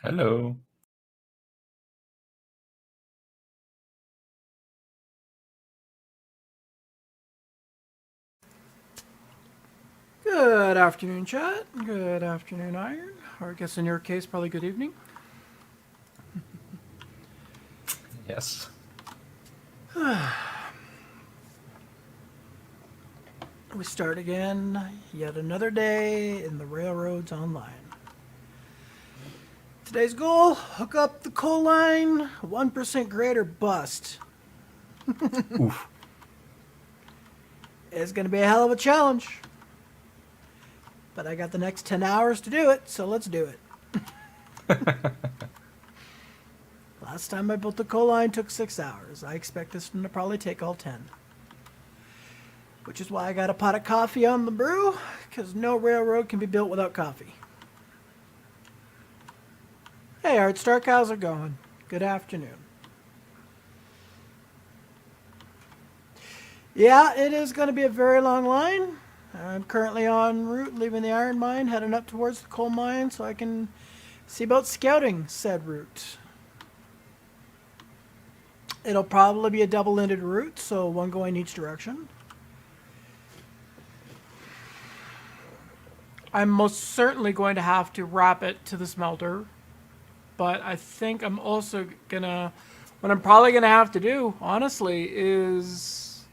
Hello. Good afternoon, chat. Good afternoon, Iron. Or I guess in your case, probably good evening. Yes. We start again. Yet another day in the railroads online. Today's goal: hook up the coal line. 1% grade or bust. Oof. It's going to be a hell of a challenge. But I got the next 10 hours to do it, so let's do it. Last time I built the coal line took 6 hours. I expect this one to probably take all 10. Which is why I got a pot of coffee on the brew, because no railroad can be built without coffee. Hey, Art Stark, how's it going? Good afternoon. Yeah, it is going to be a very long line. I'm currently en route, leaving the iron mine, heading up towards the coal mine so I can see about scouting said route. It'll probably be a double-ended route, so one going each direction. I'm most certainly going to have to wrap it to the smelter, but I think I'm also gonna, what I'm probably gonna have to do, honestly, is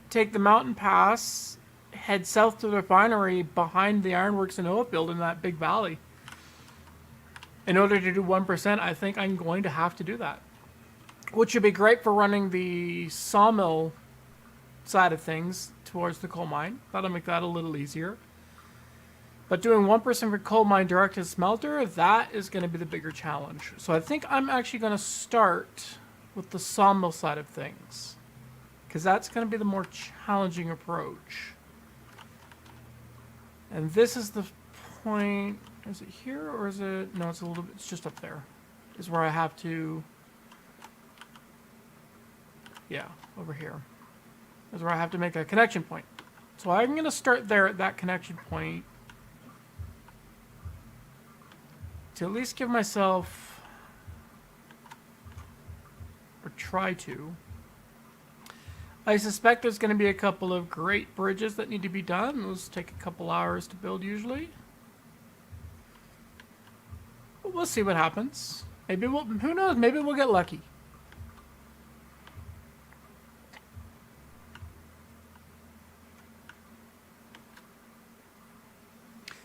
take the mountain pass, head south to the refinery behind the ironworks in Oakfield in that big valley. In order to do 1%, I think I'm going to have to do that. Which would be great for running the sawmill side of things towards the coal mine. That'll make that a little easier. But doing 1% for coal mine direct to smelter, that is going to be the bigger challenge. So I think I'm actually going to start with the sawmill side of things, because that's going to be the more challenging approach. And this is the point. Is it here or is it? No, it's a little bit. It's just up there. Is where I have to. Yeah, over here. Is where I have to make a connection point. So I'm going to start there at that connection point to at least give myself, or try to. I suspect there's going to be a couple of great bridges that need to be done. Those take a couple hours to build usually. But we'll see what happens. Maybe we'll, who knows, maybe we'll get lucky.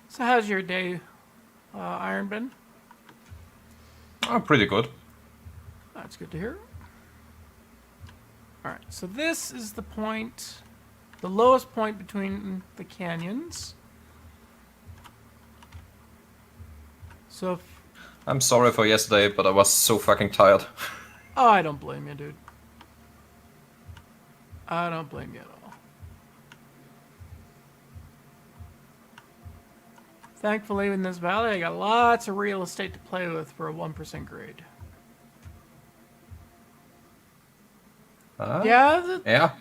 So how's your day, Iron been? Oh, pretty good. That's good to hear. Alright, so this is the point, the lowest point between the canyons. So if, I'm sorry for yesterday, but I was so fucking tired. oh, I don't blame you, dude. I don't blame you at all. Thankfully, in this valley, I got lots of real estate to play with for a 1% grade. Yeah, Yeah.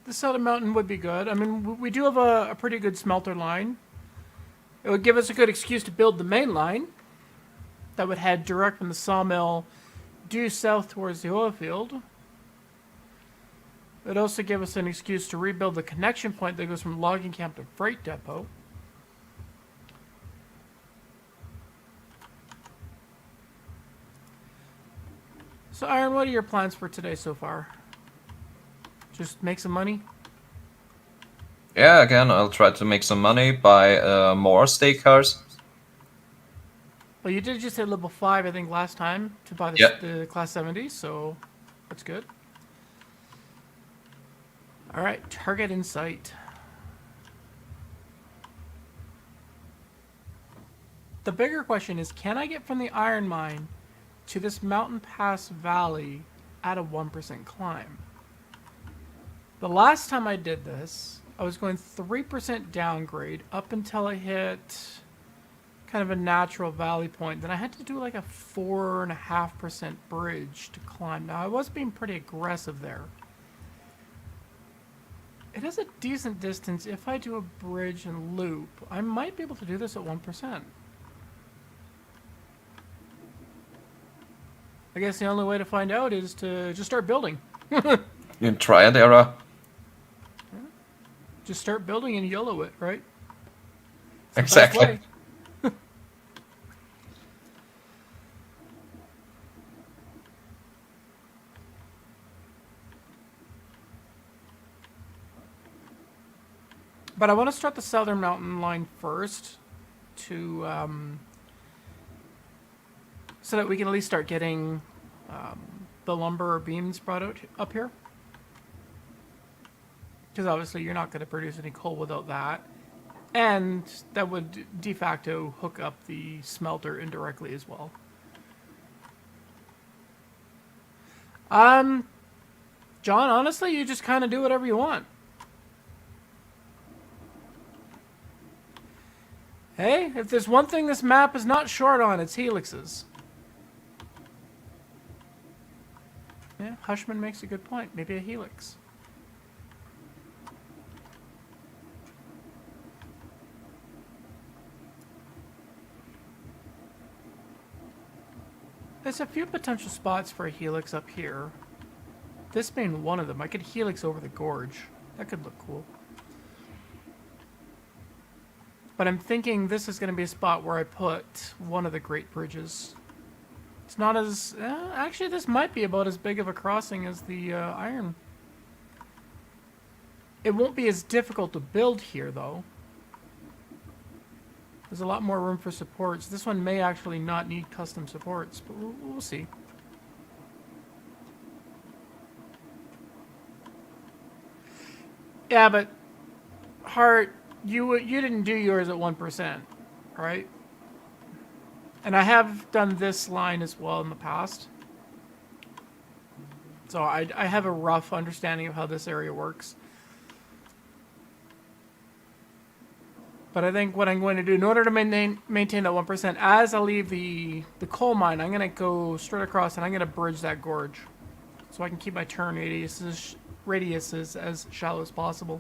the Southern Mountain would be good. I mean, we do have a pretty good smelter line. It would give us a good excuse to build the main line that would head direct from the sawmill due south towards the oil field. It would also give us an excuse to rebuild the connection point that goes from logging camp to freight depot. So, Iron, what are your plans for today so far? Just make some money? Yeah, again, I'll try to make some money, buy more stake cars. Well, you did just hit level 5, I think, last time to buy Yeah. the Class 70, so that's good. Alright, target in sight. The bigger question is, can I get from the iron mine to this mountain pass valley at a 1% climb? The last time I did this, I was going 3% downgrade up until I hit kind of a natural valley point. Then I had to do like a 4.5% bridge to climb. Now I was being pretty aggressive there. It has a decent distance. If I do a bridge and loop, I might be able to do this at 1%. I guess the only way to find out is to just start building. In Triad era. Just start building and YOLO it, right? It's the best Exactly. way. But I want to start the southern mountain line first to so that we can at least start getting the lumber or beams brought out up here. Because obviously you're not going to produce any coal without that. And that would de facto hook up the smelter indirectly as well. John, honestly, you just kind of do whatever you want. Hey, if there's one thing this map is not short on, it's helixes. Yeah, Hushman makes a good point. Maybe a helix. There's a few potential spots for a helix up here. This being one of them. I could helix over the gorge. That could look cool. But I'm thinking this is going to be a spot where I put one of the Great Bridges. It's not as... actually, this might be about as big of a crossing as the iron. It won't be as difficult to build here, though. There's a lot more room for supports. This one may actually not need custom supports, but we'll see. Yeah, but... Hart, you didn't do yours at 1%, right? And I have done this line as well in the past. So I have a rough understanding of how this area works. But I think what I'm going to do, in order to maintain that 1%, as I leave the coal mine, I'm going to go straight across and I'm going to bridge that gorge. So I can keep my turn radiuses as shallow as possible.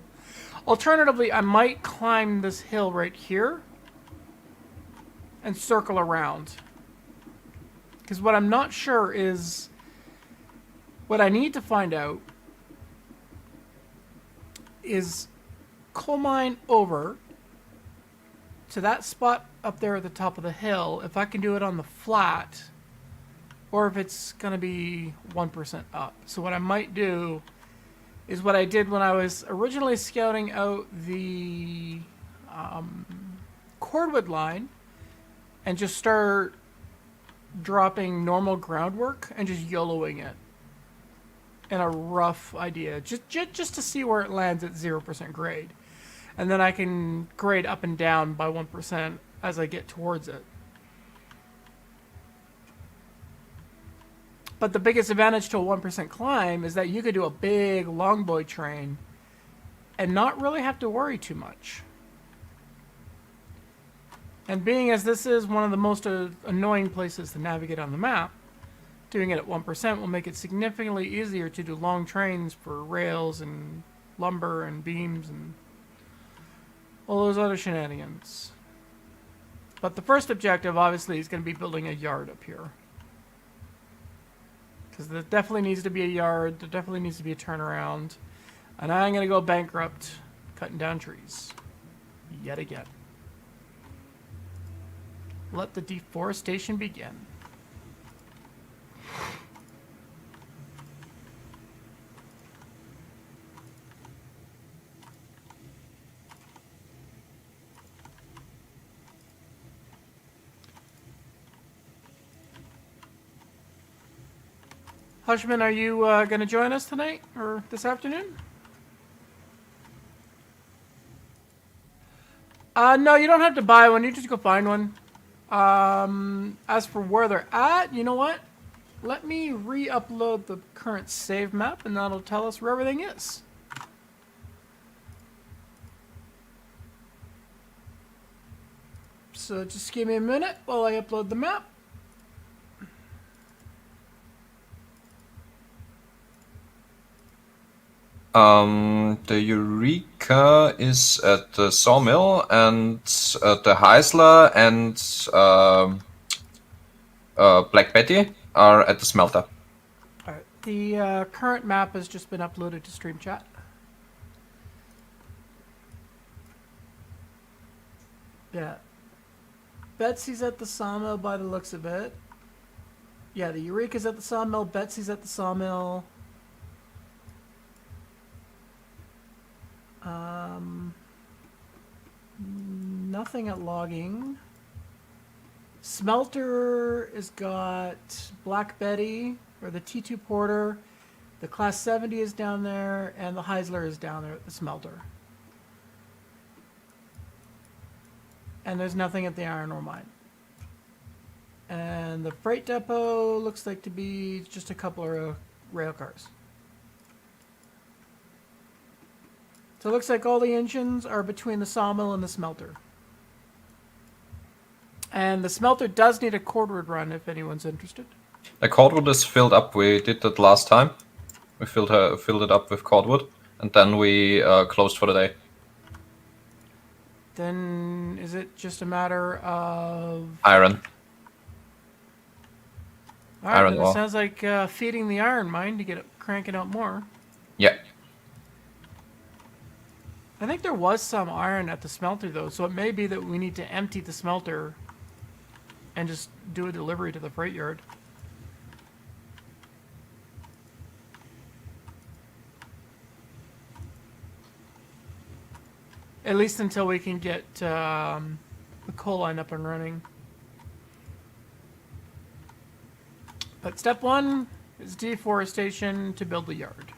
Alternatively, I might climb this hill right here and circle around. Because what I'm not sure is... What I need to find out is coal mine over to that spot up there at the top of the hill, if I can do it on the flat, or if it's going to be 1% up. So what I might do is what I did when I was originally scouting out the cordwood line, and just start dropping normal groundwork and just YOLOing it in a rough idea, just to see where it lands at 0% grade. And then I can grade up and down by 1% as I get towards it. But the biggest advantage to a 1% climb is that you could do a big longboy train and not really have to worry too much. And being as this is one of the most annoying places to navigate on the map, doing it at 1% will make it significantly easier to do long trains for rails and lumber and beams and all those other shenanigans. But the first objective, obviously, is going to be building a yard up here. Because there definitely needs to be a yard, there definitely needs to be a turnaround. And I'm going to go bankrupt cutting down trees. Yet again. Let the deforestation begin. Hushman, are you going to join us tonight or this afternoon? No, you don't have to buy one. You just go find one. As for where they're at, you know what? Let me re-upload the current save map, and that'll tell us where everything is. So just give me a minute while I upload the map. The Eureka is at the sawmill, and the Heisler and Black Betty are at the smelter. All right. The current map has just been uploaded to Stream Chat. Yeah. Betsy's at the sawmill by the looks of it. Yeah, the Eureka's at the sawmill. Betsy's at the sawmill. Nothing at logging. Smelter has got Black Betty, or the T2 Porter. The Class 70 is down there, and the Heisler is down there at the smelter. And there's nothing at the iron ore mine. And the freight depot looks like to be just a couple of rail cars. So it looks like all the engines are between the sawmill and the smelter. And the smelter does need a cordwood run if anyone's interested. The cordwood is filled up. We did that last time. We filled it up with cordwood, and then we closed for the day. Then is it just a matter of Iron. All right, Iron then it ore. sounds like feeding the iron mine to get it cranking out more. Yeah. I think there was some iron at the smelter though, so it may be that we need to empty the smelter and just do a delivery to the freight yard. At least until we can get the coal line up and running. But step one is deforestation to build the yard.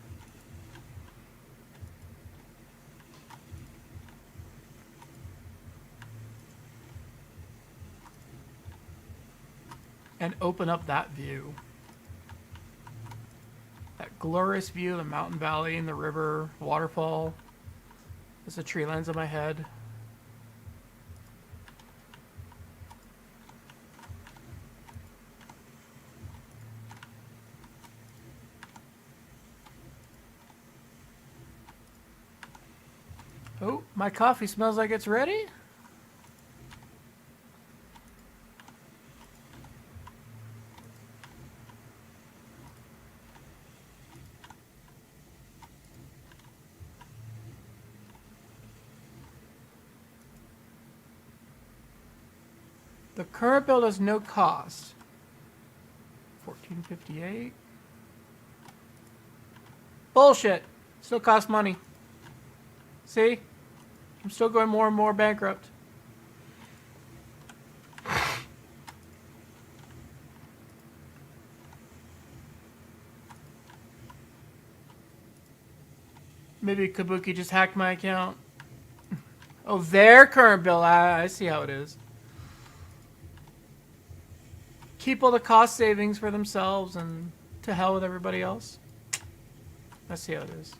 And open up that view. That glorious view of the mountain valley and the river, waterfall. As the tree lands on my head. Oh, my coffee smells like it's ready. The current build has no cost. 1458. Bullshit. Still costs money. See? I'm still going more and more bankrupt. Maybe Kabuki just hacked my account. Oh, their current bill. I see how it is. Keep all the cost savings for themselves and to hell with everybody else. I see how it is.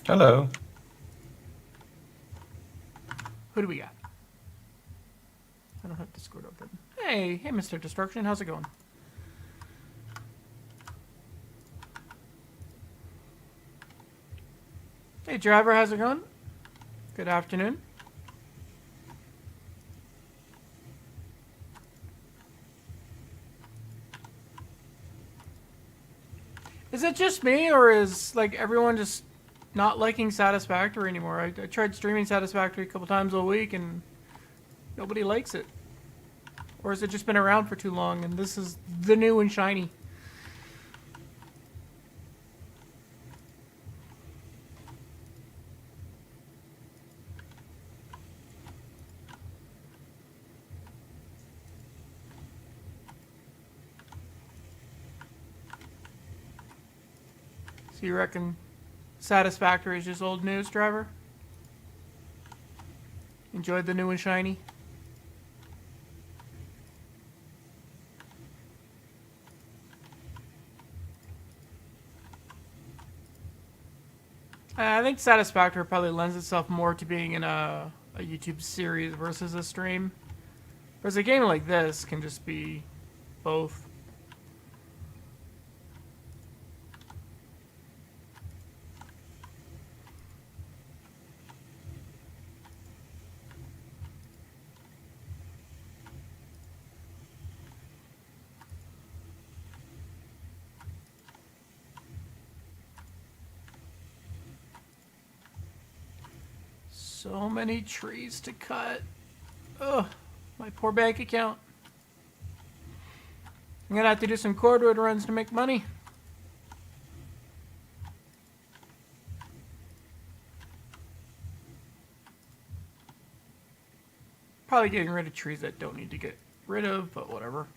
Hello. Who do we got? I don't have Discord open. Hey, Mr. Destruction, how's it going? Hey, driver, how's it going? Good afternoon. Is it just me, or is like everyone just not liking Satisfactory anymore? I tried streaming Satisfactory a couple times a week, and nobody likes it. Or has it just been around for too long, and this is the new and shiny? So you reckon Satisfactory is just old news, driver? Enjoyed the new and shiny? I think Satisfactory probably lends itself more to being in a YouTube series versus a stream. Whereas a game like this can just be both. So many trees to cut. Ugh, my poor bank account. I'm gonna have to do some cordwood runs to make money. Probably getting rid of trees that don't need to get rid of, but whatever.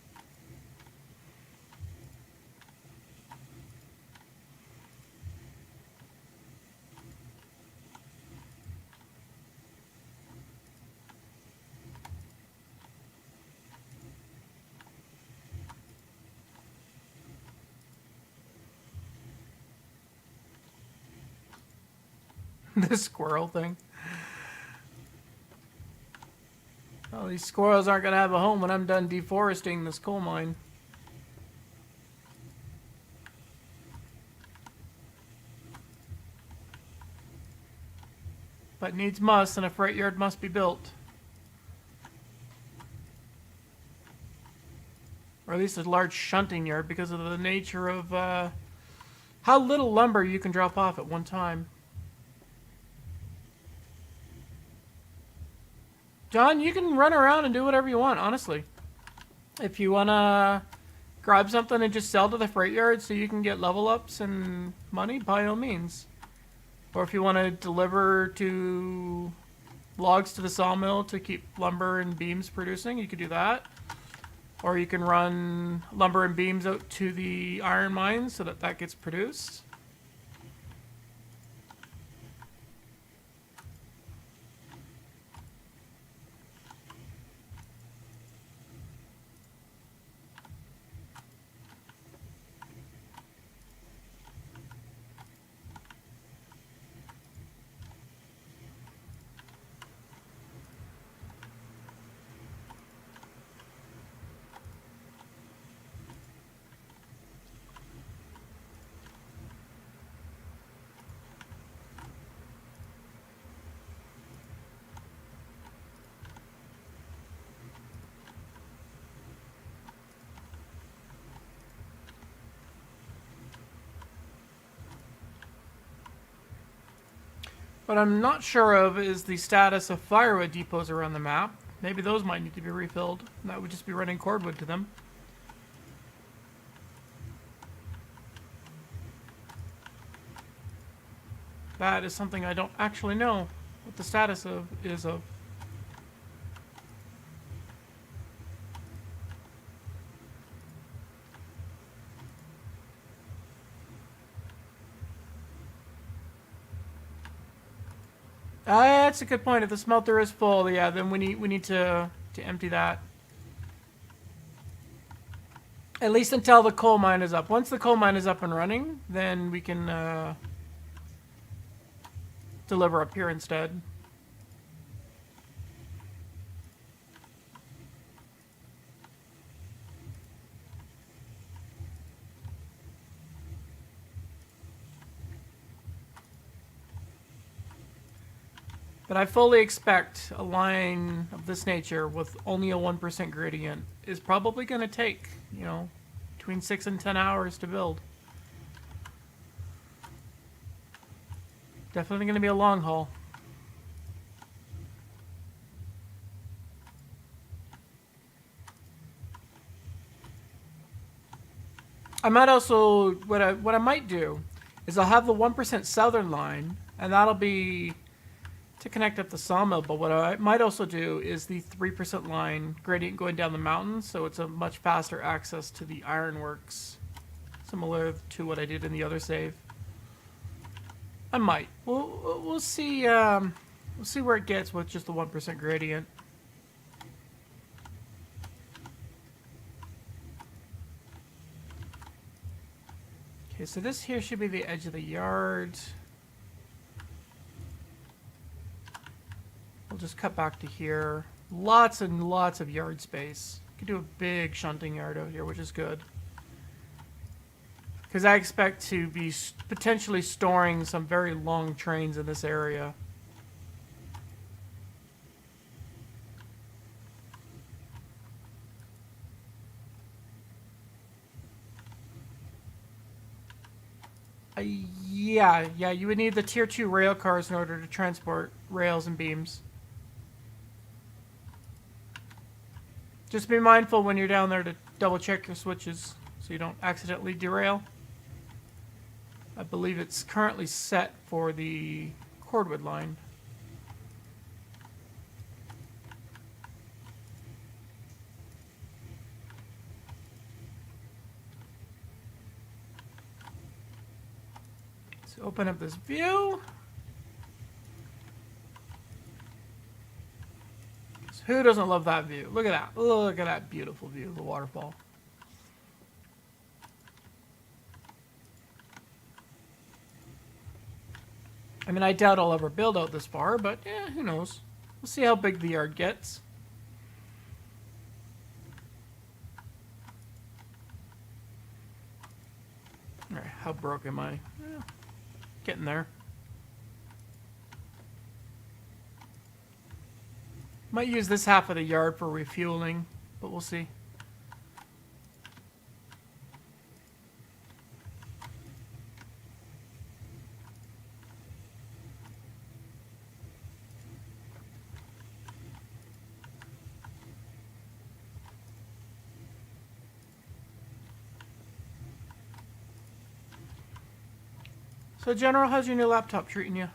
This squirrel thing. Oh, these squirrels aren't gonna have a home when I'm done deforesting this coal mine. But needs must, and a freight yard must be built. Or at least a large shunting yard because of the nature of how little lumber you can drop off at one time. John, you can run around and do whatever you want, honestly. If you want to grab something and just sell to the freight yard so you can get level ups and money, by all means. Or if you want to deliver to logs to the sawmill to keep lumber and beams producing, you could do that. Or you can run lumber and beams out to the iron mines so that that gets produced. What I'm not sure of is the status of firewood depots around the map. Maybe those might need to be refilled. That would just be running cordwood to them. That is something I don't actually know what the status of is of. That's a good point. If the smelter is full, yeah, then we need to empty that. At least until the coal mine is up. Once the coal mine is up and running, then we can deliver up here instead. But I fully expect a line of this nature with only a 1% gradient is probably going to take, you know, between 6 and 10 hours to build. Definitely going to be a long haul. I might also, what I might do is I'll have the 1% southern line, and that'll be to connect up the sawmill. But what I might also do is the 3% line gradient going down the mountain, so it's a much faster access to the ironworks, similar to what I did in the other save. I might. We'll see. We'll see where it gets with just the 1% gradient. Okay, so this here should be the edge of the yard. We'll just cut back to here. Lots and lots of yard space. Could do a big shunting yard out here, which is good. Because I expect to be potentially storing some very long trains in this area. Yeah, you would need the tier 2 rail cars in order to transport rails and beams. Just be mindful when you're down there to double check your switches so you don't accidentally derail. I believe it's currently set for the Cordwood line. Let's open up this view. Who doesn't love that view? Look at that. Look at that beautiful view of the waterfall. I mean, I doubt I'll ever build out this far, but yeah, who knows? We'll see how big the yard gets. Alright, how broke am I? Yeah, getting there. Might use this half of the yard for refueling, but we'll see. So, General, how's your new laptop treating you?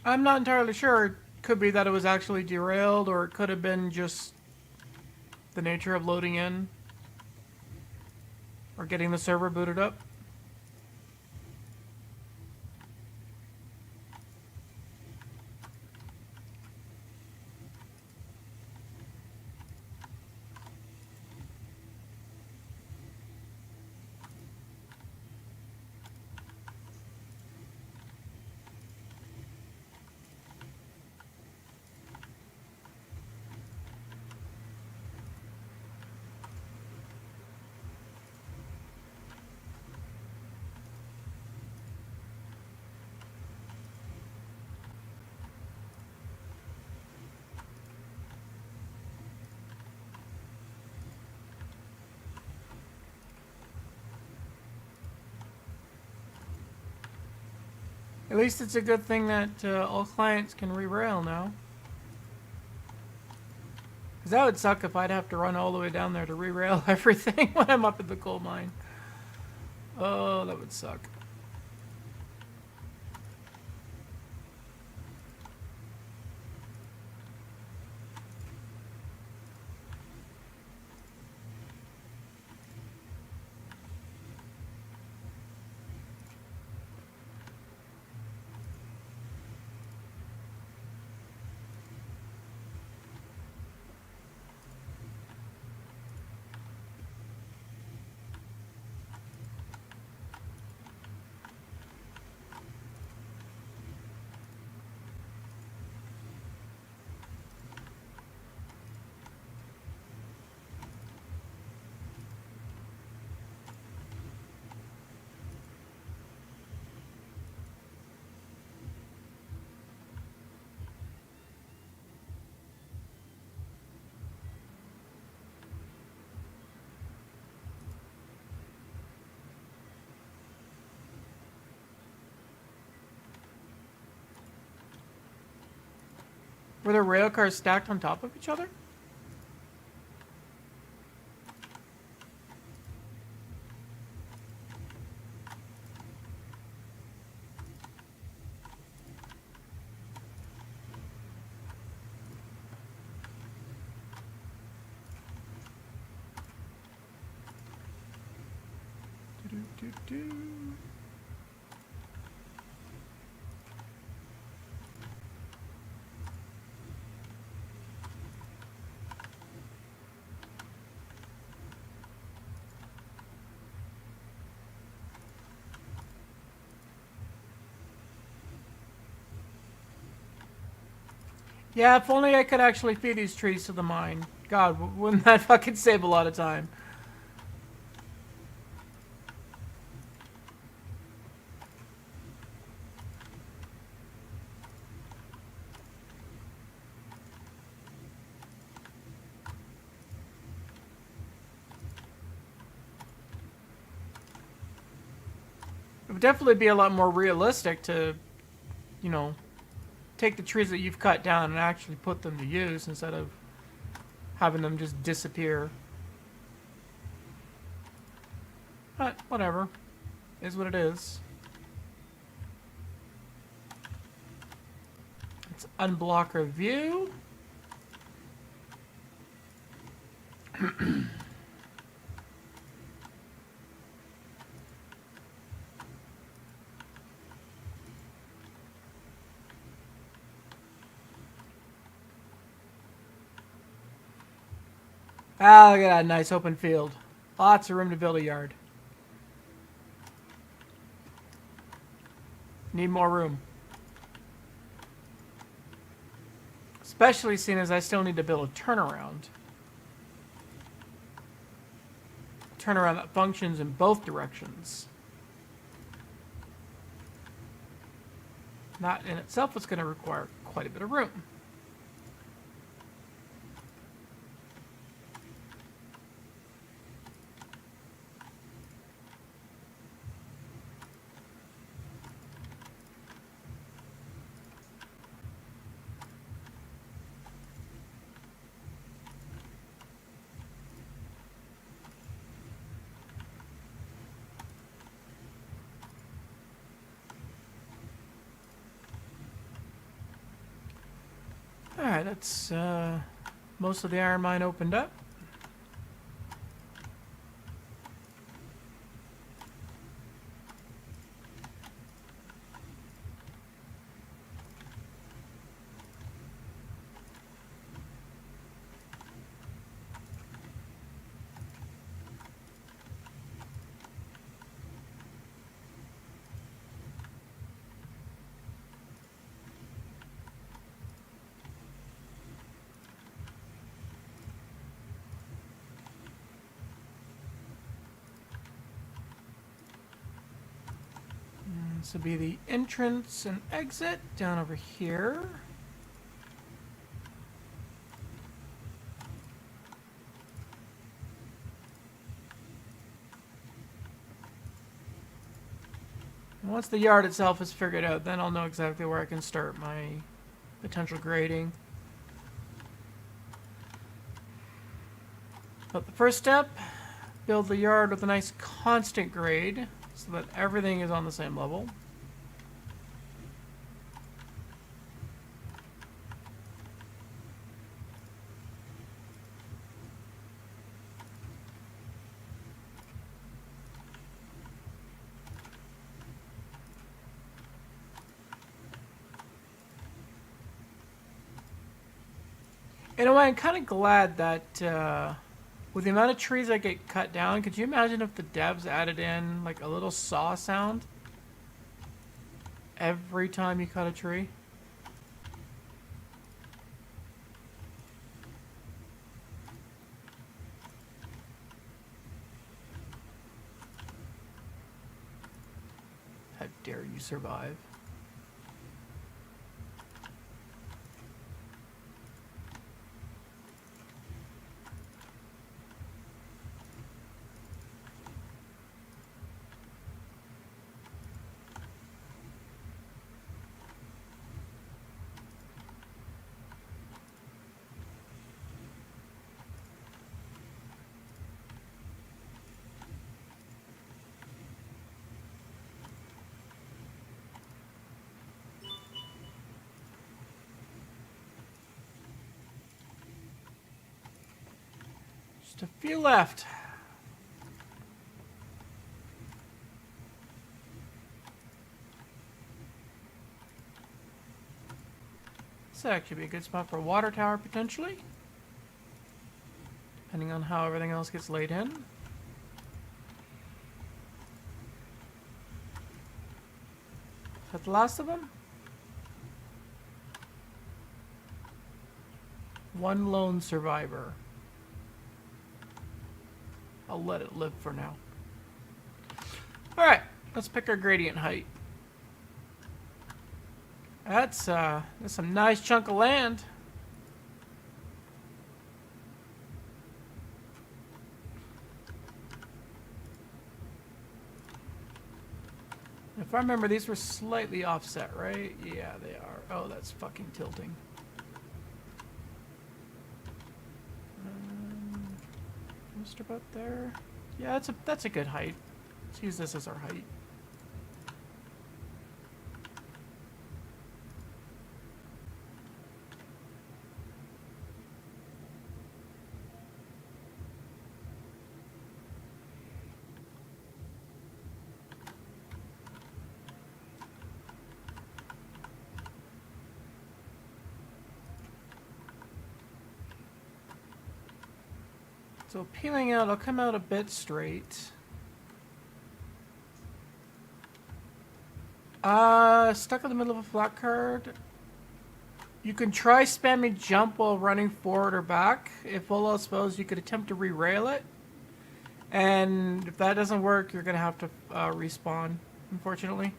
I'm not entirely sure. It could be that it was actually derailed, or it could have been just the nature of loading in or getting the server booted up. At least it's a good thing that all clients can re-rail now. Because that would suck if I'd have to run all the way down there to re-rail everything when I'm up at the coal mine. Oh, that would suck. Were the rail cars stacked on top of each other? Do-do-do-do. Yeah, if only I could actually feed these trees to the mine. God, wouldn't that fucking save a lot of time? It would definitely be a lot more realistic to, you know, take the trees that you've cut down and actually put them to use instead of having them just disappear. But whatever. Is what it is. Let's unblock our view. Ah, look at that nice open field. Lots of room to build a yard. Need more room. Especially seeing as I still need to build a turnaround. Turnaround that functions in both directions. That in itself is going to require quite a bit of room. Alright, that's most of the iron mine opened up. This will be the entrance and exit down over here. And once the yard itself is figured out, then I'll know exactly where I can start my potential grading. But the first step, build the yard with a nice constant grade so that everything is on the same level. In a way, I'm kind of glad that with the amount of trees that get cut down, could you imagine if the devs added in like a little saw sound every time you cut a tree? How dare you survive? Just a few left. This would actually be a good spot for a water tower, potentially. Depending on how everything else gets laid in. Is that the last of them? One lone survivor. I'll let it live for now. Alright, let's pick our gradient height. That's some nice chunk of land. If I remember, these were slightly offset, right? Yeah, they are. Oh, that's fucking tilting. Just about there. Yeah, that's a good height. Let's use this as our height. So peeling out, I'll come out a bit straight. Stuck in the middle of a flat card. You can try spamming jump while running forward or back. If all else fails, you could attempt to re-rail it. And if that doesn't work, you're gonna have to respawn, unfortunately.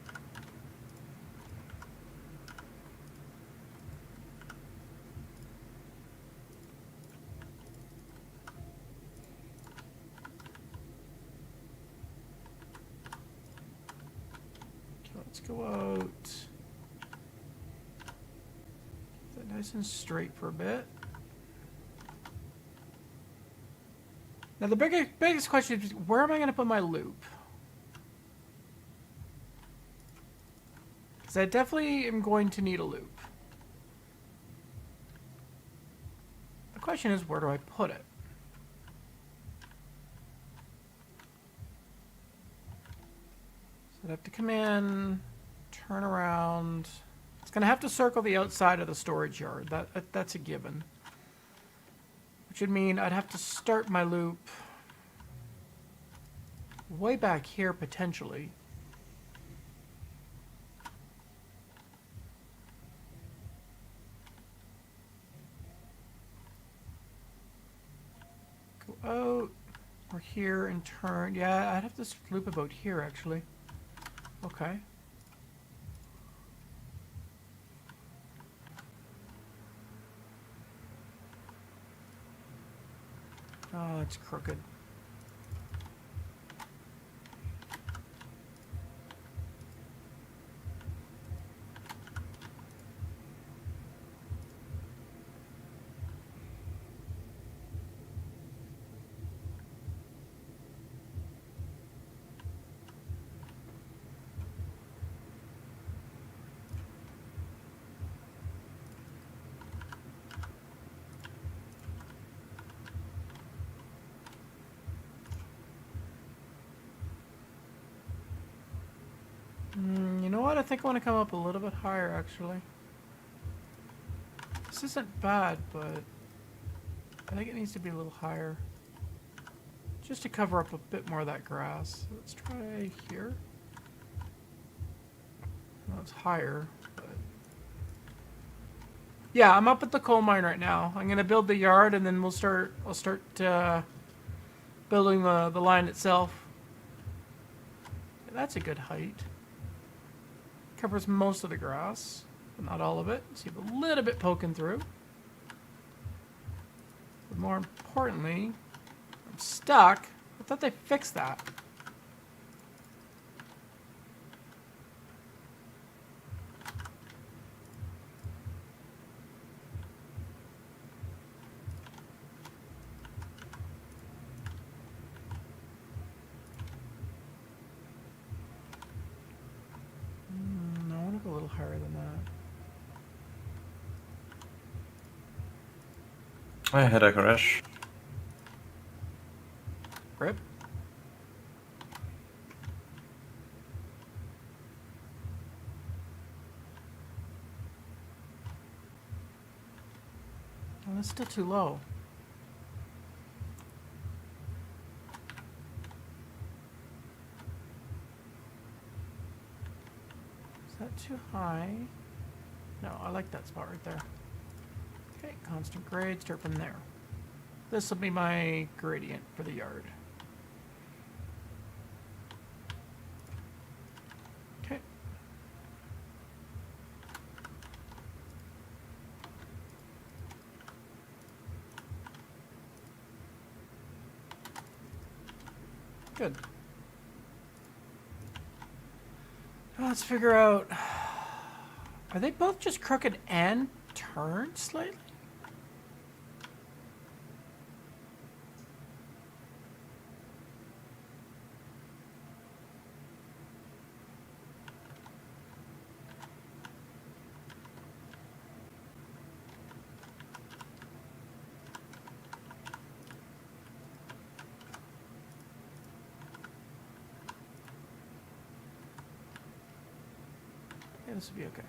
Let's go out. Keep that nice and straight for a bit. Now the biggest question is, where am I going to put my loop? Because I definitely am going to need a loop. The question is, where do I put it? So I'd have to come in, turn around. It's going to have to circle the outside of the storage yard. That's a given. Which would mean I'd have to start my loop way back here, potentially. Go out, or here and turn. Yeah, I'd have to loop about here, actually. Okay. Oh, it's crooked. You know what? I think I want to come up a little bit higher, actually. This isn't bad, but I think it needs to be a little higher. Just to cover up a bit more of that grass. Let's try here. Well, it's higher, but... Yeah, I'm up at the coal mine right now. I'm going to build the yard, and then I'll start building the line itself. Yeah, that's a good height. Covers most of the grass, but not all of it. See a little bit poking through. But more importantly, I'm stuck. I thought they fixed that. I want to go a little higher than that. I had a crash. Rip. Oh, that's still too low. Is that too high? No, I like that spot right there. Okay, constant grade, start from there. This will be my gradient for the yard. Okay. Good. Now let's figure out, are they both just crooked and turned slightly? Yeah, this will be okay.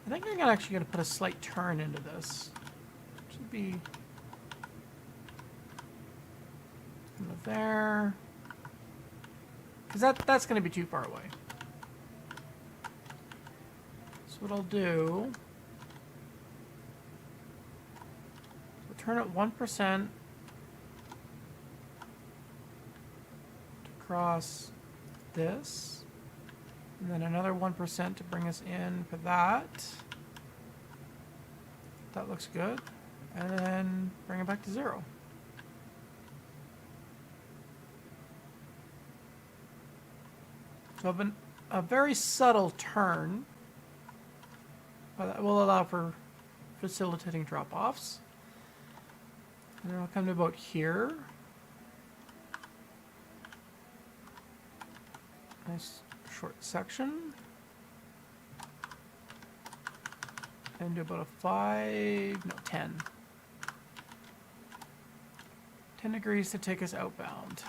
I think I'm actually going to put a slight turn into this. Should be there. Because that's going to be too far away. So what I'll do, so turn it 1% to cross this, and then another 1% to bring us in for that. That looks good. And then bring it back to 0. So I've been a very subtle turn, but that will allow for facilitating drop-offs. And then I'll come to about here. Nice short section. And do about a 10. 10 degrees to take us outbound.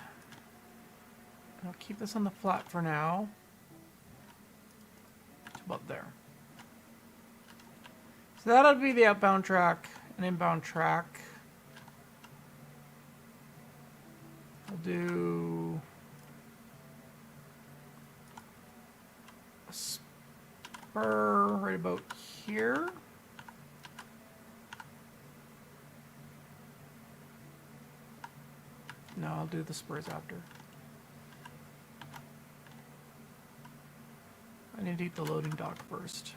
And I'll keep this on the flat for now. It's about there. So that'll be the outbound track and inbound track. I'll do a spur right about here. No, I'll do the spurs after. I need to eat the loading dock first.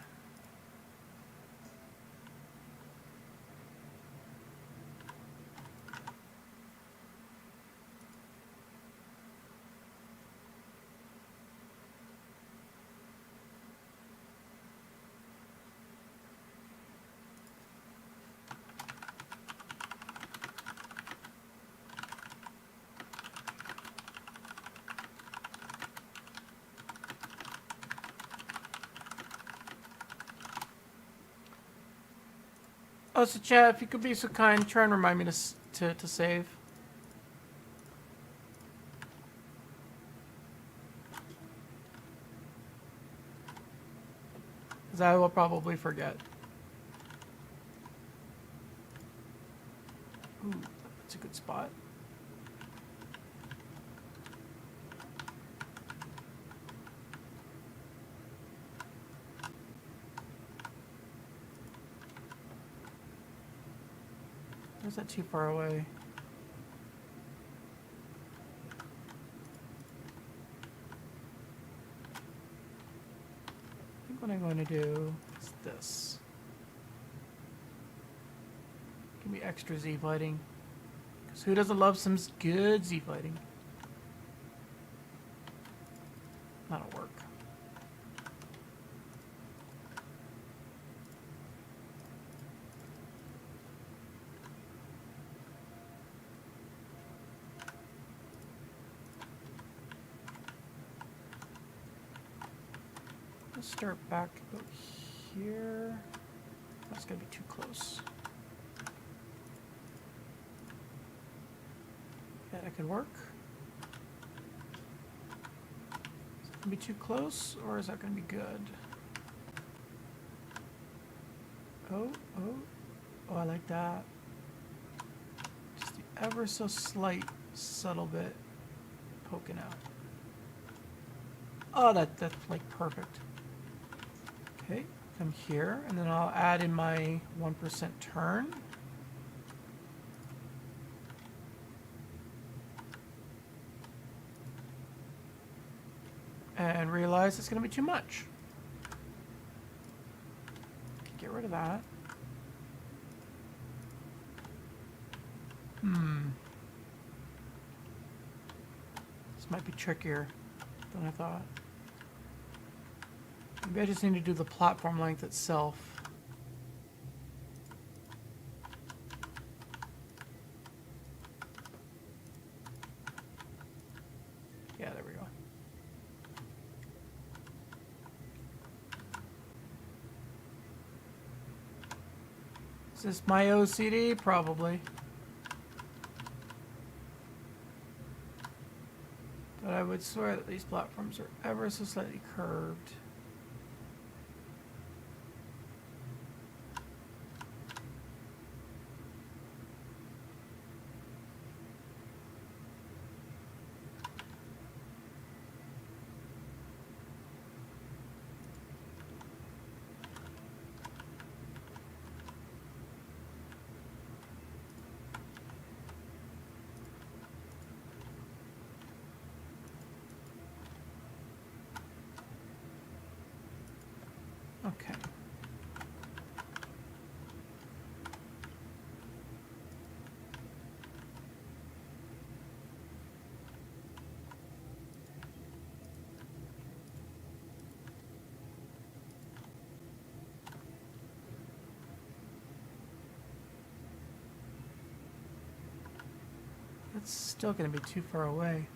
Oh, so Chad, if you could be so kind, try and remind me to save. Because I will probably forget. Ooh, that's a good spot. Or is that too far away? I think what I'm going to do is this. Give me extra Z-fighting. Because who doesn't love some good Z-fighting? That'll work. Let's start back about here. That's gonna be too close. Yeah, that could work. Is it gonna be too close, or is that gonna be good? Oh, I like that. Just the ever so slight, subtle bit poking out. Oh, that's like perfect. Okay, Come here, and then I'll add in my 1% turn. And realize it's going to be too much. Get rid of that. This might be trickier than I thought. Maybe I just need to do the platform length itself. Yeah, there we go. Is this my OCD? Probably. But I would swear that these platforms are ever so slightly curved. Okay. It's still going to be too far away.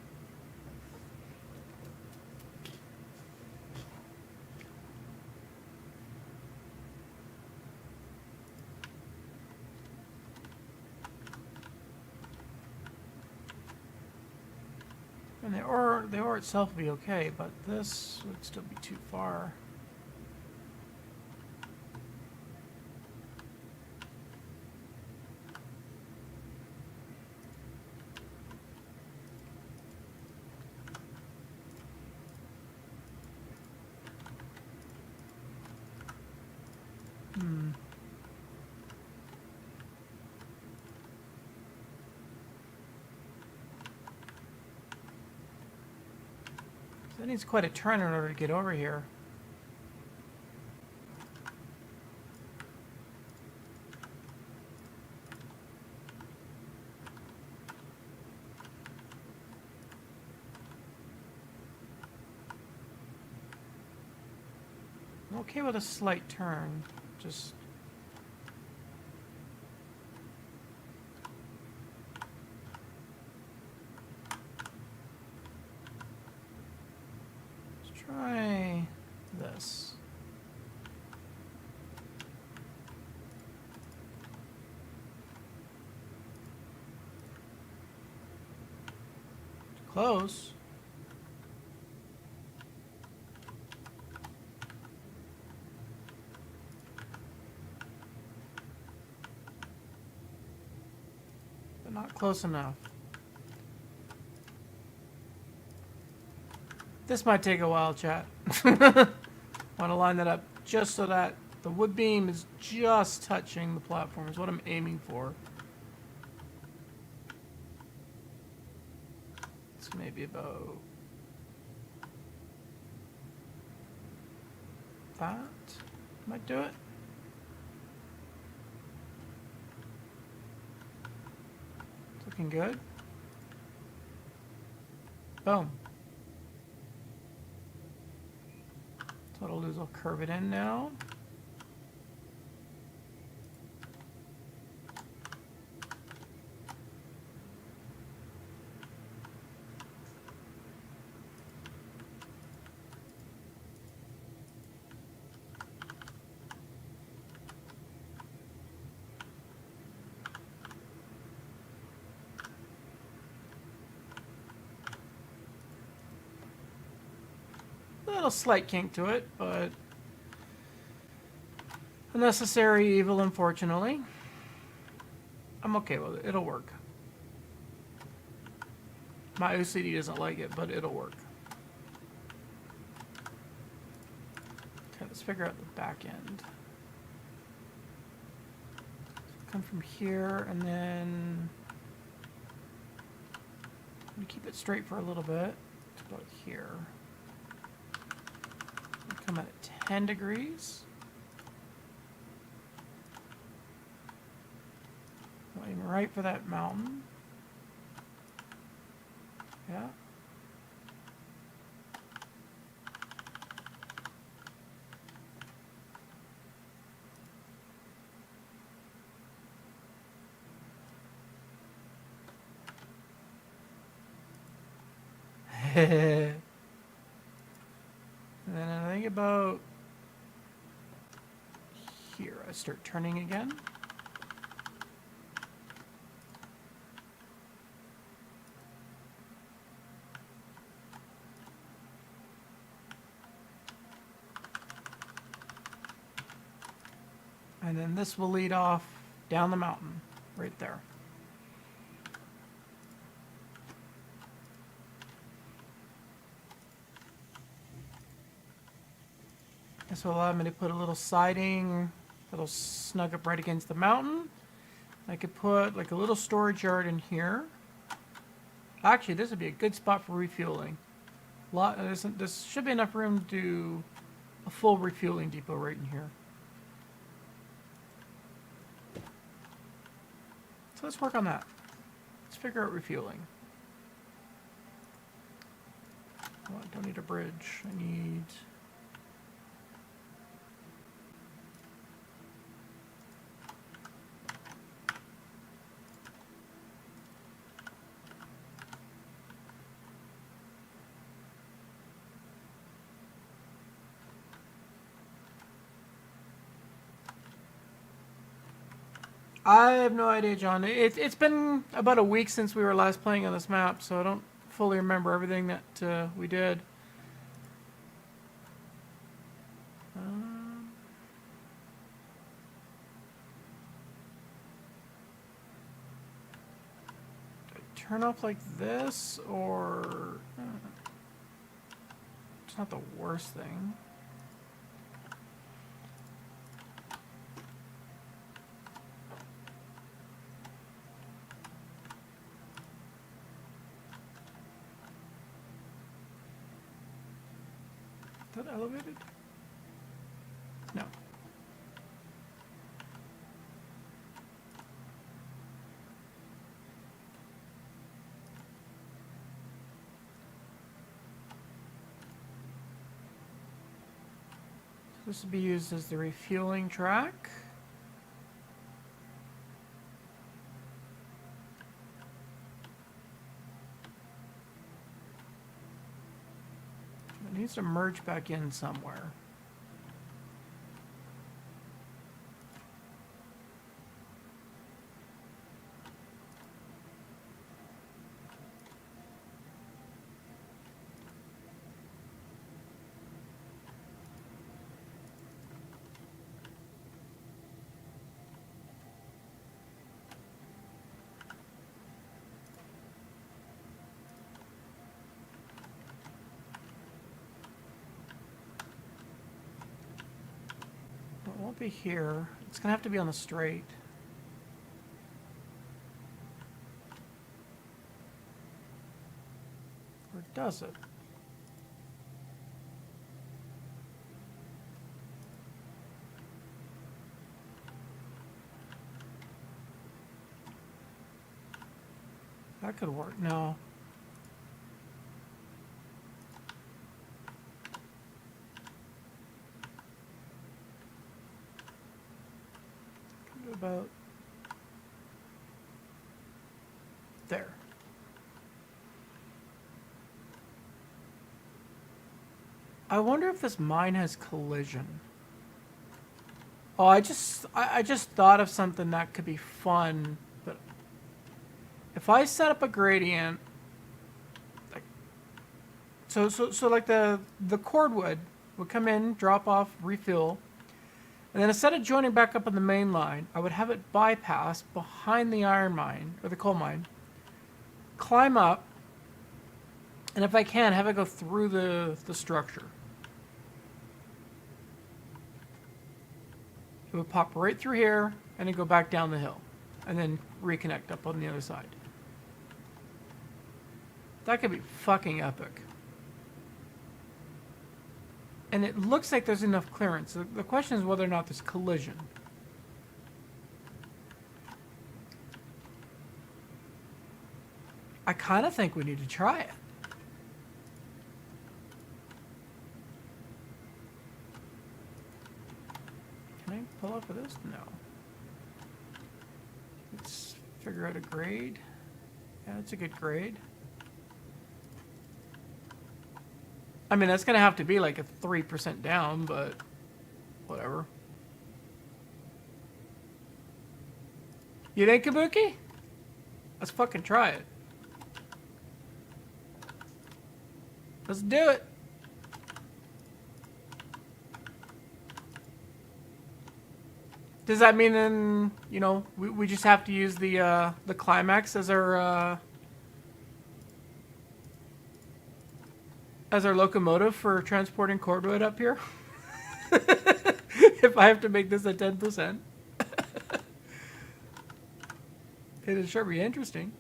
And the ore itself would be okay, but this would still be too far. That needs quite a turn in order to get over here. I'm okay with a slight turn, just... Let's try this. Close. But not close enough. This might take a while, chat. Want to line that up just so that the wood beam is just touching the platform is what I'm aiming for. This may be about that. Might do it. It's looking good. Boom. So what I'll do is I'll curve it in now. A little slight kink to it, but a necessary evil, unfortunately. I'm okay with it. It'll work. My OCD doesn't like it, but it'll work. Okay, let's figure out the back end. Come from here, and then I'm gonna keep it straight for a little bit. It's about here. Come at 10 degrees. Aim right for that mountain. Yeah. And then I think about here, I start turning again. And then this will lead off down the mountain, right there. This will allow me to put a little siding that'll snug up right against the mountain. I could put like a little storage yard in here. Actually, this would be a good spot for refueling. This should be enough room to do a full refueling depot right in here. So let's work on that. Let's figure out refueling. Oh, I don't need a bridge. I need... I have no idea, John. It's been about a week since we were last playing on this map, so I don't fully remember everything that we did. Do I turn off like this, or... It's not the worst thing. Is that elevated? No. This will be used as the refueling track. It needs to merge back in somewhere. It won't be here. It's gonna have to be on the straight. Or does it? That could work. No. About there. I wonder if this mine has collision. Oh, I just thought of something that could be fun, but if I set up a gradient, like so like the cordwood would come in, drop off, refill. And then instead of joining back up on the main line, I would have it bypass behind the iron mine, or the coal mine, climb up, and if I can, have it go through the structure. It would pop right through here and then go back down the hill and then reconnect up on the other side. That could be fucking epic. And it looks like there's enough clearance. The question is whether or not there's collision. I kind of think we need to try it. Can I pull up for this? No. Let's figure out a grade. Yeah, that's a good grade. I mean, that's going to have to be like a 3% down, but whatever. You think, Kabuki? Let's fucking try it. Let's do it. Does that mean then, you know, we just have to use the climax as our locomotive for transporting cordwood up here? If I have to make this at 10%. It'll sure be interesting.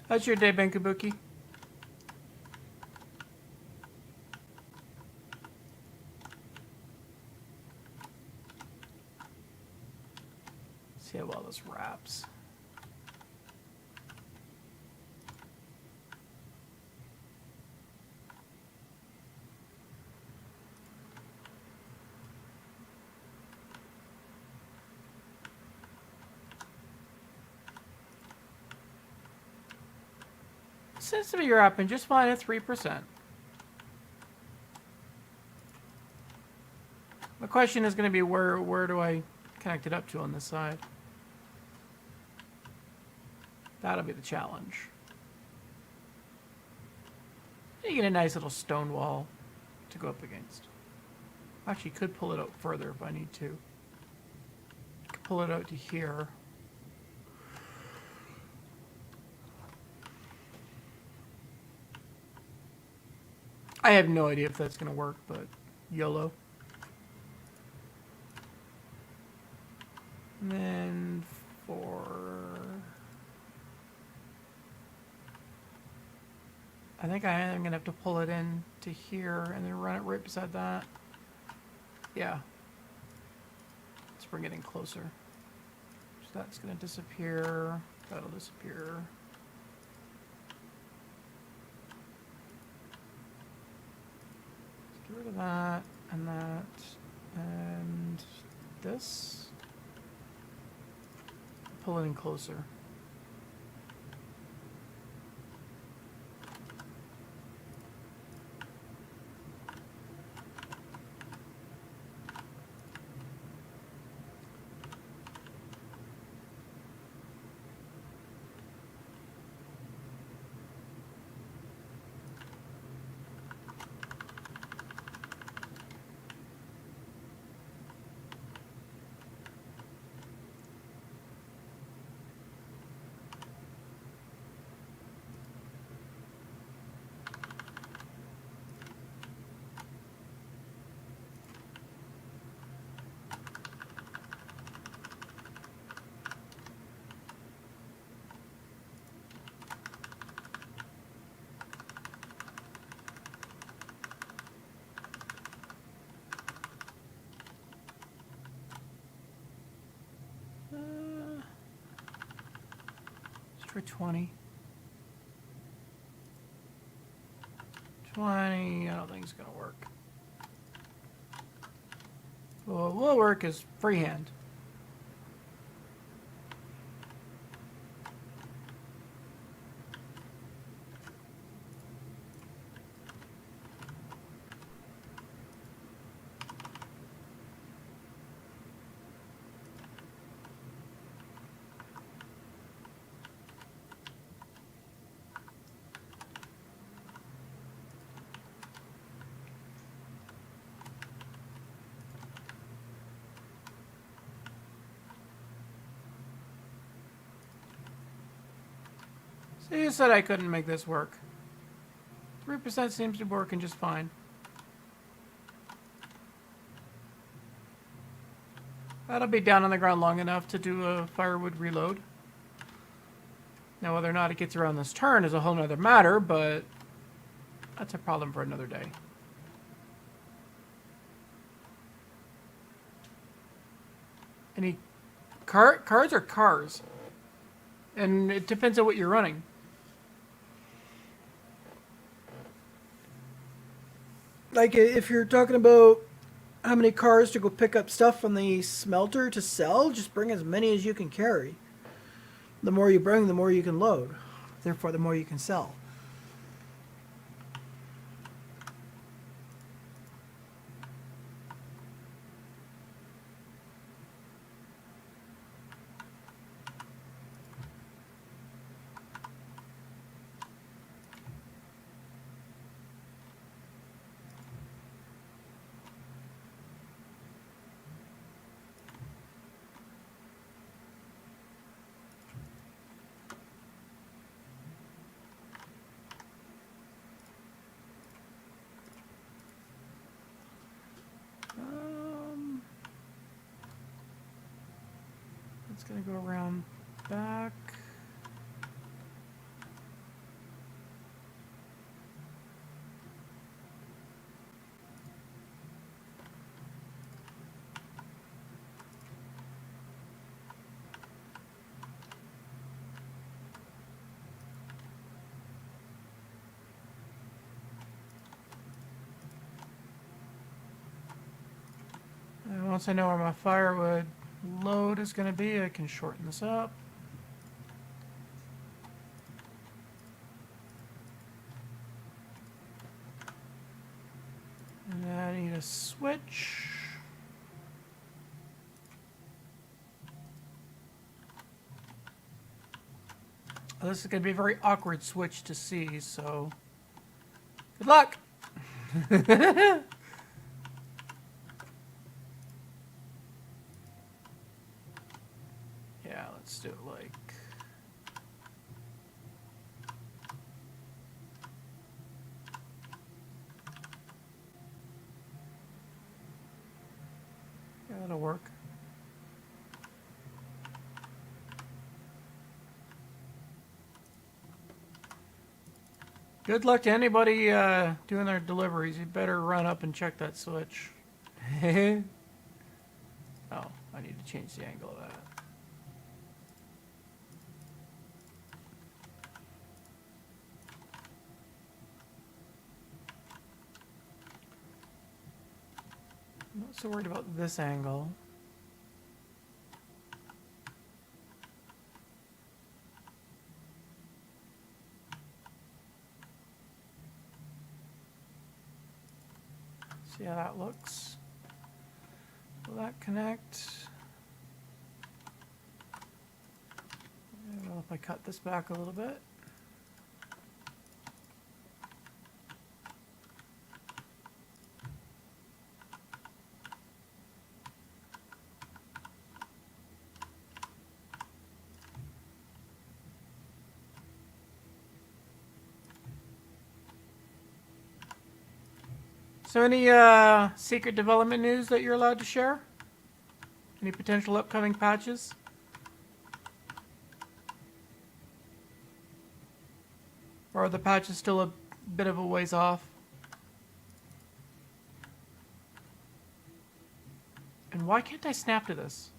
How's your day been, Kabuki? See how well this wraps. Seems to be wrapping just fine at 3%. The question is going to be where do I connect it up to on this side? That'll be the challenge. You get a nice little stone wall to go up against. Actually, could pull it out further if I need to. Could pull it out to here. I have no idea if that's going to work, but YOLO. And then I think I am going to have to pull it in to here and then run it right beside that. Yeah. Let's bring it in closer. So that's going to disappear. That'll disappear. Let's get rid of that and that and this. Pull it in closer. For 20. 20, I don't think it's gonna work. What will work is freehand. So you said I couldn't make this work. 3% seems to be working just fine. That'll be down on the ground long enough to do a firewood reload. Now, whether or not it gets around this turn is a whole nother matter, but that's a problem for another day. Any cards are cars? And it depends on what you're running. Like, if you're talking about how many cars to go pick up stuff from the smelter to sell, just bring as many as you can carry. The more you bring, the more you can load. Therefore, the more you can sell. It's gonna go around back. And once I know where my firewood load is going to be, I can shorten this up. And I need a switch. This is going to be a very awkward switch to see, so good luck! Yeah, let's do it like... Yeah, that'll work. Good luck to anybody doing their deliveries. You better run up and check that switch. Oh, I need to change the angle of that. I'm not so worried about this angle. See how that looks. Will that connect? Well, if I cut this back a little bit. So any secret development news that you're allowed to share? Any potential upcoming patches? Or are the patches still a bit of a ways off? And why can't I snap to this?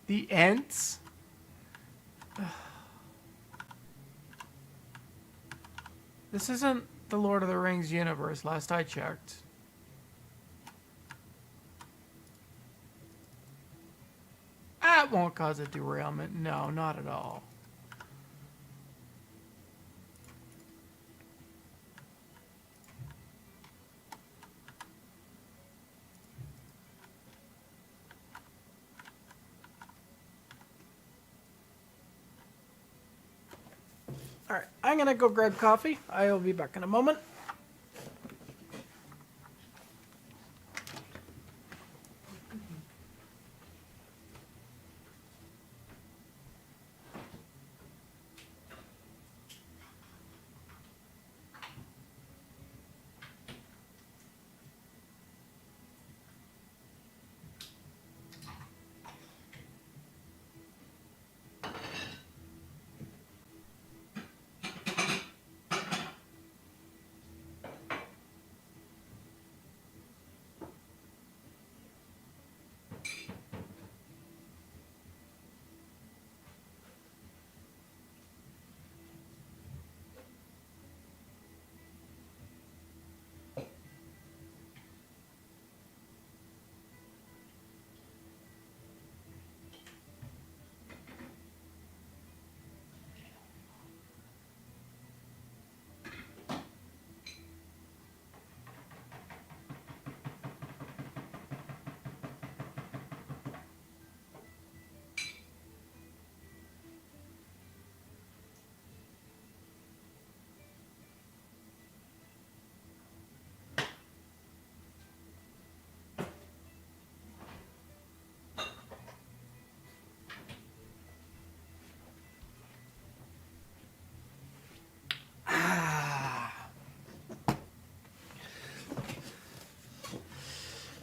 The Ents? This isn't the Lord of the Rings universe, last I checked. That won't cause a derailment. No, not at all. All right, I'm gonna go grab coffee. I will be back in a moment.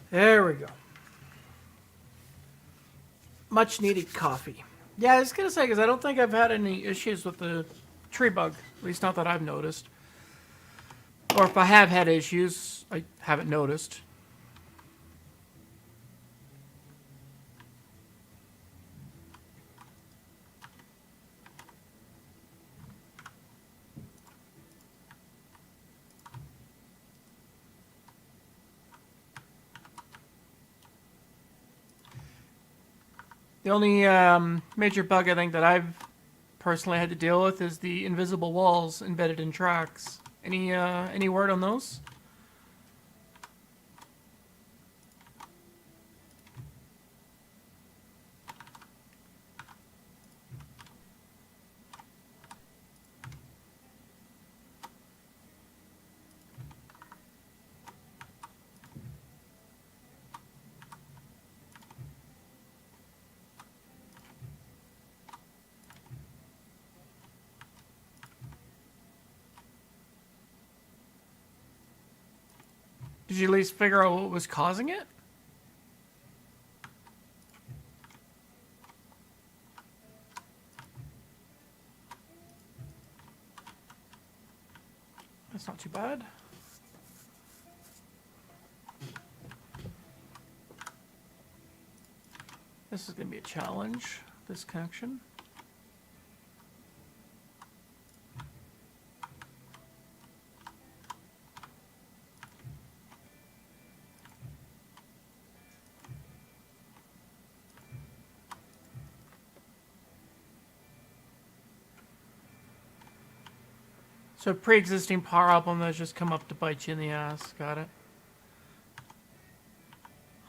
There we go. Much needed coffee. Yeah, I was gonna say because I don't think I've had any issues with the tree bug. At least not that I've noticed. Or if I have had issues, I haven't noticed. The only major bug I think that I've personally had to deal with is the invisible walls embedded in tracks. Any word on those? Did you at least figure out what was causing it? That's not too bad. This is going to be a challenge, this connection. So pre-existing power problem that's just come up to bite you in the ass. Got it.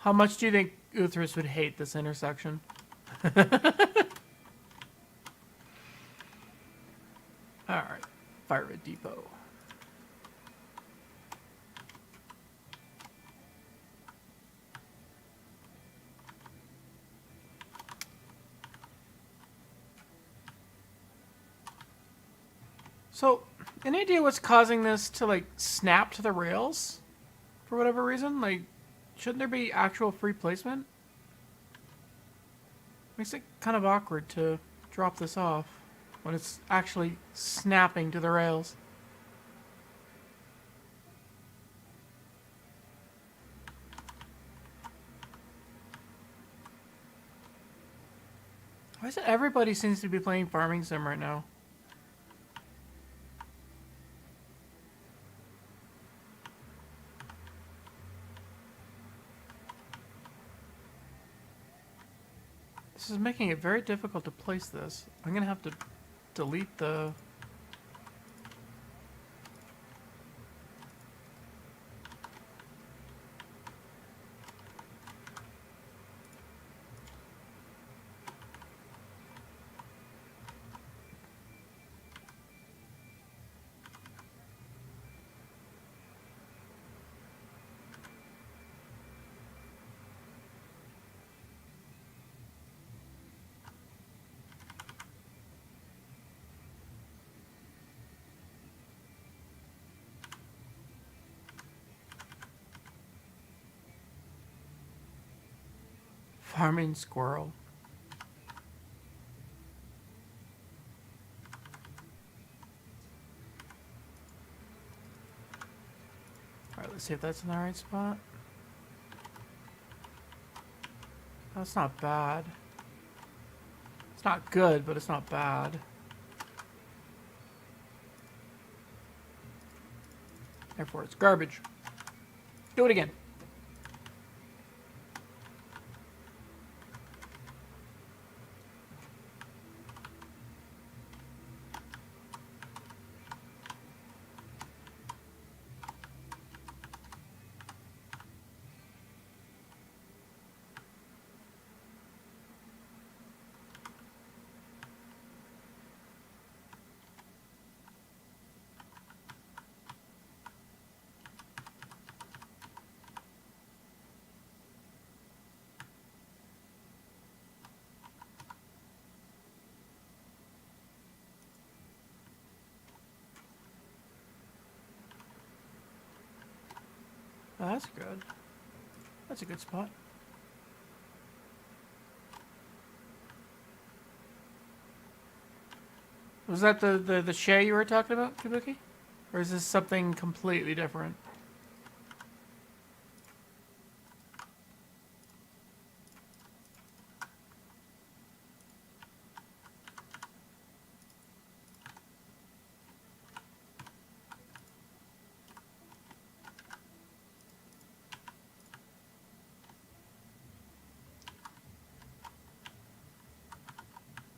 How much do you think Uthris would hate this intersection? Alright. Firewood Depot. So, any idea what's causing this to, like, snap to the rails? For whatever reason? Like, shouldn't there be actual free placement? Makes it kind of awkward to drop this off when it's actually snapping to the rails. Why is it everybody seems to be playing Farming Sim right now? This is making it very difficult to place this. I'm gonna have to delete the... Farming squirrel. Alright, let's see if that's in the right spot. That's not bad. It's not good, but it's not bad. Therefore, it's garbage. Do it again. Oh, that's good. That's a good spot. Was that the Shay you were talking about, Kabuki? Or is this something completely different?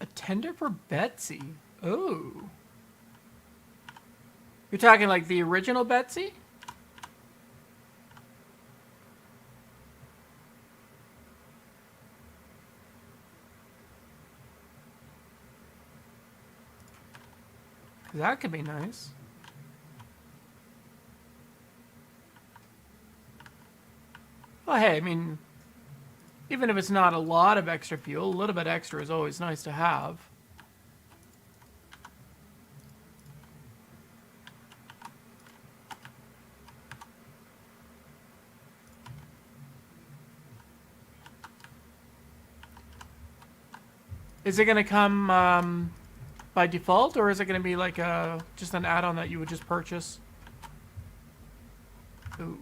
A tender for Betsy. Oh. You're talking like the original Betsy? That could be nice. Well, hey, I mean, even if it's not a lot of extra fuel, a little bit extra is always nice to have. Is it going to come by default, or is it going to be like just an add-on that you would just purchase? Ooh.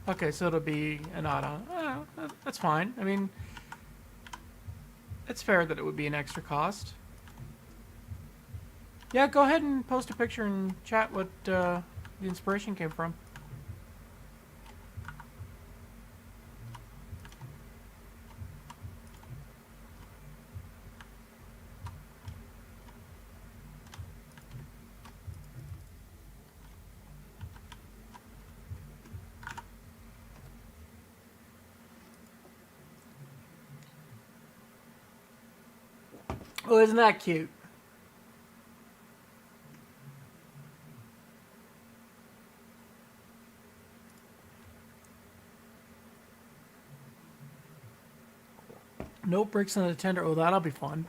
Okay, so it'll be an add-on. That's fine. I mean, it's fair that it would be an extra cost. Yeah, go ahead and post a picture and chat what the inspiration came from. Oh, isn't that cute? No brakes on the tender. Oh, that'll be fun.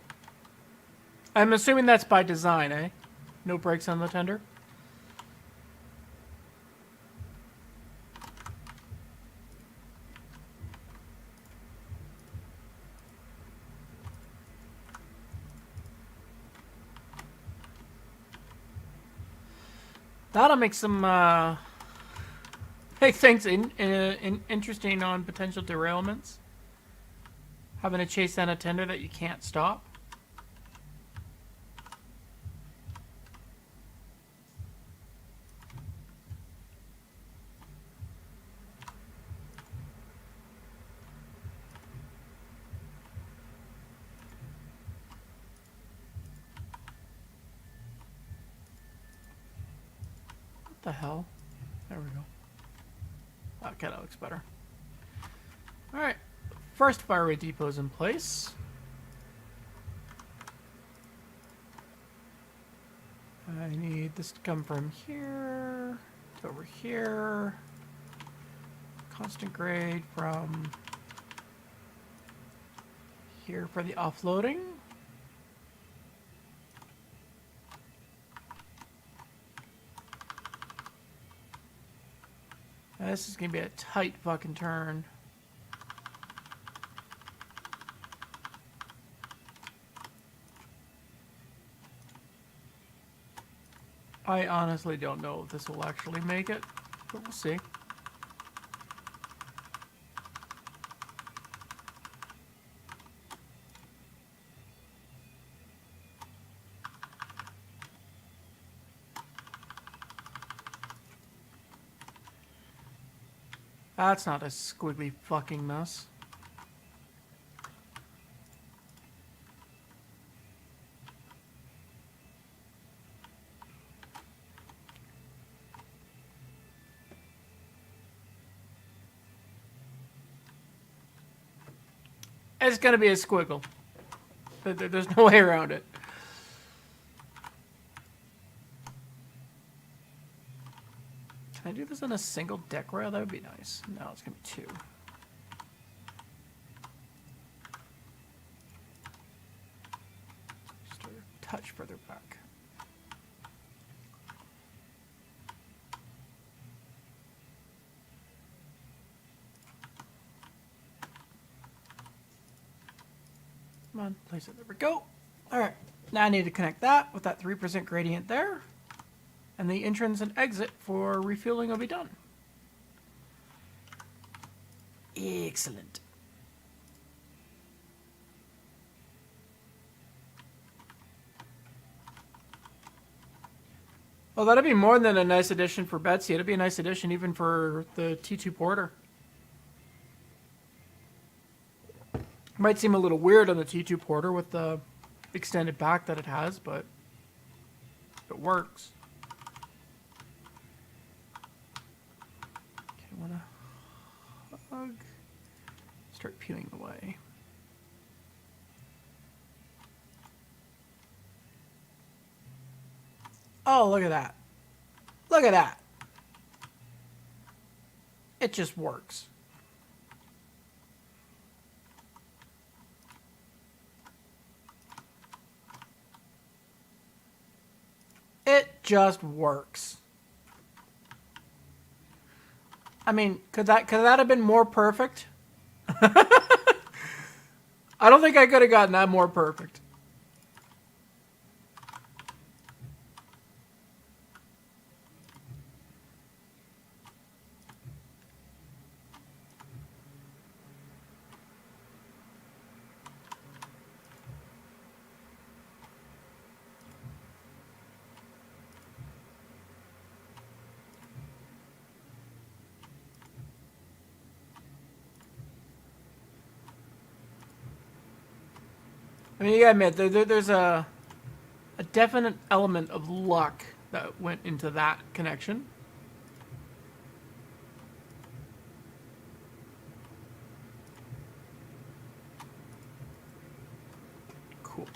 I'm assuming that's by design, eh? No brakes on the tender? That'll make some make things interesting on potential derailments. Having to chase down a tender that you can't stop. What the hell? There we go. Okay, that looks better. Alright. First fireway depot's in place. I need this to come from here to over here. Constant grade from here for the offloading. Now, this is gonna be a tight fucking turn. I honestly don't know if this will actually make it, but we'll see. That's not a squiggly fucking mess. It's gonna be a squiggle. There's no way around it. Can I do this on a single deck rail? That would be nice. No, it's gonna be two. Just a touch further back. Come on, place it. There we go. All right. Now I need to connect that with that 3% gradient there. And the entrance and exit for refueling will be done. Excellent. Well, that'd be more than a nice addition for Betsy. It'd be a nice addition even for the T2 Porter. Might seem a little weird on the T2 Porter with the extended back that it has, but it works. Okay, I wanna hug. Start peeling away. Oh, look at that. Look at that. It just works. It just works. I mean, could that have been more perfect? I don't think I could have gotten that more perfect. I mean, you gotta admit, there's a definite element of luck that went into that connection. Cool.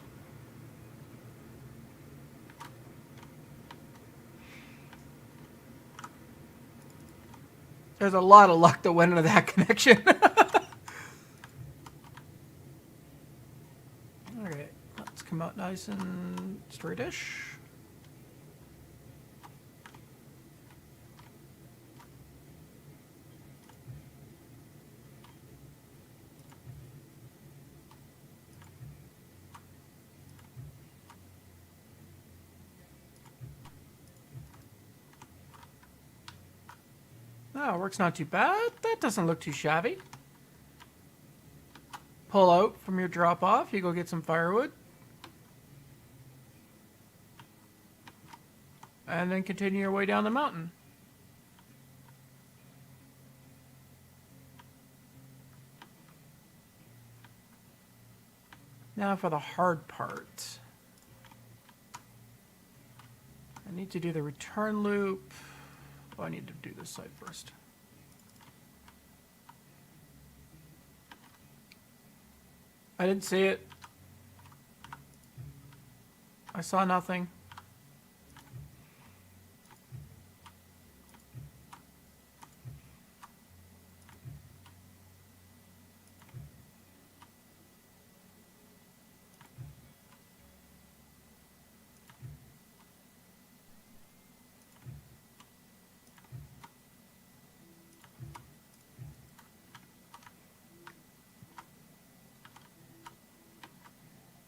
There's a lot of luck that went into that connection. Alright, let's come out nice and straightish. Oh, work's not too bad. That doesn't look too shabby. Pull out from your drop off. You go get some firewood. And then continue your way down the mountain. Now for the hard part. I need to do the return loop. Oh, I need to do this side first. I didn't see it. I saw nothing.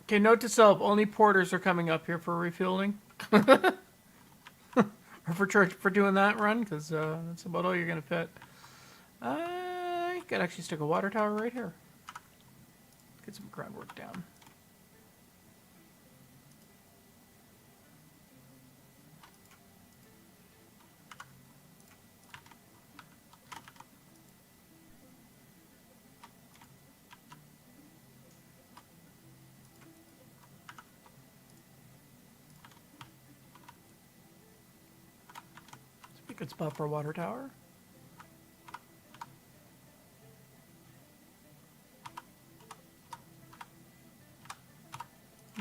Okay, note to self: only porters are coming up here for refueling, or for doing that run, because that's about all you're gonna fit. I could actually stick a water tower right here. Get some groundwork down. It's a good spot for a water tower.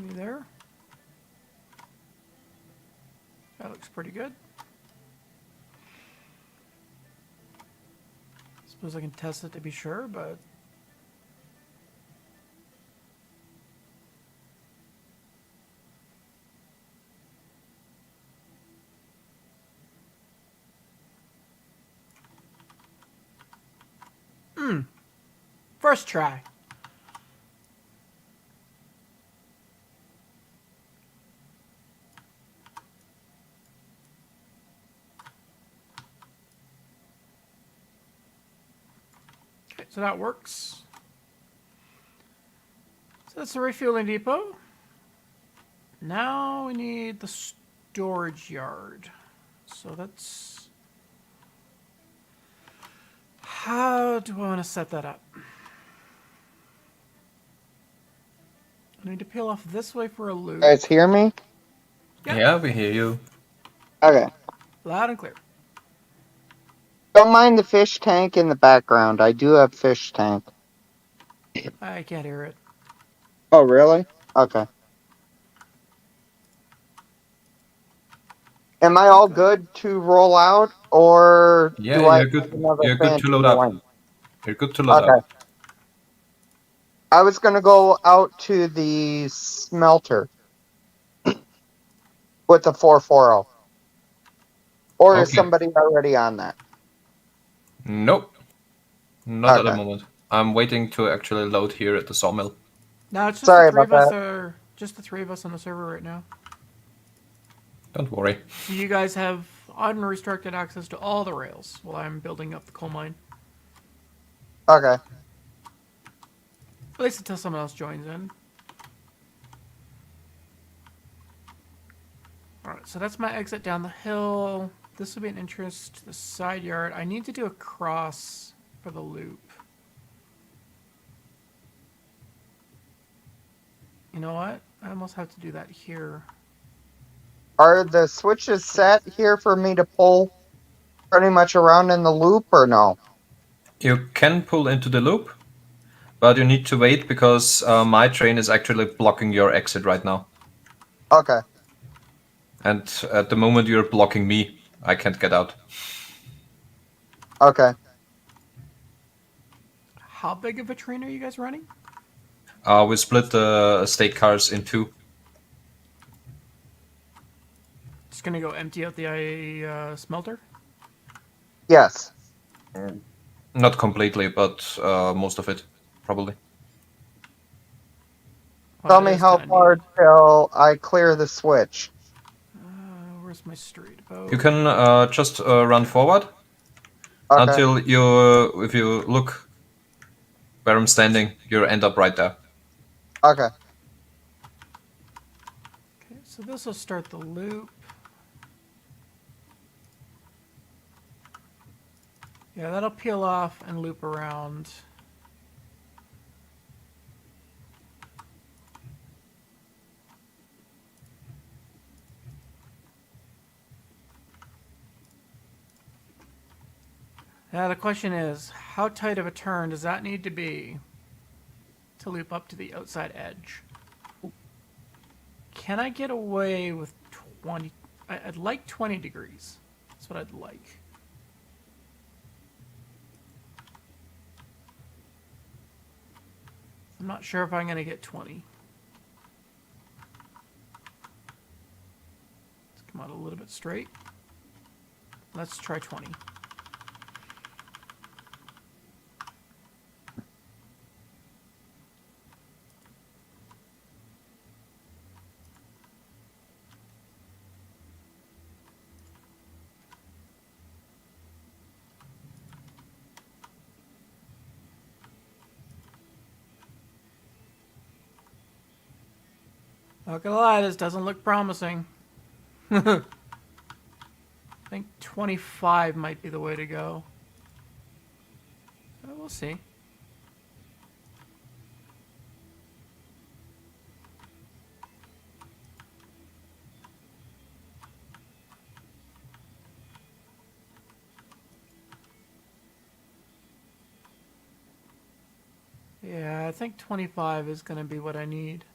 Me there. That looks pretty good. Suppose I can test it to be sure, but first try. Okay, so that works. So that's the refueling depot. Now we need the storage yard. So that's... How do I want to set that up? I need to peel off this way for a loop. Guys hear me? Yep. Yeah, we hear you. Okay. Loud and clear. Don't mind the fish tank in the background. I do have fish tank. I can't hear it. Oh, really? Okay. Am I all good to roll out, or Yeah, do I you're have good. another You're good to fancy load up. one? You're good to load Okay. up. I was gonna go out to the smelter with the 440. Or is Okay. somebody already on that? Nope. Not at the Okay. moment. I'm waiting to actually load here at the sawmill. No, it's just Sorry the three about of us that. are just the three of us on the server right now. Don't worry. So you guys have unrestricted access to all the rails while I'm building up the coal mine. Okay. At least until someone else joins in. Alright, so that's my exit down the hill. This will be an entrance to the side yard. I need to do a cross for the loop. You know what? I almost have to do that here. Are the switches set here for me to pull pretty much around in the loop, or no? You can pull into the loop, but you need to wait because my train is actually blocking your exit right now. Okay. And at the moment you're blocking me. I can't get out. Okay. How big of a train are you guys running? We split the state cars in two. Just gonna go empty out the smelter? Yes. Not completely, but most of it, probably. Well, Tell it me is how kinda far neat. till I clear the switch. Where's my street? You can just run forward Okay. until you, if you look where I'm standing, you end up right there. Okay. Okay, so this will start the loop. Yeah, that'll peel off and loop around. Now the question is, how tight of a turn does that need to be to loop up to the outside edge? Can I get away with 20? I'd like 20 degrees. That's what I'd like. I'm not sure if I'm going to get 20. Let's come out a little bit straight. Let's try 20. Not gonna lie, this doesn't look promising. I think 25 might be the way to go. We'll see. Yeah, I think 25 is going to be what I need.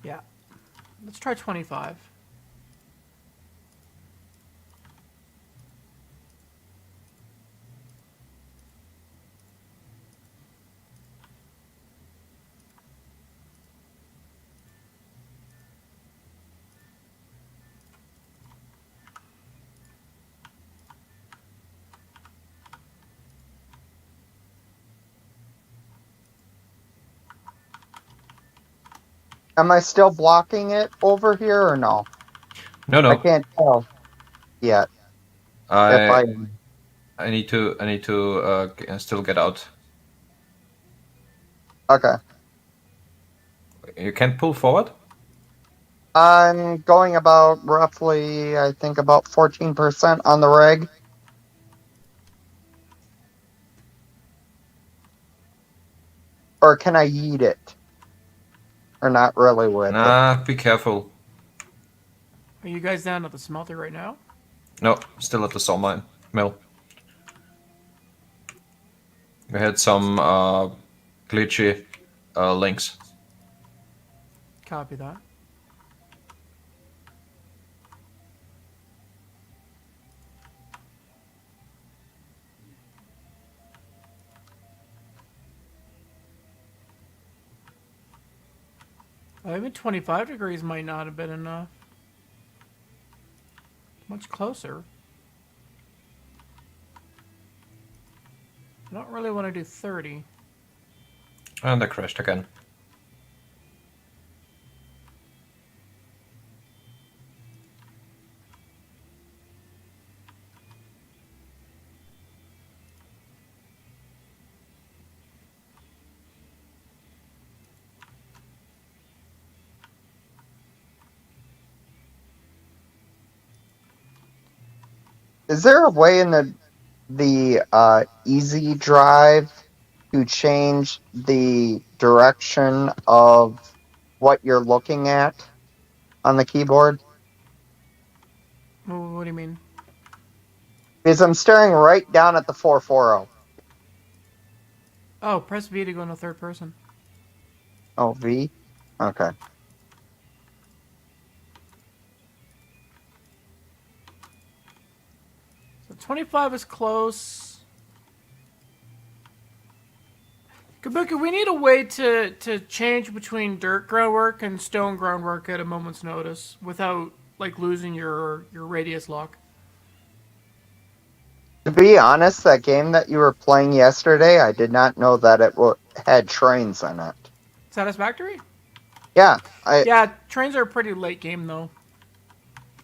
Yeah. Let's try 25. Am I still blocking it over here or no? No, I no. can't tell yet. If I need to still get out. Okay. You can't pull forward? I'm going about roughly, I think about 14% on the reg. Or can I yeet it? Or not really with it? Nah, be careful. Are you guys down at the smelter right now? No, still at the sawmill mill. We had some glitchy links. Copy that. Even 25 degrees might not have been enough. Much closer. I don't really want to do 30. And I crashed again. Is there a way in the easy drive to change the direction of what you're looking at on the keyboard? What do you mean? Because I'm staring right down at the 440. Oh, press V to go into third person. Oh, V? Okay. So 25 is close. Kabuki, we need a way to change between dirt groundwork and stone groundwork at a moment's notice without like losing your radius lock. To be honest, that game that you were playing yesterday, I did not know that it had trains in it. Satisfactory? Yeah, Yeah, trains are a pretty late game though.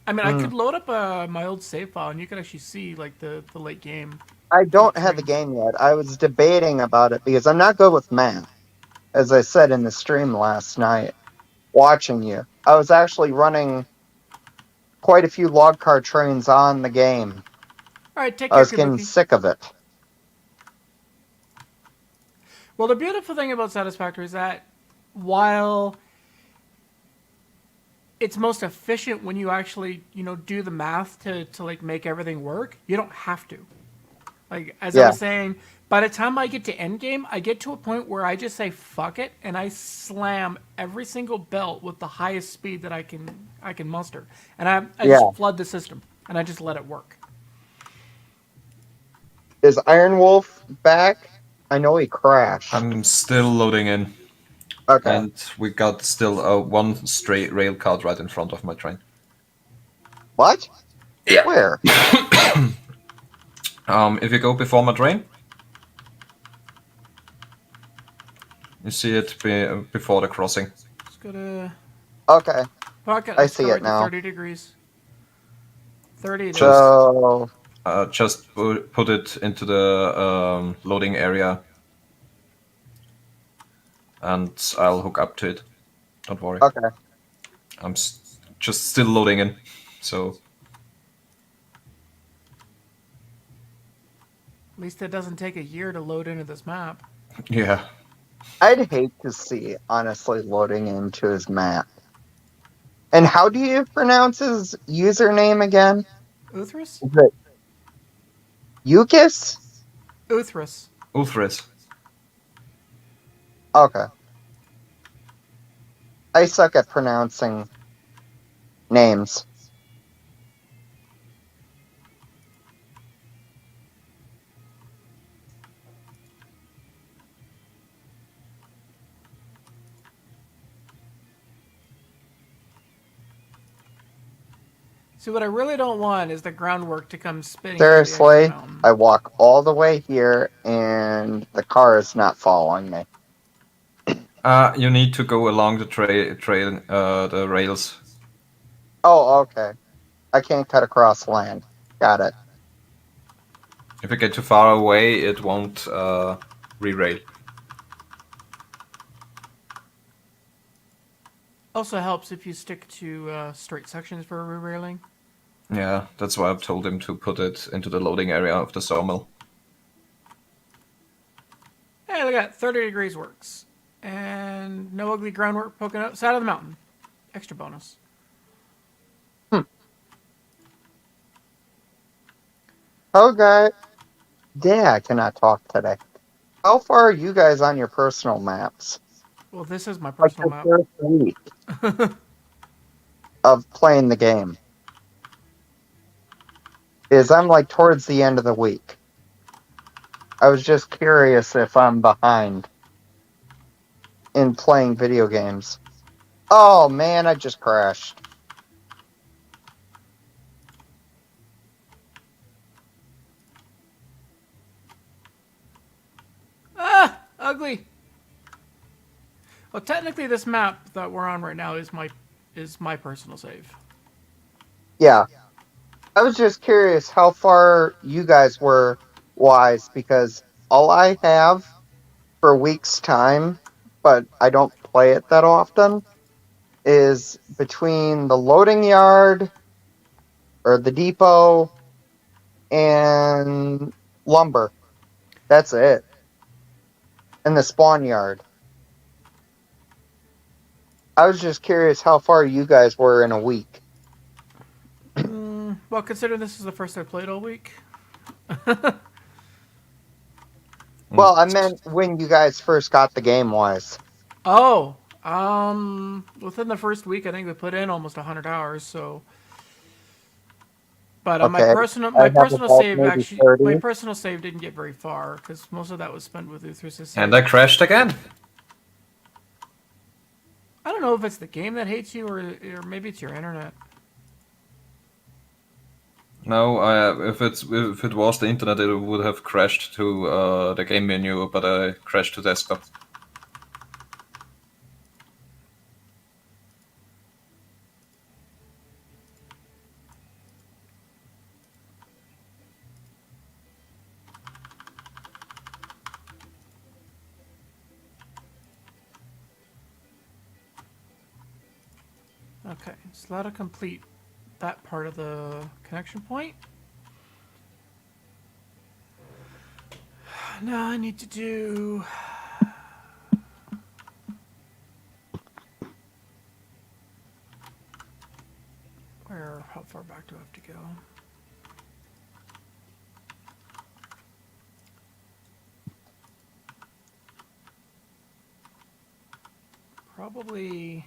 I mean, I could load up my old save file and you can actually see like the late game. I don't have the game yet. I was debating about it because I'm not good with math. As I said in the stream last night, watching you, I was actually running quite a few log car trains on the game. All right, take I care, was getting Kabuki. sick of it. Well, the beautiful thing about Satisfactory is that while it's most efficient when you actually, do the math to like make everything work, you don't have to. Like, as I was saying, by the time I get to endgame, I get to a point where I just say fuck it and I slam every single belt with the highest speed that I can muster. And I just flood the system and I just let it work. Is Iron Wolf back? I know he crashed. I'm still loading in. Okay. And we got still one straight rail card right in front of my train. What? Yeah. Where? If you go before my train, you see it before the crossing. Just gotta... Okay. Pocket, I see it now. 30 degrees. 30 it is. So Just put it into the loading area, and I'll hook up to it. Don't worry. okay. I'm just still loading in, so At least it doesn't take a year to load into this map. yeah. I'd hate to see, honestly, loading into his map. And how do you pronounce his username again? Uthris? Is it Yukis? Uthris. Ulthris. Okay. I suck at pronouncing names. See, what I really don't want is the groundwork to come spinning through the edge of the Seriously, mountain. I walk all the way here and the car is not following me. You need to go along the trail, the rails. Oh, okay. I can't cut across land. Got it. If you get too far away, it won't re-rail. Also helps if you stick to straight sections for re-railing. Yeah, that's why I've told him to put it into the loading area of the sawmill. Hey, look at that. 30 degrees works. And no ugly groundwork poking outside of the mountain. Extra bonus. Okay. Yeah, I cannot talk today. How far are you guys on your personal maps? Well, this is my Like personal the map. first week of playing the game. Is I'm like towards the end of the week. I was just curious if I'm behind in playing video games. Oh man, I just crashed. Ah! Ugly! Well, technically this map that we're on right now is my personal save. Yeah. I was just curious how far you guys were wise because all I have for a week's time, but I don't play it that often, is between the loading yard or the depot and lumber. That's it. And the spawn yard. I was just curious how far you guys were in a week. Well, considering this is the first I played all week. Well, I meant when you guys first got the game wise. Oh, within the first week, I think we put in almost 100 hours. So, but Okay. my I have personal about save maybe actually 30. my personal save didn't get very far because most of that was spent with Uthris' save. And I crashed again. I don't know if it's the game that hates you or maybe it's your internet. No, if it was the internet, it would have crashed to the game menu, but I crashed to desktop. Okay, so that'll complete that part of the connection point. Now I need to do... How far back do I have to go? Probably...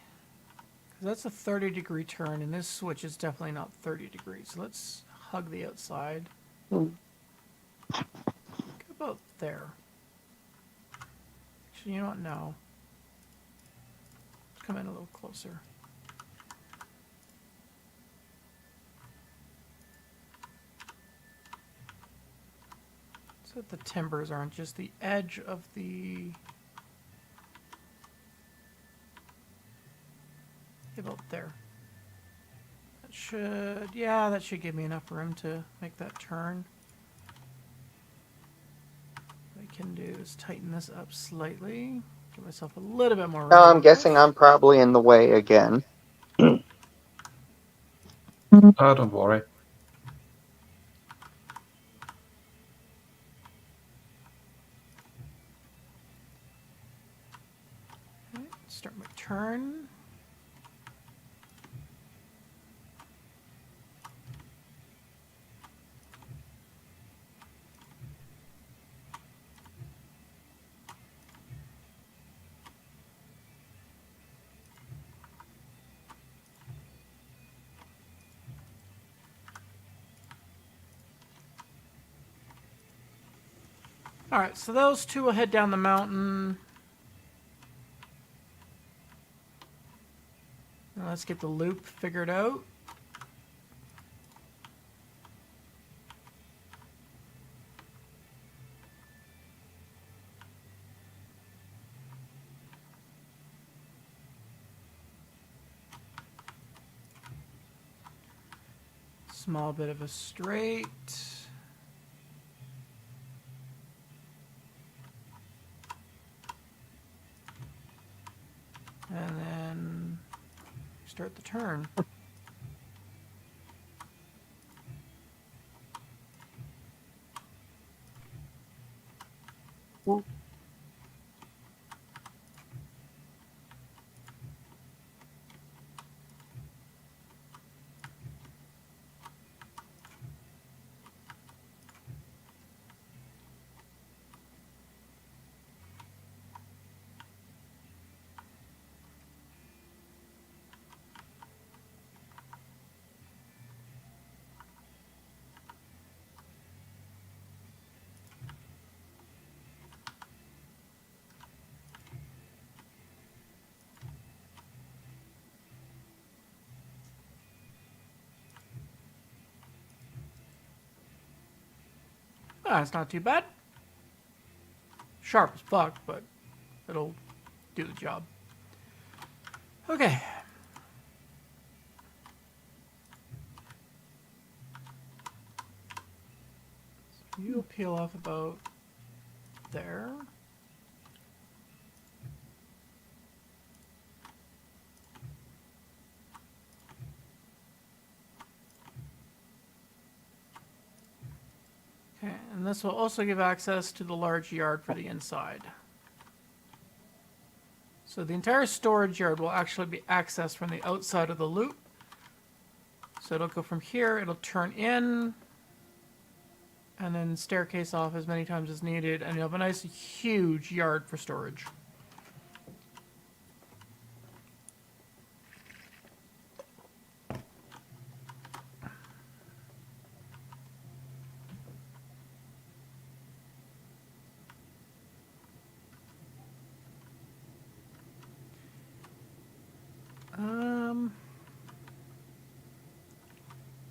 That's a 30-degree turn, and this switch is definitely not 30 degrees. So let's hug the outside. Get about there. Actually, you know what? No. Let's come in a little closer. So that the timbers aren't just the edge of the... About there. that should give me enough room to make that turn. What I can do is tighten this up slightly. Give myself a little bit more room. Now to I'm work guessing with. I'm probably in the way again. Don't worry. Start my turn. Alright, so those two will head down the mountain. Now let's get the loop figured out. Small bit of a straight. And then start the turn. Ah, it's not too bad. Sharp as fuck, but it'll do the job. Okay. So you'll peel off about there. Okay, and this will also give access to the large yard for the inside. So the entire storage yard will actually be accessed from the outside of the loop. So it'll go from here, it'll turn in, and then staircase off as many times as needed, and you'll have a nice huge yard for storage.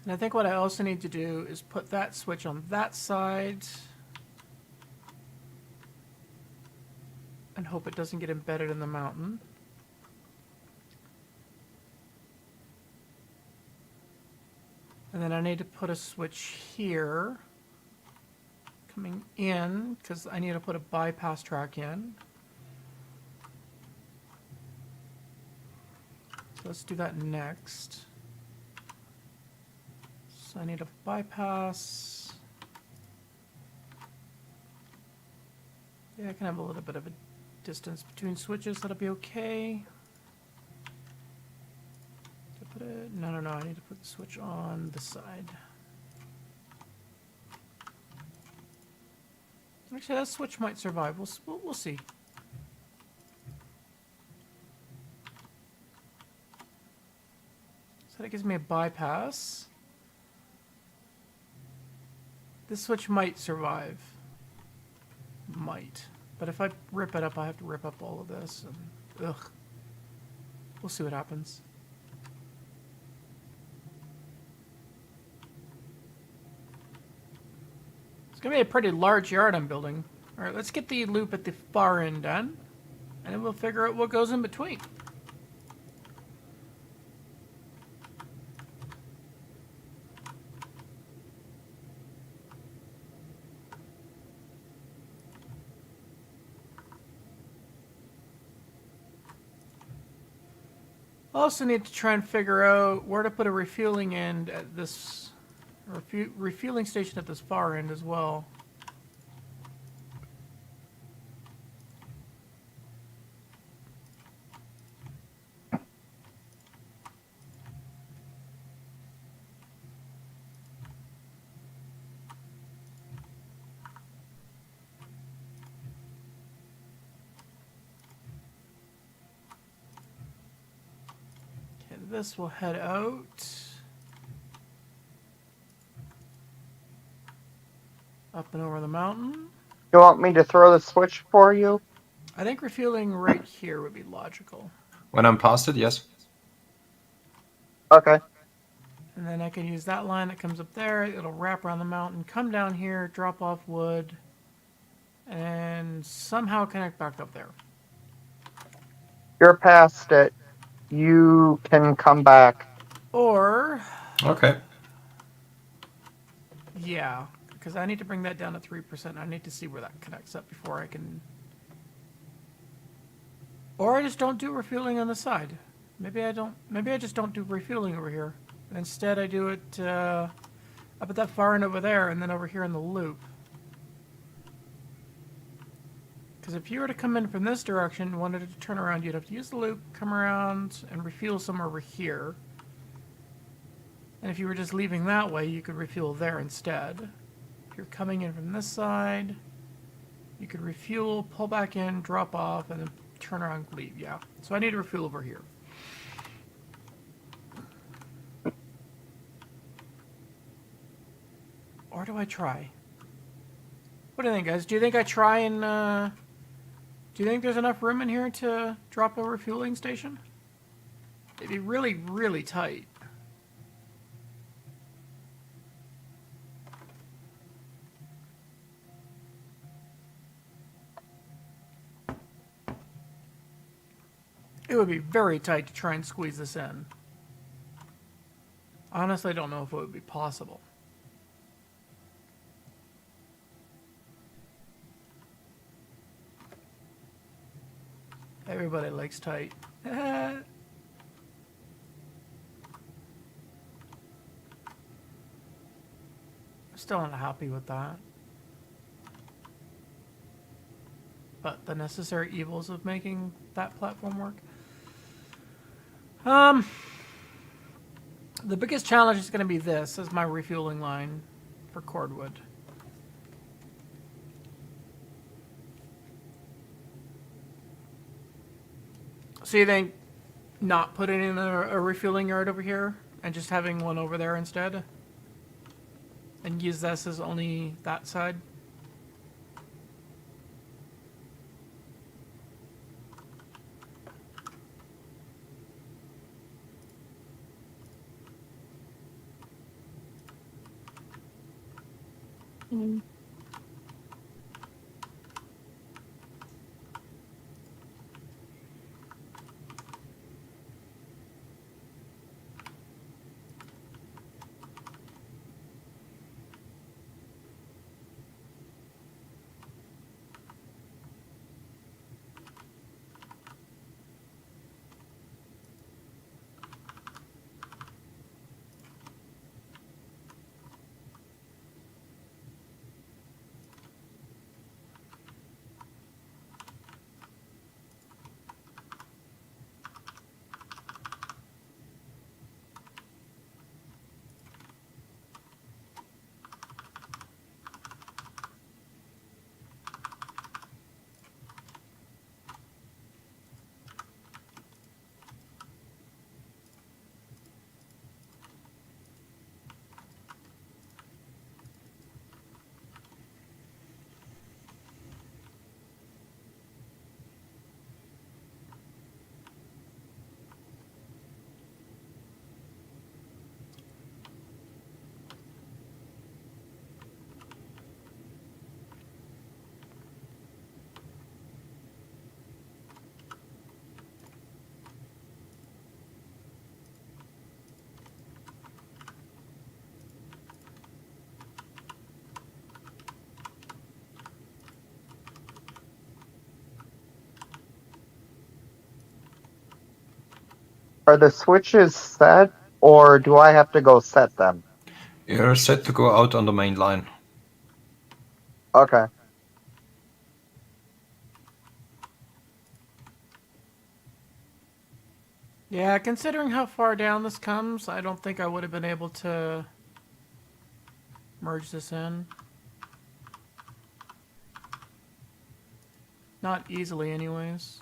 And I think what I also need to do is put that switch on that side and hope it doesn't get embedded in the mountain. And then I need to put a switch here coming in because I need to put a bypass track in. So let's do that next. So I need a bypass. Yeah, I can have a little bit of a distance between switches. That'll be okay. Put it, no, I need to put the switch on this side. Actually, that switch might survive. We'll see. So that gives me a bypass. This switch might survive. Might. But if I rip it up, I have to rip up all of this. And, ugh. We'll see what happens. It's going to be a pretty large yard I'm building. Alright, let's get the loop at the far end done. And then we'll figure out what goes in between. Also need to try and figure out where to put a refueling end at this refueling station at this far end as well. Okay, this will head out. Up and over the mountain. You want me to throw the switch for you? I think refueling right here would be logical. When I'm past it, yes. Okay. And then I can use that line that comes up there. It'll wrap around the mountain, come down here, drop off wood, and somehow connect back up there. You're past it. You can come back. Or, Okay. yeah, because I need to bring that down to 3%. I need to see where that connects up before I can... Or I just don't do refueling on the side. Maybe I don't. Maybe I just don't do refueling over here. Instead, I do it up at that far end over there, and then over here in the loop. Because if you were to come in from this direction and wanted to turn around, you'd have to use the loop, come around, and refuel somewhere over here. And if you were just leaving that way, you could refuel there instead. If you're coming in from this side, you could refuel, pull back in, drop off, and then turn around and leave. Yeah. So I need to refuel over here. Or do I try? What do you think, guys? Do you think I try and, do you think there's enough room in here to drop a refueling station? It'd be really, really tight. It would be very tight to try and squeeze this in. Honestly, I don't know if it would be possible. Everybody likes tight. Still not happy with that. But the necessary evils of making that platform work. The biggest challenge is going to be this as my refueling line for cordwood. So you think not putting in a refueling yard over here and just having one over there instead? And use this as only that side? Are the switches set, or do I have to go set them? You're set to go out on the main line. Okay. Yeah, considering how far down this comes, I don't think I would have been able to merge this in. Not easily, anyways.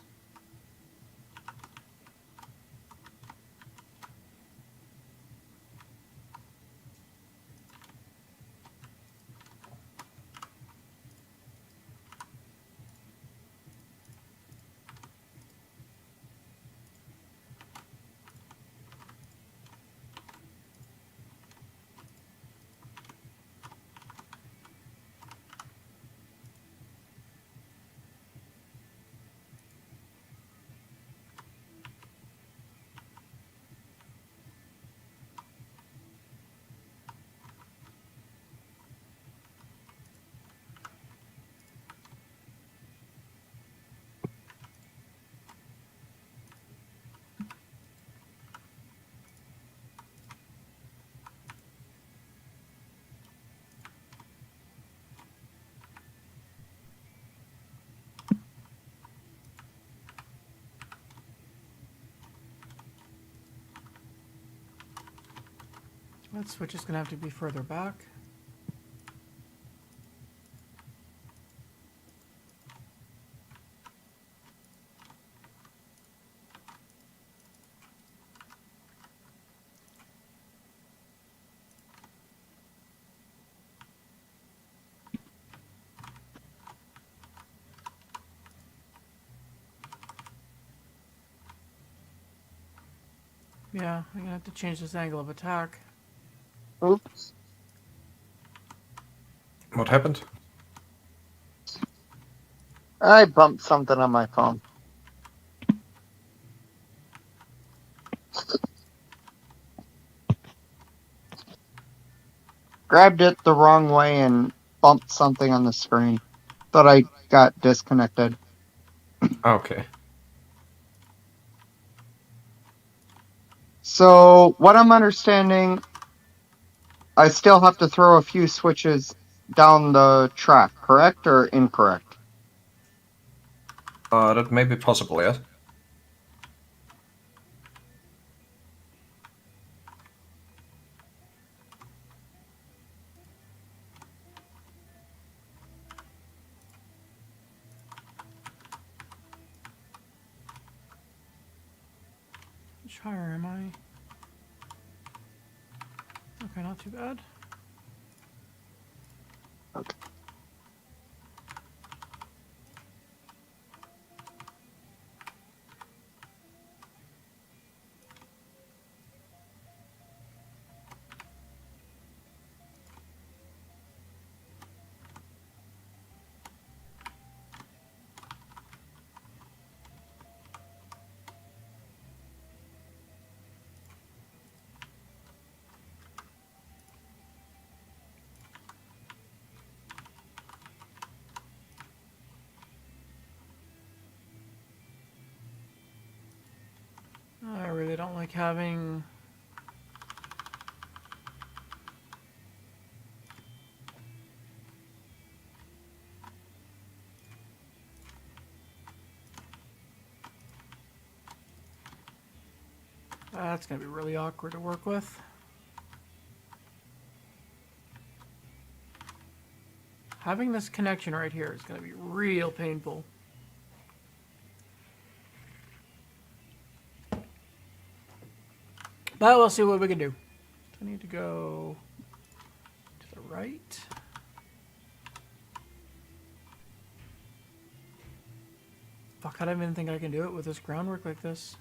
That switch is going to have to be further back. Yeah, I'm going to have to change this angle of attack. Oops. What happened? I bumped something on my phone. Grabbed it the wrong way and bumped something on the screen. Thought I got disconnected. Okay. So, what I'm understanding, I still have to throw a few switches down the track, correct or incorrect? That may be possible, yes. Which higher am I? Okay, not too bad. Okay. I really don't like having... That's going to be really awkward to work with. Having this connection right here is going to be real painful. But we'll see what we can do. I need to go to the right. Fuck, I don't even think I can do it with this groundwork like this.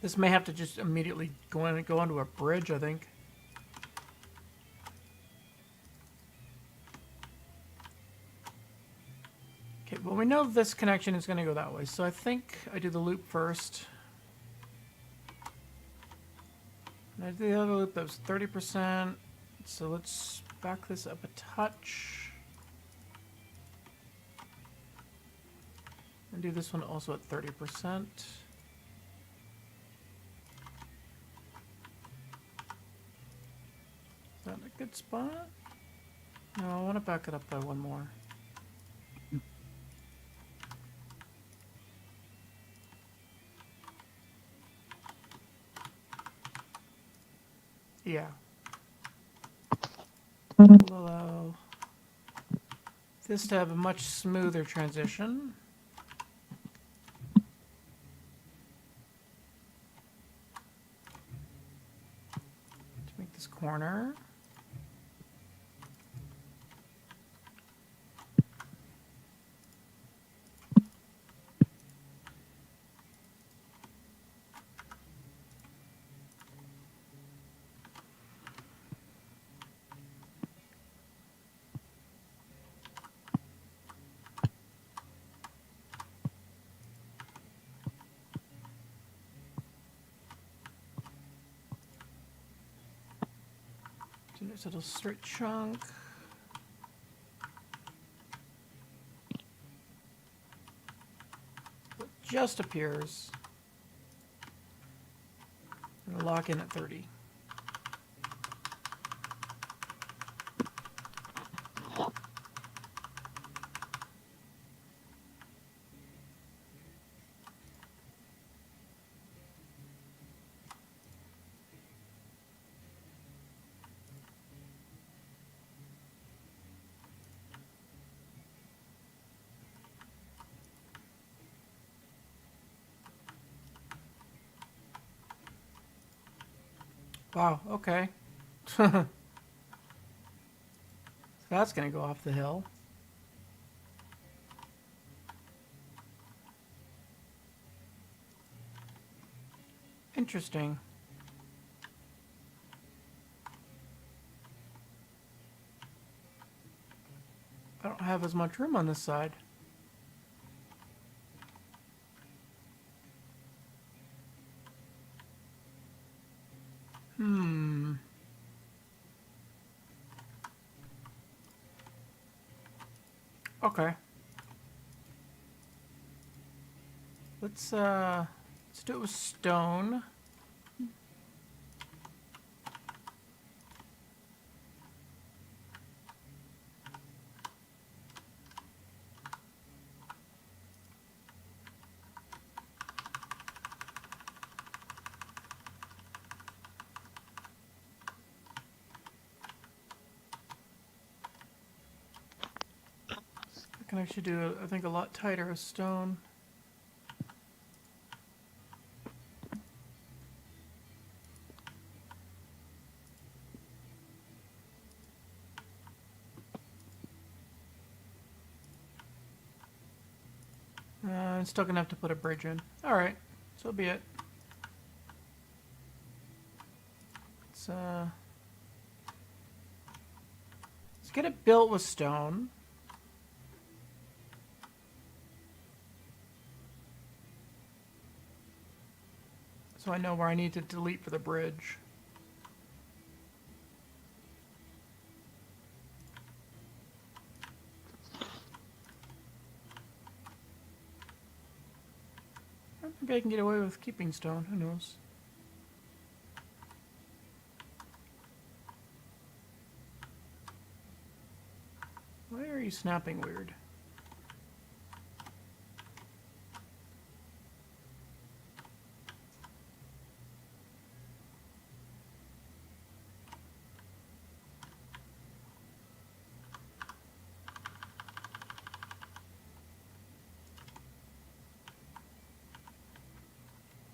This may have to just immediately go onto a bridge, I think. Okay, well we know this connection is going to go that way, so I think I do the loop first. And I do the other loop that was 30%, so let's back this up a touch. And do this one also at 30%. Is that a good spot? No, I want to back it up by one more. Yeah. We'll allow this to have a much smoother transition. To make this corner. Do a nice little straight chunk. It just appears. I'm gonna lock in at 30. Wow, okay. That's gonna go off the hill. Interesting. I don't have as much room on this side. Okay. Let's do it with stone. I can actually do it, I think, a lot tighter with stone. I'm still gonna have to put a bridge in. Alright, so be it. Let's get it built with stone. So I know where I need to delete for the bridge. Maybe I can get away with keeping stone, who knows. Why are you snapping weird?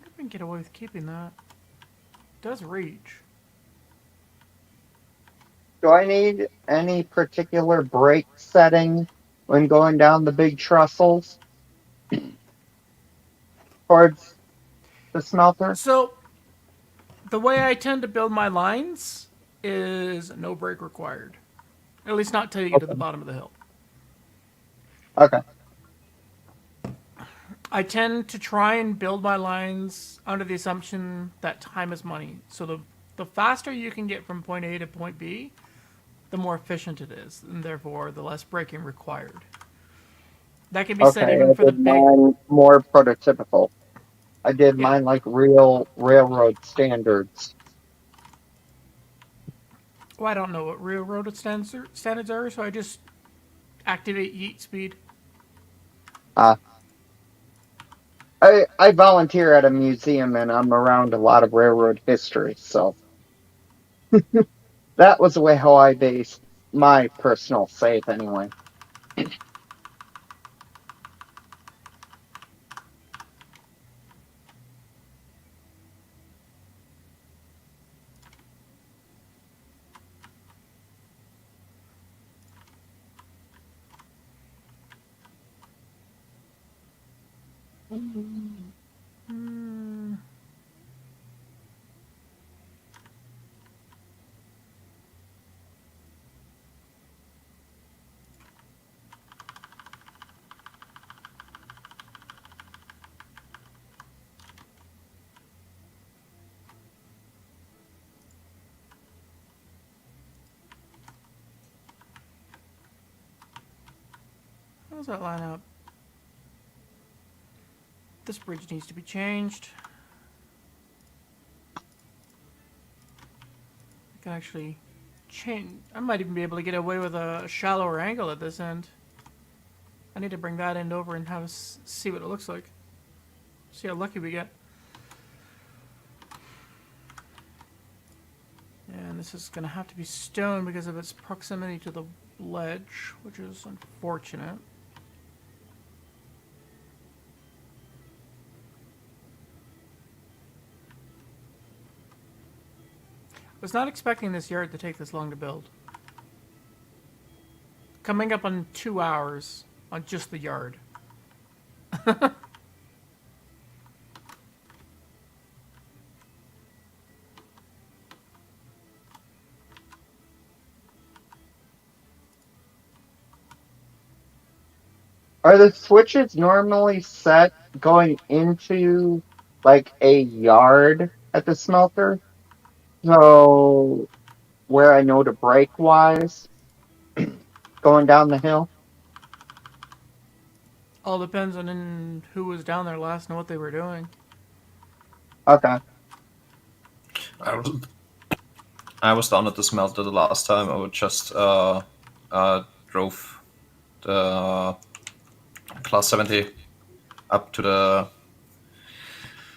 I can get away with keeping that. It does reach. Do I need any particular brake setting when going down the big trestles towards the smelter? So, the way I tend to build my lines is no brake required. At least not till you get to the bottom of the hill. Okay. I tend to try and build my lines under the assumption that time is money. So the faster you can get from point A to point B, the more efficient it is, and therefore the less braking required. That can be said Okay, even I for the did big. mine more prototypical. I did Yeah. mine like real railroad standards. Well, I don't know what railroad standards are, so I just activate yeet speed. Uh, I volunteer at a museum and I'm around a lot of railroad history, so that was the way how I based my personal save anyway. Hmm. How does that line up? This bridge needs to be changed. I can actually change. I might even be able to get away with a shallower angle at this end. I need to bring that end over and have us see what it looks like. See how lucky we get. And this is going to have to be stone because of its proximity to the ledge, which is unfortunate. I was not expecting this yard to take this long to build. Coming up on 2 hours on just the yard. Are the switches normally set going into like a yard at the smelter? So where I know to brake wise, going down the hill? All depends on who was down there last and what they were doing. Okay. I was, I was down at the smelter the last time. I would just drove the class 70 up to the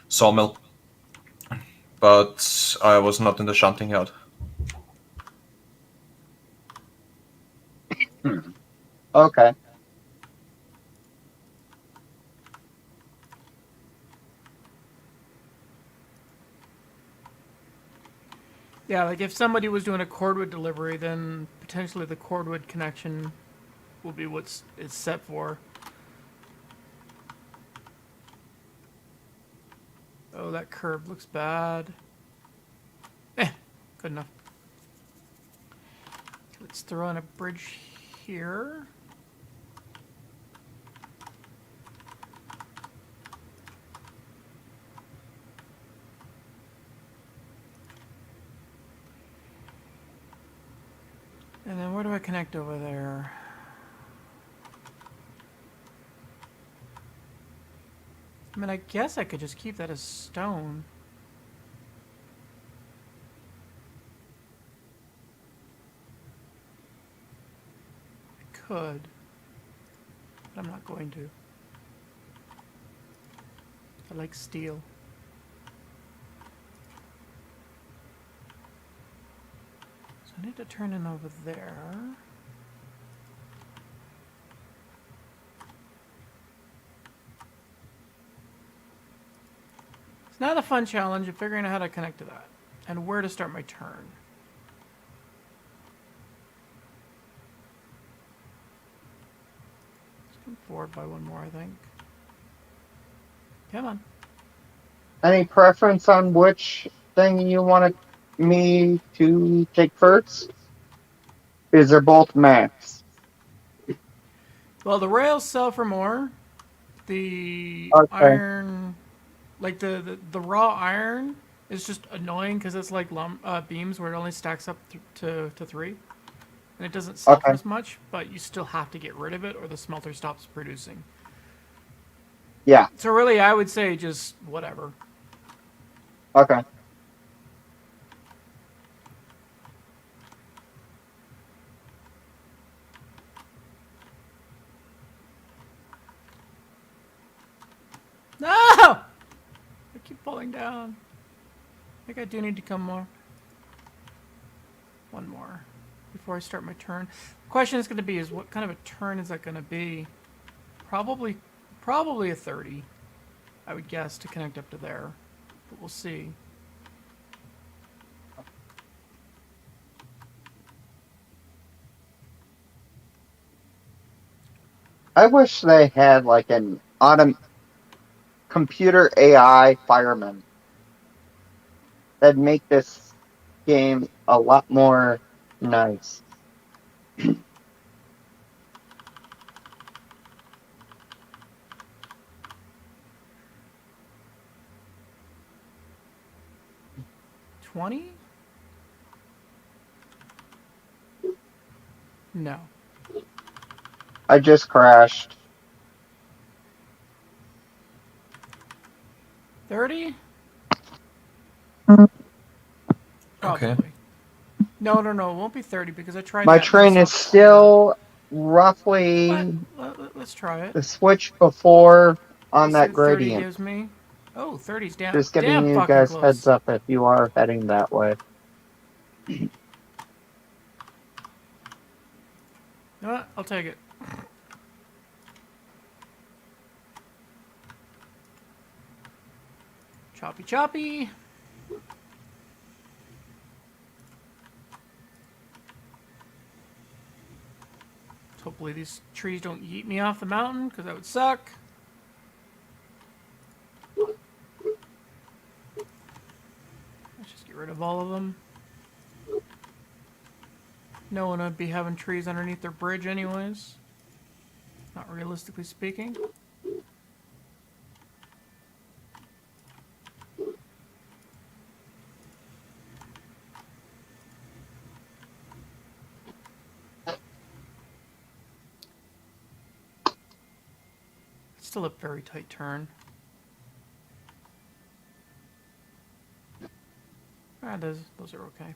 sawmill, but I was not in the shunting yard. Okay. Yeah, like if somebody was doing a cordwood delivery, then potentially the cordwood connection will be what's it's set for. Oh, that curve looks bad. Good enough. Let's throw in a bridge here. And then where do I connect over there? I mean, I guess I could just keep that as stone. I could. But I'm not going to. I like steel. So I need to turn in over there. It's not a fun challenge of figuring out how to connect to that and where to start my turn. Let's come forward by one more, I think. Come on. Any preference on which thing you wanted me to take first? Is they're both max? Well, the rails sell for more. The Okay. iron, like the raw iron, is just annoying because it's like beams where it only stacks up to 3. and it doesn't sell for Okay. as much, but you still have to get rid of it or the smelter stops producing. Yeah. So really, I would say just whatever. Okay. No! I keep falling down. I think I do need to come more. One more before I start my turn. The question is going to be is what kind of a turn is that going to be? Probably a 30, I would guess, to connect up to there. But we'll see. I wish they had like an computer AI fireman that'd make this game a lot more nice. 20? No. I just crashed. 30? Okay. Probably. No, it won't be 30 because I tried My that and it train is sucked forever. still What? roughly Let's try it. the switch before on Let's see that what 30 gradient. gives me. Oh, 30's damn, Just giving damn you fucking guys heads close. up if you are heading that way. You know what? I'll take it. Choppy choppy. Hopefully these trees don't yeet me off the mountain, because that would suck. Let's just get rid of all of them. No one would be having trees underneath their bridge anyways. Not realistically speaking. It's still a very tight turn. Ah, those are okay.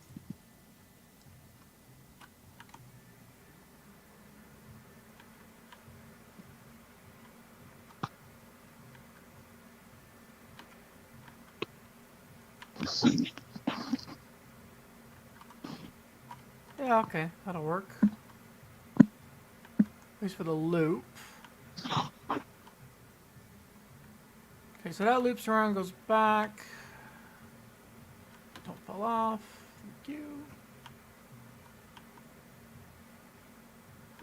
Yeah, okay, that'll work. At least for the loop. Okay, so that loops around, goes back. Don't fall off. Thank you.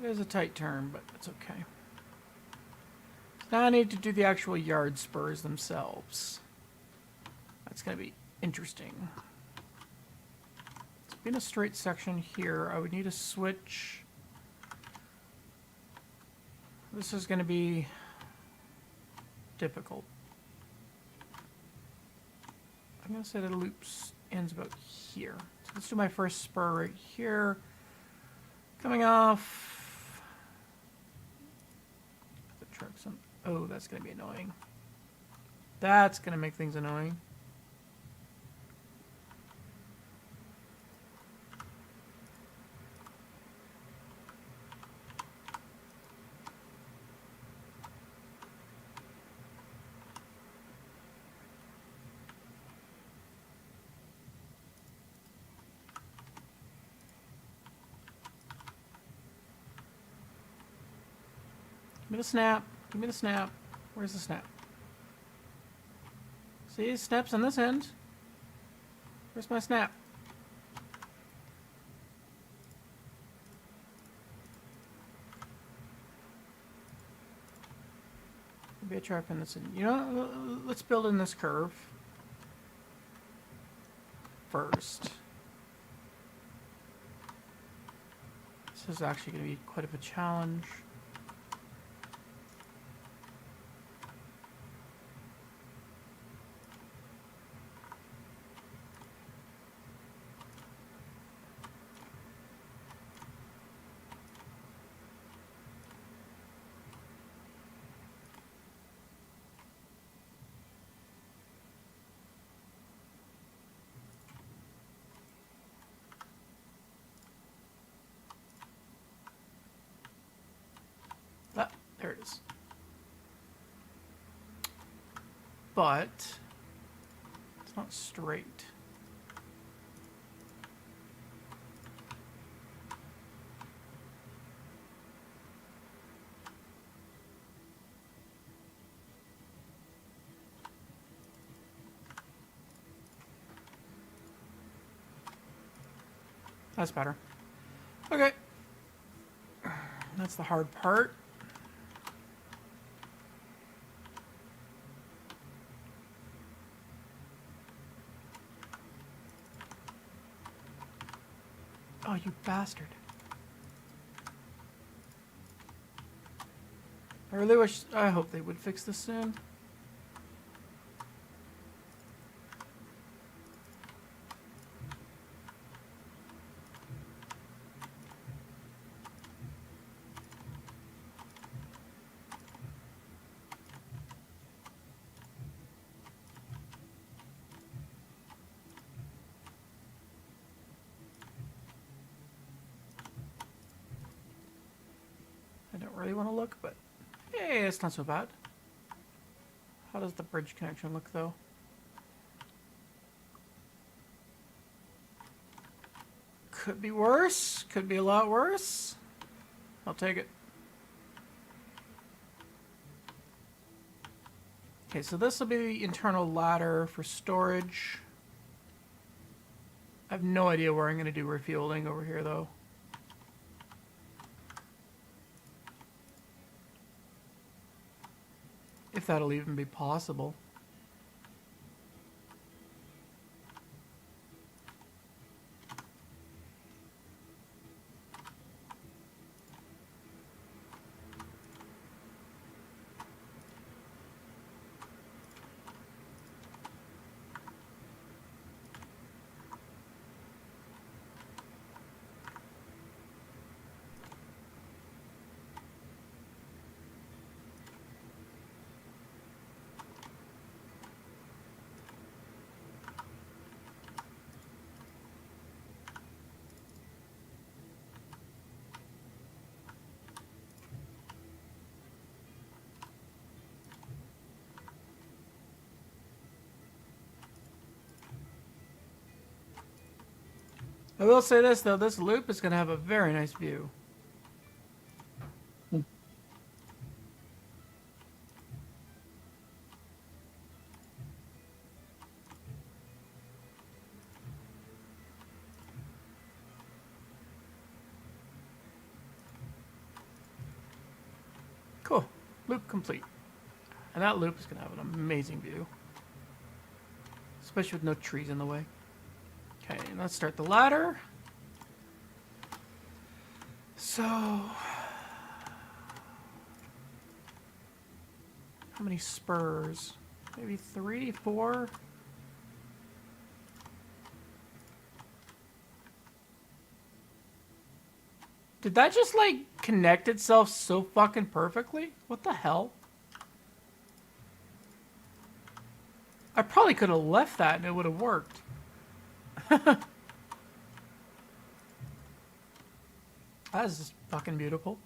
It is a tight turn, but it's okay. Now I need to do the actual yard spurs themselves. That's going to be interesting. To be in a straight section here, I would need a switch. This is going to be difficult. I'm going to say the loop ends about here. So let's do my first spur right here. Coming off. The truck's on. Oh, that's going to be annoying. That's going to make things annoying. Give me the snap. Give me the snap. Where's the snap? See, snaps on this end. Where's my snap? Maybe I try to pin this in. You know, let's build in this curve first. This is actually going to be quite of a challenge. is. But it's not straight. That's better. Okay. That's the hard part. Oh, you bastard. I really wish... I hope they would fix this soon. I don't really want to look, but hey, it's not so bad. How does the bridge connection look, though? Could be worse. Could be a lot worse. I'll take it. Okay, so this will be the internal ladder for storage. I have no idea where I'm going to do refueling over here, though. If that'll even be possible. I will say this, though. This loop is going to have a very nice view. Cool. Loop complete. And that loop is going to have an amazing view. Especially with no trees in the way. Okay, let's start the ladder. So... how many spurs? Maybe 3, 4? Did that just, like, connect itself so fucking perfectly? What the hell? I probably could have left that and it would have worked. That is just fucking beautiful.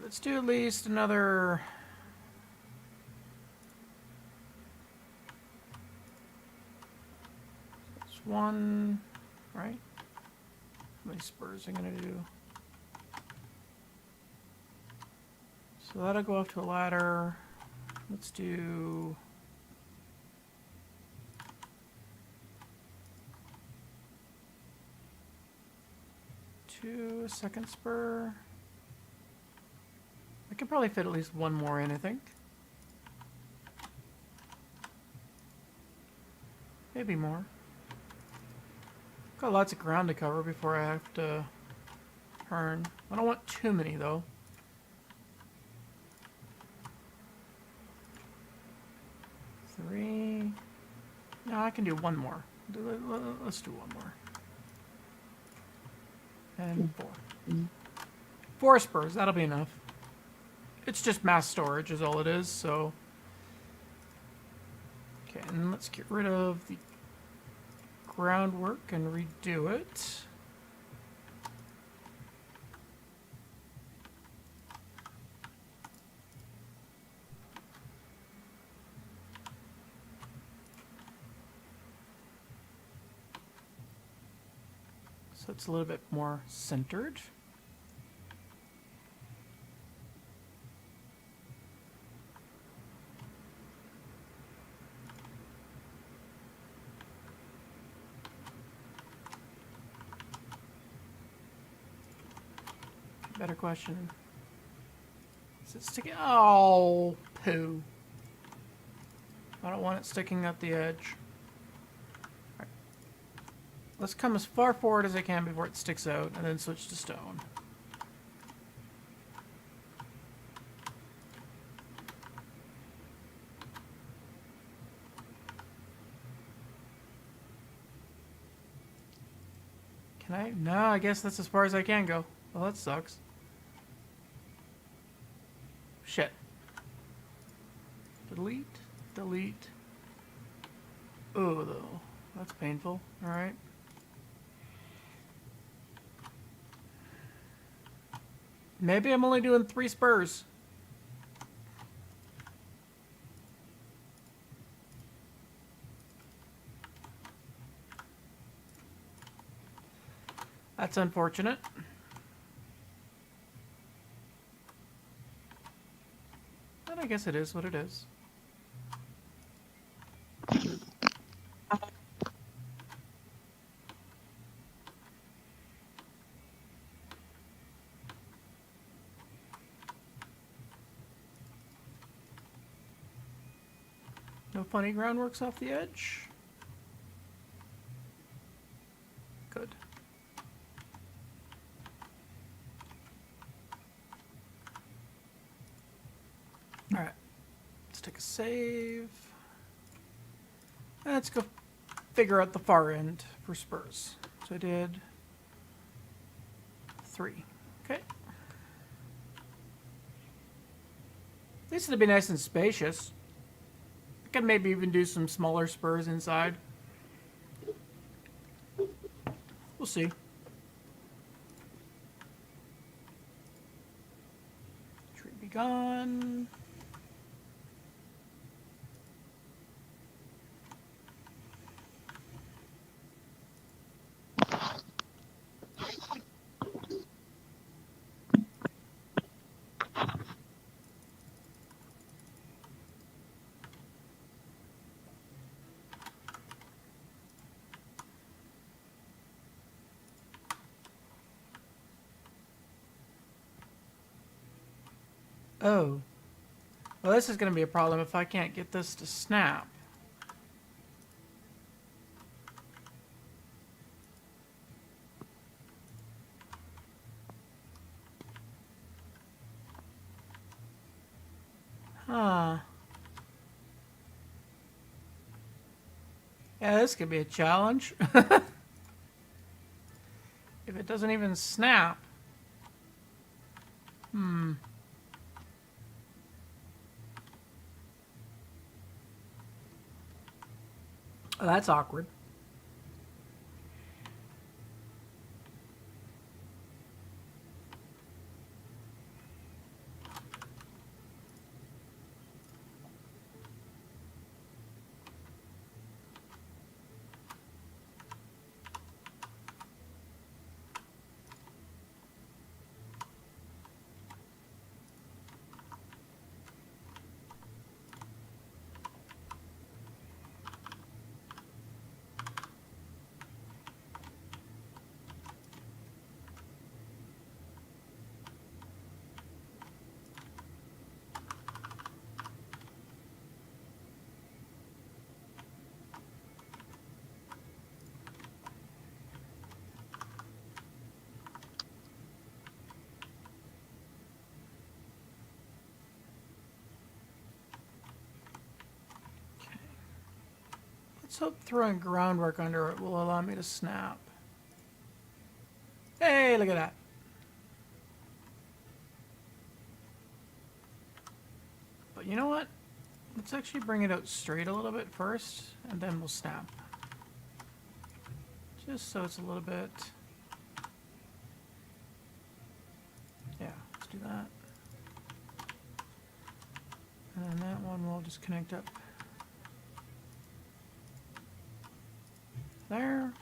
Let's do at least another... That's one, right? How many spurs am I gonna do? So that'll go up to a ladder. Let's do... a second spur. I could probably fit at least one more in, I think. Maybe more. Got lots of ground to cover before I have to turn. I don't want too many, though. Three. No, I can do one more. Let's do one more. And 4. 4 spurs, that'll be enough. It's just mass storage is all it is, so... Okay, Okay, and let's get rid of the groundwork and redo it. So it's a little bit more centered. Better question. Is it sticking? Oh, poo. I don't want it sticking at the edge. All right. Let's come as far forward as I can before it sticks out, and then switch to stone. Can I? No, I guess that's as far as I can go. Well, that sucks. Shit. Delete. Delete. Oh, though. That's painful. Alright. Maybe I'm only doing 3 spurs. That's unfortunate. But I guess it is what it is. No funny groundworks off the edge. Good. Alright. Let's take a save. Let's go figure out the far end for spurs. So I did 3. Okay. At least it'll be nice and spacious. I could maybe even do some smaller spurs inside. We'll see. Tree be gone. Oh. Well, this is going to be a problem if I can't get this to snap. Huh. Yeah, this could be a challenge. If it doesn't even snap. Hmm. Oh, that's awkward. Let's hope throwing groundwork under it will allow me to snap. Hey, look at that. But you know what? Let's actually bring it out straight a little bit first, and then we'll snap. Just so it's a little bit... Yeah, let's do that. And then that one we'll just connect up there.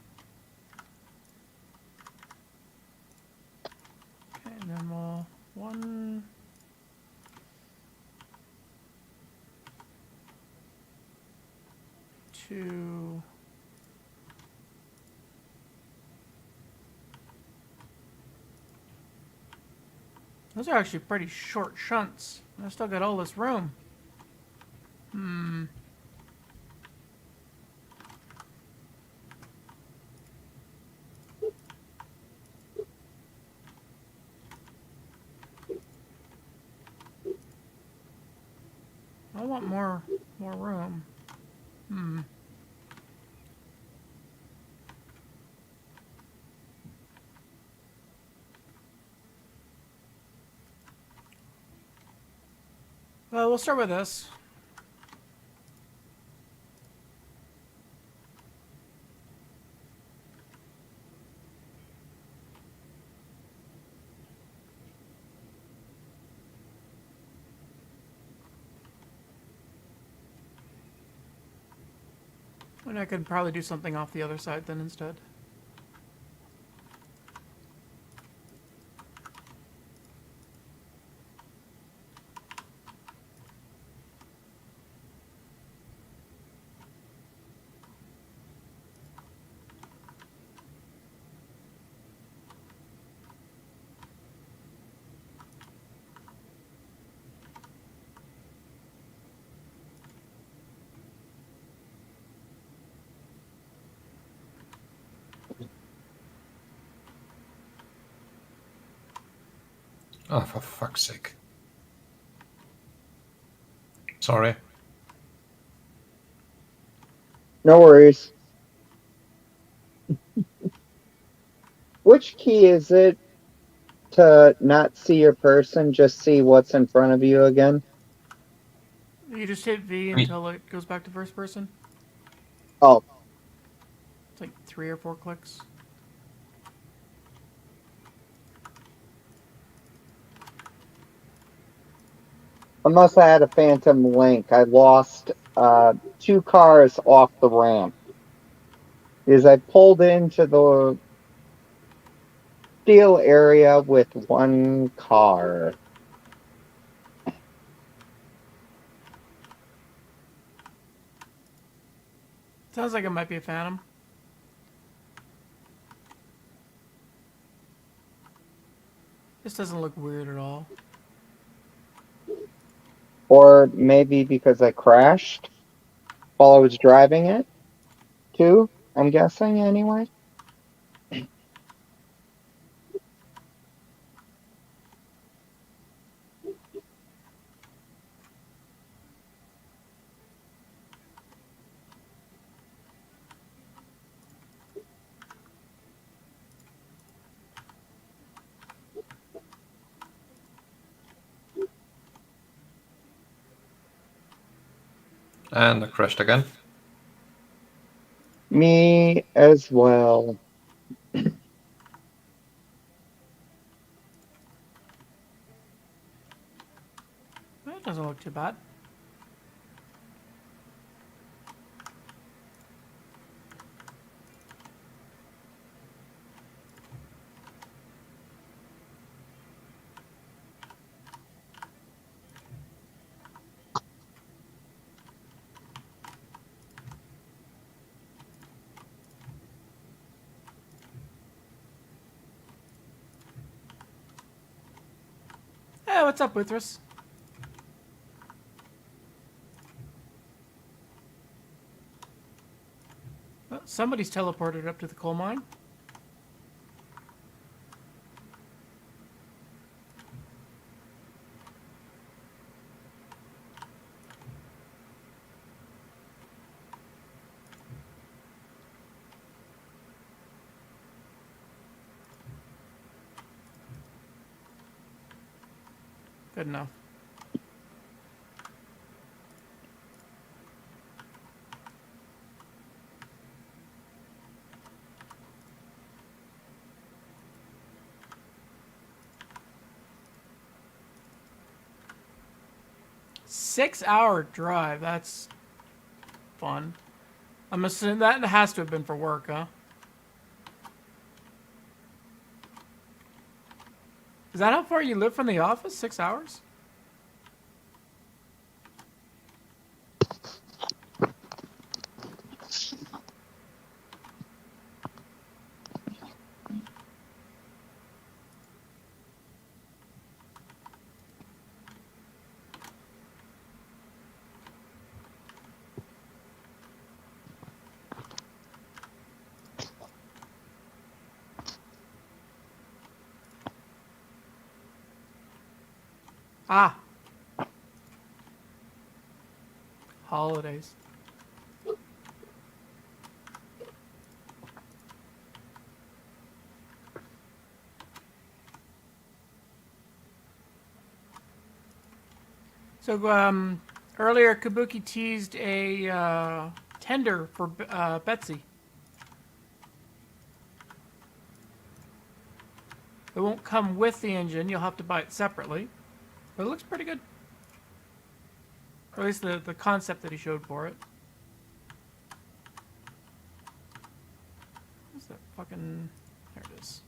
Okay, and then we'll... 1... 2... Those are actually pretty short shunts. I still got all this room. I want more room. Well, we'll start with this. And I could probably do something off the other side then instead. Oh, for fuck's sake. Sorry. No worries. Which key is it to not see your person, just see what's in front of you again? You just hit V until it goes back to first person. Oh, It's like 3 or 4 clicks. I must have had a phantom link. I lost 2 cars off the ramp. Because I pulled into the steel area with 1 car. Sounds like it might be a phantom. This doesn't look weird at all. Or maybe because I crashed while I was driving it, too. I'm guessing, anyway. And I crashed again. Me as well. Well, it doesn't look too bad. Hey, what's up, Withras? Well, somebody's teleported up to the coal mine. Good enough. 6-hour drive. That's fun. I'm assuming that has to have been for work, huh? Is that how far you live from the office? 6 hours? Ah, holidays. So, earlier Kabuki teased a tender for Betsy. It won't come with the engine. You'll have to buy it separately. But it looks pretty good. Or at least the concept that he showed for it. What's that fucking... There it is.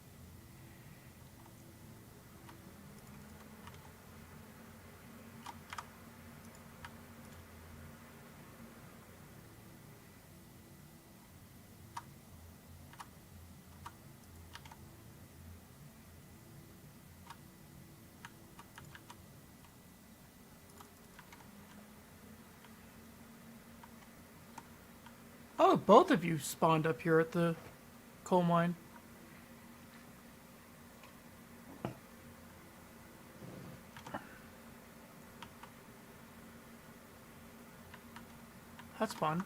Oh, both of you spawned up here at the coal mine. That's fun.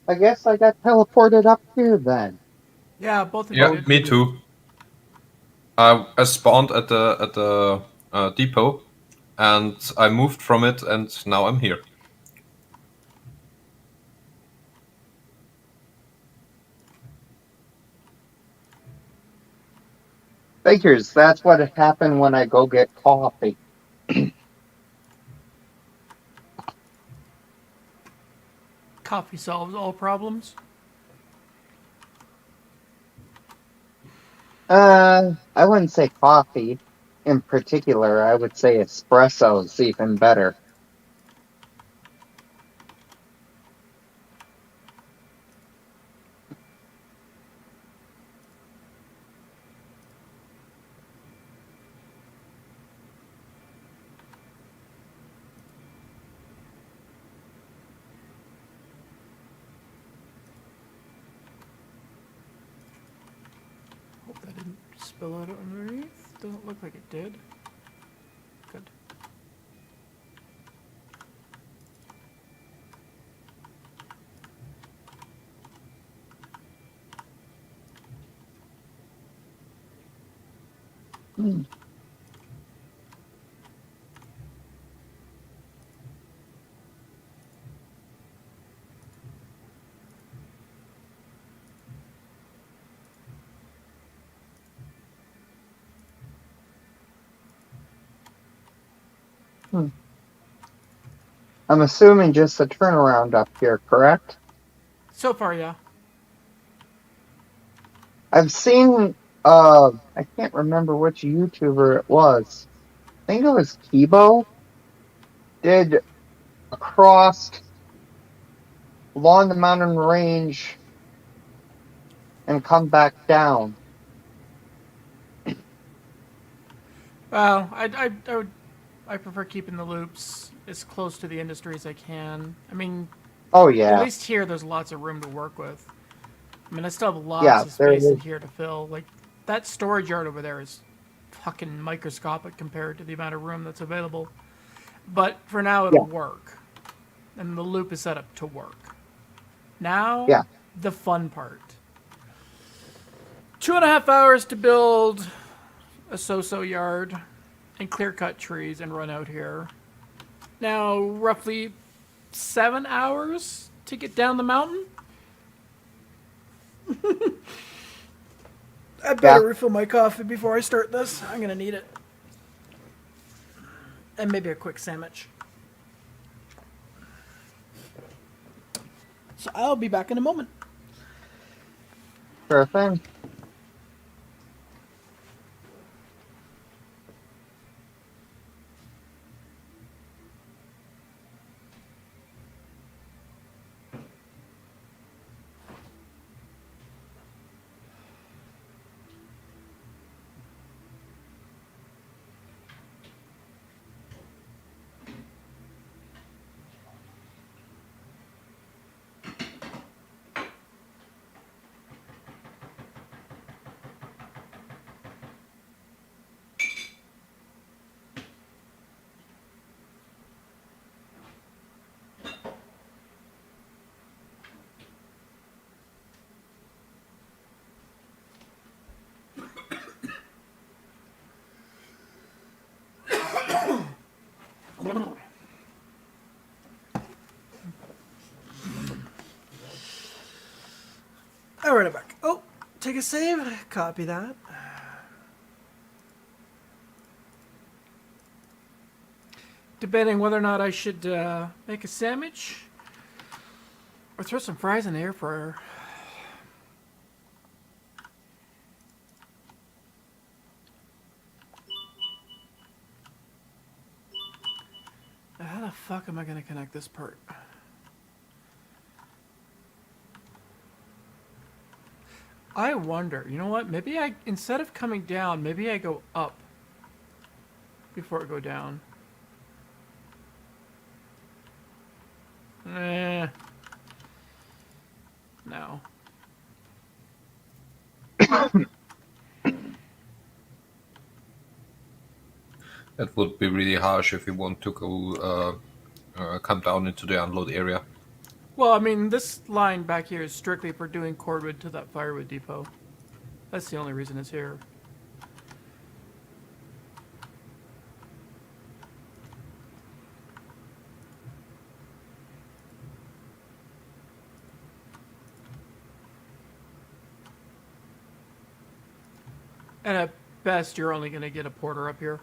I guess I got teleported up here then. Yeah, both of you Yeah, did. me too. I spawned at the depot, and I moved from it, and now I'm here. Figures, that's what happened when I go get coffee. Coffee solves all problems. I wouldn't say coffee in particular. I would say espresso is even better. spill out underneath? Doesn't look like it did. Good. Hmm. Hmm. I'm assuming just a turnaround up here, correct? So far, yeah. I've seen, I can't remember which YouTuber it was. I think it was Kibo, did a cross along the mountain range and come back down. Well, I prefer keeping the loops as close to the industry as I can. I mean, Oh at yeah, least here there's lots of room to work with. I mean, I still have lots yeah, of there space in is. here to fill. Like, that storage yard over there is fucking microscopic compared to the amount of room that's available. But for now, it'll Yeah, work. And the loop is set up to work. Now, yeah. the fun part. 2.5 hours to build a so-so yard and clear cut trees and run out here. Now, roughly 7 hours to get down the mountain. I Yeah. better refill my coffee before I start this. I'm gonna need it. And maybe a quick sandwich. So I'll be back in a moment. Sure thing. All right, I'm back. Oh, take a save. Copy that. Debating whether or not I should make a sandwich or throw some fries in the air fryer. How the fuck am I going to connect this part? I wonder, you know what? Maybe I, instead of coming down, maybe I go up before I go down. No. That would be really harsh if you want to go come down into the unload area. Well, I mean, this line back here is strictly for doing cordwood to that firewood depot. That's the only reason it's here. And at best, you're only going to get a porter up here.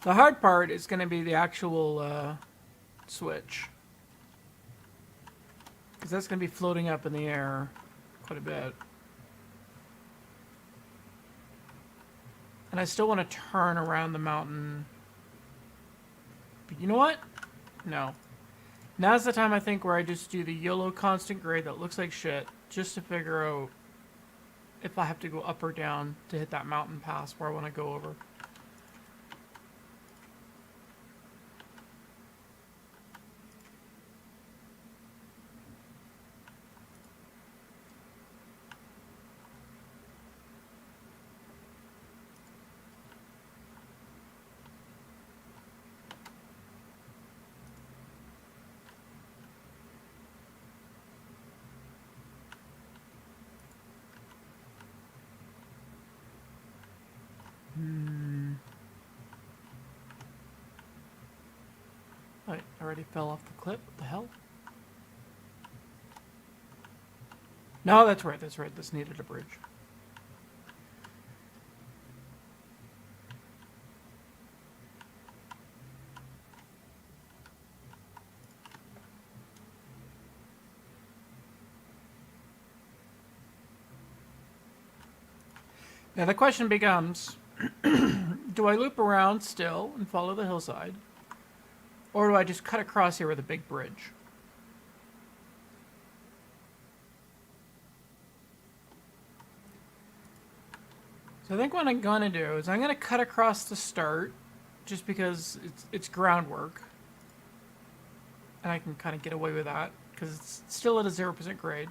The hard part is going to be the actual switch. Because that's going to be floating up in the air quite a bit. And I still want to turn around the mountain But you know what? No. Now's the time, I think, where I just do the YOLO constant grade that looks like shit, just to figure out if I have to go up or down to hit that mountain pass where I want to go over. I already fell off the cliff. What the hell? No, that's right, that's right. This needed a bridge. Now the question becomes, do I loop around still and follow the hillside? Or do I just cut across here with a big bridge? So I think what I'm going to do is I'm going to cut across the start, just because it's groundwork. And I can kind of get away with that, because it's still at a 0% grade.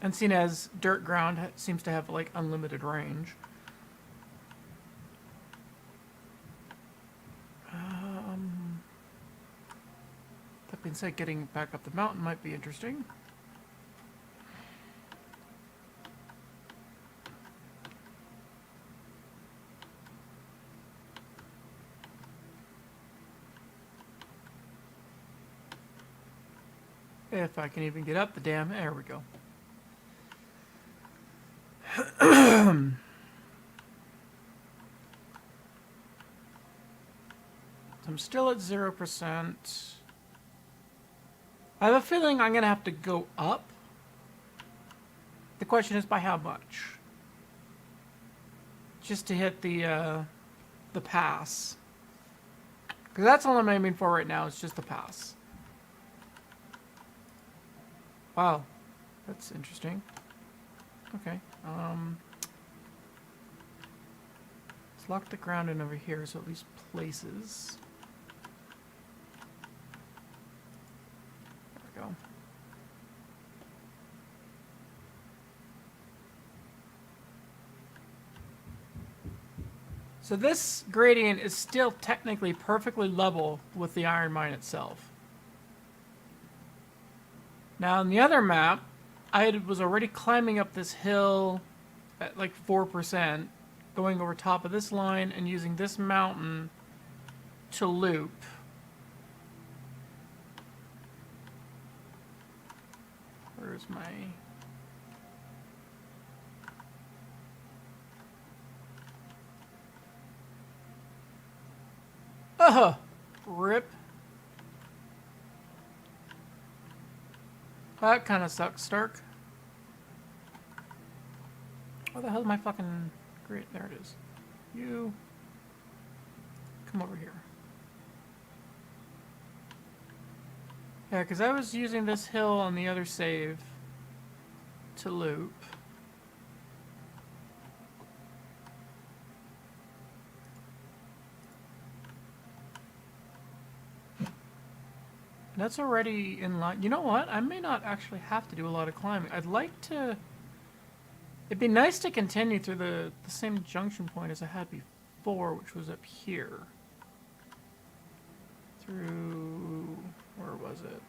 And seeing as dirt ground seems to have like unlimited range. That being said, getting back up the mountain might be interesting. If I can even get up the dam, there we go. I'm still at 0%. I have a feeling I'm going to have to go up. The question is by how much? Just to hit the pass. Because that's all I'm aiming for right now, is just the pass. Wow. That's interesting. Okay. Let's lock the ground in over here so at least places. There we go. So this gradient is still technically perfectly level with the iron mine itself. Now on the other map, I was already climbing up this hill at like 4%, going over top of this line and using this mountain to loop. Where's my... Rip. That kind of sucks, Stark. Where the hell is my fucking... Great, there it is. You... Come over here. Yeah, because I was using this hill on the other save to loop. That's already in line. You know what? I may not actually have to do a lot of climbing. I'd like to... It'd be nice to continue through the same junction point as I had before, which was up here. Through... Where was it?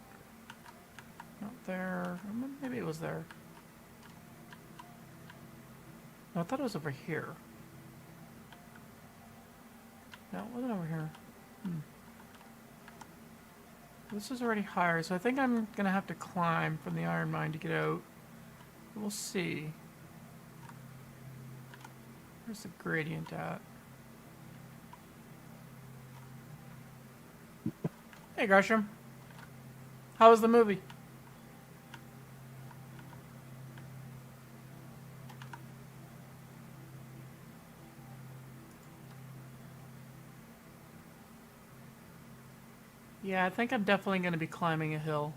Not there. Maybe it was there. No, I thought it was over here. No, it wasn't over here. This is already higher, so I think I'm gonna have to climb from the iron mine to get out. We'll see. Where's the gradient at? Hey Gresham. How was the movie? Yeah, I think I'm definitely going to be climbing a hill.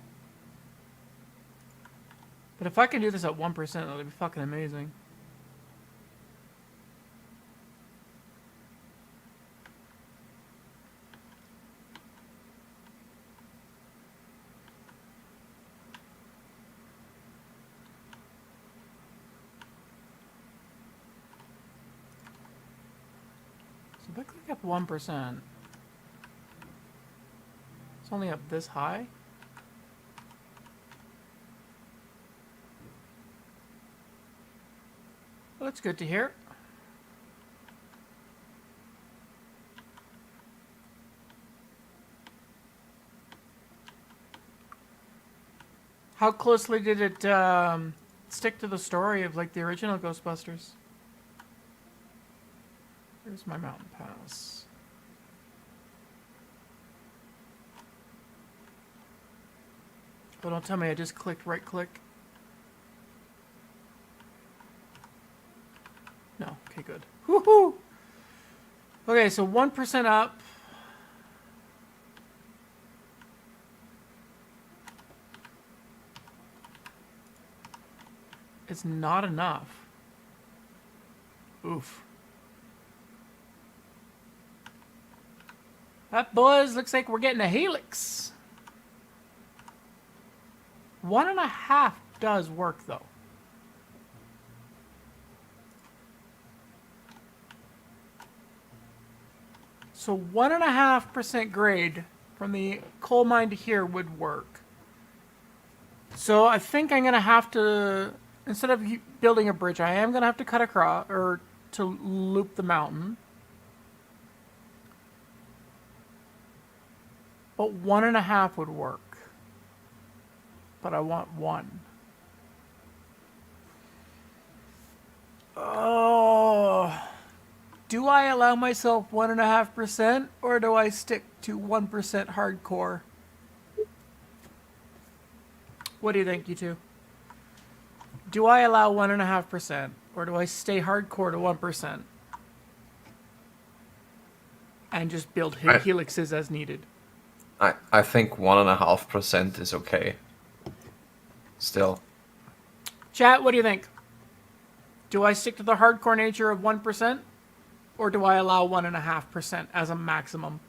But if I can do this at 1%, that'll be fucking amazing. So if I click up 1%, it's only up this high. Well, that's good to hear. How closely did it stick to the story of like the original Ghostbusters? Here's my mountain pass. Oh, don't tell me I just clicked right click. No, okay, good. Woohoo! Okay, so 1% up. It's not enough. Oof. That, boys, looks like we're getting a helix. 1.5 does work, though. So 1.5% grade from the coal mine to here would work. So I think I'm gonna have to, instead of building a bridge, I am gonna have to cut across or to loop the mountain. But 1.5 would work. But I want 1. Oh. Do I allow myself 1.5% or do I stick to 1% hardcore? What do you think, you two? Do I allow 1.5% or do I stay hardcore to 1% and just build helixes as needed? I think 1.5% is okay. Still. Chat, what do you think? Do I stick to the hardcore nature of 1%? Or do I allow 1.5% as a maximum?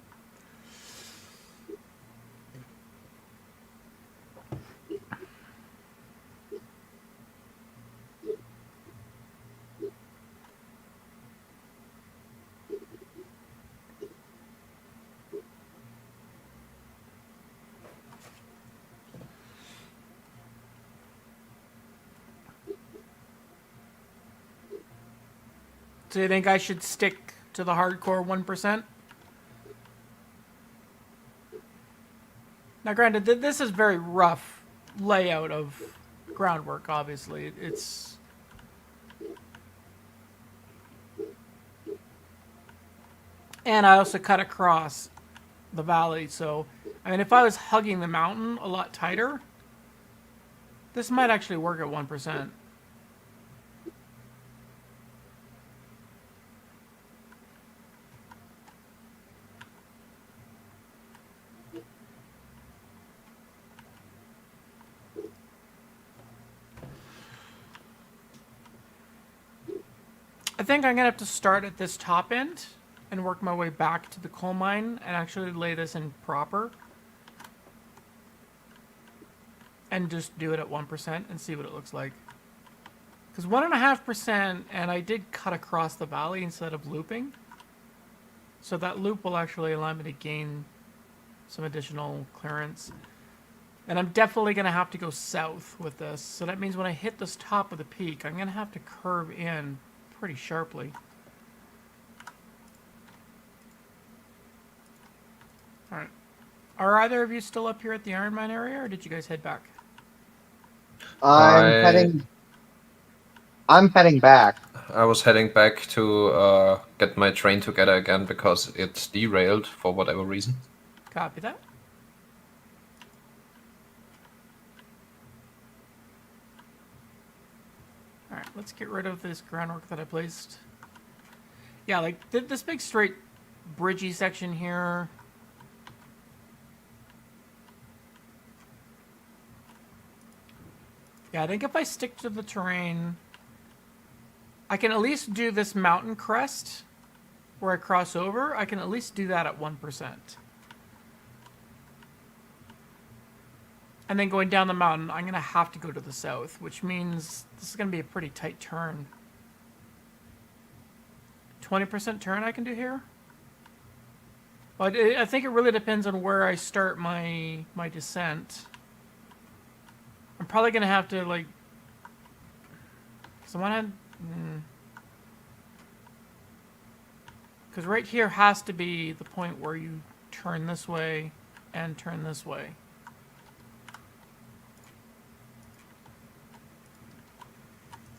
Do you think I should stick to the hardcore 1%? Now, granted, this is very rough layout of groundwork, obviously. It's... And I also cut across the valley, so... I mean, if I was hugging the mountain a lot tighter, this might actually work at 1%. I think I'm going to have to start at this top end and work my way back to the coal mine and actually lay this in proper. And just do it at 1% and see what it looks like. Because 1.5%, and I did cut across the valley instead of looping. So that loop will actually allow me to gain some additional clearance. And I'm definitely going to have to go south with this. So that means when I hit this top of the peak, I'm going to have to curve in pretty sharply. Alright. Are either of you still up here at the iron mine area, or did you guys head back? I'm heading back. I was heading back to get my train together again because it's derailed for whatever reason. Copy that. Alright, let's get rid of this groundwork that I placed. Yeah, like this big straight bridgey section here. Yeah, I think if I stick to the terrain, I can at least do this mountain crest where I cross over. I can at least do that at 1%. And then going down the mountain, I'm going to have to go to the south, which means this is going to be a pretty tight turn. 20% turn I can do here? But I think it really depends on where I start my descent. I'm probably going to have to, like... Because I want to... Because right here has to be the point where you turn this way and turn this way.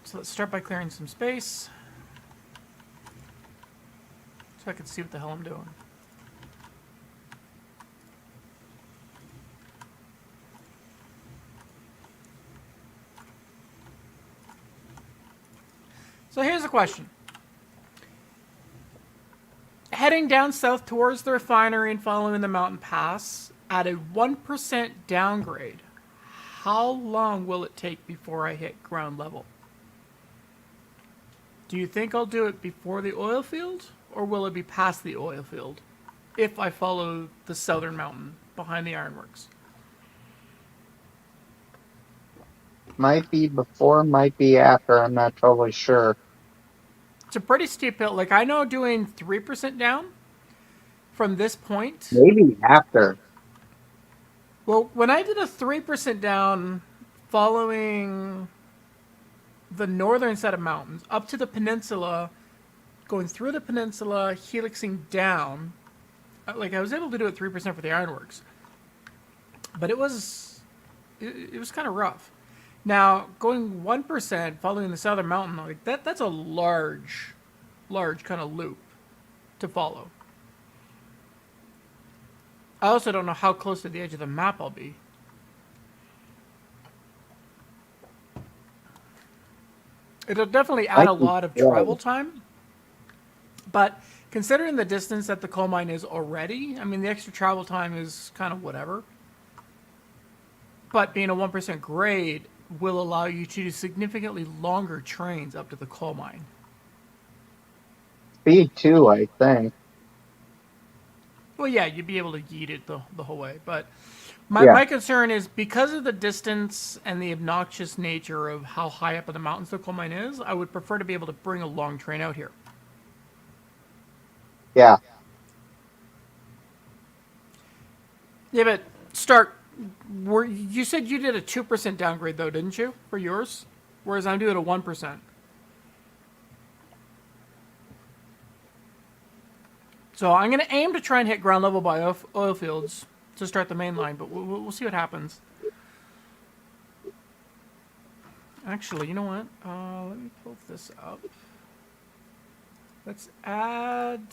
So let's start by clearing some space. So I can see what the hell I'm doing. So here's the question. Heading down south towards the refinery and following the mountain pass at a 1% downgrade, how long will it take before I hit ground level? Do you think I'll do it before the oil field, or will it be past the oil field if I follow the southern mountain behind the ironworks? Might be before, might be after. I'm not totally sure. It's a pretty steep hill. Like, I know doing 3% down from this point. Maybe after. Well, when I did a 3% down following the northern set of mountains up to the peninsula, going through the peninsula, helixing down, like I was able to do it 3% for the ironworks, but it was kind of rough. Now going 1% following the southern mountain, like that's a large kind of loop to follow. I also don't know how close to the edge of the map I'll be. It'll definitely add a lot of travel time, but considering the distance that the coal mine is already, I mean, the extra travel time is kind of whatever. But being a 1% grade will allow you to do significantly longer trains up to the coal mine. Speed 2, I think. Well, yeah, you'd be able to yeet it the whole way, but my concern is because of the distance and the obnoxious nature of how high up in the mountains the coal mine is, I would prefer to be able to bring a long train out here. Yeah. Yeah, but Stark, you said you did a 2% downgrade though, didn't you, for yours? Whereas I'm doing a 1%. So I'm going to aim to try and hit ground level by oil fields to start the main line, but we'll see what happens. Actually, you know what? Let me pull this up. Let's add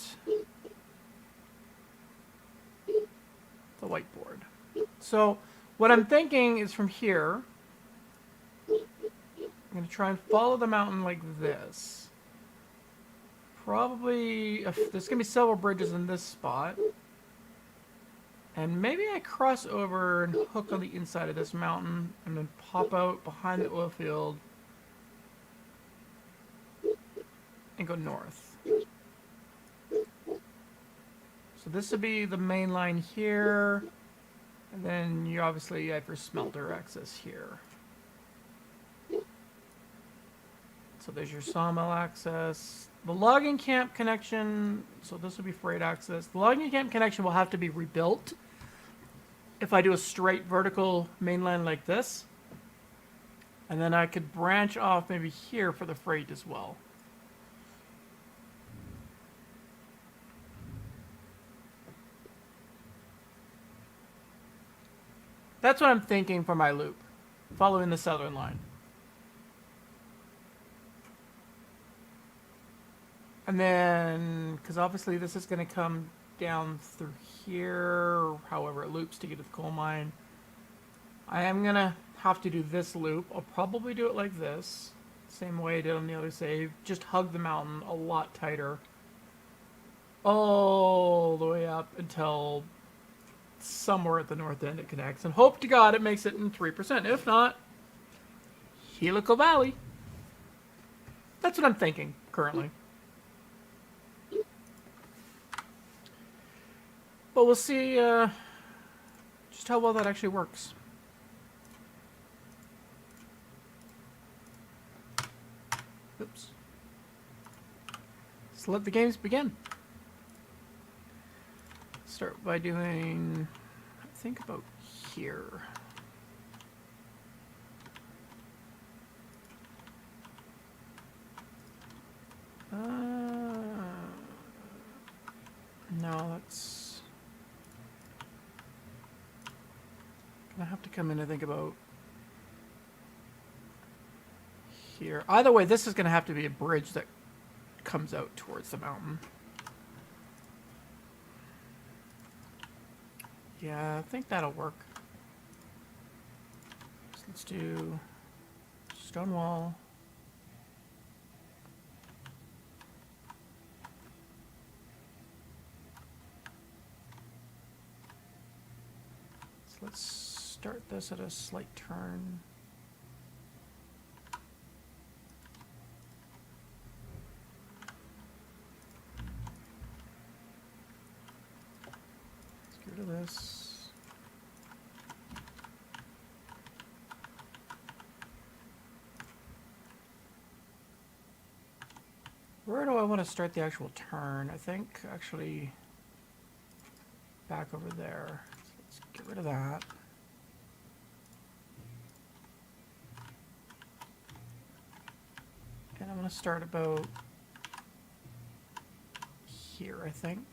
the whiteboard. So what I'm thinking is from here, I'm going to try and follow the mountain like this. Probably, there's going to be several bridges in this spot. And maybe I cross over and hook on the inside of this mountain and then pop out behind the oil field and go north. So this would be the main line here. And then you obviously have your smelter access here. So there's your sawmill access. The logging camp connection, so this will be freight access. The logging camp connection will have to be rebuilt if I do a straight vertical main line like this. And then I could branch off maybe here for the freight as well. That's what I'm thinking for my loop, following the southern line. And then, because obviously this is going to come down through here, however it loops to get to the coal mine. I am going to have to do this loop. I'll probably do it like this, same way I did on the other save. Just hug the mountain a lot tighter. All the way up until somewhere at the north end it connects. And hope to God it makes it in 3%. If not, Helical Valley. That's what I'm thinking currently. But we'll see just how well that actually works. Oops. Let's let the games begin. Start by doing, I think, about here. No, that's gonna have to come in, I think, about here. Either way, this is gonna have to be a bridge that comes out towards the mountain. Yeah, I think that'll work. So let's do stone wall. So let's start this at a slight turn. Let's get rid of this. Where do I want to start the actual turn? I think actually back over there. So let's get rid of that. And I'm going to start about here, I think.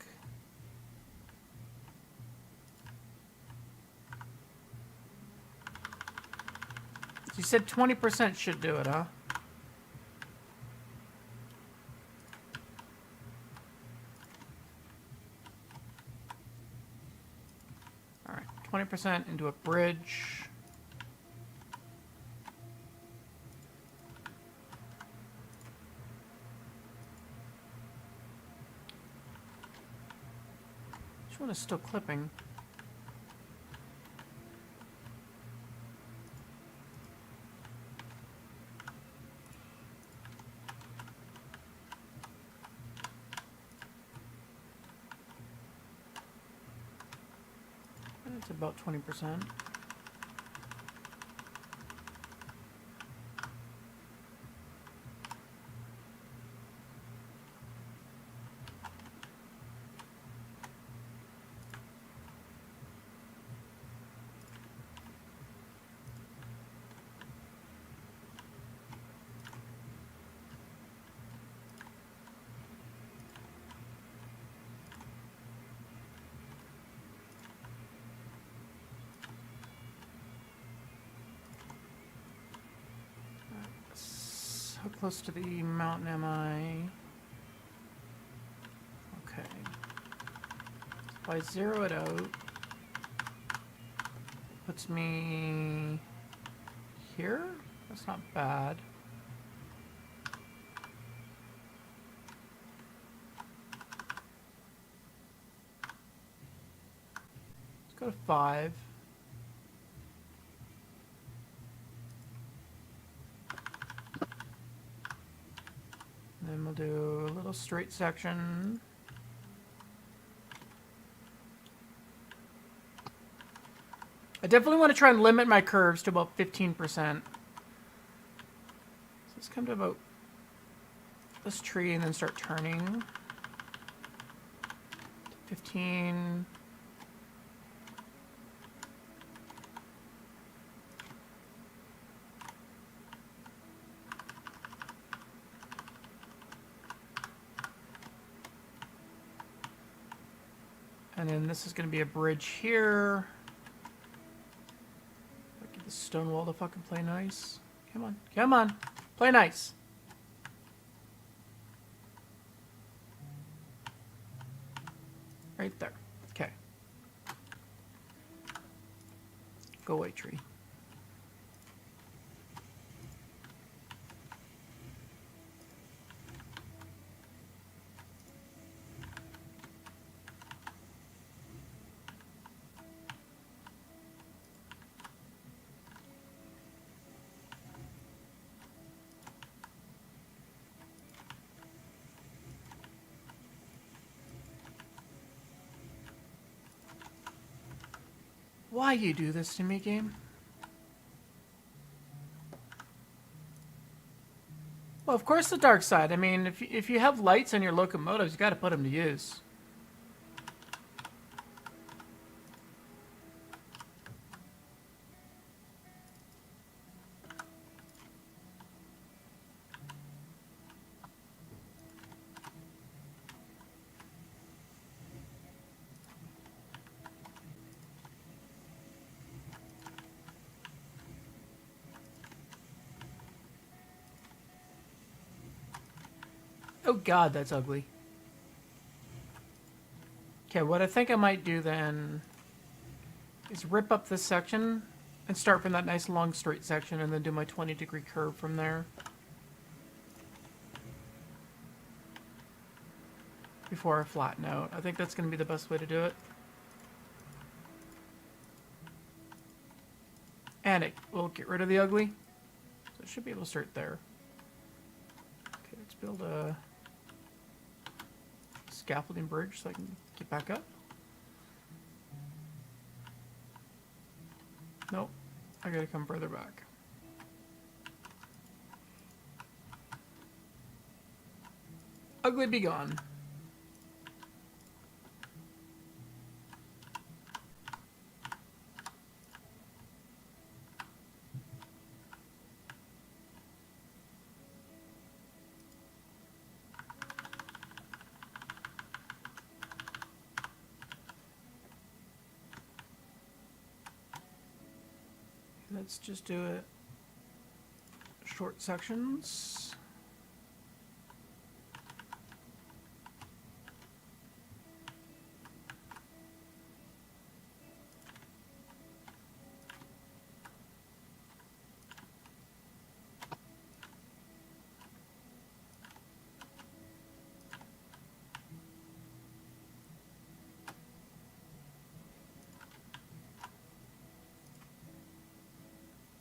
You said 20% should do it, huh? Alright, 20% into a bridge. Which one is still clipping? It's about 20%. How close to the mountain am I? Okay. If I zero it out, puts me here? That's not bad. Let's go to 5. Then we'll do a little straight section. I definitely want to try and limit my curves to about 15%. So let's come to about this tree and then start turning. 15. And then this is going to be a bridge here. Get the stone wall to fucking play nice. Come on. Come on. Play nice. Right there. Okay. Go away, tree. Why you do this to me, game? Well, of course the dark side. I mean, if you have lights on your locomotives, you got to put them to use. Oh god, that's ugly. Okay, what I think I might do then is rip up this section and start from that nice long straight section and then do my 20-degree curve from there. Before I flatten out. I think that's going to be the best way to do it. And it will get rid of the ugly. So I should be able to start there. Okay, let's build a scaffolding bridge so I can get back up. Nope, I gotta come further back. Ugly be gone. Let's just do it short sections.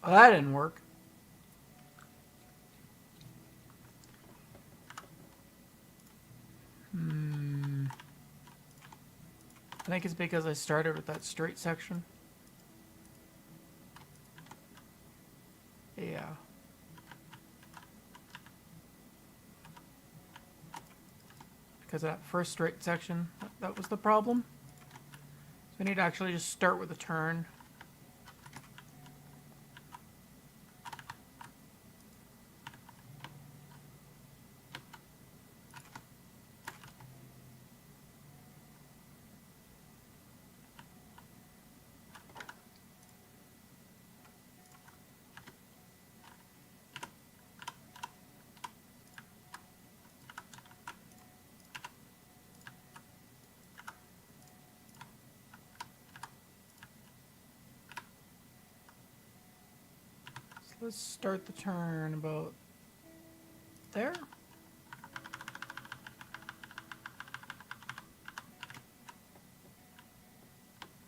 Oh, that didn't work. I think it's because I started with that straight section. Yeah. Because of that first straight section, that was the problem. So I need to actually just start with a turn. Let's start the turn about there.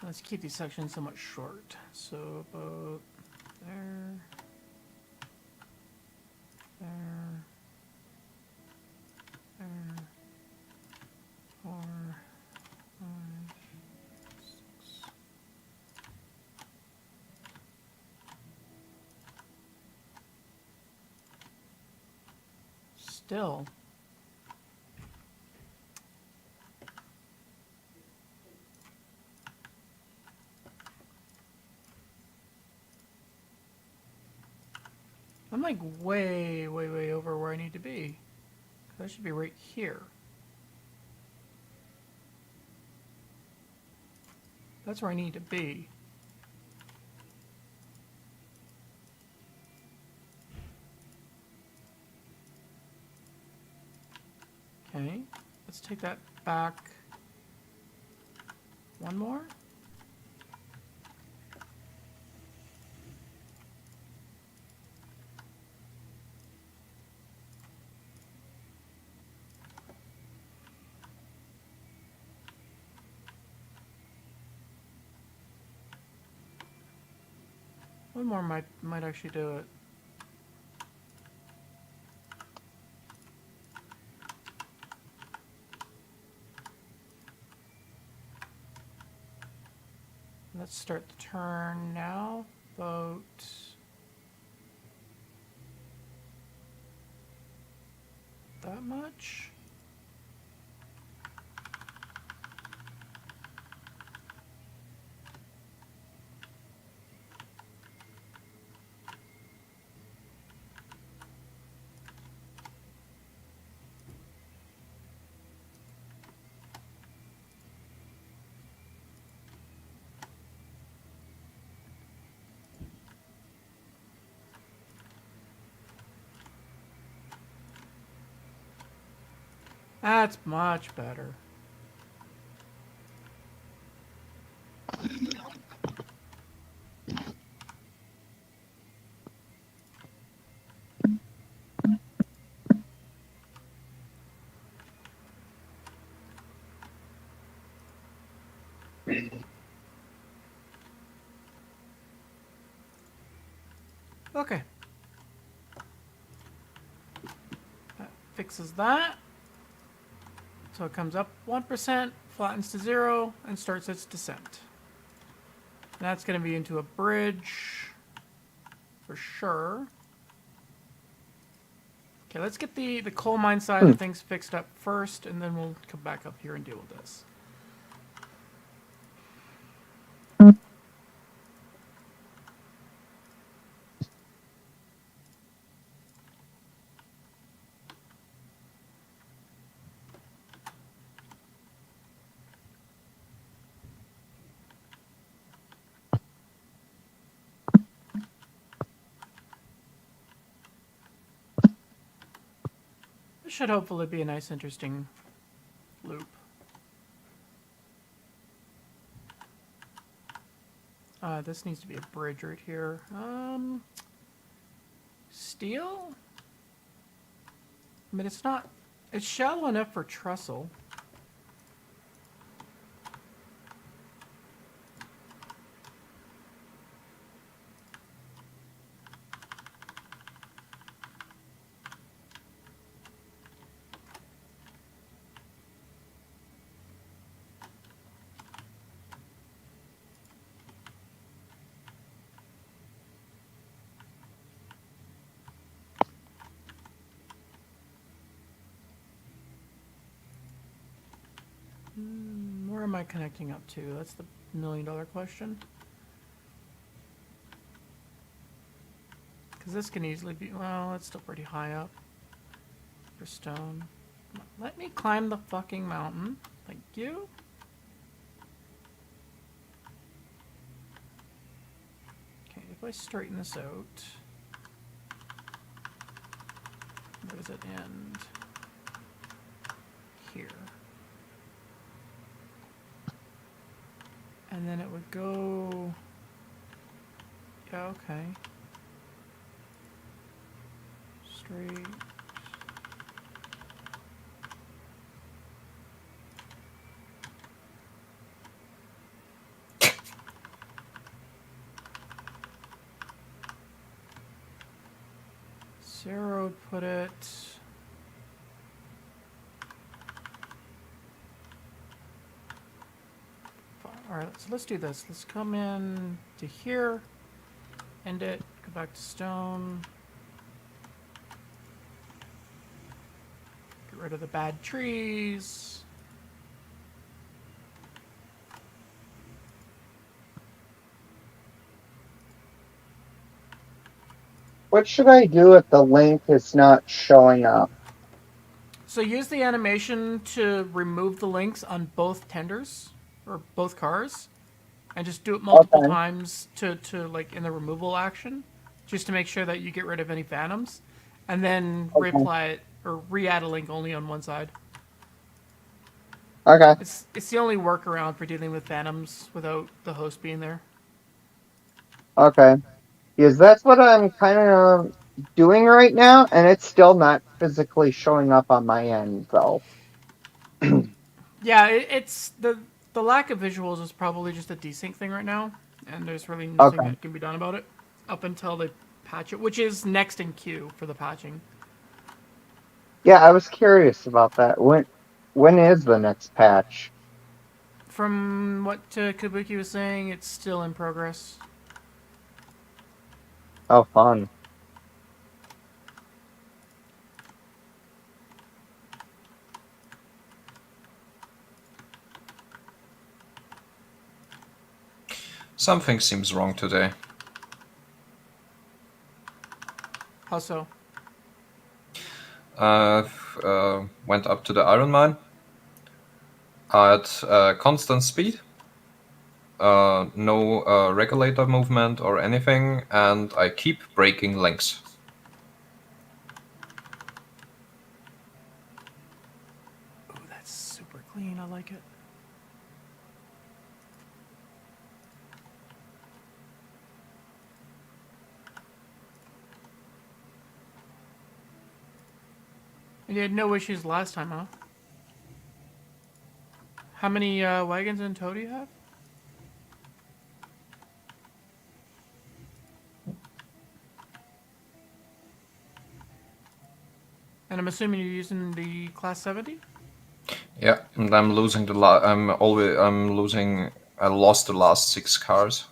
Let's keep these sections somewhat short. So about there, there, there, 4, 5, 6. Still. I'm like way, way, way over where I need to be. That should be right here. That's where I need to be. Okay, let's take that back one more. One more might actually do it. let's start the turn now. About that much. That's much better. Okay. That fixes that. So it comes up 1%, flattens to 0, and starts its descent. And that's going to be into a bridge for sure. Okay, let's get the coal mine side of things fixed up first, and then we'll come back up here and deal with this. This should hopefully be a nice, interesting loop. This needs to be a bridge right here. Steel? I mean, it's not... It's shallow enough for trestle. Where am I connecting up to? That's the million-dollar question. Because this can easily be... Well, it's still pretty high up for stone. Let me climb the fucking mountain. Thank you. Okay, if I straighten this out... Where does it end? Here. And then it would go... Yeah, okay. Straight. Sarah would put it... Alright, so let's do this. Let's come in to here, end it, go back to stone. Get rid of the bad trees. What should I do if the link is not showing up? So use the animation to remove the links on both tenders, or both cars, and just do it multiple times to like in the removal action, just to make sure that you get rid of any phantoms, and then reapply it, or re-add a link only on one side. Okay. It's the only workaround for dealing with phantoms without the host being there. Okay. Because that's what I'm kind of doing right now, and it's still not physically showing up on my end, though. Yeah, it's the lack of visuals is probably just a desync thing right now, and there's really nothing that can be done about it up until they patch it, which is next in queue for the patching. Yeah, I was curious about that. When is the next patch? from what Kabuki was saying, it's still in progress. Oh, fun. Something seems wrong today. How so? Went up to the iron mine at constant speed, no regulator movement or anything, and I keep breaking links. Oh, that's super clean. I like it. And you had no issues last time, huh? How many wagons in tow do you have? And I'm assuming you're using the Class 70? Yeah, and I'm losing the I lost the last 6 cars.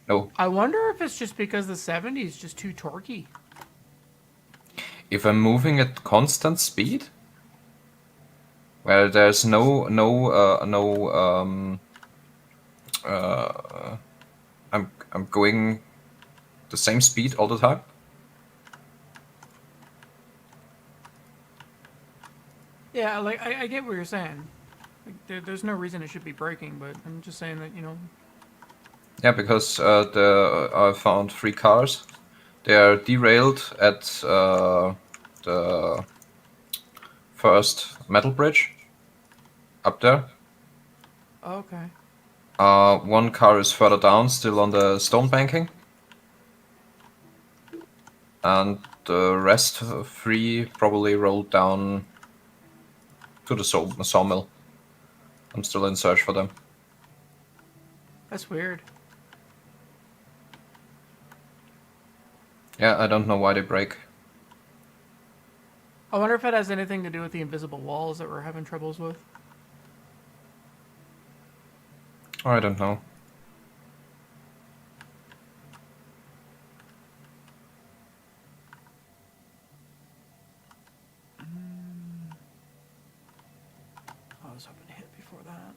No, I wonder if it's just because the 70 is just too torquey. if I'm moving at constant speed, where there's I'm going the same speed all the time. Yeah, like I get what you're saying. Like, there's no reason it should be braking, but I'm just saying that, you know. Yeah, because I found 3 cars. They are derailed at the first metal bridge up there. Okay. One car is further down, still on the stone banking. And the rest 3 probably rolled down to the sawmill. I'm still in search for them. That's weird. Yeah, I don't know why they break. I wonder if it has anything to do with the invisible walls that we're having troubles with. I don't know. I was hoping to hit before that.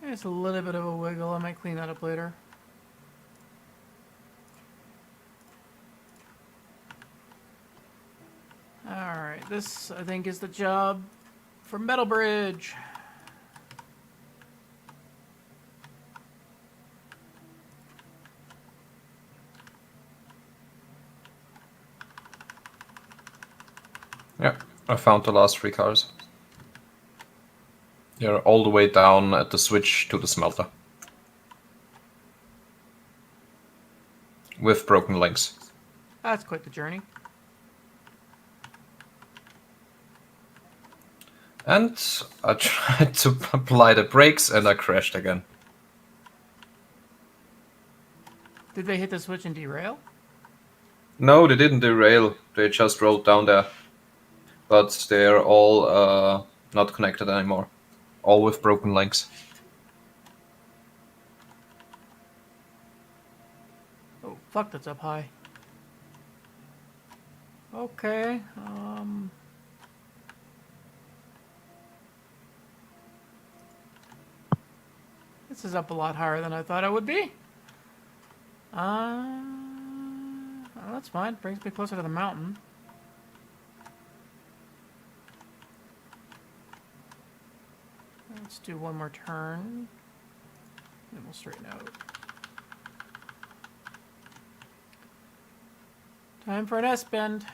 It's a little bit of a wiggle. I might clean that up later. Alright, this I think is the job for Metal Bridge. Yeah, I found the last 3 cars. They're all the way down at the switch to the smelter. With broken links. That's quite the journey. And I tried to apply the brakes and I crashed again. Did they hit the switch and derail? No, they didn't derail. They just rolled down there. But they're all not connected anymore. All with broken links. Oh, fuck, that's up high. Okay, this is up a lot higher than I thought it would be. Well, that's fine. Brings me closer to the mountain. Let's do one more turn. Then we'll straighten out. Time for an S-bend.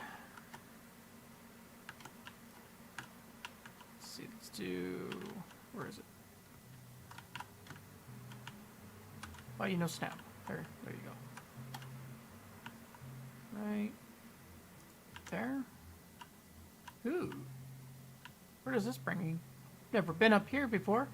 Let's see, let's do... Where is it? Oh, you know, snap. There you go. Right there. Ooh. Where does this bring me? Never been up here before.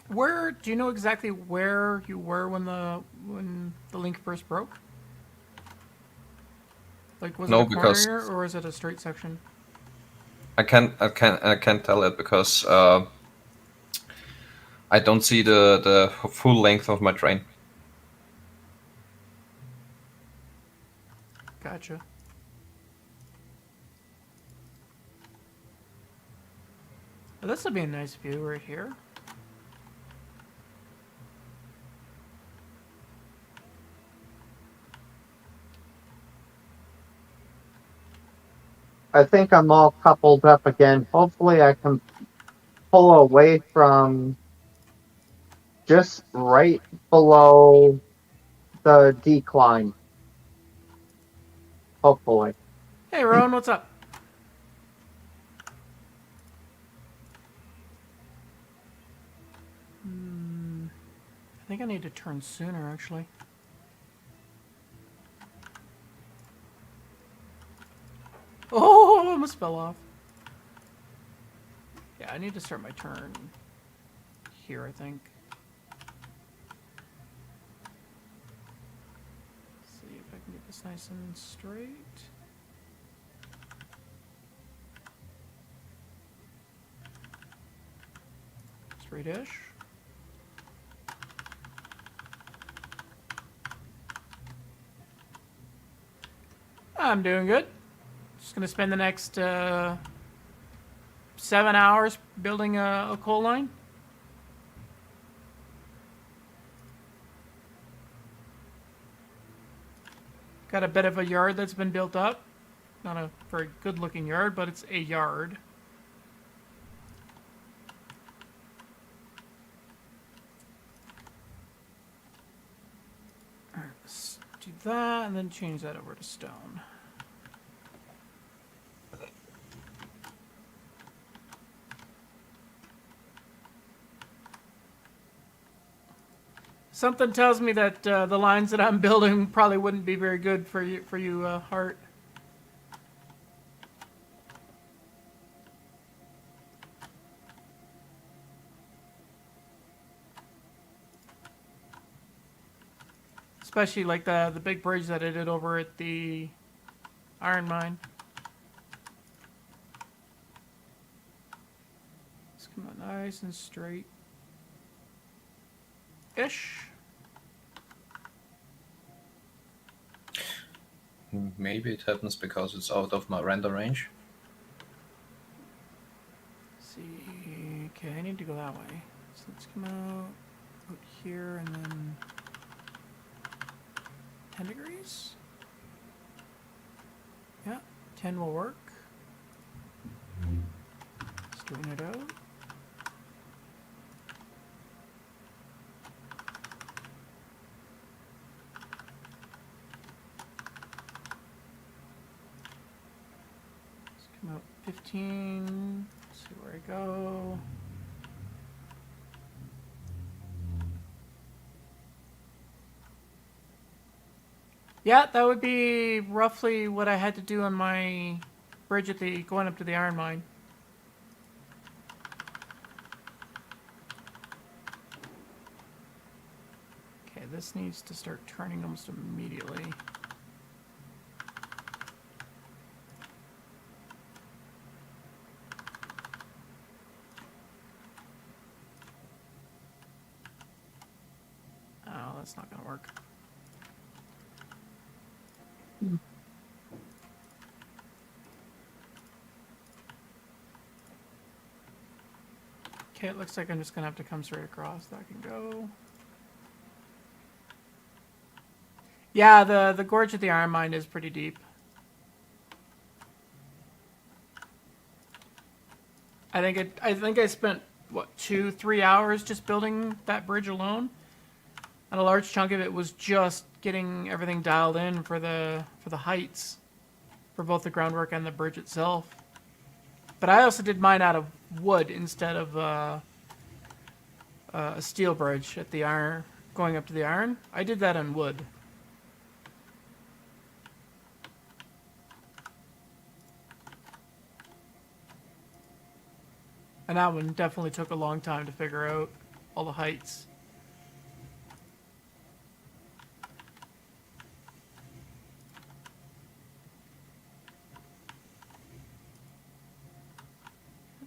Where do you know exactly where you were when the link first broke? Like, was it No, a corner because here, or is it a straight section? I can't tell it because I don't see the full length of my train. Gotcha. Oh, this would be a nice view right here. I think I'm all coupled up again. Hopefully I can pull away from just right below the decline. Hopefully. Hey, Rowan, what's up? I think I need to turn sooner, actually. Oh, I almost fell off. Yeah, I need to start my turn here, I think. See if I can get this nice and straight. Straight-ish. I'm doing good. Just gonna spend the next 7 hours building a coal line. Got a bit of a yard that's been built up. Not a very good looking yard, but it's a yard. Alright, let's do that and then change that over to stone. Something tells me that the lines that I'm building probably wouldn't be very good for you, Hart. Especially like the big bridge that I did over at the iron mine. Let's come out nice and straight. Ish. Maybe it happens because it's out of my render range. Let's see. Okay, I need to go that way. So let's come out here and then 10 degrees. Yeah, 10 will work. Straighten it out. Let's come out 15. See where I go. Yeah, that would be roughly what I had to do on my bridge at the going up to the iron mine. Okay, this needs to start turning almost immediately. Oh, that's not gonna work. Okay, it looks like I'm just gonna have to come straight across. That can go. Yeah, the gorge of the iron mine is pretty deep. I think I spent what 2-3 hours just building that bridge alone, and a large chunk of it was just getting everything dialed in for the heights, for both the groundwork and the bridge itself. But I also did mine out of wood instead of a steel bridge at the iron, going up to the iron. I did that on wood. And that one definitely took a long time to figure out all the heights.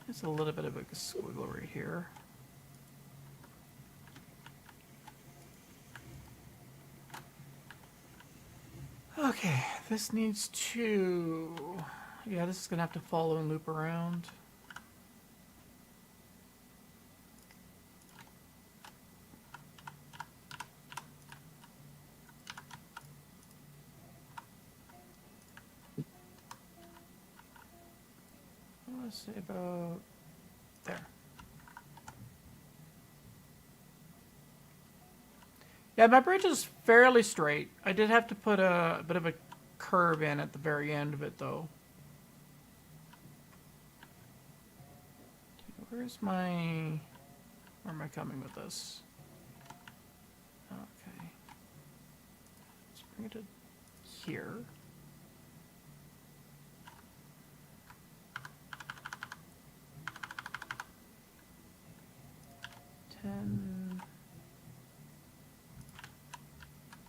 There's a little bit of a squiggle right here. Okay, this needs to... Yeah, this is going to have to follow and loop around. Let's say about there. Yeah, my bridge is fairly straight. I did have to put a bit of a curve in at the very end of it, though. Where's my... Where am I coming with this? Okay. Let's bring it to here.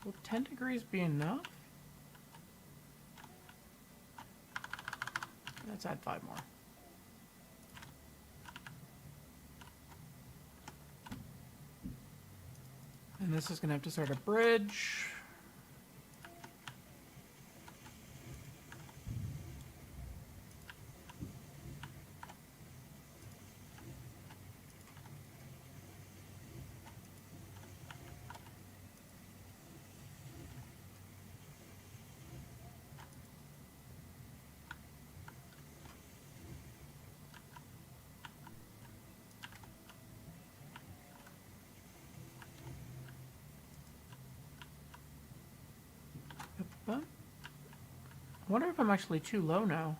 Will 10 degrees be enough? Let's add 5 more. And this is going to have to start a bridge. I wonder if I'm actually too low now.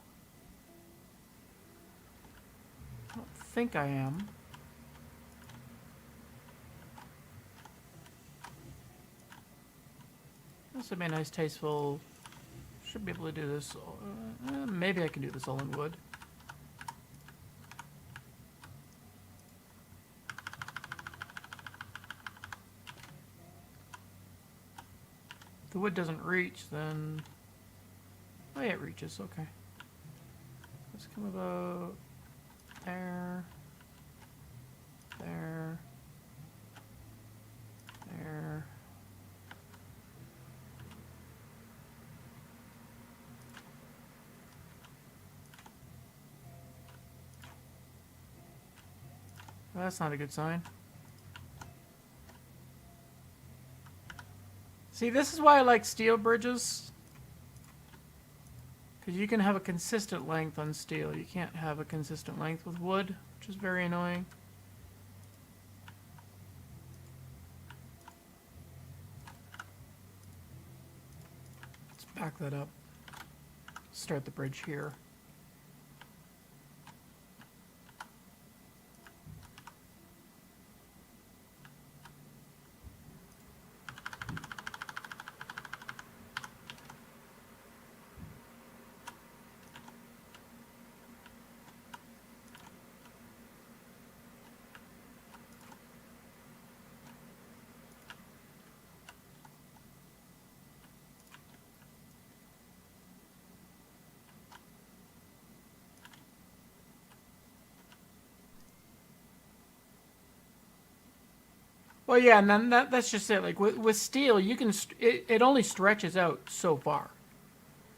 I don't think I am. This would be a nice, tasteful... Should be able to do this... maybe I can do this all in wood. If the wood doesn't reach, then... Oh yeah, it reaches, okay. Let's come about... There... There... There... Well, that's not a good sign. See, this is why I like steel bridges. Because you can have a consistent length on steel. You can't have a consistent length with wood, which is very annoying. Let's back that up. Start the bridge here. Well, yeah, and then that's just it. Like with steel, you can it only stretches out so far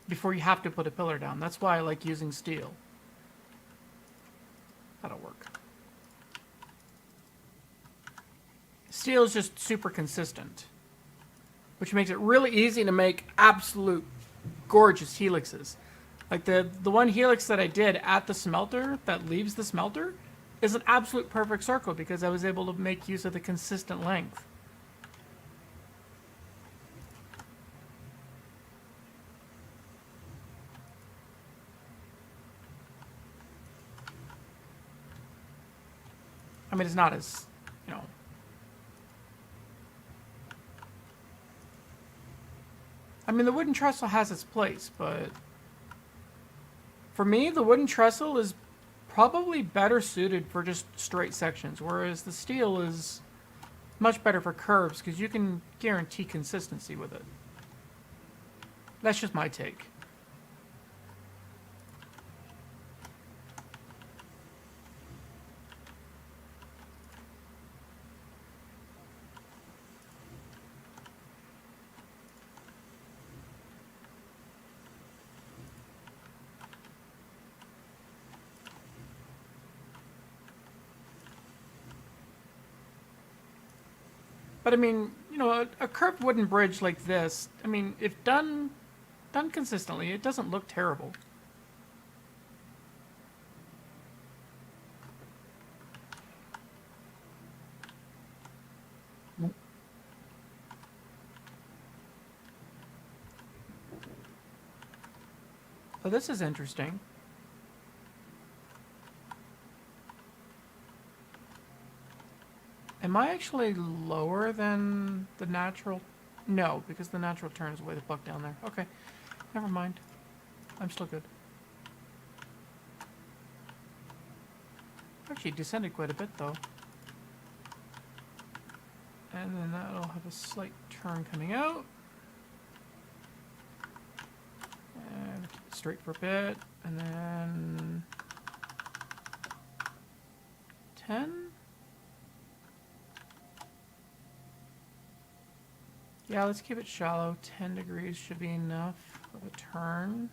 before you have to put a pillar down. That's why I like using steel. That'll work. Steel is just super consistent, which makes it really easy to make absolute gorgeous helixes. Like the one helix that I did at the smelter that leaves the smelter is an absolute perfect circle because I was able to make use of the consistent length. I mean, it's not as, you know. I mean, the wooden trestle has its place, but for me, the wooden trestle is probably better suited for just straight sections, whereas the steel is much better for curves because you can guarantee consistency with it. That's just my take. But I mean, you know, a curved wooden bridge like this, I mean, if done consistently, it doesn't look terrible. Oh, this is interesting. Am I actually lower than the natural? No, because the natural turn is way the fuck down there. Okay, never mind. I'm still good. Actually descended quite a bit though. And then that'll have a slight turn coming out. And keep it straight for a bit. And then 10. Yeah, let's keep it shallow. 10 degrees should be enough of a turn.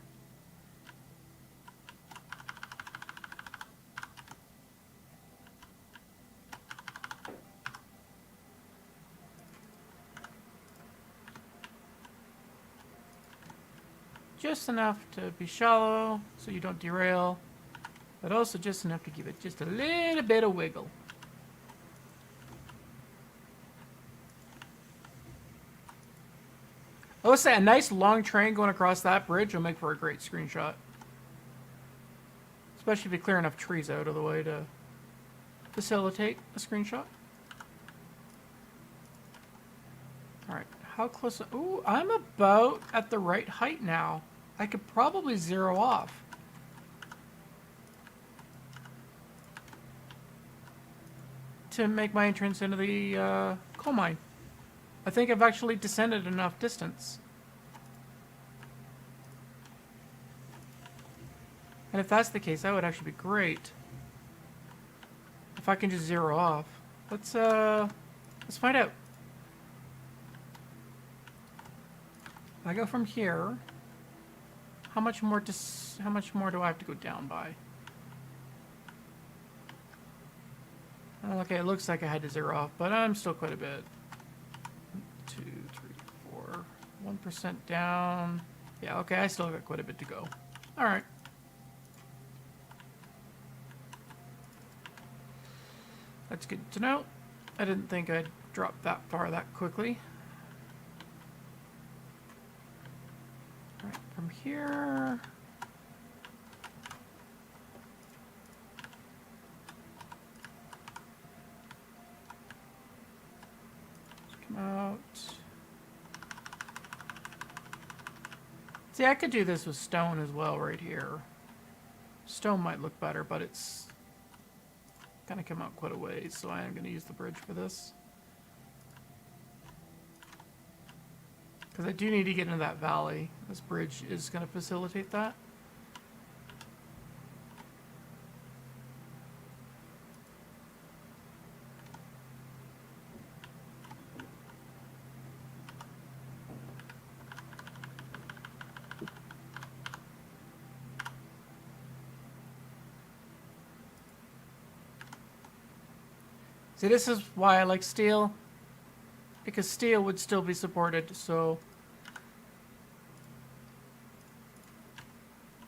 Just enough to be shallow so you don't derail, but also just enough to give it just a little bit of wiggle. I would say a nice long train going across that bridge will make for a great screenshot. Especially if you clear enough trees out of the way to facilitate a screenshot. Alright, how close? Ooh, I'm about at the right height now. I could probably zero off. To make my entrance into the coal mine. I think I've actually descended enough distance. And if that's the case, that would actually be great. If I can just zero off. Let's find out. If I go from here, how much more do I have to go down by? Okay, it looks like I had to zero off, but I'm still quite a bit. 2, 3, 4, 1% down. Yeah, okay, I still got quite a bit to go. All right. That's good to know. I didn't think I'd drop that far that quickly. All right, from here. Come out. See, I could do this with stone as well right here. Stone might look better, but it's gonna come out quite a ways, so I am gonna use the bridge for this. Because I do need to get into that valley. This bridge is gonna facilitate that. See, this is why I like steel, because steel would still be supported, so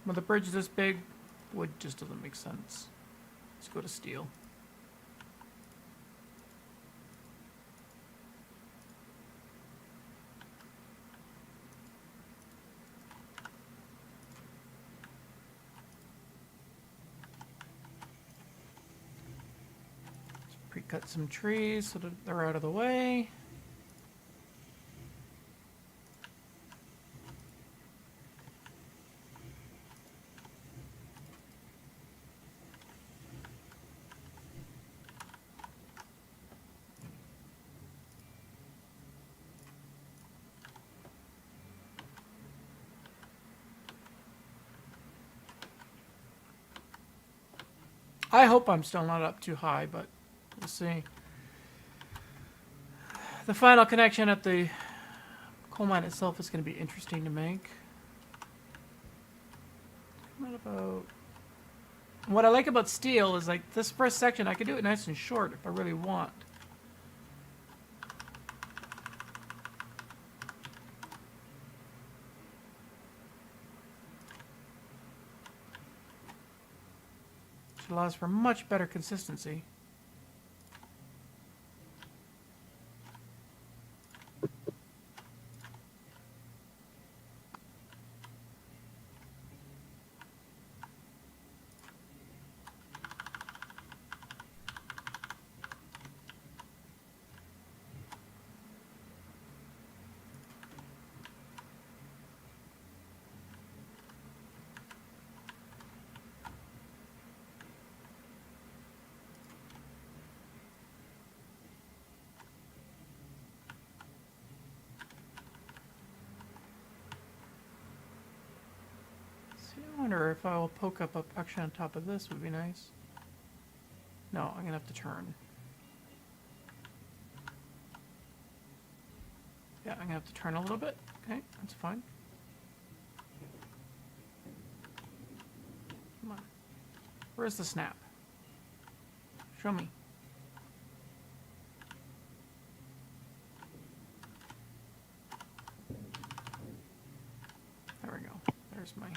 With a bridge this big, wood just doesn't make sense. Let's go to steel. Let's pre-cut some trees so that they're out of the way. I hope I'm still not up too high, but we'll see. The final connection at the coal mine itself is going to be interesting to make. What about... What I like about steel is like this first section, I can do it nice and short if I really want. Which allows for much better consistency. I wonder if I will poke up actually on top of this would be nice. No, I'm gonna have to turn. Yeah, I'm gonna have to turn a little bit. Okay, that's fine. Come on. Where's the snap? Show me. There we go. There's my...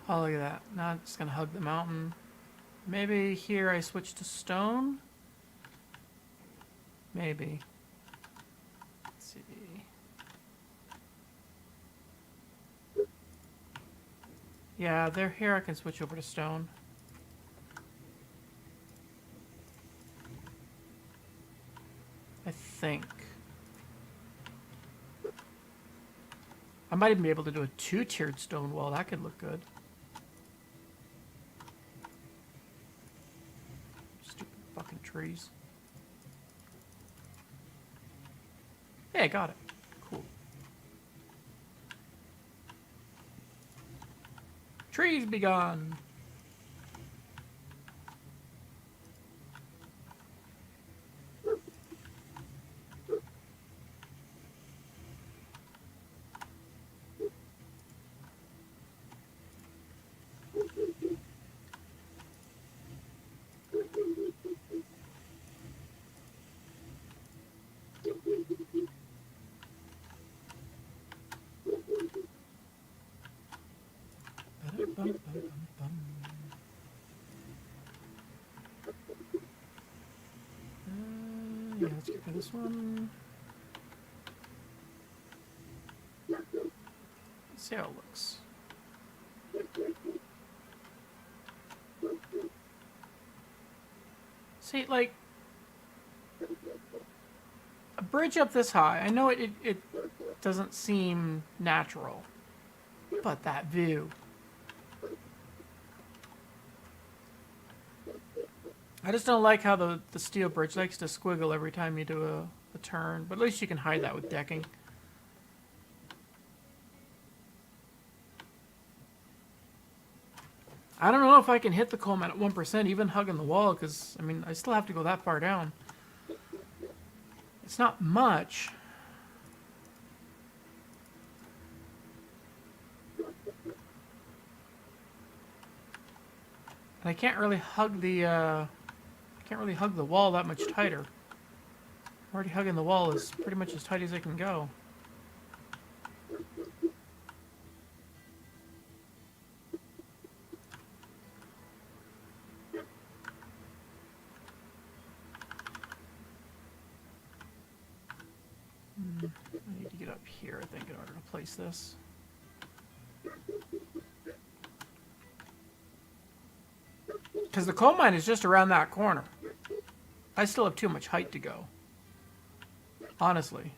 Oh, look at that. Now I'm just gonna hug the mountain. Maybe here I switch to stone? Maybe. Let's see. Yeah, there here I can switch over to stone. I think. I might even be able to do a two-tiered stone wall. That could look good. Stupid fucking trees. Yeah, I got it. Cool. Trees be gone. Yeah, let's get rid of this one. Let's see how it looks. See, like, a bridge up this high, I know it doesn't seem natural, but that view. I just don't like how the steel bridge likes to squiggle every time you do a turn, but at least you can hide that with decking. I don't know if I can hit the coal mine at 1%, even hugging the wall, because, I mean, I still have to go that far down. It's not much. And I can't really hug the wall that much tighter. Already hugging the wall is pretty much as tight as I can go. I need to get up here, I think, in order to place this. Because the coal mine is just around that corner. I still have too much height to go. Honestly.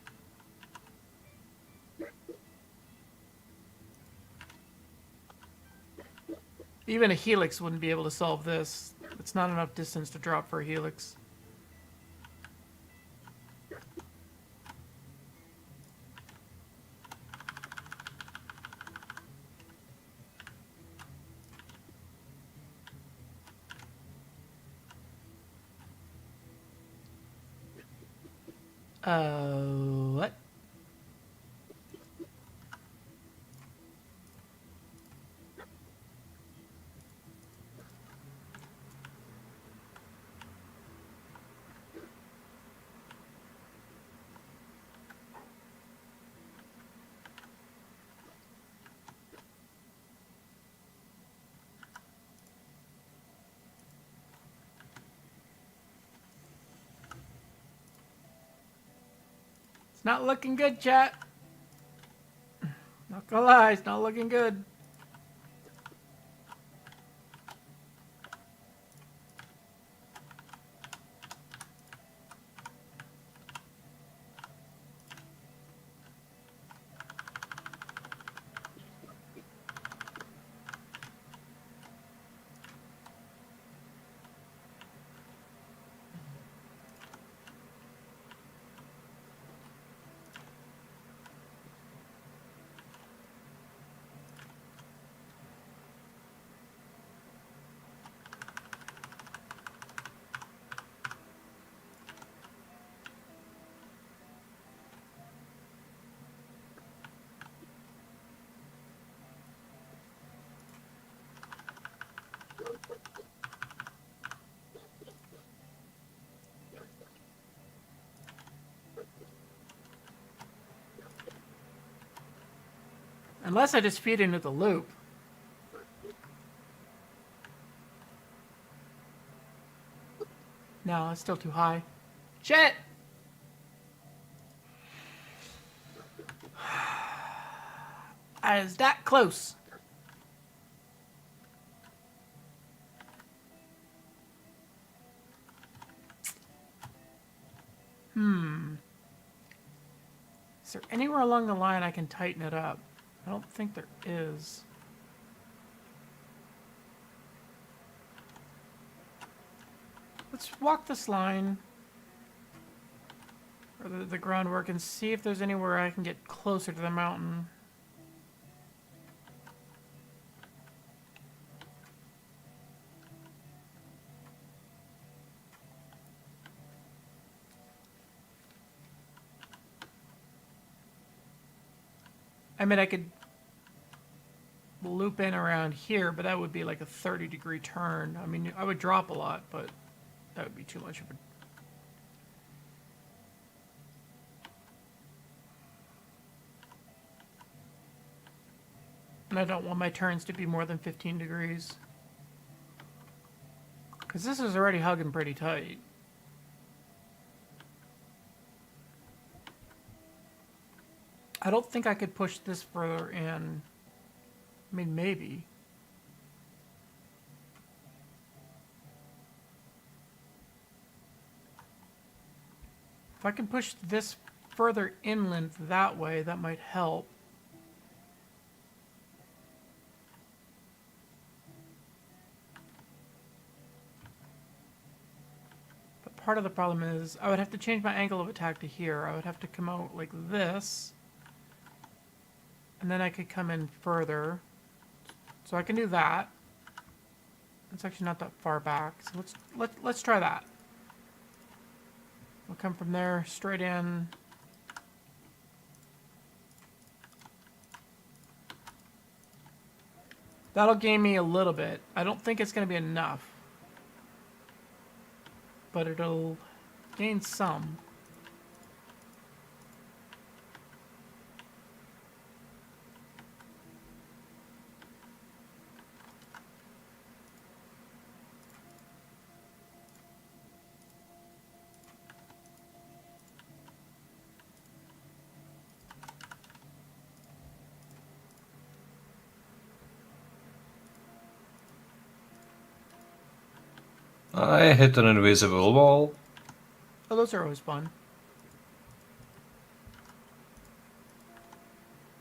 Even a helix wouldn't be able to solve this. It's not enough distance to drop for a helix. What? It's not looking good, chat. Not gonna lie, it's not looking good. Unless I just feed into the loop. No, it's still too high. Shit! I was that close. Is there anywhere along the line I can tighten it up? I don't think there is. Let's walk this line, or the groundwork, and see if there's anywhere I can get closer to the mountain. I mean, I could loop in around here, but that would be like a 30-degree turn. I mean, I would drop a lot, but that would be too much of a... And I don't want my turns to be more than 15 degrees. Because this is already hugging pretty tight. I don't think I could push this further in. I mean, maybe. If I can push this further inland that way, that might help. But part of the problem is I would have to change my angle of attack to here. I would have to come out like this. And then I could come in further. So I can do that. It's actually not that far back. So let's try that. We'll come from there straight in. That'll gain me a little bit. I don't think it's going to be enough. But it'll gain some. I hit an invisible wall. Oh, those are always fun.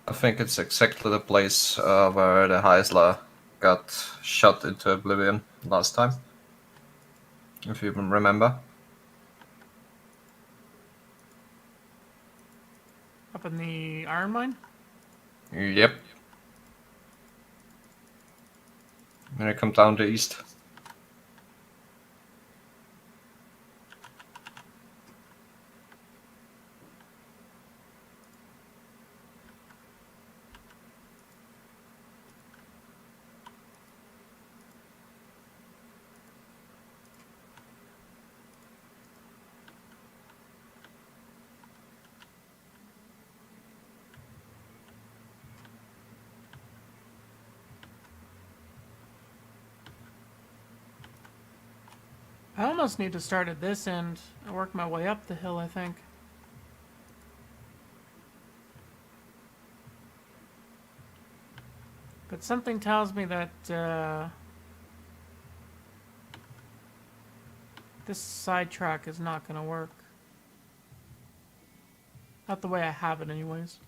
I think it's exactly the place where the Heisler got shot into oblivion last time. If you remember. Up in the iron mine? Yep. When I come down the east. I almost need to start at this end and work my way up the hill, I think. But something tells me that this sidetrack is not going to work. Not the way I have it anyways.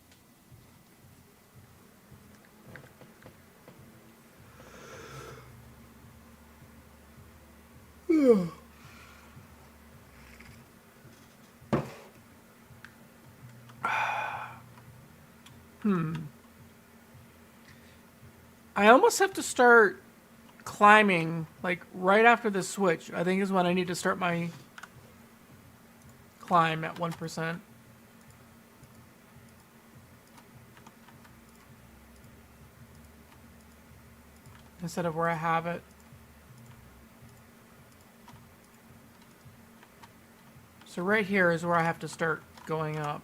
I almost have to start climbing, like, right after the switch. I think is when I need to start my climb at 1%. Instead of where I have it. So right here is where I have to start going up.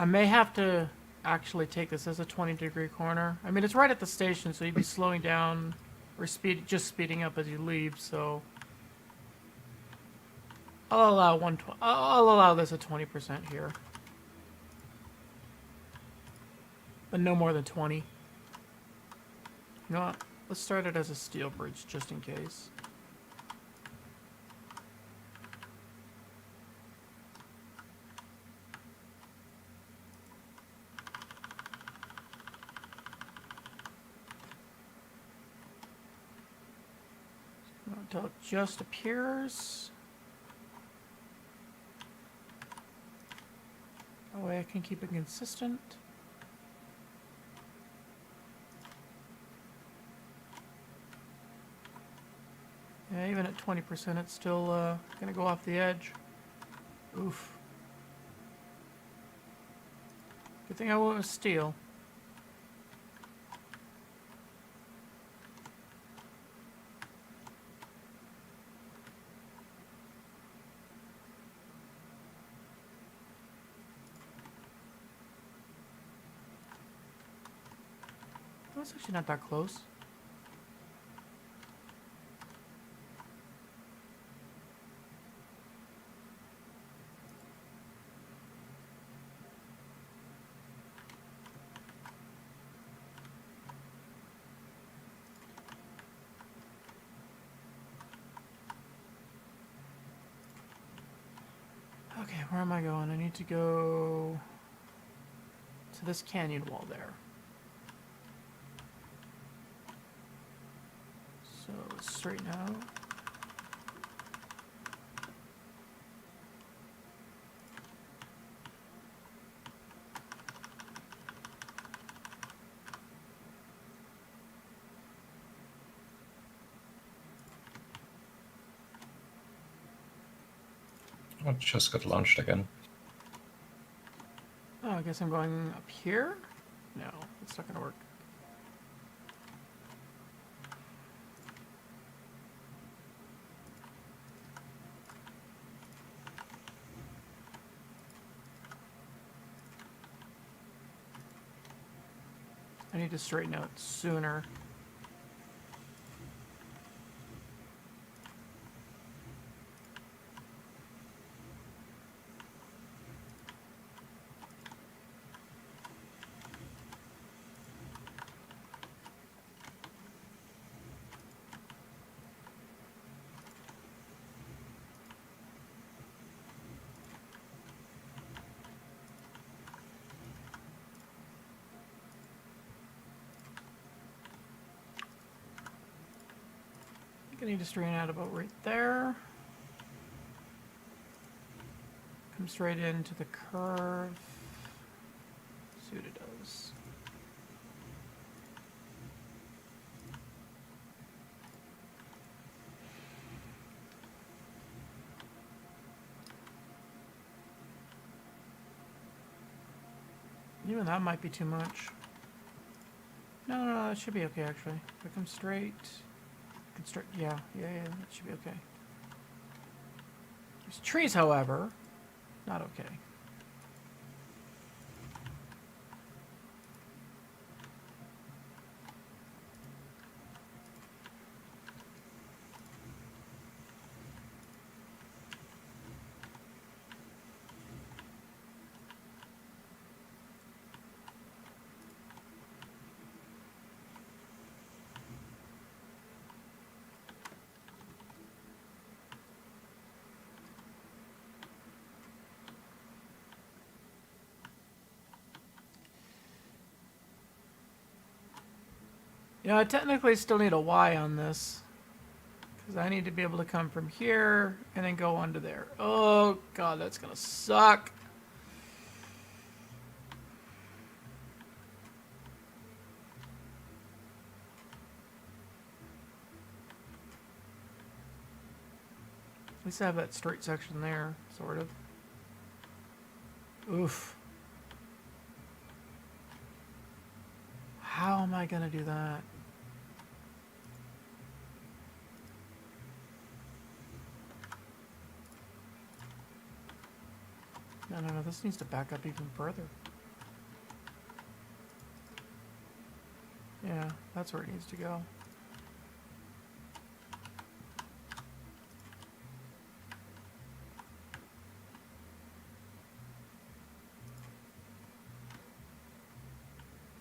I may have to actually take this as a 20-degree corner. I mean, it's right at the station, so you'd be slowing down or just speeding up as you leave, so I'll allow this at 20% here. But no more than 20. You know what? Let's start it as a steel bridge just in case. until it just appears. That way I can keep it consistent. Yeah, even at 20%, it's still gonna go off the edge. Oof. Good thing I went with steel. That's actually not that close. Okay, where am I going? I need to go to this canyon wall there. So let's straighten out. I just got launched again. Oh, I guess I'm going up here? No, it's not gonna work. I need to straighten out sooner. I think I need to straighten out about right there. Come straight into the curve. See what it does. Even that might be too much. No, that should be okay actually. If I come straight, yeah, that should be okay. There's trees, however, not okay. You know, I technically still need a Y on this. Because I need to be able to come from here and then go onto there. Oh, God, that's going to suck. At least I have that straight section there, sort of. Oof. How am I going to do that? No, this needs to back up even further. Yeah, that's where it needs to go.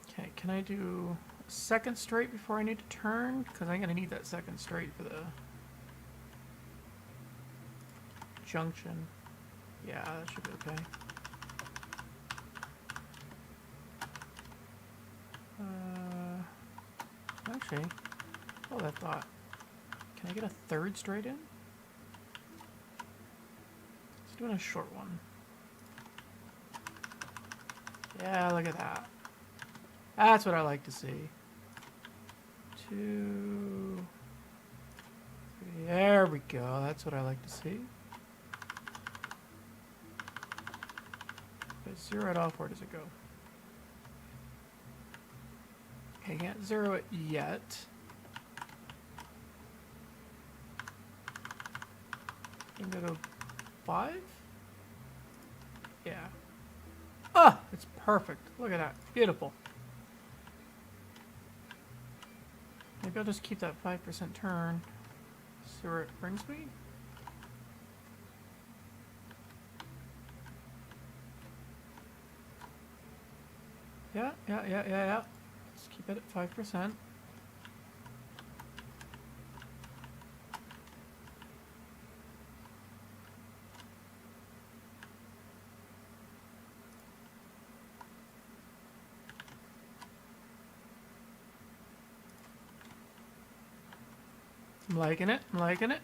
Okay, can I do a second straight before I need to turn? Because I'm going to need that second straight for the junction. Yeah, that should be okay. Actually, hold that thought. Can I get a third straight in? Let's do a short one. Yeah, look at that. That's what I like to see. 2, 3. There we go. That's what I like to see. If I zero it off, where does it go? Okay, can't zero it yet. I'm gonna go 5? Yeah. Ah, it's perfect. Look at that. Beautiful. Maybe I'll just keep that 5% turn. See where it brings me. Yeah. Let's keep it at 5%. I'm liking it. I'm liking it.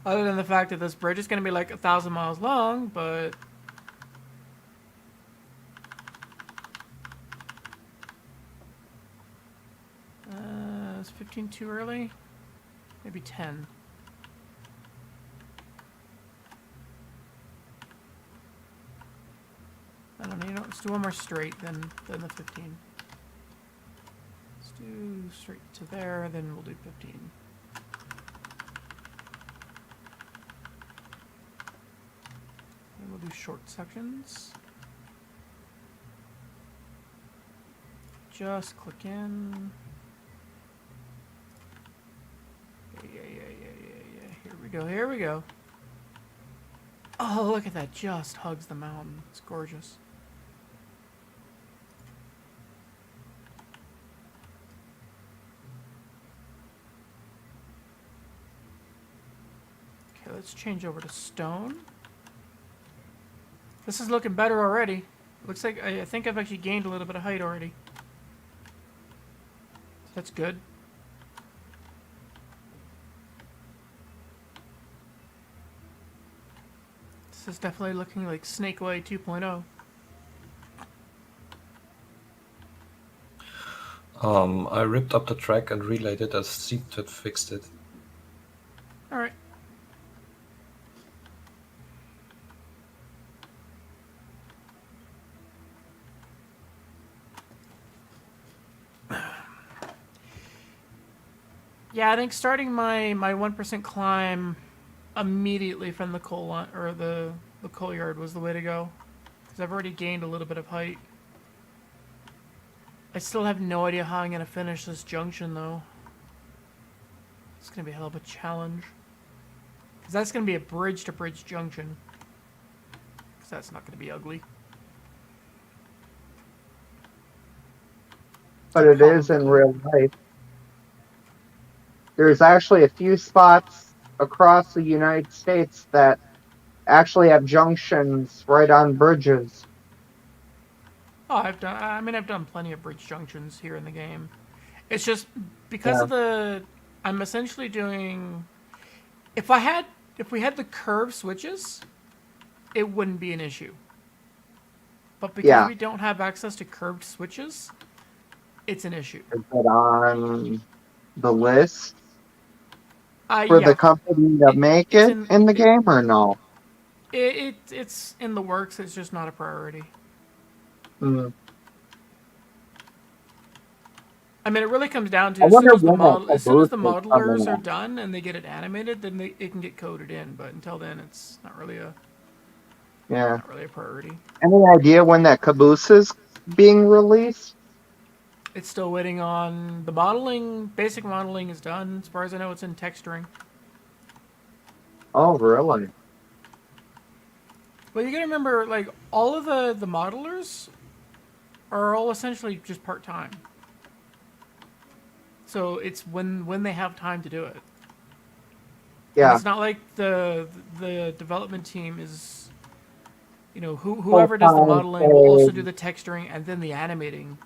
Other than the fact that this bridge is going to be like 1,000 miles long, but is 15 too early? Maybe 10. I don't know. You know, let's do one more straight than the 15. Let's do straight to there, then we'll do 15. And we'll do short sections. Just click in. Yeah. Here we go. Oh, look at that. Just hugs the mountain. It's gorgeous. Okay, let's change over to stone. This is looking better already. Looks like I think I've actually gained a little bit of height already. So that's good. This is definitely looking like Snakeway 2.0. I ripped up the track and relayed it as Seeped had fixed it. Alright. Yeah, I think starting my 1% climb immediately from the coal line, or the coal yard was the way to go. Because I've already gained a little bit of height. I still have no idea how I'm going to finish this junction, though. It's going to be a hell of a challenge. Because that's going to be a bridge-to-bridge junction. Because that's not going to be ugly. But it is in real life. There's actually a few spots across the United States that actually have junctions right on bridges. Oh, I've done plenty of bridge junctions here in the game. It's just because of the, I'm essentially doing, if we had the curve switches, it wouldn't be an issue. But because we don't have access to curved switches, it's an issue. Is it on the list for Yeah. the company to make it in the game or no? It's in the works. It's just not a priority. Mm. I mean, it really comes down to I as soon wonder as the when that modelers caboose are is done and they get it animated, then it can get coded in. But until then, it's not really a priority. Any idea when that caboose is being released? It's still waiting on the modeling. Basic modeling is done. As far as I know, it's in texturing. Oh, really? Well, you gotta remember, like, all of the modelers are all essentially just part-time. So it's when they have time to do it. And Yeah. it's not like the development team is, Full whoever does the time modeling will also do paid. the texturing and then the animating,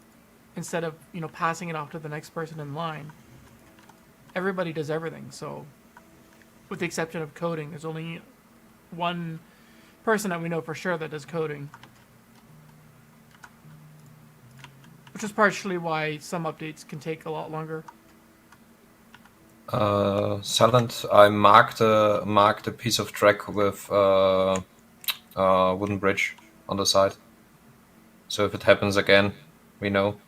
instead of passing it off to the next person in line. Everybody does everything. So, with the exception of coding, there's only one person that we know for sure that does coding, which is partially why some updates can take a lot longer. Silent. I marked a piece of track with wooden bridge on the side. So if it happens again, we know.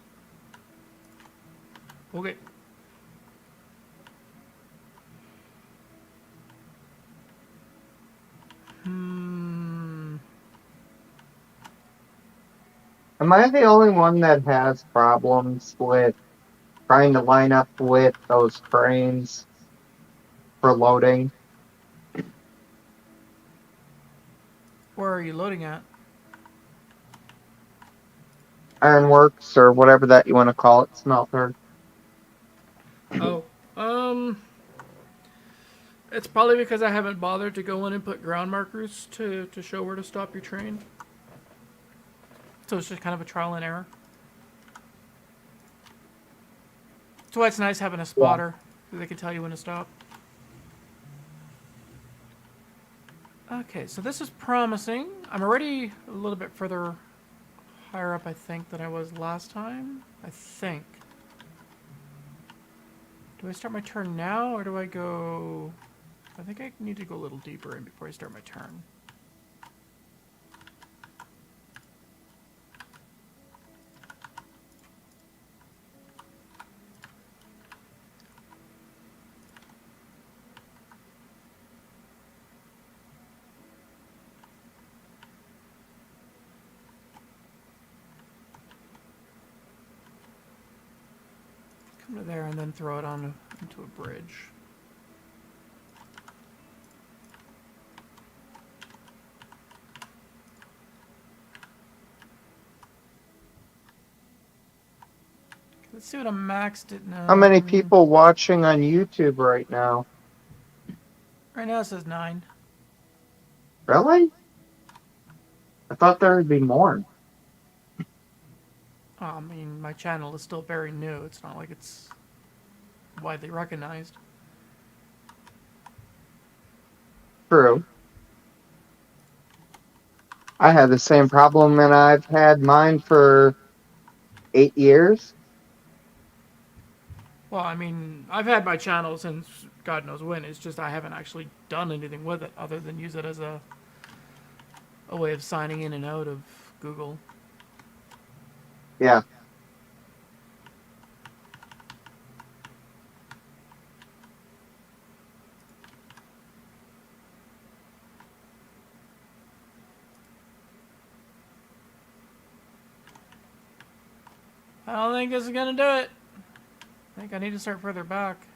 Okay. Am I the only one that has problems with trying to line up with those cranes for loading? Where are you loading at? Ironworks or whatever that you want to call it, smelter. Oh, it's probably because I haven't bothered to go in and put ground markers to show where to stop your train. So it's just kind of a trial and error. That's why it's nice having a spotter, so they can tell you when to stop. Okay, so this is promising. I'm already a little bit further higher up, I think, than I was last time. I think. Do I start my turn now, or do I go... I think I need to go a little deeper in before I start my turn. Come to there and then throw it on into a bridge. Let's see what I maxed it now. How many people watching on YouTube right now? Right now it says 9. Really? I thought there would be more. I mean, my channel is still very new. It's not like it's widely recognized. True. I had the same problem and I've had mine for 8 years. Well, I mean, I've had my channel since God knows when. It's just I haven't actually done anything with it other than use it as a way of signing in and out of Google. Yeah. I don't think this is gonna do it. I think I need to start further back.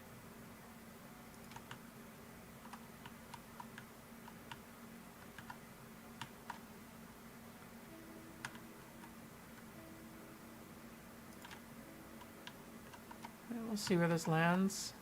We'll see where this lands.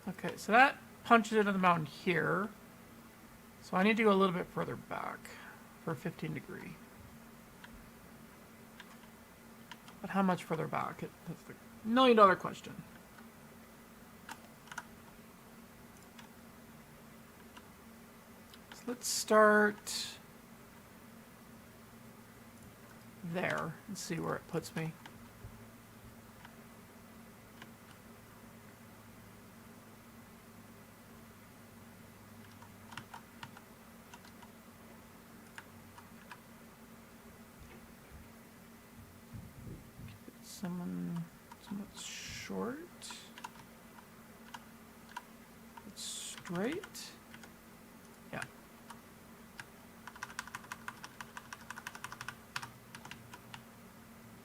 Okay, so that punches into the mountain here. So I need to go a little bit further back for 15 degree. But how much further back? That's the $1,000,000 question. So let's start there and see where it puts me. Somewhat short. It's straight. Yeah.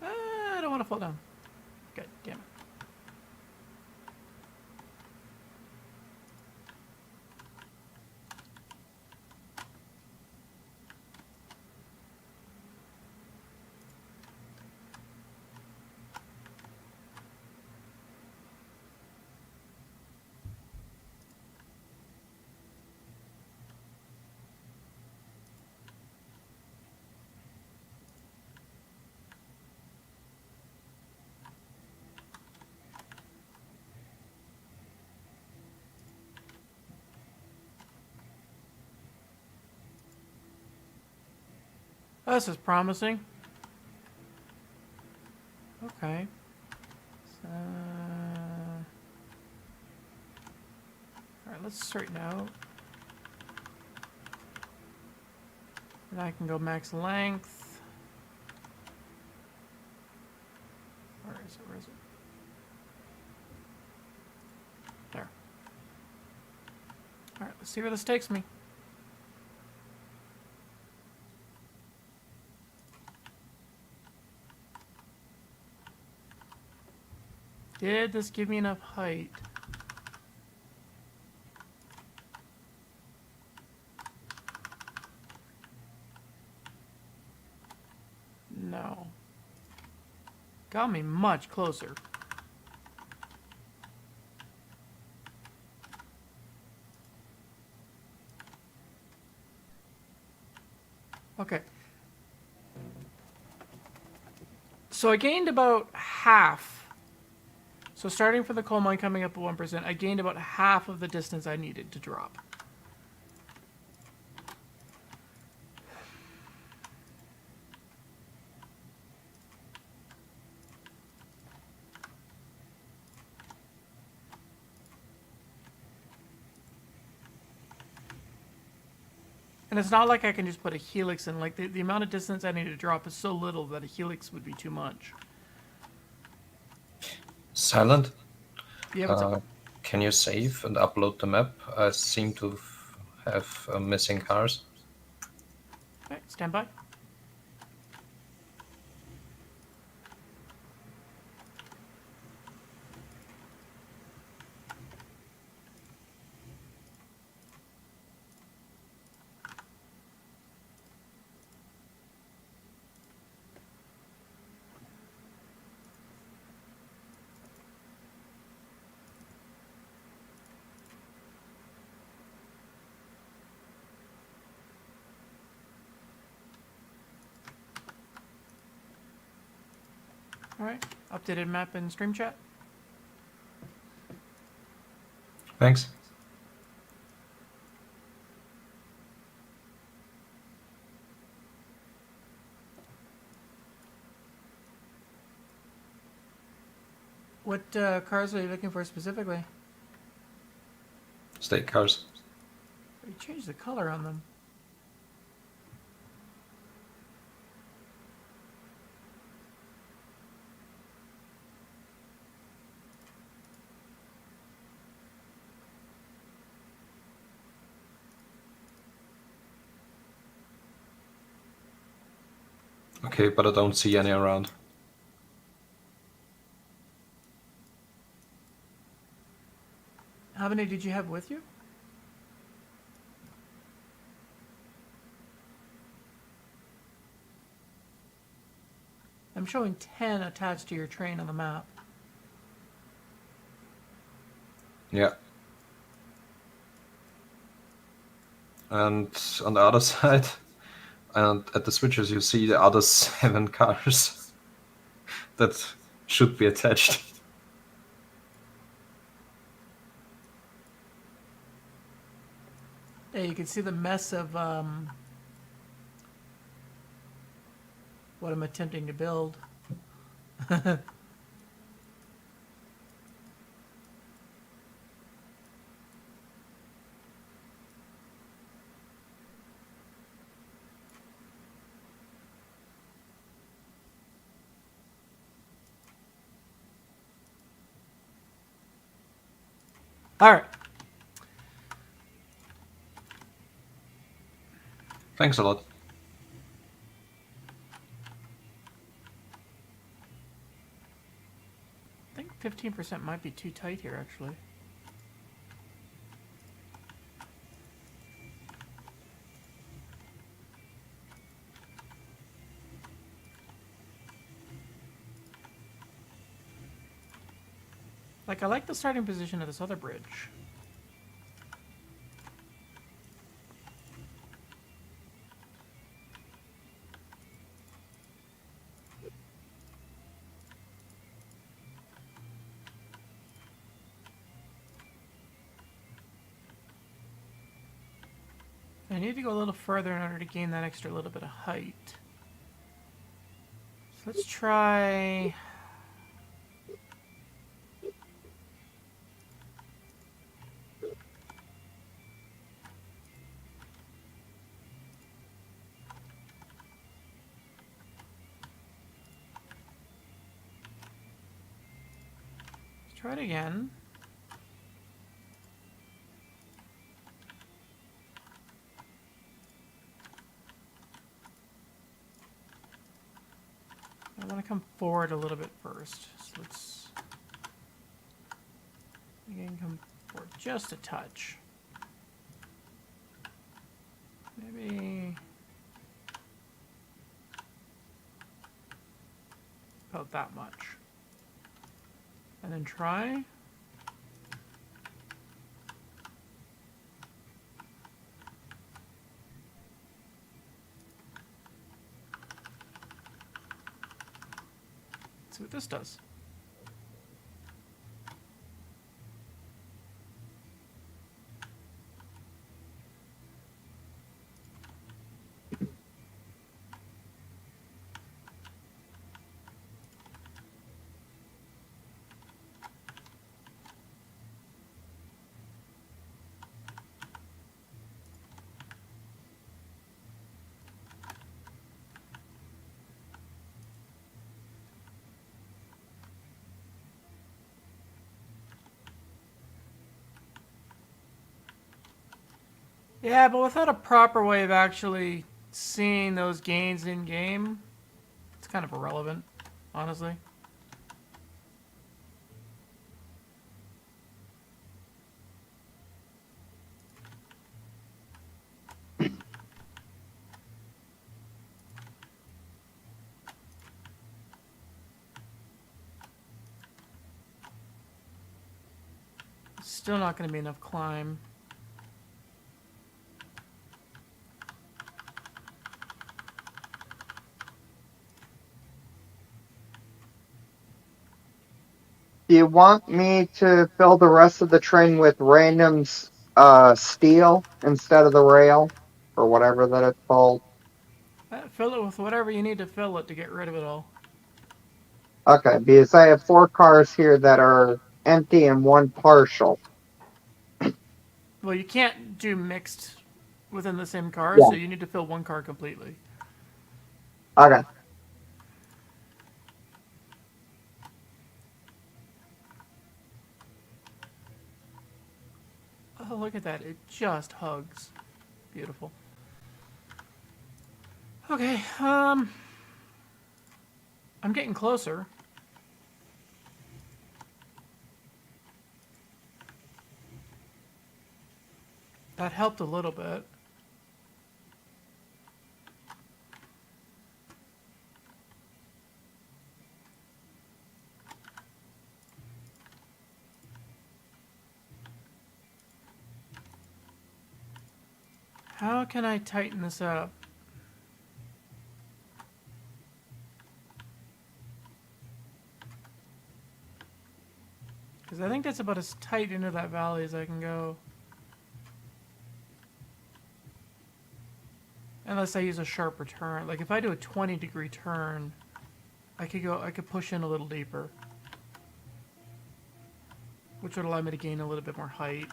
I don't want to fall down. God damn it. Oh, this is promising. Okay. So, alright, let's straighten out. And I can go max length. Where is it? Where is it? There. Alright, let's see where this takes me. Did this give me enough height? No. Got me much closer. Okay. So I gained about half. So starting from the coal mine coming up at 1%, I gained about half of the distance I needed to drop. And it's not like I can just put a helix in. Like, the amount of distance I need to drop is so little that a helix would be too much. Silent. Yeah, what's up? Can you save and upload the map? I seem to have missing cars. Okay, stand by. Alright, updated map in stream chat. Thanks. What cars are you looking for specifically? State cars. You changed the color on them. Okay, but I don't see any around. How many did you have with you? I'm showing 10 attached to your train on the map. Yeah. And on the other side, and at the switches, you see the other 7 cars that should be attached. Yeah, you can see the mess of what I'm attempting to build. All right. Thanks a lot. I think 15% might be too tight here, actually. Like, I like the starting position of this other bridge. I need to go a little further in order to gain that extra little bit of height. Let's try. Let's try it again. I want to come forward a little bit first. So let's again come forward just a touch. Maybe about that much. And then try. See what this does. Yeah, but without a proper way of actually seeing those gains in game, it's kind of irrelevant, honestly. Still not going to be enough climb. Do you want me to fill the rest of the train with random steel instead of the rail? Or whatever that it's called? Fill it with whatever you need to fill it to get rid of it all. Okay, because I have 4 cars here that are empty and 1 partial. Well, you can't do mixed within the same car, Yeah. so you need to fill one car completely. Okay. Oh, look at that. It just hugs. Beautiful. Okay, I'm getting closer. That helped a little bit. How can I tighten this up? Because I think that's about as tight into that valley as I can go. Unless I use a sharper turn. Like if I do a 20-degree turn, I could push in a little deeper. Which would allow me to gain a little bit more height.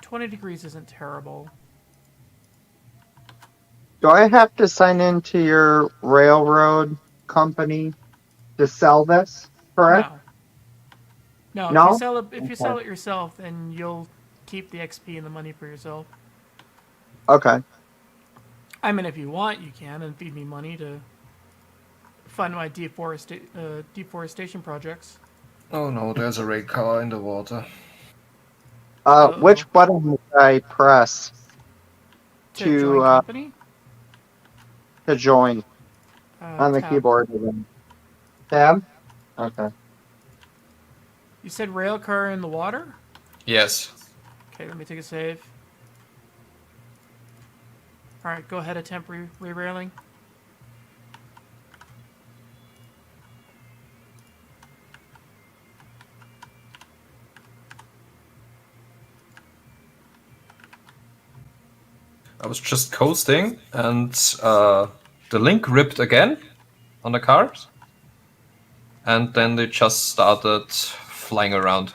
20 degrees isn't terrible. Do I have to sign into your railroad company to sell this? Correct? No. No? If you sell it yourself, then you'll keep the XP and the money for yourself. Okay. I mean, if you want, you can, and feed me money to fund my deforestation projects. Oh no, there's a raid car in the water. Which button did I press To join company? to join on the Tab. keyboard? Tab? Okay. You said rail car in the water? Yes. Okay, let me take a save. Alright, go ahead, attempt re-railing. I was just coasting, and the link ripped again on the cars, and then they just started flying around.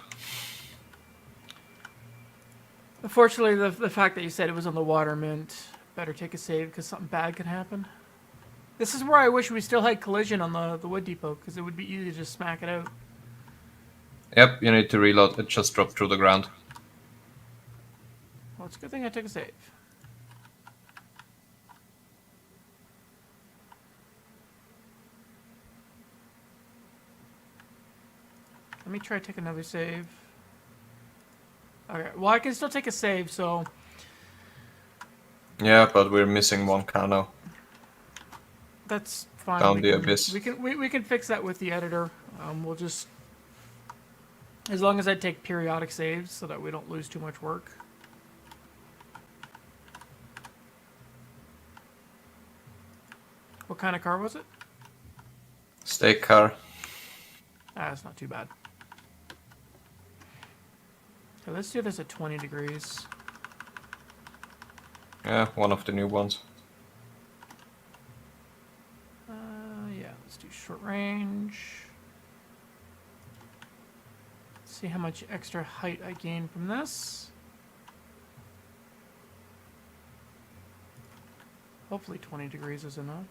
Unfortunately, the fact that you said it was on the water meant better take a save because something bad could happen. This is where I wish we still had collision on the wood depot because it would be easy to just smack it out. Yep, you need to reload. It just dropped through the ground. Well, it's a good thing I took a save. Let me try to take another save. Okay, well I can still take a save, so Yeah, but we're missing one car now. that's fine. Down we the can, abyss. we can fix that with the editor. We'll just, as long as I take periodic saves so that we don't lose too much work. What kind of car was it? Steak car. Ah, it's not too bad. So let's do this at 20 degrees. Yeah, one of the new ones. Yeah, let's do short range. See how much extra height I gain from this. Hopefully 20 degrees is enough.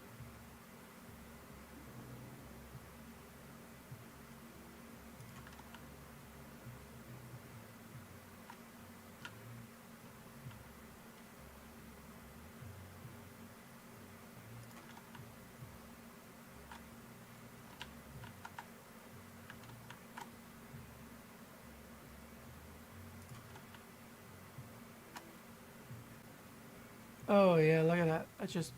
Oh yeah, look at that. That just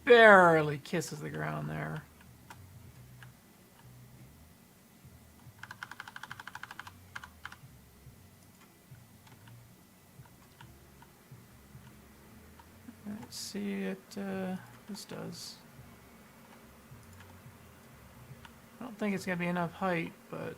barely kisses the ground there. Let's see it, this does. I don't think it's gonna be enough height, but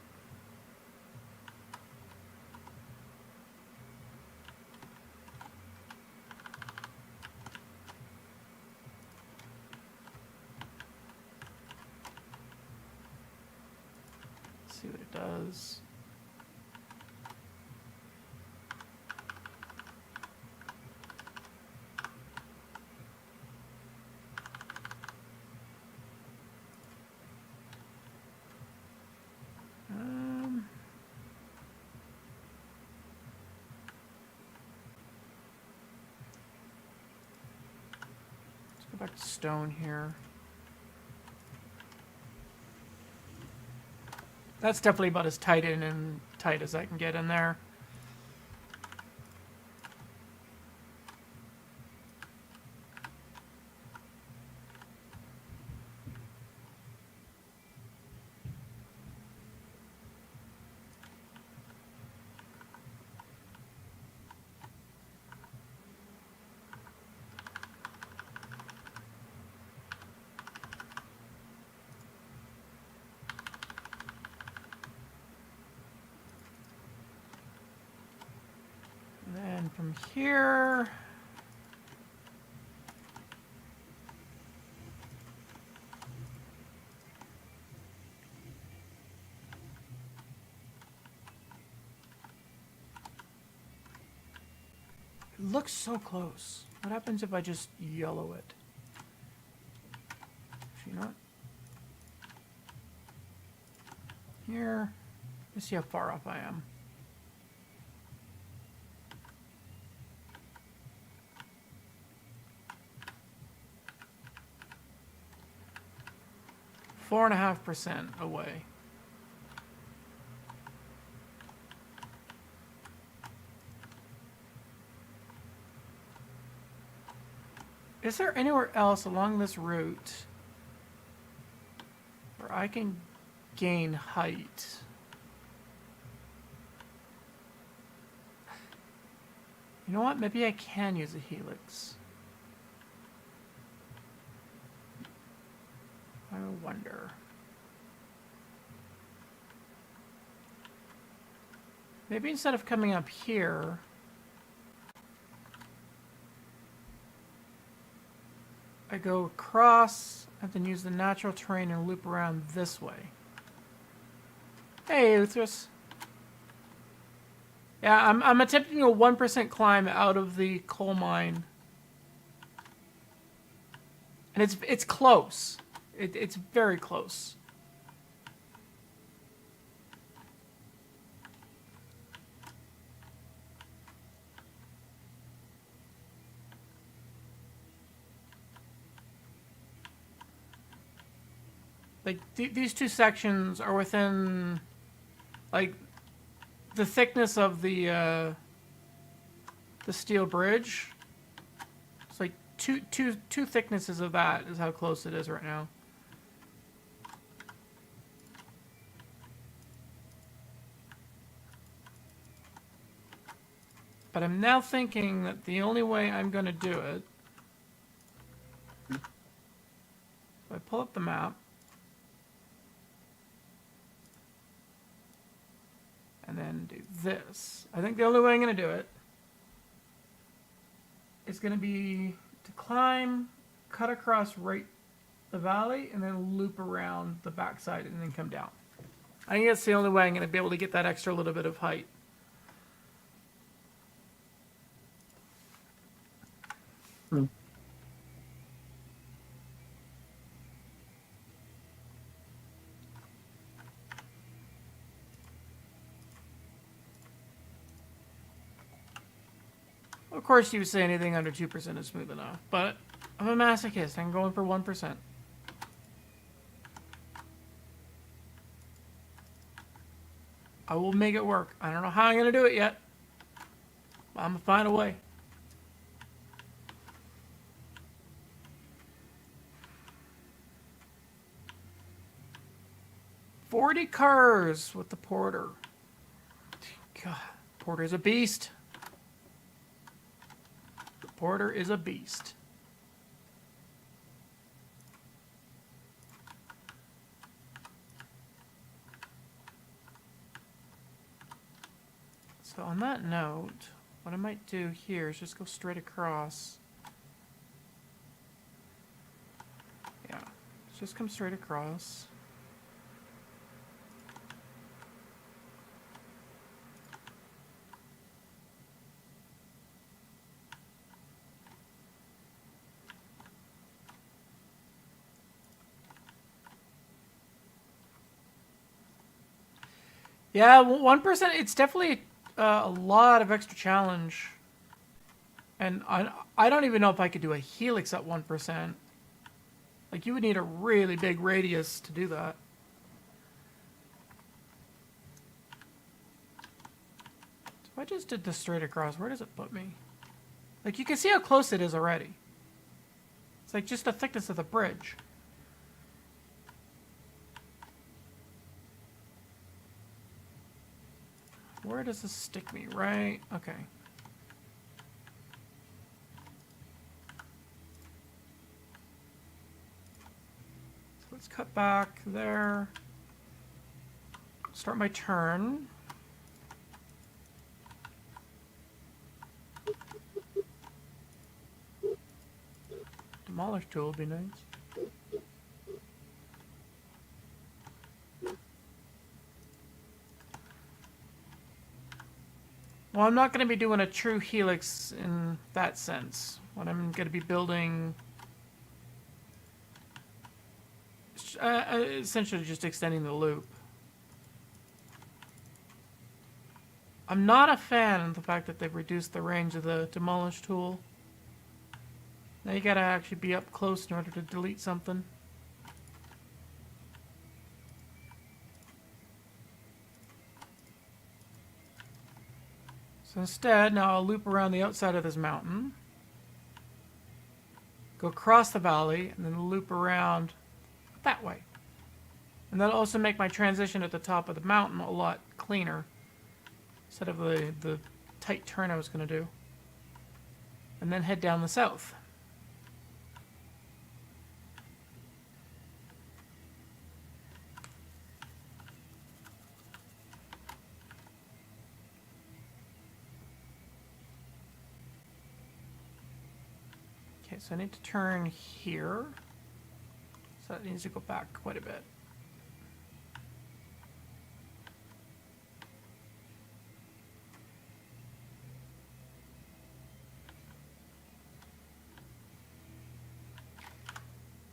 let's see what it does. Let's go back to stone here. That's definitely about as tight as I can get in there. And then from here, it looks so close. What happens if I just yellow it? Actually, not. Here, let's see how far off I am. Four and a half % away. Is there anywhere else along this route where I can gain height? You know what? Maybe I can use a helix. I wonder. Maybe instead of coming up here, I go across, and then use the natural terrain and loop around this way. Hey, Uthras. Yeah, I'm attempting a 1% climb out of the coal mine. And it's close. It's very close. Like, these two sections are within, like, the thickness of the steel bridge. It's like two thicknesses of that is how close it is right now. But I'm now thinking that the only way I'm going to do it, if I pull up the map, and then do this. I think the only way I'm going to do it is going to be to climb, cut across right the valley, and then loop around the backside and then come down. I think that's the only way I'm going to be able to get that extra little bit of height. Of course, you say anything under 2% is smooth enough, but I'm a masochist. I'm going for 1%. I will make it work. I don't know how I'm going to do it yet, but I'm going to find a way. $40 cars with the porter. God, Porter's a beast. Porter is a beast. So on that note, what I might do here is just go straight across. Yeah, let's just come straight across. Yeah, 1%, it's definitely a lot of extra challenge. And I don't even know if I could do a helix at 1%. Like, you would need a really big radius to do that. So if I just did this straight across, where does it put me? Like, you can see how close it is already. It's like just the thickness of the bridge. Where does this stick me? Right? Okay. So let's cut back there. Start my turn. Demolish tool would be nice. Well, I'm not going to be doing a true helix in that sense. What I'm going to be building, essentially just extending the loop. I'm not a fan of the fact that they've reduced the range of the demolish tool. Now you got to actually be up close in order to delete something. So instead, now I'll loop around the outside of this mountain, go across the valley, and then loop around that way. And that'll also make my transition at the top of the mountain a lot cleaner, instead of the tight turn I was going to do. And then head down the south. Okay, so I need to turn here. So that needs to go back quite a bit.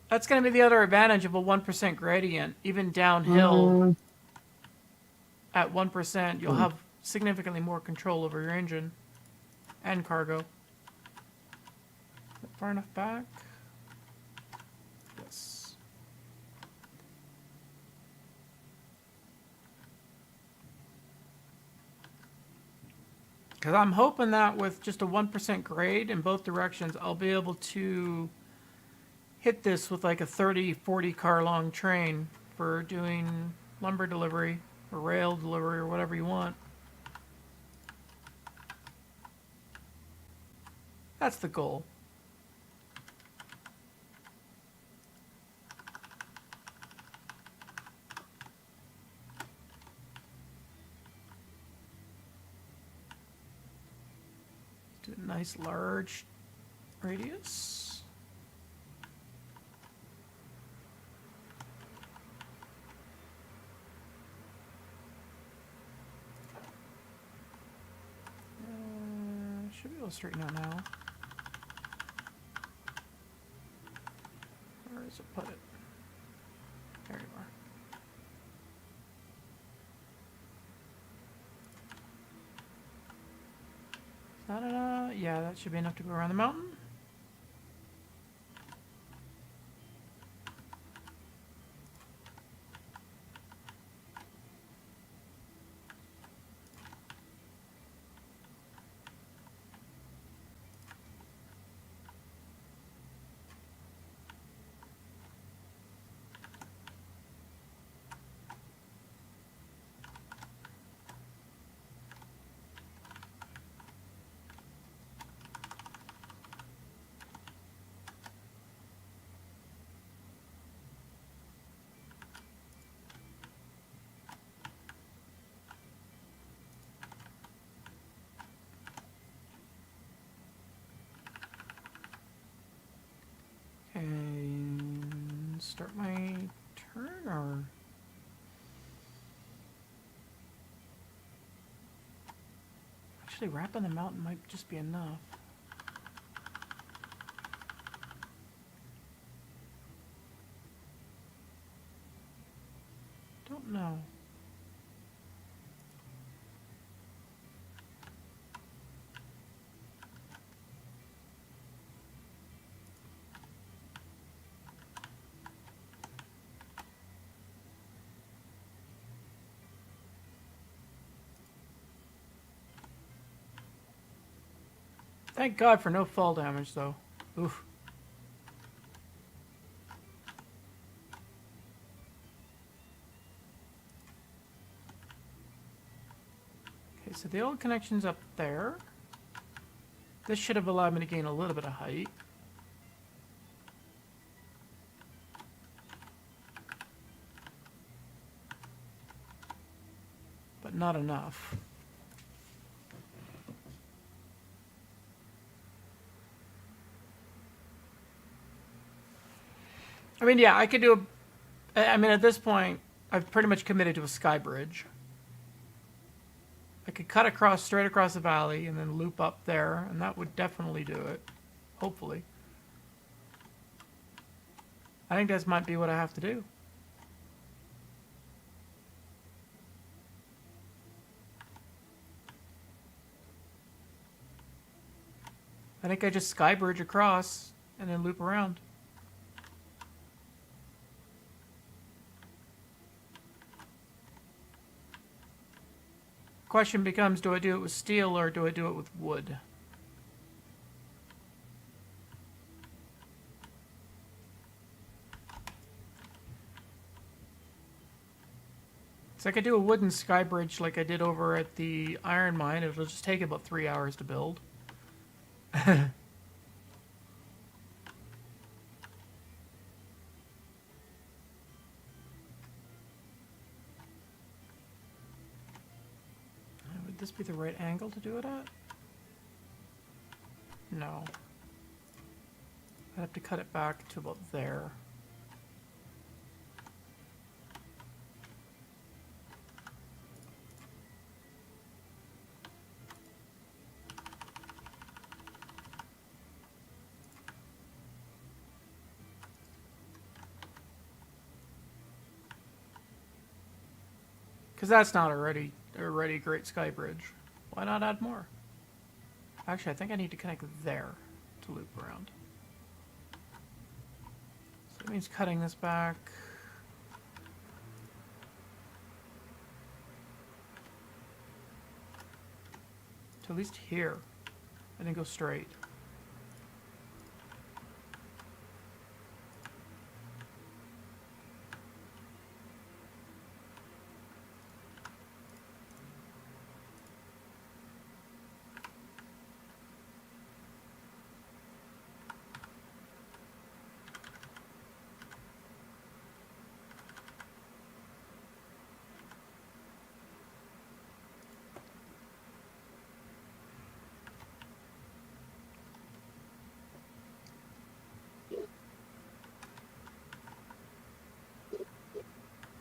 That's going to be the other advantage of a 1% gradient. Even downhill, at 1%, you'll have significantly more control over your engine and cargo. Far enough back? Yes. Because I'm hoping that with just a 1% grade in both directions, I'll be able to hit this with like a 30, 40 car long train for doing lumber delivery or rail delivery or whatever you want. That's the goal. Do a nice large radius. Should be able to straighten out now. Where does it put it? There you are. Ta-da-da. Yeah, that should be enough to go around the mountain. And start my turn, or actually wrapping the mountain might just be enough. Don't know. Thank God for no fall damage, though. Oof. Okay, so the old connection's up there. This should have allowed me to gain a little bit of height. But not enough. I mean, yeah, I could do I mean, at this point, I've pretty much committed to a sky bridge. I could cut across, straight across the valley, and then loop up there, and that would definitely do it. Hopefully. I think this might be what I have to do. I think I just sky bridge across, and then loop around. Question becomes, do I do it with steel or do I do it with wood? So I could do a wooden sky bridge like I did over at the iron mine. It'll just take about 3 hours to build. Would this be the right angle to do it at? No. I have to cut it back to about there. Because that's not already a great sky bridge. Why not add more? Actually, I think I need to connect there to loop around. So that means cutting this back. To at least here. And then go straight.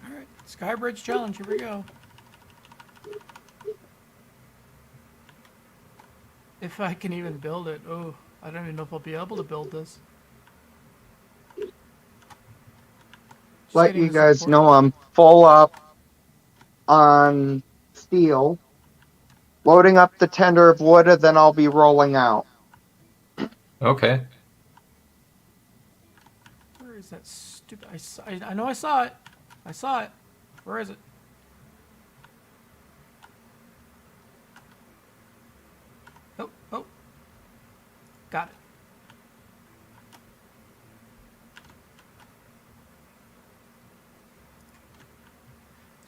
Alright, Skybridge challenge, here we go. If I can even build it. Oh, I don't even know if I'll be able to build this. Just Let getting you the guys support. know I'm full up on steel, loading up the tender of wood, and then I'll be rolling out. Okay. Where is that stupid? I know I saw it. I saw it. Where is it? Oh, oh. Got it.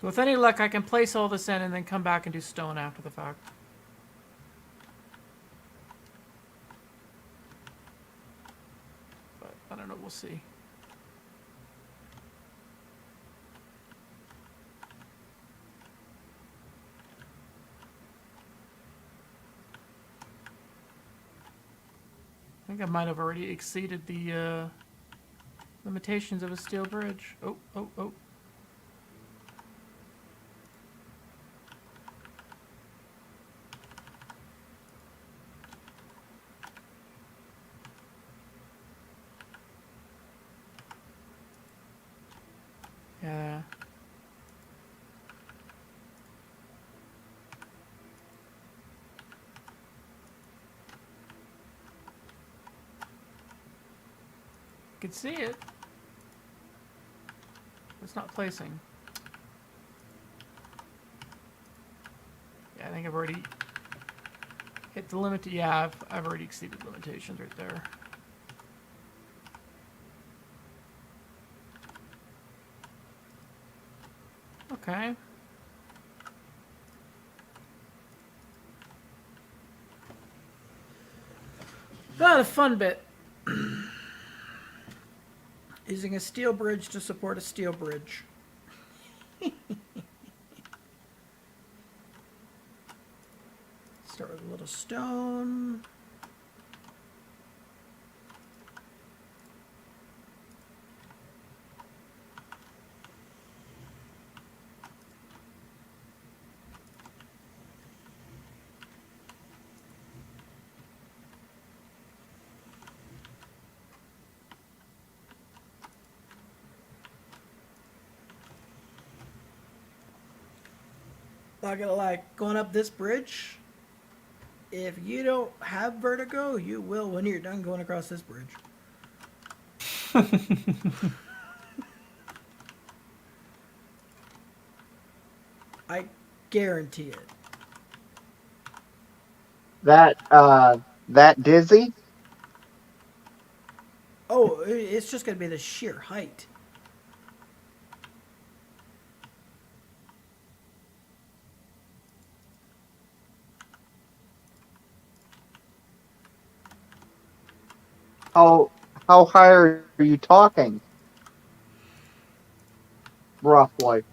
So with any luck, I can place all this in and then come back and do stone after the fact. But I don't know. We'll see. I think I might have already exceeded the limitations of a steel bridge. Oh, oh, oh. Yeah. You can see it. It's not placing. Yeah, I think I've already hit the limit. Yeah, I've already exceeded limitations right there. Okay. The fun bit. Using a steel bridge to support a steel bridge. Start with a little stone. Not gonna lie, going up this bridge, if you don't have vertigo, you will when you're done going across this bridge. I guarantee it. That dizzy? Oh, it's just gonna be the sheer height. How high are you talking? Roughly.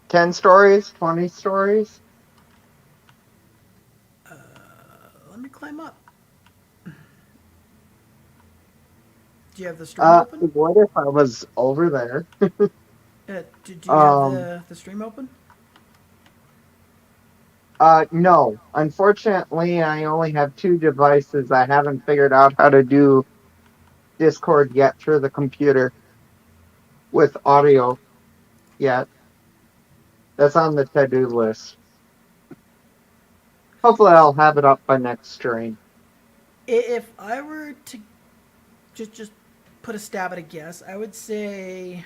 10 stories? 20 stories? Let me climb up. Do you have the stream I open? would if I was over there. Do you have Um, the stream open? no. Unfortunately, I only have two devices. I haven't figured out how to do Discord yet through the computer with audio yet. That's on the to-do list. Hopefully, I'll have it up by next stream. If I were to just put a stab at a guess, I would say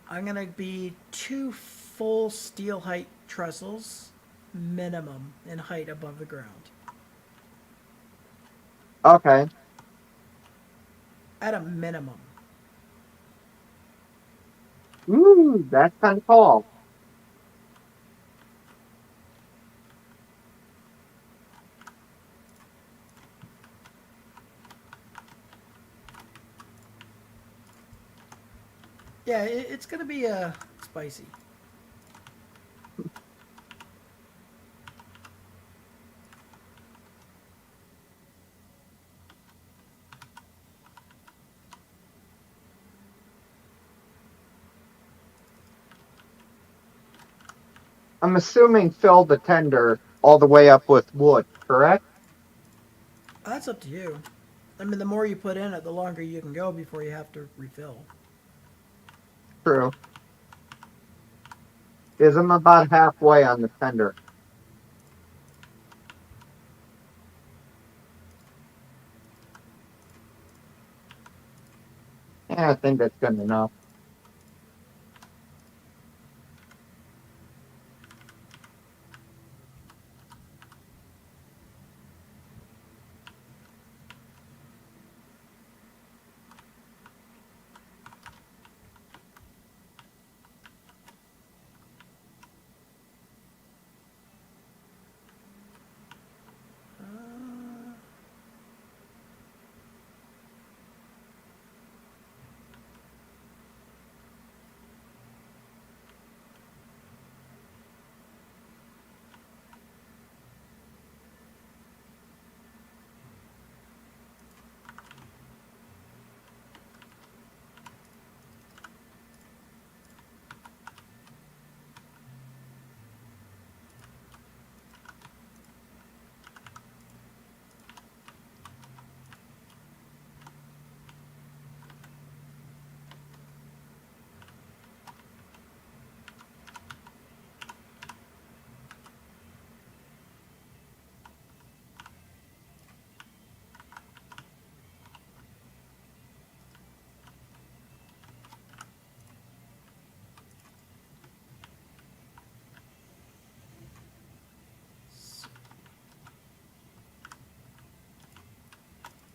I'm gonna be 2 full steel height trestles minimum in height above the ground. Okay. At a minimum. Ooh, that's kind of tall. Yeah, it's gonna be spicy. I'm assuming fill the tender all the way up with wood, correct? That's up to you. I mean, the more you put in it, the longer you can go before you have to refill. True. Is I'm about halfway on the tender. Yeah, I think that's good enough.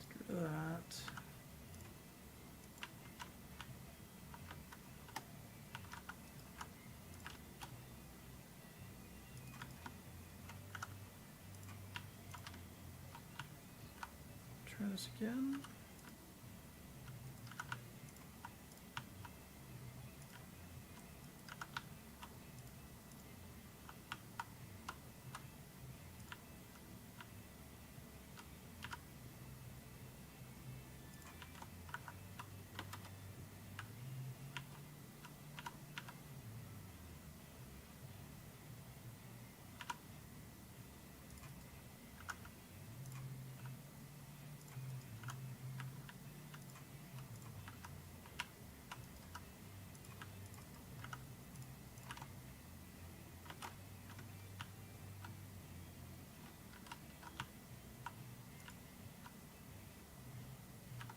Screw that. Try this again.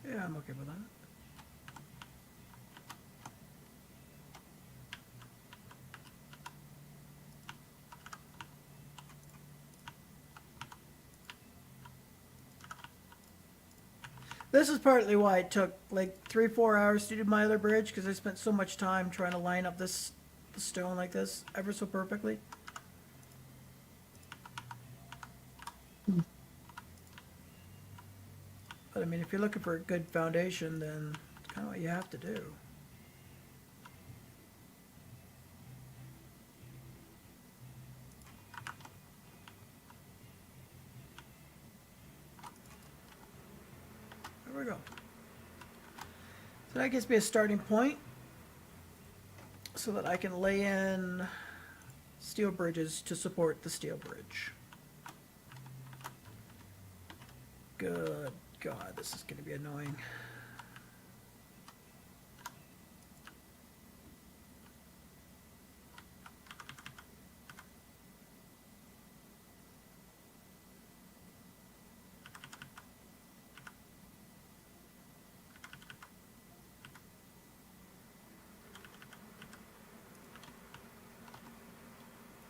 Yeah, I'm okay with that. This is partly why it took like 3-4 hours to do my other bridge, because I spent so much time trying to line up this the stone like this ever so perfectly. But I mean, if you're looking for a good foundation, then it's kind of what you have to do. There we go. So that gives me a starting point so that I can lay in steel bridges to support the steel bridge. Good God, this is going to be annoying.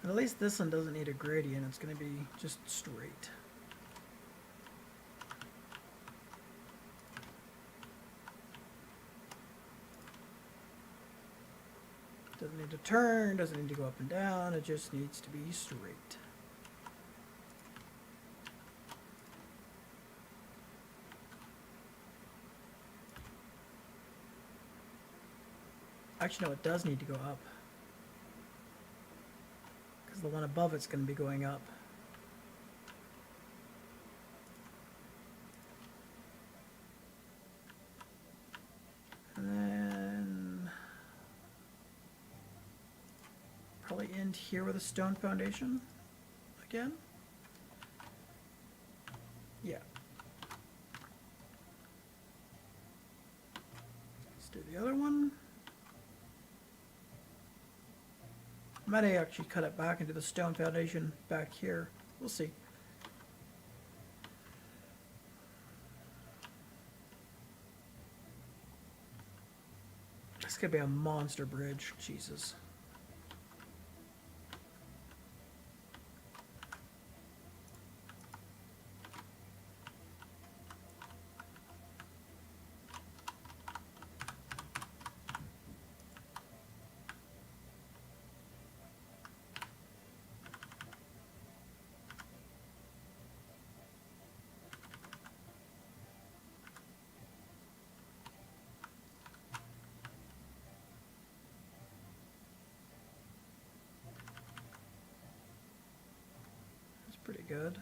At least this one doesn't need a gradient, it's going to be just straight. Doesn't need to turn, doesn't need to go up and down, it just needs to be straight. Actually, no, it does need to go up. Because the one above it's going to be going up. And then probably end here with a stone foundation again. Yeah. Let's do the other one. I might actually cut it back into the stone foundation back here. We'll see. This could be a monster bridge. Jesus. Pretty good.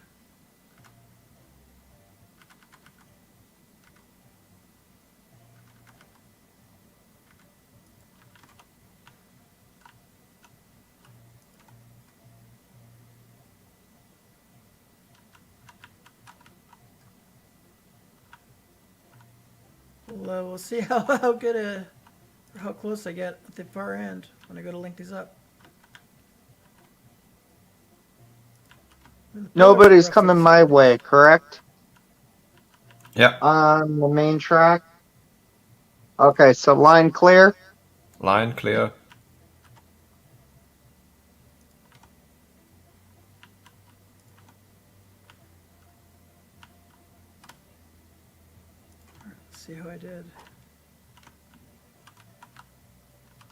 Well, we'll see how good how close I get at the far end when I go to link these up. Nobody's coming my way, correct? Yeah, On the main track? Okay, so line clear? line clear. Let's see how I did.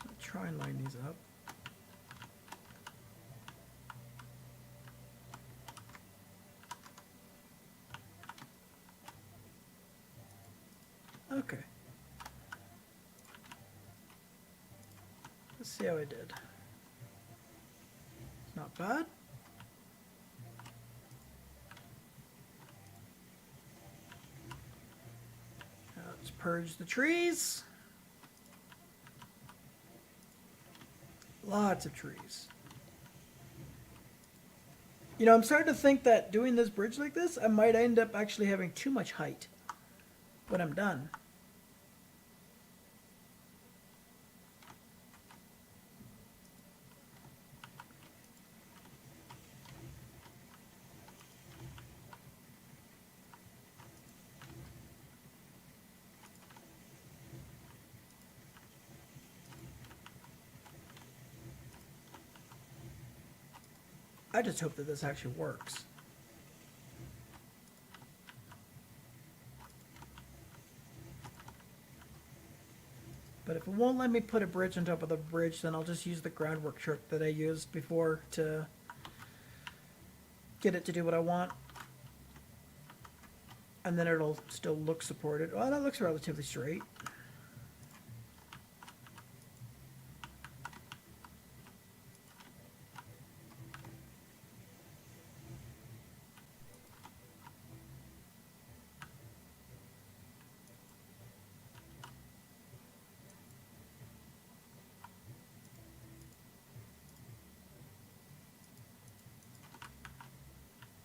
I'll try and line these up. Okay. Let's see how I did. Not bad. Now let's purge the trees. Lots of trees. You know, I'm starting to think that doing this bridge like this, I might end up actually having too much height when I'm done. I just hope that this actually works. But if it won't let me put a bridge on top of the bridge, then I'll just use the groundwork trick that I used before to get it to do what I want. And then it'll still look supported. Oh, that looks relatively straight.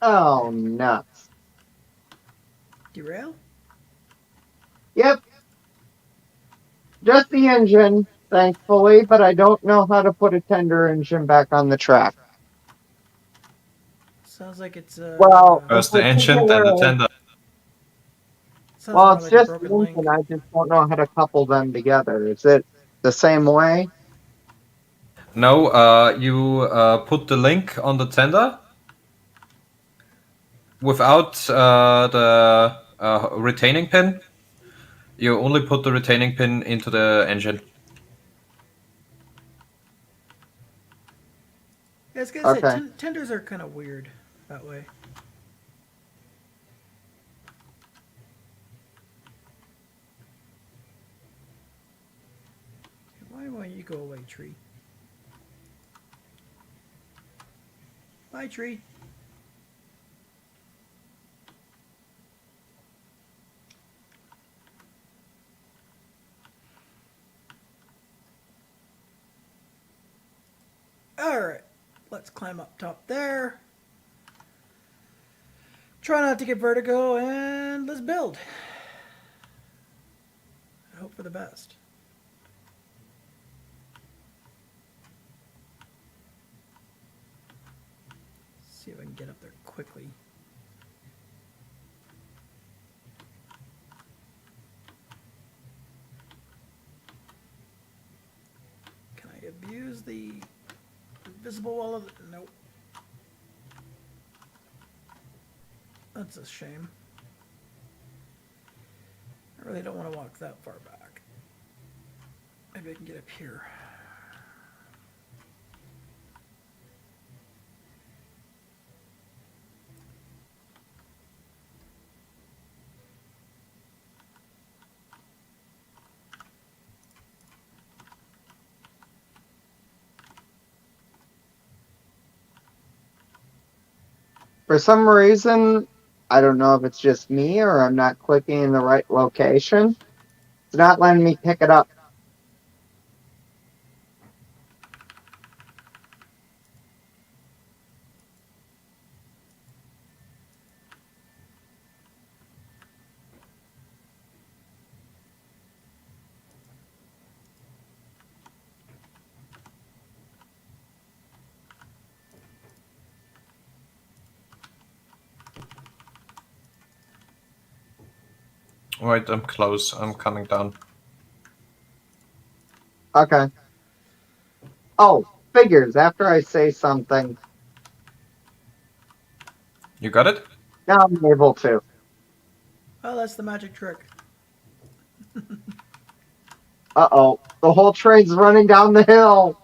Oh, nuts. Derail? Yep, just the engine, thankfully, but I don't know how to put a tender engine back on the track. Sounds like it's Well, in First the engine, then the particular, tender. sounds well, more it's like a just the broken link. engine. I just don't know how to couple them together. Is it the same way? No, you put the link on the tender without the retaining pin. You only put the retaining pin into the engine. Yeah, I was gonna say Okay. tenders are kind of weird that way. Why won't you go away, tree? Bye, tree. All right, let's climb up top there. Try not to get vertigo, and let's build. I hope for the best. See if I can get up there quickly. Can I abuse the invisible wall of the... Nope. That's a shame. I really don't want to walk that far back. Maybe I can get up here. For some reason, I don't know if it's just me or I'm not clicking in the right location. It's not letting me pick it up. Wait, I'm close. I'm coming down. Okay. Oh, figures. After I say something, You got it? now I'm able to. Oh, that's the magic trick. Uh-oh. The whole train's running down the hill.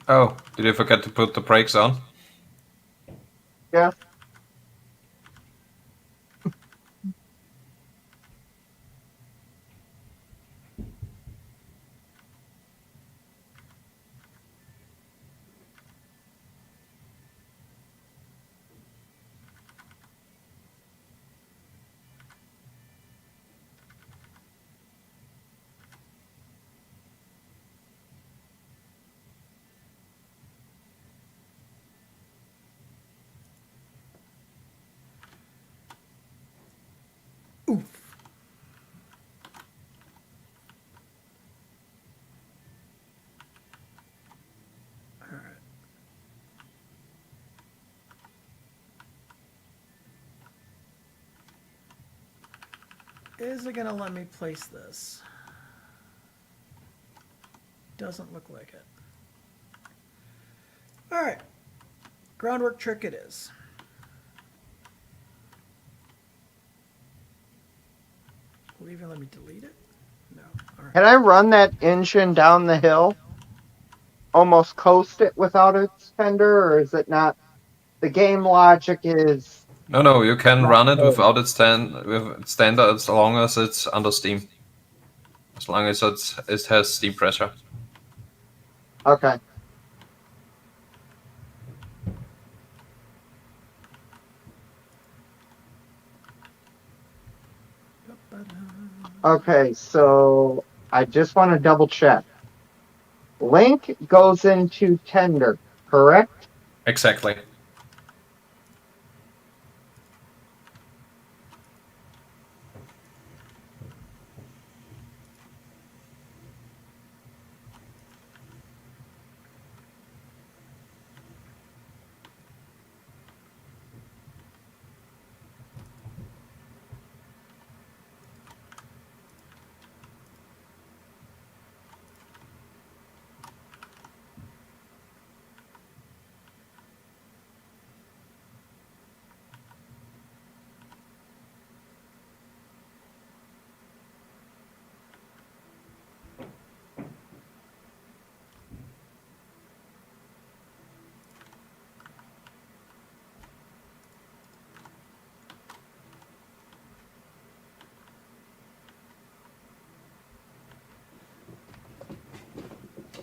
Oh, did you forget to put the brakes on? Yes. Oof. All right. Is it gonna let me place this? Doesn't look like it. All right. Groundwork trick it is. Will it even let me delete it? No. All right. Can I run that engine down the hill? Almost coast it without its tender, or is it not? The game logic is No, you can not run it good. without its standard as long as it's under steam. As long as it has steam pressure. Okay. Okay, so I just want to double check. Link goes into tender, correct? Exactly.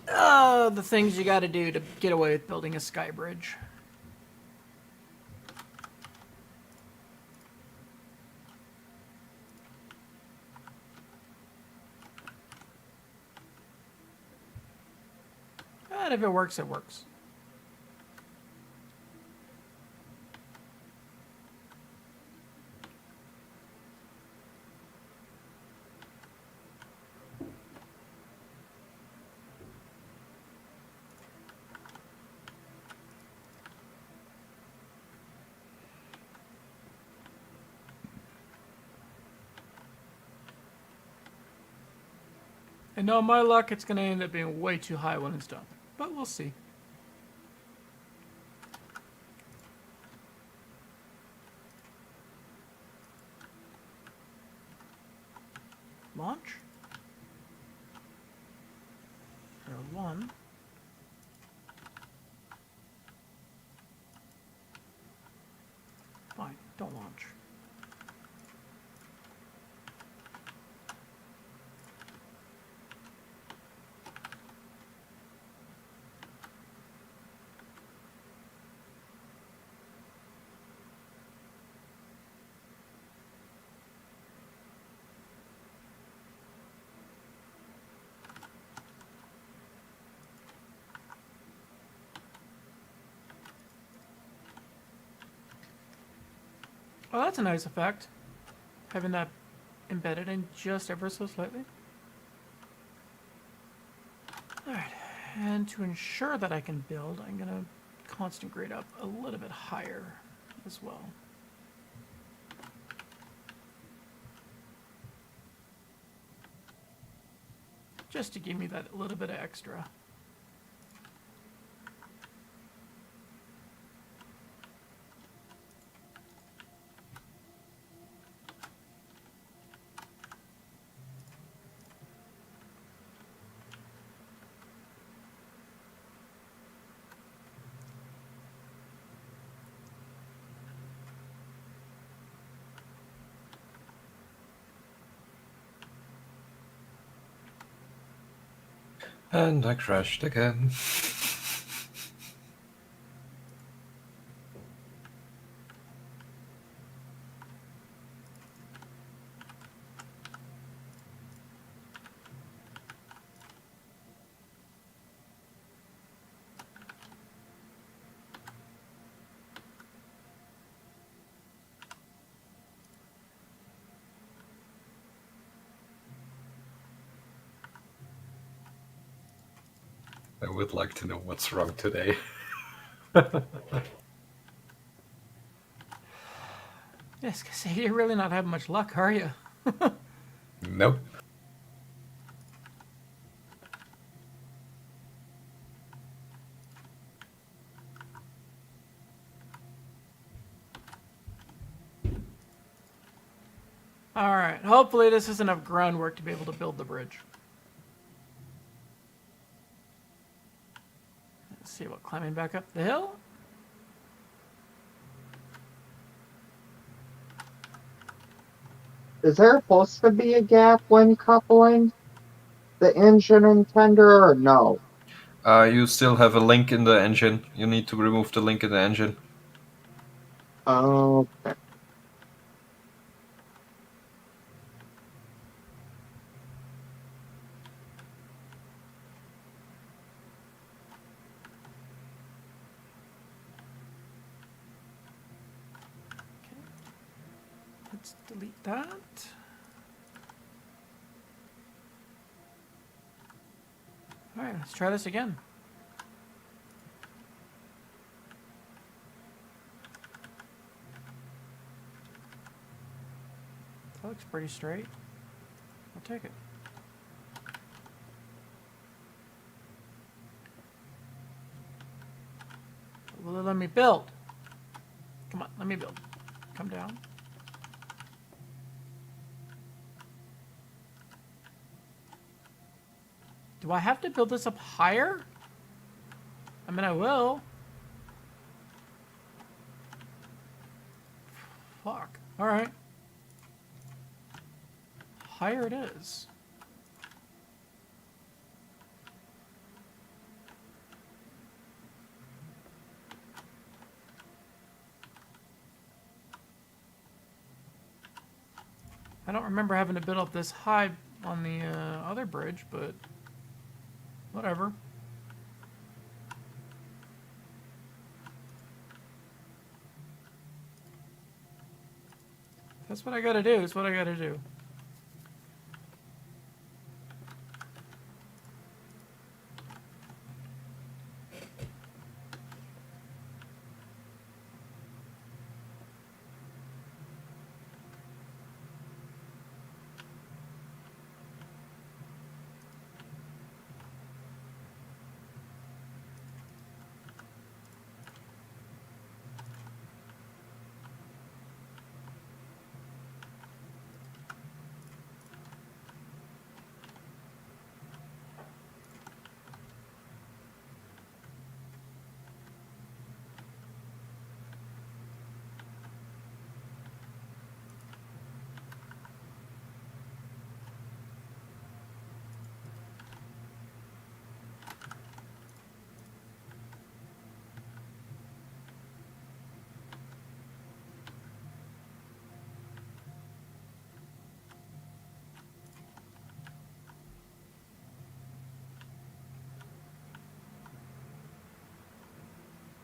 the things you got to do to get away with building a sky bridge. And if it works, it works. And no, my luck, it's going to end up being way too high when it's done. But we'll see. Launch. Or 1. Fine, don't launch. Oh, that's a nice effect. Having that embedded in just ever so slightly. Alright, and to ensure that I can build, I'm going to constant grade up a little bit higher as well. Just to give me that little bit of extra. And I crashed again. I would like to know what's wrong today. Yes, because you're really not having much luck, are you? Nope. Alright, hopefully this is enough groundwork to be able to build the bridge. Let's see about climbing back up the hill. Is there supposed to be a gap when coupling the engine and tender, or no? You still have a link in the engine. You need to remove the link in the engine. Okay. Let's delete that. Alright, let's try this again. That looks pretty straight. I'll take it. Will it let me build? Come on, let me build. Come down. Do I have to build this up higher? I mean, I will. Fuck. Alright. Higher it is. I don't remember having to build up this high on the other bridge, but whatever. That's what I gotta do. That's what I gotta do.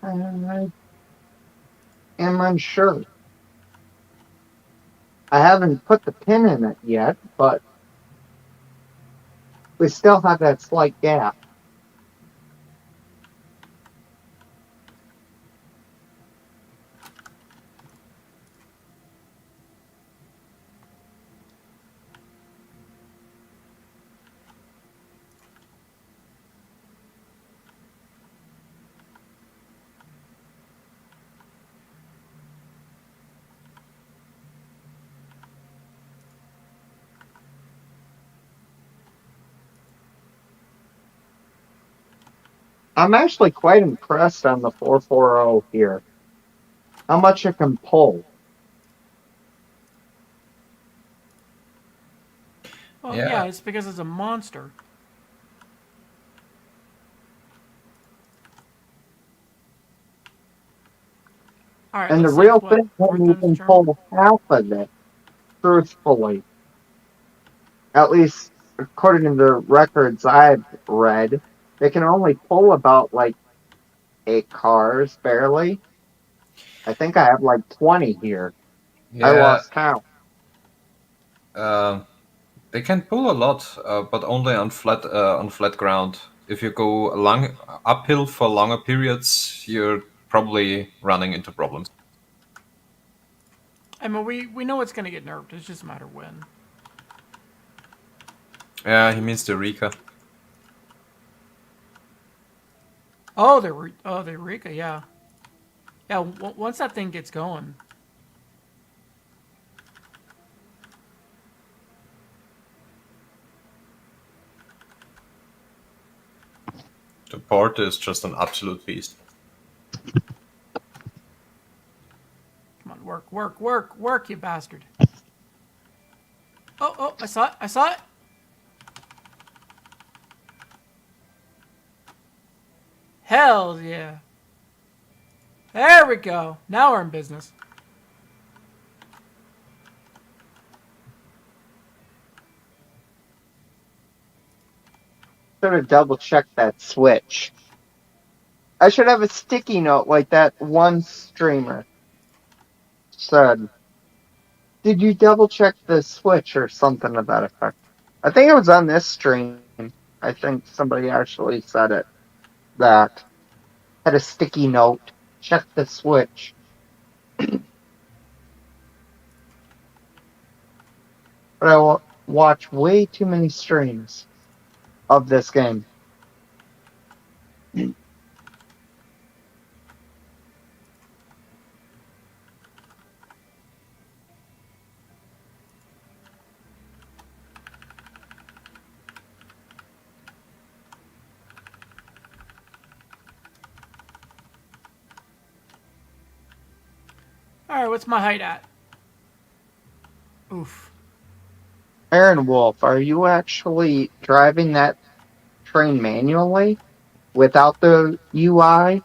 I am unsure. I haven't put the pin in it yet, but we still have that slight gap. I'm actually quite impressed on the 440 here. How much it can pull. Well, Yeah. yeah, it's because it's a monster. All right, And the let's see. real It's what? thing Four can you times the can charm? pull half of it, truthfully. At least according to the records I've read, they can only pull about like 8 cars barely. I think I have like 20 here. I Yeah. lost count. Um, they can pull a lot, but only on flat ground. If you go long uphill for longer periods, you're probably running into problems. I mean, we know it's gonna get nerfed. It's just a matter when. Yeah, he means the Rika. Oh, the Eureka, yeah, yeah. Once that thing gets going, The port is just an absolute beast. come on, work, work, work, work, you bastard. Oh, oh, I saw it, I saw it. Hell yeah. There we go. Now we're in business. Should have double checked that switch. I should have a sticky note like that one streamer said. Did you double check the switch or something to that effect? I think it was on this stream. I think somebody actually said it. That had a sticky note. Check the switch. But I watch way too many streams of this game. All right, what's my height at? Oof. Aaron Wolf, are you actually driving that train manually without the UI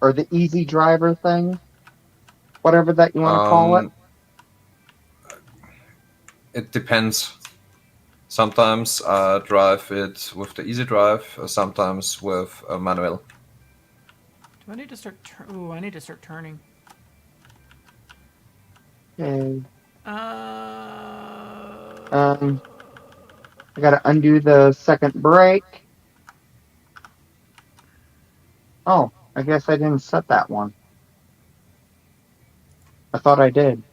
or the easy driver thing? whatever that you want to call it? It depends. Sometimes I drive it with the easy drive, sometimes with a manual. Do I need to start? Ooh, I need to start turning. Okay. Uh, I gotta undo the second brake. Oh, I guess I didn't set that one. I thought I did.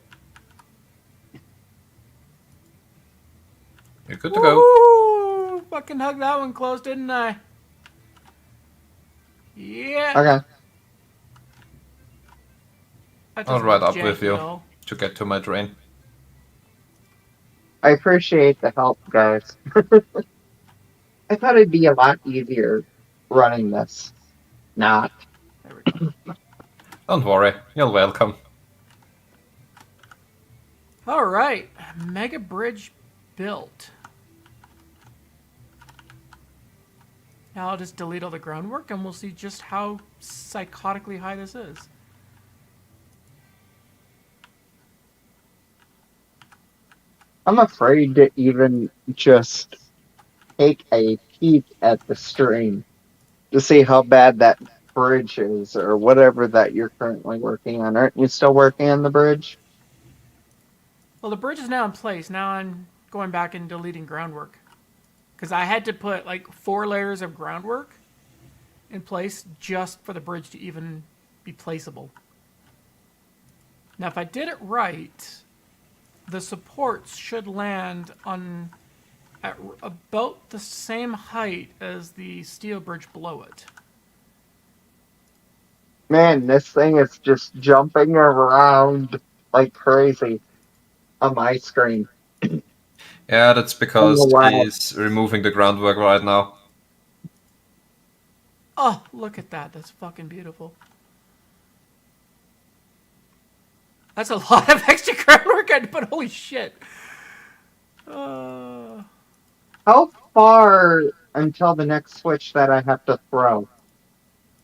You're good to go. woohoo! Fucking hugged that one close, didn't I? Yeah. Okay. That I'll doesn't ride look up with janky you at all. to get to my drain. I appreciate the help, guys. I thought it'd be a lot easier running this. Not. There we go. Don't worry, you're welcome. All right, mega bridge built. Now I'll just delete all the groundwork and we'll see just how psychotically high this is. I'm afraid to even just take a peek at the stream to see how bad that bridge is or whatever that you're currently working on. Aren't you still working on the bridge? Well, the bridge is now in place. Now I'm going back and deleting groundwork. Because I had to put like 4 layers of groundwork in place just for the bridge to even be placeable. Now, if I did it right, the supports should land on at about the same height as the steel bridge below it. Man, this thing is just jumping around like crazy on my screen. Yeah, that's I don't know because why. he's removing the groundwork right now. Oh, look at that. That's fucking beautiful. That's a lot of extra groundwork I had to put. Holy shit. How far until the next switch that I have to throw?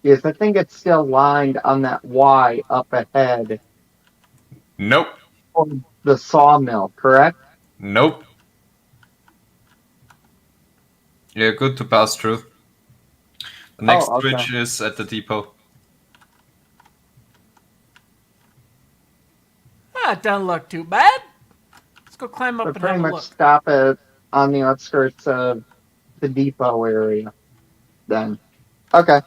Because I think it's still lined on that Y up ahead Nope. on the sawmill, correct? Nope. You're good to pass through. The next Oh, okay. switch is at the depot. Ah, it doesn't look too bad. Let's go climb up So and pretty have a much look. stop it on the outskirts of the depot area then. Okay.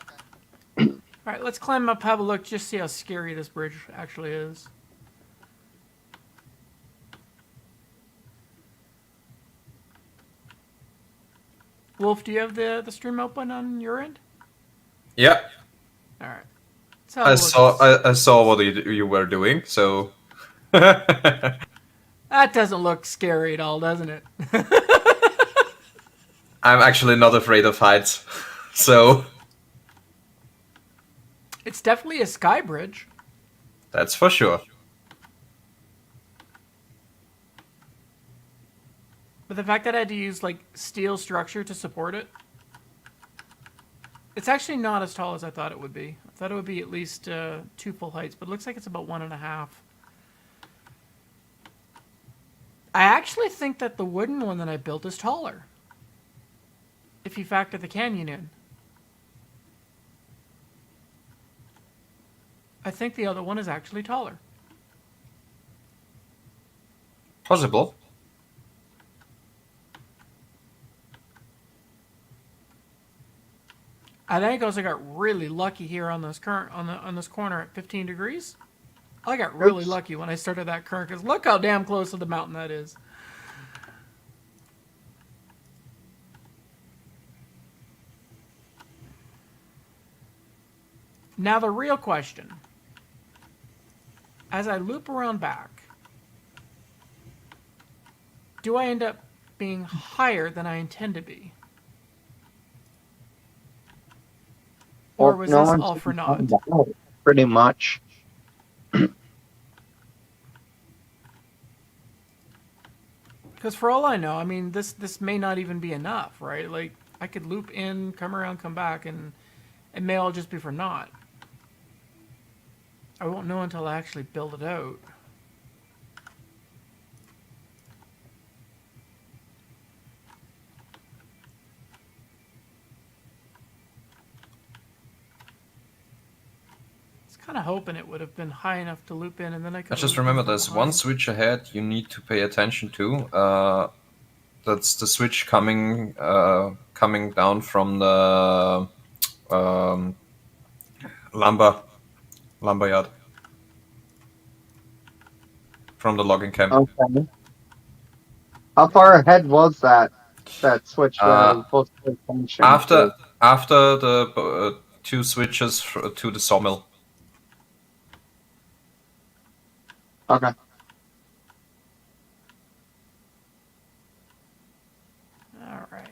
Alright, let's climb up, have a look, just see how scary this bridge actually is. Wolf, do you have the stream open on your end? Yeah, Alright. I saw what you were doing, so. That doesn't look scary at all, doesn't it? I'm actually not afraid of heights, so It's definitely a sky bridge. that's for sure. But the fact that I had to use like steel structure to support it, it's actually not as tall as I thought it would be. I thought it would be at least 2 full heights, but it looks like it's about 1.5. I actually think that the wooden one that I built is taller, if you factor the canyon in. I think the other one is actually taller. Possible. I think I also got really lucky here on this current on this corner at 15 degrees. I got really Oops. lucky when I started that current because look how damn close to the mountain that is. Now the real question, as I loop around back, do I end up being higher than I intend to be? Or Well, was no this one's all for gonna naught? find out, pretty much. Because for all I know, I mean, this may not even be enough, right? Like, I could loop in, come around, come back, and it may all just be for naught. I won't know until I actually build it out. Kind of hoping it would have been high enough to loop in, and then I could. I just remember there's one switch ahead you need to pay attention to. That's the switch coming down from the um, lumber yard, from the logging camp. Okay. How far ahead was that switch that I was supposed to pay attention After to? after the two switches to the sawmill. Okay. All right.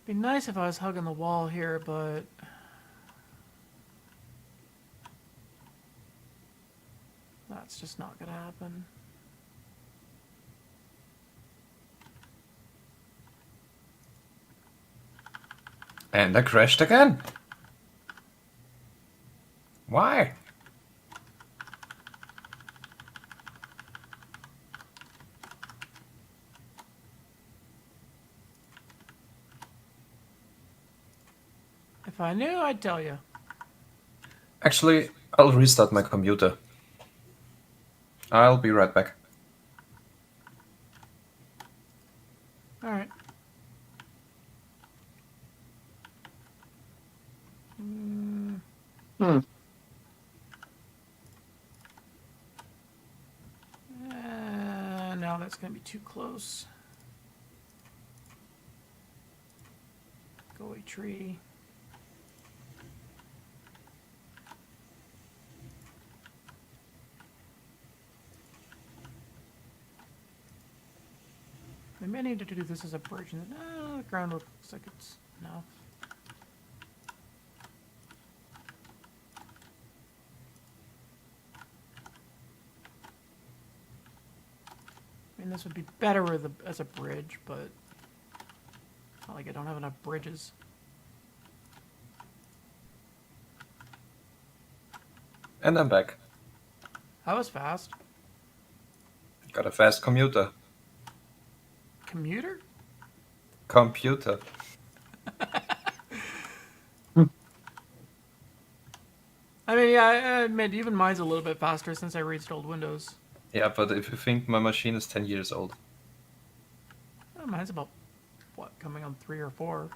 Be nice if I was hugging the wall here, but that's just not gonna happen. And I crashed again. Why? If I knew, I'd tell you. Actually, I'll restart my computer. I'll be right back. All right. No, that's gonna be too close. Go away, tree. Maybe I need to do this as a bridge. The groundwork looks like it's enough. I mean, this would be better as a bridge, but not like I don't have enough bridges. And I'm back. That was fast. Got a fast commuter. Commuter? Computer. I mean, yeah, I admit, even mine's a little bit faster since I reinstalled Windows. Yeah, but if you think my machine is 10 years old. Mine's about, what, coming on 3 or 4.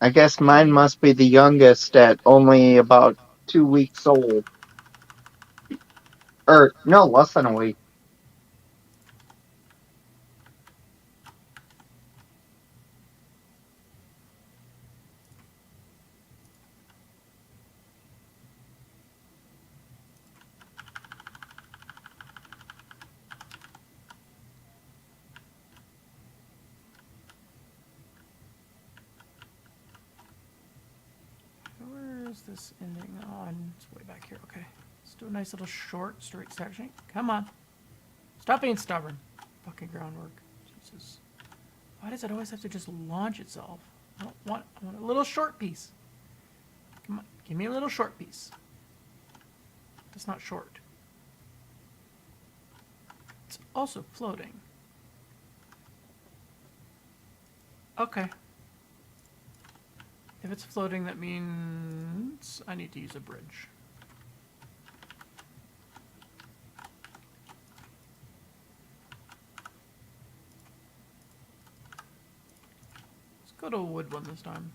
I guess mine must be the youngest at only about 2 weeks old. Or, no, less than a week. Where is this ending on? It's way back here. Okay. Let's do a nice little short, straight section. Come on. Stop being stubborn. Fucking groundwork. Jesus. Why does it always have to just launch itself? I want a little short piece. Come on. Give me a little short piece. That's not short. It's also floating. Okay. If it's floating, that means I need to use a bridge. Let's go to a wood one this time.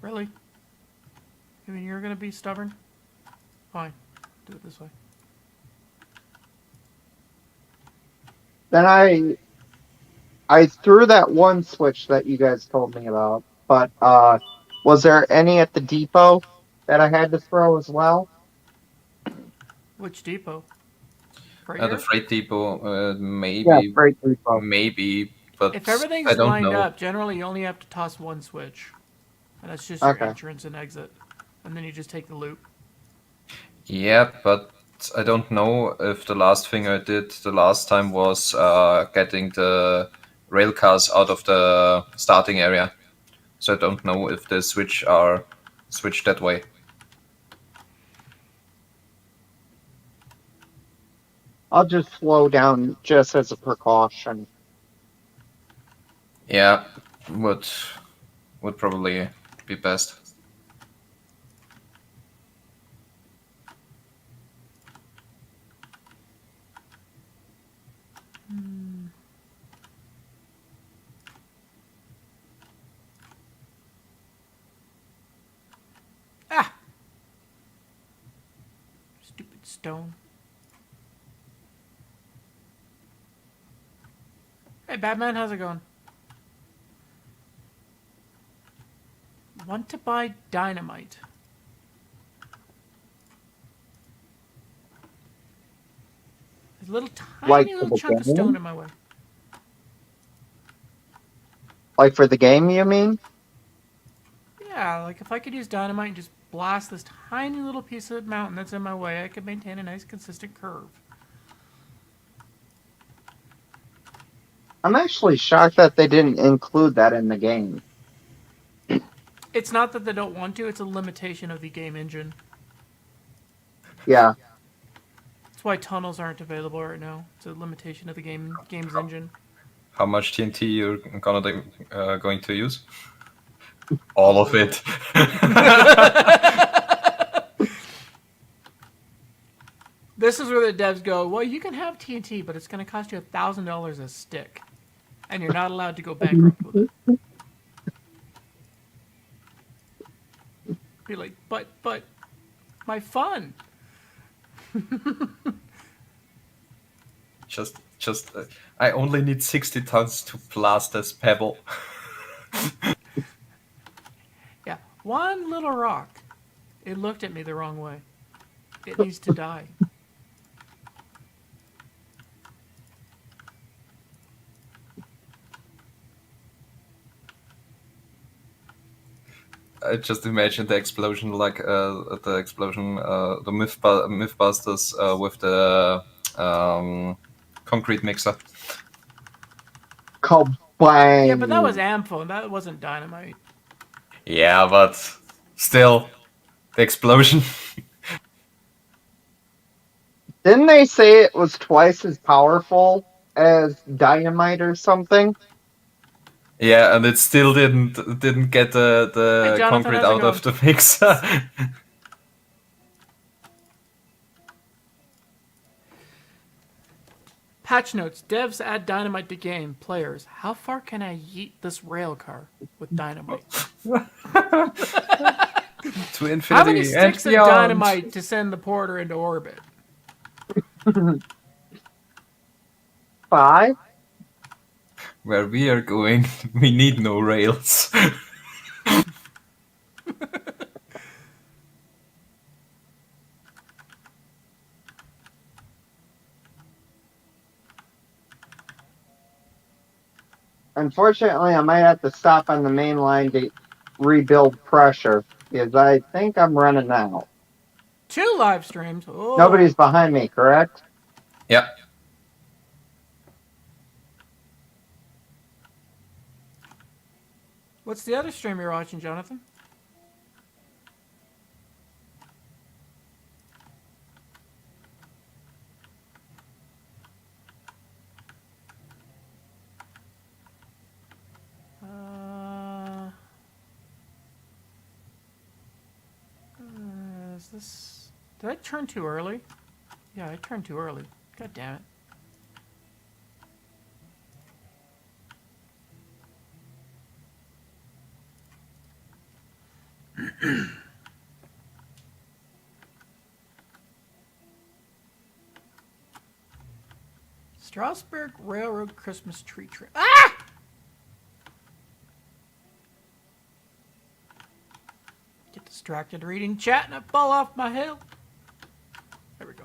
Really? I mean, you're gonna be stubborn? Fine. Do it this way. Then I threw that one switch that you guys told me about, but was there any at the depot that I had to throw as well? Which depot? At the Freighter? freight depot, Yeah, maybe, freight depot. maybe, but If I everything's don't lined know. up, generally you only have to toss one switch. And that's just your Okay. entrance and exit. And then you just take the loop. Yeah, but I don't know if the last thing I did the last time was getting the rail cars out of the starting area. So I don't know if the switch are switched that way. I'll just slow down just as a precaution. Yeah, would probably be best. Ah! Stupid stone. Hey, Batman, how's it going? Want to buy dynamite. There's a little Like tiny for little the chunk of stone game? in my way. Like for the game, you mean? Yeah, like if I could use dynamite and just blast this tiny little piece of mountain that's in my way, I could maintain a nice consistent curve. I'm actually shocked that they didn't include that in the game. It's not that they don't want to, it's a limitation of the game engine. Yeah. That's why tunnels aren't available right now. It's a limitation of the game's engine. How much TNT you're going to use? All of it. This is where the devs go, well, you can have TNT, but it's going to cost you $1,000 a stick. And you're not allowed to go bankrupt with it. Be like, but, my fun. just. I only need 60 tons to blast this pebble. Yeah, one little rock. It looked at me the wrong way. It needs to die. I just imagine the explosion, like the explosion, the Mythbusters with the concrete mixer. Kabang! Yeah, but that was Ampho, that wasn't dynamite. Yeah, but still, the explosion. Didn't they say it was twice as powerful as dynamite or something? Yeah, and it still didn't get the Hey, Jonathan, concrete how's it out of the mixer. Patch notes. Devs add dynamite to game. Players, how far can I yeet this rail car with dynamite? To infinity How many and sticks of beyond. dynamite to send the porter into orbit? 5? Where we are going, we need no rails. Unfortunately, I might have to stop on the main line to rebuild pressure because I think I'm running out. 2 live streams. Oh. Nobody's behind me, correct? Yeah. What's the other stream you're watching, Jonathan? Is this... Did I turn too early? Yeah, I turned too early. God damn it. Strasburg Railroad Christmas tree trim. Ah! Get distracted reading chat and I fall off my hill. There we go.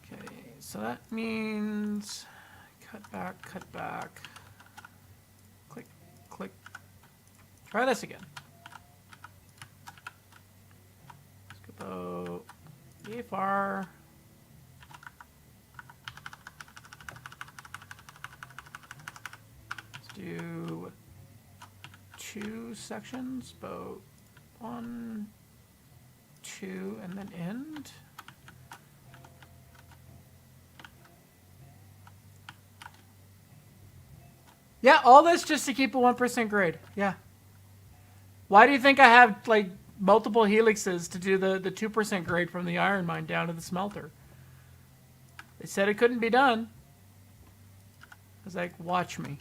Okay, so that means cut back. Click, click. Try this again. Let's go EFR. Let's do 2 sections, about 1, 2, and then end. Yeah, all this just to keep a 1% grade. Yeah. Why do you think I have like multiple helixes to do the 2% grade from the iron mine down to the smelter? They said it couldn't be done. I was like, watch me.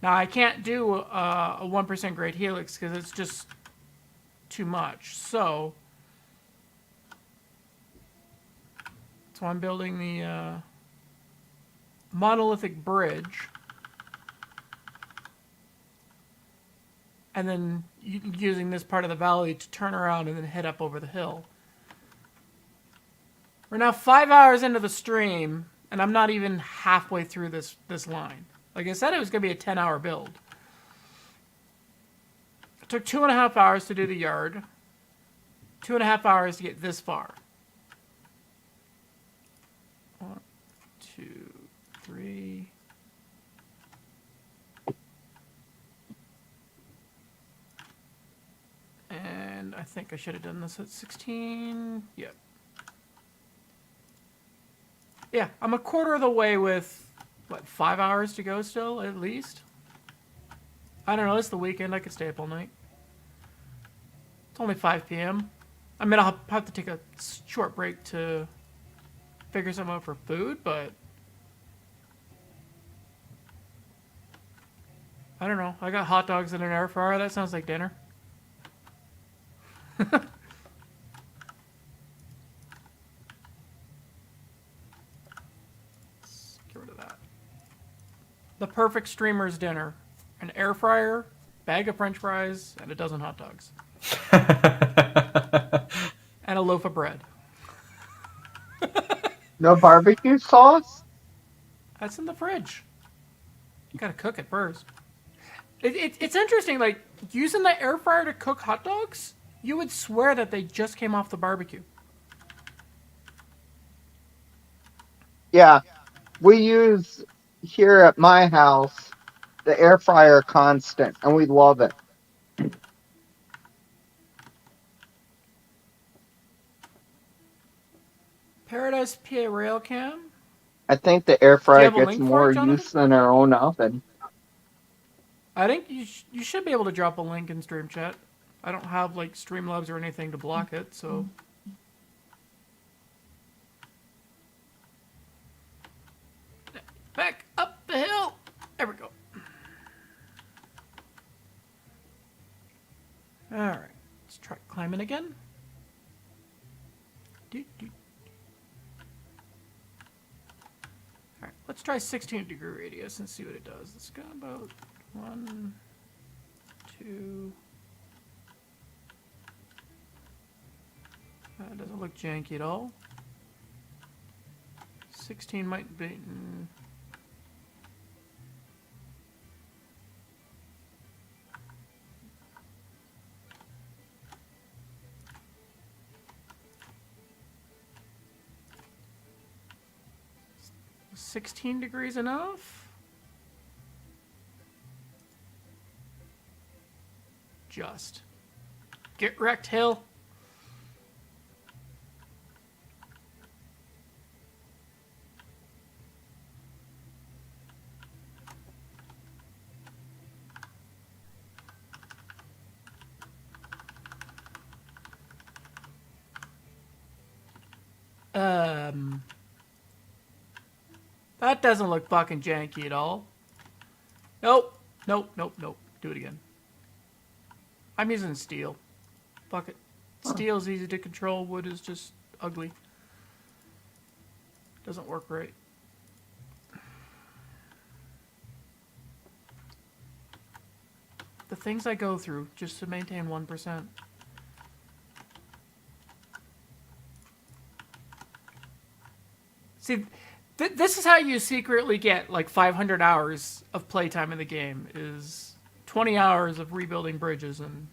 Now I can't do a 1% grade helix because it's just too much. So that's why I'm building the monolithic bridge. And then using this part of the valley to turn around and then head up over the hill. We're now 5 hours into the stream, and I'm not even halfway through this line. Like I said, it was going to be a 10-hour build. It took 2.5 hours to do the yard. 2.5 hours to get this far. 1, 2, 3... And I think I should have done this at 16. Yep. Yeah, I'm a quarter of the way with, what, 5 hours to go still, at least? I don't know, it's the weekend, I could stay up all night. It's only 5 p.m. I mean, I'll have to take a short break to figure something out for food, but... I don't know, I got hot dogs in an air fryer, that sounds like dinner. Let's get rid of that. The perfect streamer's dinner. An air fryer, bag of french fries, and a dozen hot dogs. And a loaf of bread. No barbecue sauce? That's in the fridge. You gotta cook it first. It's interesting, like, using the air fryer to cook hot dogs, you would swear that they just came off the barbecue. Yeah. We use here at my house the air fryer constant, and we love it. Paradise PA Rail Cam. I think the air you fryer have a gets link for more it, Jonathan? use than our own oven. I think you should be able to drop a link in stream chat. I don't have like Streamlabs or anything to block it, so. Back up the hill. There we go. All right, let's try climbing again. All right, let's try 16-degree radius and see what it does. Let's go about 1, 2. That doesn't look janky at all. 16 might be. Is 16 degrees enough? Just. Get wrecked, Hill. That doesn't look fucking janky at all. Nope. Nope, nope, nope. Do it again. I'm using steel. Fuck it. Steel's easy to control. Wood is just ugly. Doesn't work right. The things I go through just to maintain 1%. See, this is how you secretly get like 500 hours of playtime in the game, is 20 hours of rebuilding bridges and...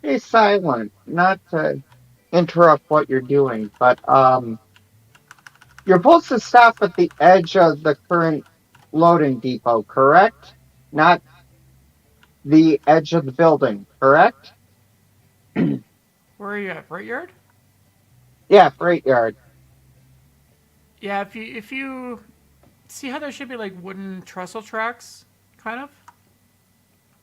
Stay silent, not to interrupt what you're doing, but you're supposed to stop at the edge of the current loading depot, correct? Not the edge of the building, correct? Where are you at? Freight yard? Yeah, freight yard. Yeah, if you see how there should be like wooden trestle tracks, kind of?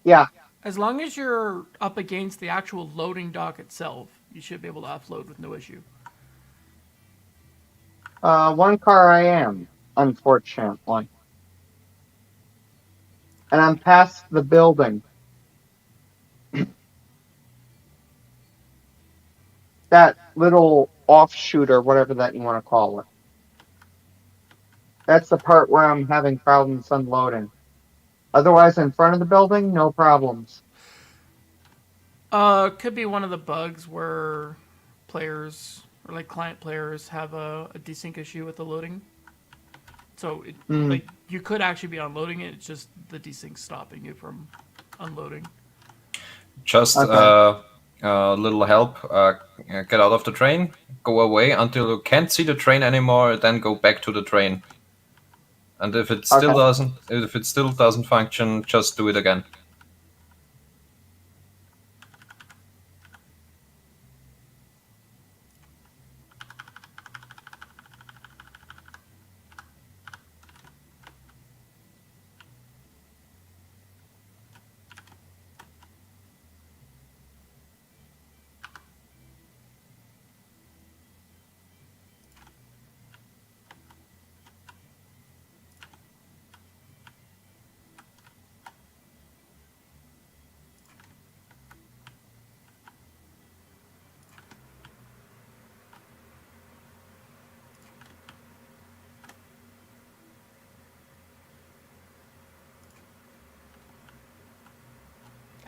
Yeah. As long as you're up against the actual loading dock itself, you should be able to offload with no issue. One car I am, unfortunately. And I'm past the building. That little offshoot or whatever that you want to call it. That's the part where I'm having problems unloading. Otherwise, in front of the building, no problems. Could be one of the bugs where players or like client players have a desync issue with the loading. So like you could actually be unloading it. It's just the desync stopping you from unloading. Just Okay. a little help. Get out of the train. Go away until you can't see the train anymore. Then go back to the train. And if it still Okay. doesn't function, just do it again.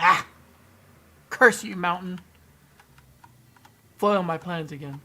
Ah! Curse you, mountain. Foil my plans again.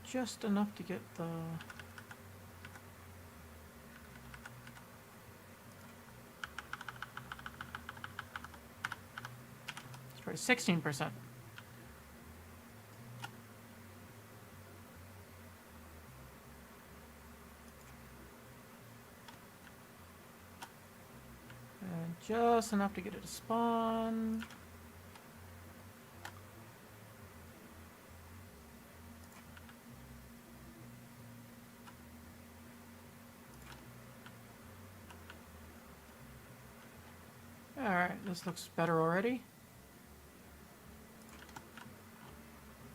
Just enough to get the... It's probably 16%. And just enough to get it to spawn. Alright, this looks better already.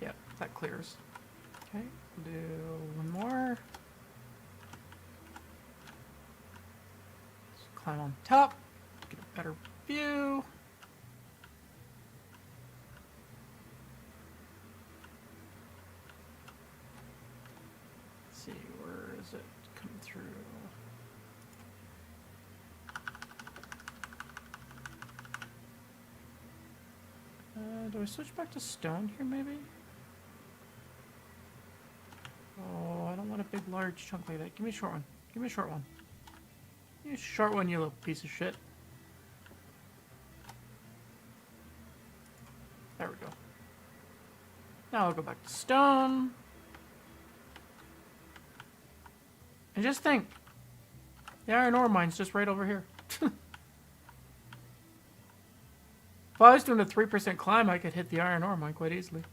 Yep, that clears. Okay, do one more. Let's climb on top, get a better view. Let's see, where is it coming through? Do I switch back to stone here, maybe? Oh, I don't want a big, large chunk like that. Give me a short one. Give me a short one. Give me a short one, you little piece of shit. There we go. Now I'll go back to stone. And just think, the iron ore mine's just right over here. If I was doing a 3% climb, I could hit the iron ore mine quite easily.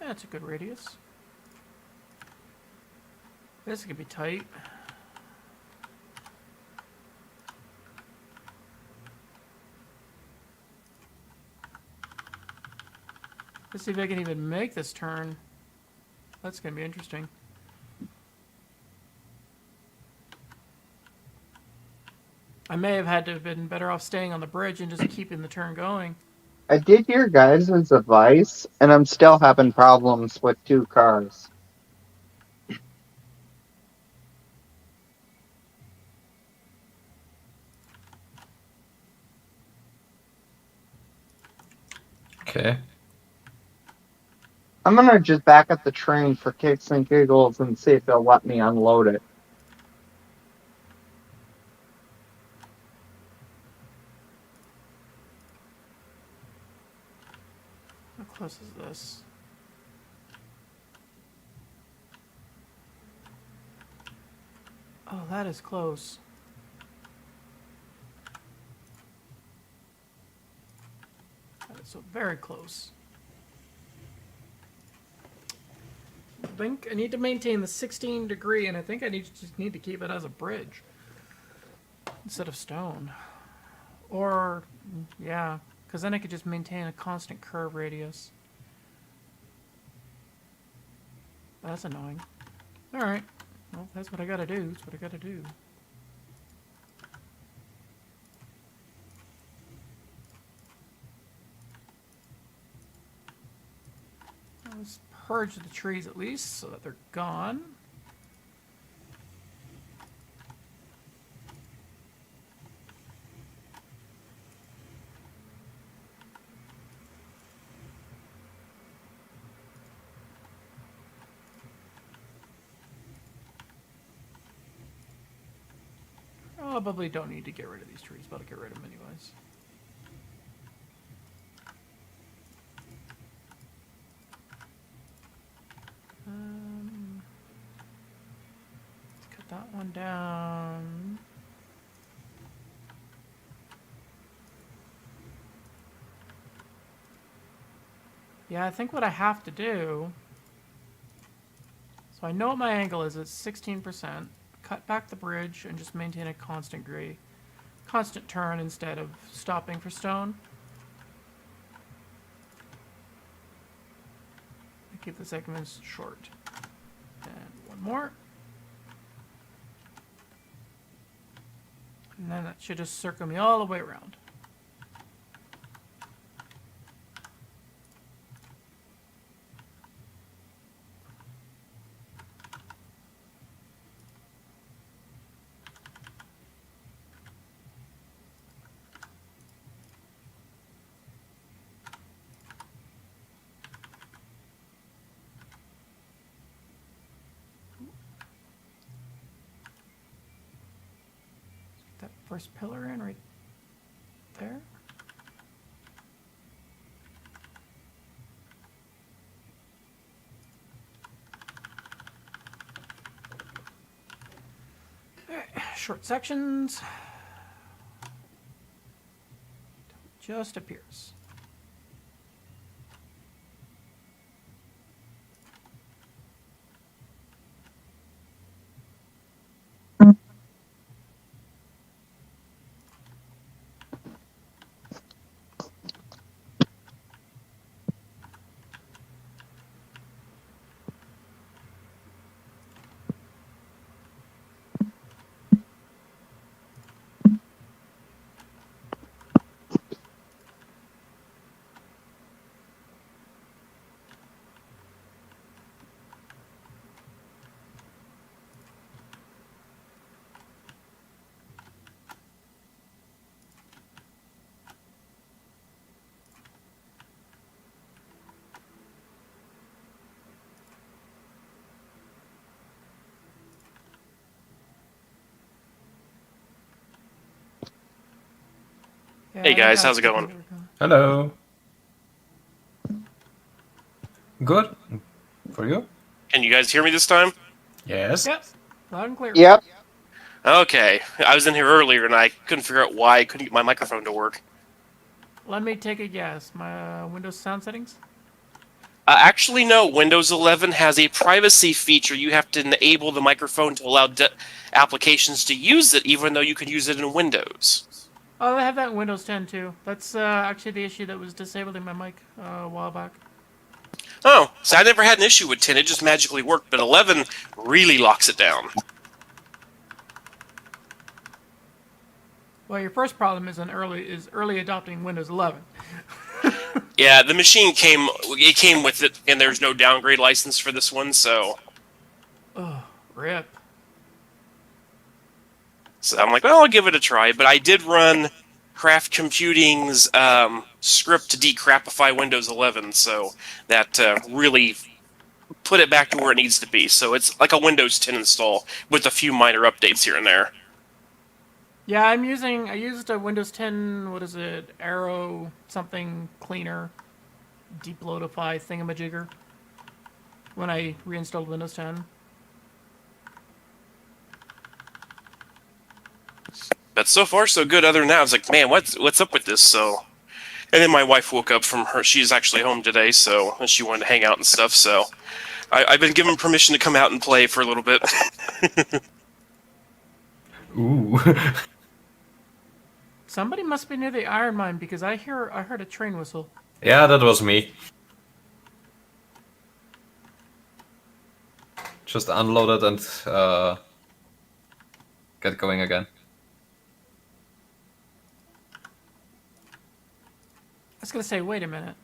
That's a good radius. This could be tight. Let's see if I can even make this turn. That's gonna be interesting. I may have had to have been better off staying on the bridge and just keeping the turn going. I did your guys' advice, and I'm still having problems with 2 cars. Okay. I'm gonna just back up the train for kicks and giggles and see if they'll let me unload it. How close is this? Oh, that is close. That is so very close. I think I need to maintain the 16 degree, and I think I just need to keep it as a bridge instead of stone. Or, yeah, because then I could just maintain a constant curve radius. That's annoying. Alright. Well, that's what I gotta do. That's what I gotta do. Let's purge the trees at least so that they're gone. Probably don't need to get rid of these trees, but I'll get rid of them anyways. Let's cut that one down. Yeah, I think what I have to do... So I know what my angle is. It's 16%. Cut back the bridge and just maintain a constant turn instead of stopping for stone. Keep the segments short. And one more. And then that should just circle me all the way around. That first pillar in right there. Alright, short sections. Just appears. Yeah, Hey I guys, got how's it something going? to work on. Hello. Good. For you? Can you guys hear me this time? Yes. Yep, loud and clear. Yep. Okay. I was in here earlier and I couldn't figure out why I couldn't get my microphone to work. Let me take a guess. My Windows sound settings? Actually, no. Windows 11 has a privacy feature. You have to enable the microphone to allow applications to use it, even though you can use it in Windows. Oh, they have that in Windows 10 too. That's actually the issue that was disabling my mic a while back. Oh, so I never had an issue with 10. It just magically worked, but 11 really locks it down. Well, your first problem is early adopting Windows 11. Yeah, the machine came with it, and there's no downgrade license for this one, so Rip. I'm like, well, I'll give it a try. But I did run Craft Computing's script to decrapify Windows 11, so that really put it back to where it needs to be. So it's like a Windows 10 install with a few minor updates here and there. Yeah, I used a Windows 10, what is it, Arrow something cleaner, deeploadify thingamajigger when I reinstalled Windows 10. But so far, so good. Other than that, I was like, man, what's up with this? So, and then my wife woke up from her. She's actually home today, so and she wanted to hang out and stuff. So, I've been given permission to come out and play for a little bit. Ooh. Somebody must be near the iron mine because I heard a train whistle. Yeah, that was me. Just unloaded and get going again. I was gonna say, wait a minute.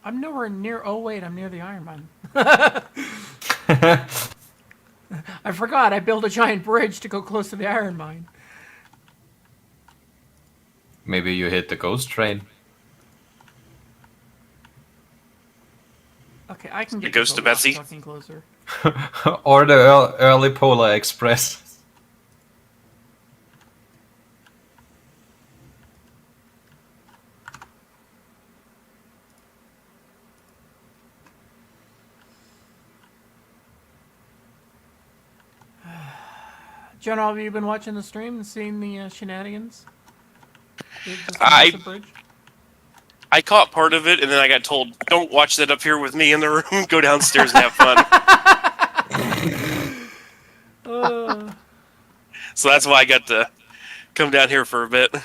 I'm nowhere near. Oh wait, I'm near the iron mine. I forgot. I built a giant bridge to go close to the iron mine. Maybe you hit the ghost train. Okay, I can get It goes this to a lot Betsy. fucking closer. Or the early Polar Express. General, have you been watching the stream and seeing the shenanigans? I- Bridge? I caught part of it, and then I got told, "Don't watch that up here with me in the room. Go downstairs and have fun." So that's why I got to come down here for a bit. Okay,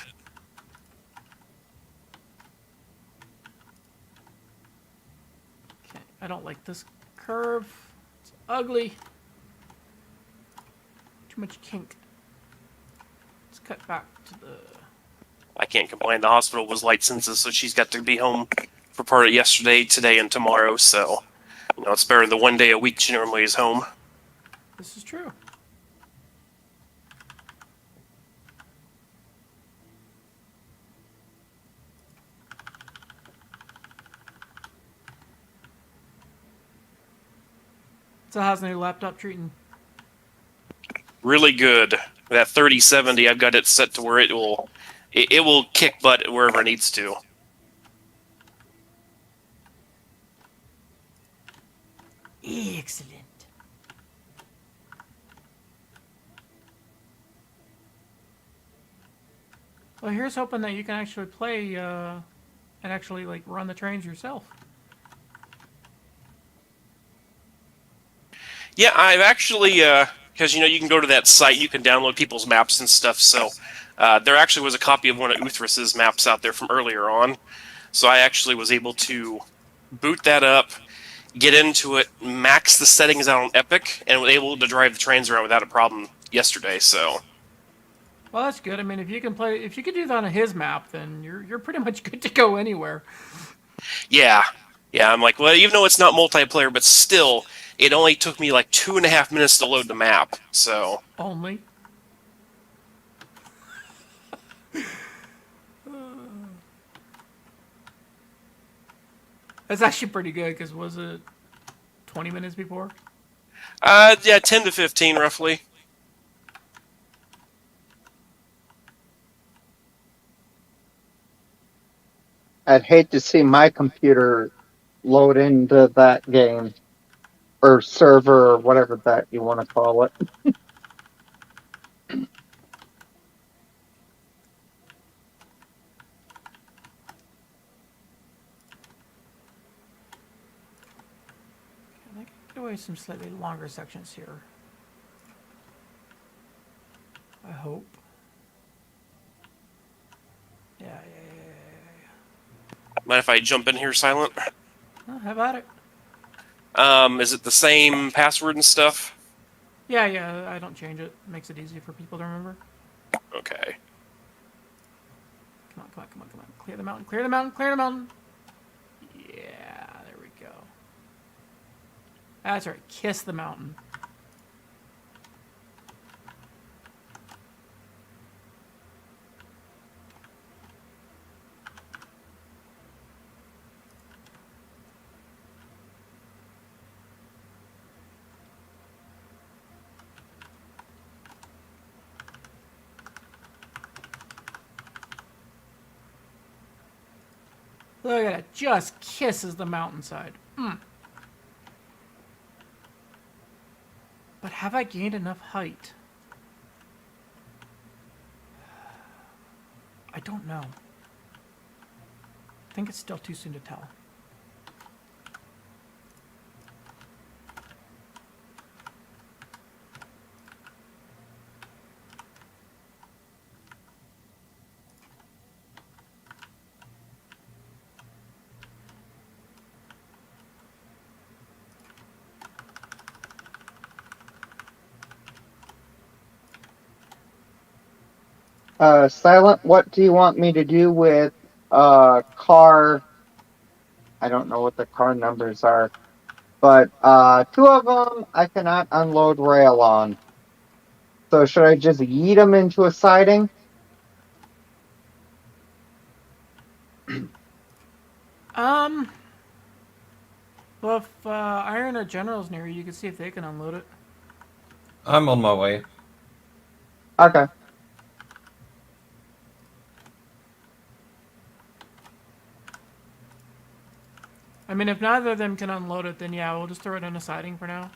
I don't like this curve. It's ugly. Too much kink. Let's cut back to the... I can't complain. The hospital was light census, so she's got to be home for part of yesterday, today, and tomorrow. So, it's better than the one day a week she normally is home. This is true. So how's the new laptop treating? Really good. That 3070, I've got it set to where it will kick butt wherever it needs to. Excellent. Well, here's hoping that you can actually play and actually like run the trains yourself. Yeah, I've actually, because you can go to that site, you can download people's maps and stuff. So there actually was a copy of one of Uthrus's maps out there from earlier on. So I actually was able to boot that up, get into it, max the settings out on Epic, and was able to drive the trains around without a problem yesterday. So Well, that's good. I mean, if you can do that on his map, then you're pretty much good to go anywhere. yeah, I'm like, well, even though it's not multiplayer, but still, it only took me like 2.5 minutes to load the map. So Only. That's actually pretty good, because was it 20 minutes before? yeah, 10 to 15 roughly. I'd hate to see my computer load into that game or server or whatever that you want to call it. I think I can get away some slightly longer sections here. I hope. Yeah. Mind if I jump in here, Silent? Oh, how about it? Is it the same password and stuff? Yeah, I don't change it. Makes it easy for people to remember. Okay. Come on. Clear the mountain, clear the mountain, clear the mountain. Yeah, there we go. That's right, kiss the mountain. Look at it, just kisses the mountainside. But have I gained enough height? I don't know. I think it's still too soon to tell. Silent, what do you want me to do with car? I don't know what the car numbers are, but two of them I cannot unload rail on. So should I just yeet them into a siding? Well, if Iron or General's near you, you can see if they can unload it. I'm on my way. Okay. I mean, if neither of them can unload it, then yeah, we'll just throw it in a siding for now.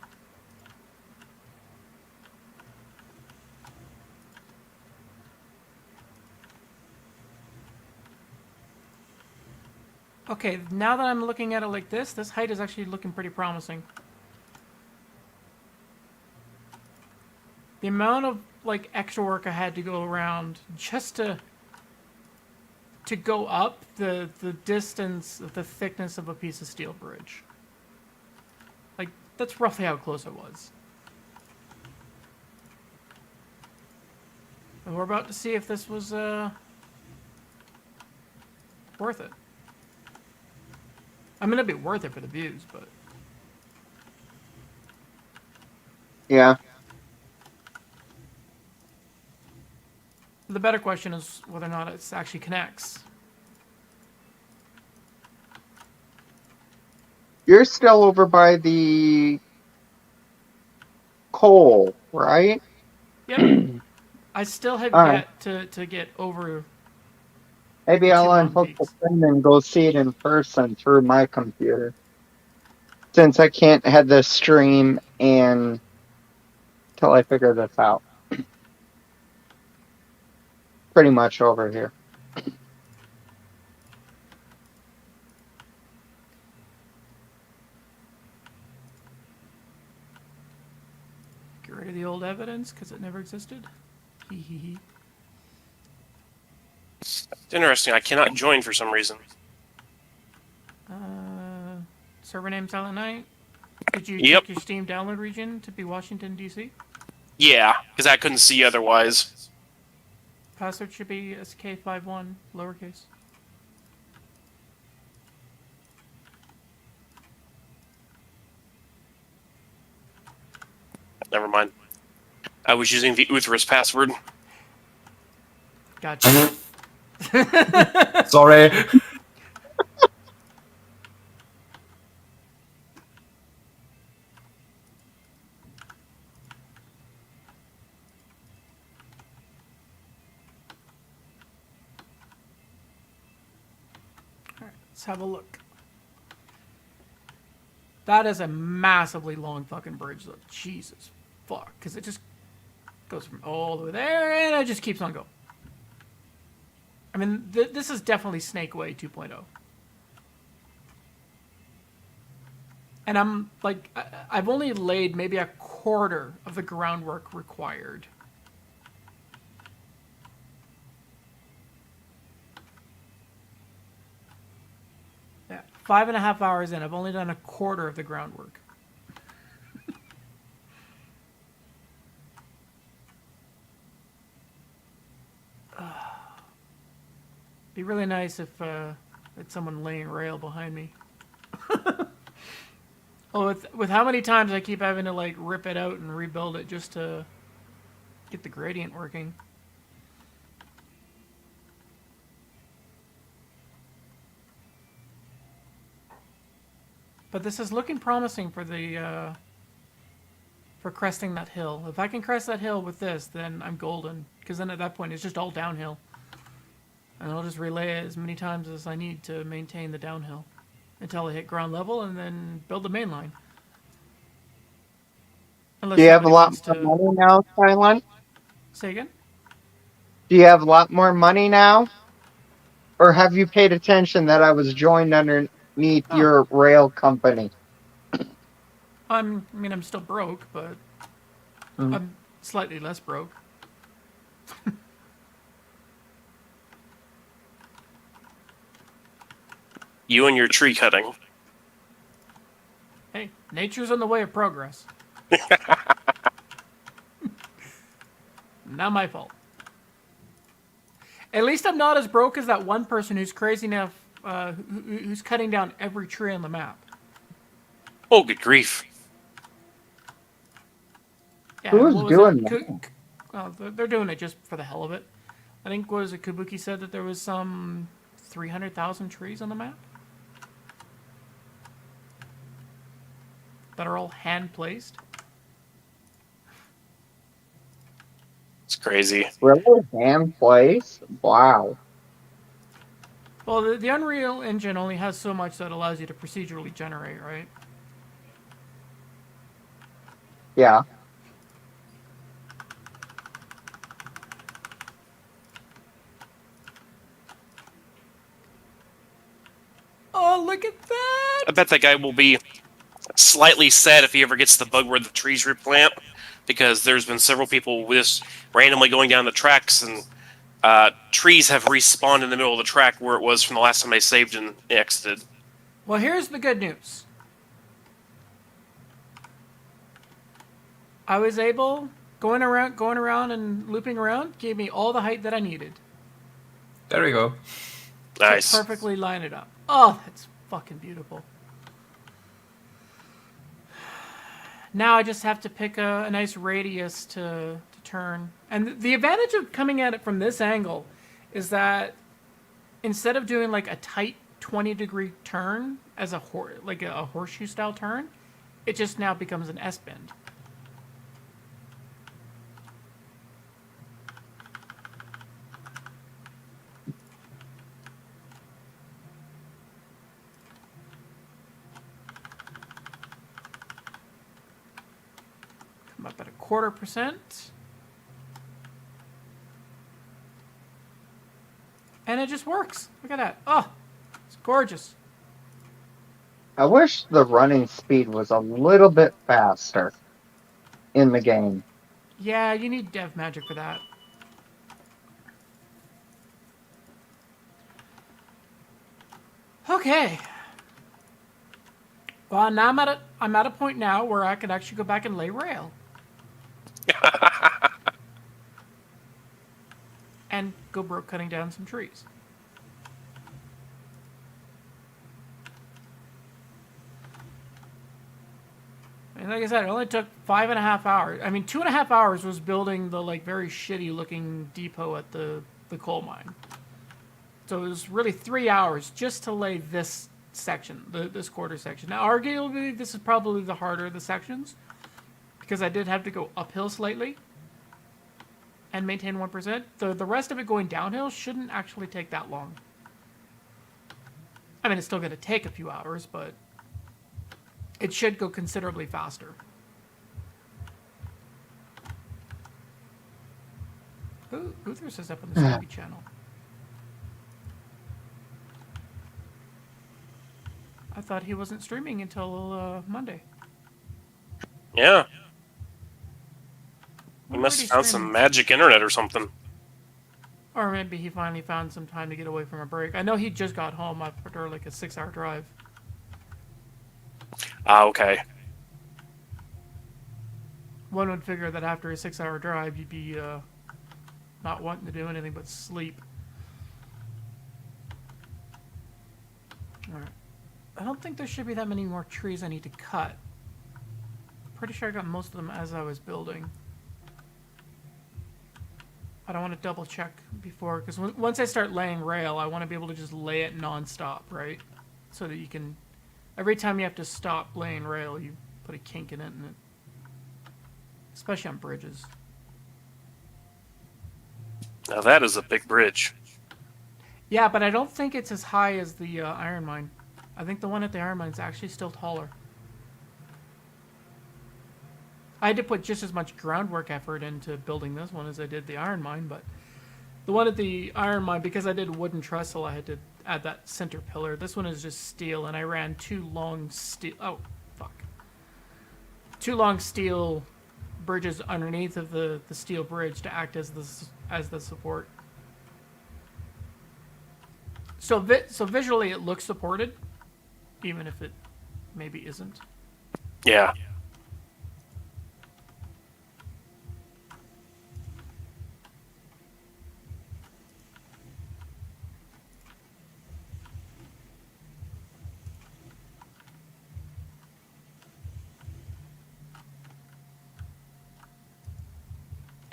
Okay, now that I'm looking at it like this height is actually looking pretty promising. The amount of, like, extra work I had to go around just to go up the distance of the thickness of a piece of steel bridge. Like, that's roughly how close I was. And we're about to see if this was, worth it. I mean, it'd be worth it for the views, but... Yeah. The better question is whether or not it actually connects. You're still over by the coal, right? Yep. I still have All yet to get over... Maybe the I'll two mountain unhook the peaks. thing and go see it in person through my computer. Since I can't have the stream and till I figure this out. Pretty much over here. Get rid of the old evidence because it never existed. Hee hee hee. It's interesting. I cannot join for some reason. Server name Silent Night. Did you Yep. check your Steam download region to be Washington, D.C.? Yeah, because I couldn't see otherwise. Password should be SK51, lowercase. Never mind. I was using the Uthras password. Gotcha. Sorry. Alright, Let's have a look. That is a massively long fucking bridge, though. Jesus fuck. Because it just goes from all the way there, and it just keeps on going. I mean, this is definitely Snake Way 2.0. And I'm, like, I've only laid maybe a quarter of the groundwork required. Yeah, 5.5 hours in, I've only done a quarter of the groundwork. Be really nice if had someone laying rail behind me. Oh, with how many times I keep having to like rip it out and rebuild it just to get the gradient working. But this is looking promising for the for cresting that hill. If I can crest that hill with this, then I'm golden. Because then at that point it's just all downhill. And I'll just relay it as many times as I need to maintain the downhill until I hit ground level and then build the main line. Unless Do you have a somebody lot wants more to money now, Skyline? say again. Do you have a lot more money now? Or have you paid attention that I was joined underneath Oh. your rail company? I mean, I'm still broke, but Mm. I'm slightly less broke. You and your tree cutting. Hey, nature's in the way of progress. Not my fault. At least I'm not as broke as that one person who's crazy enough, who's cutting down every tree on the map. Oh, good grief. Yeah, Who's what was doing that? that? Well, they're doing it just for the hell of it. I think, what was it, Kabuki said that there was some 300,000 trees on the map? That are all hand-placed. It's crazy. Really? Damn place? Wow. Well, the Unreal Engine only has so much that allows you to procedurally generate, right? Yeah. Oh, look at that! I bet that guy will be slightly sad if he ever gets the bug where the trees replant, because there's been several people just randomly going down the tracks, and trees have respawned in the middle of the track where it was from the last time they saved and exited. Well, here's the good news. I was able, going around and looping around, gave me all the height that I needed. There we go. Nice. To perfectly line it up. Oh, that's fucking beautiful. Now I just have to pick a nice radius to turn. And the advantage of coming at it from this angle is that instead of doing like a tight 20-degree turn as a horseshoe style turn, it just now becomes an S-bend. Come up at 0.25%. And it just works. Look at that. Oh, it's gorgeous. I wish the running speed was a little bit faster in the game. Yeah, you need dev magic for that. Okay. Well, now I'm at a point now where I can actually go back and lay rail. And go broke cutting down some trees. And like I said, it only took 5.5 hours. I mean, 2.5 hours was building the like very shitty looking depot at the coal mine. So it was really 3 hours just to lay this section, this quarter section. Now, arguably, this is probably the harder of the sections because I did have to go uphill slightly and maintain 1%. The rest of it going downhill shouldn't actually take that long. I mean, it's still going to take a few hours, but it should go considerably faster. Who throws this up on the Snoopy channel? I thought he wasn't streaming until Monday. Yeah. He Where must did have he found stream? some magic internet or something. Or maybe he finally found some time to get away from a break. I know he just got home after like a 6-hour drive. Ah, okay. One would figure that after a 6-hour drive, you'd be not wanting to do anything but sleep. Alright. I don't think there should be that many more trees I need to cut. Pretty sure I got most of them as I was building. I don't want to double check before, because once I start laying rail, I want to be able to just lay it non-stop, right? So that you can, every time you have to stop laying rail, you put a kink in it, especially on bridges. Now that is a big bridge. Yeah, but I don't think it's as high as the iron mine. I think the one at the iron mine is actually still taller. I had to put just as much groundwork effort into building this one as I did the iron mine, but the one at the iron mine, because I did wooden trestle, I had to add that center pillar. This one is just steel, and I ran 2 long steel... Oh, fuck. 2 long steel bridges underneath of the steel bridge to act as the support. So visually it looks supported, even if it maybe isn't. Yeah.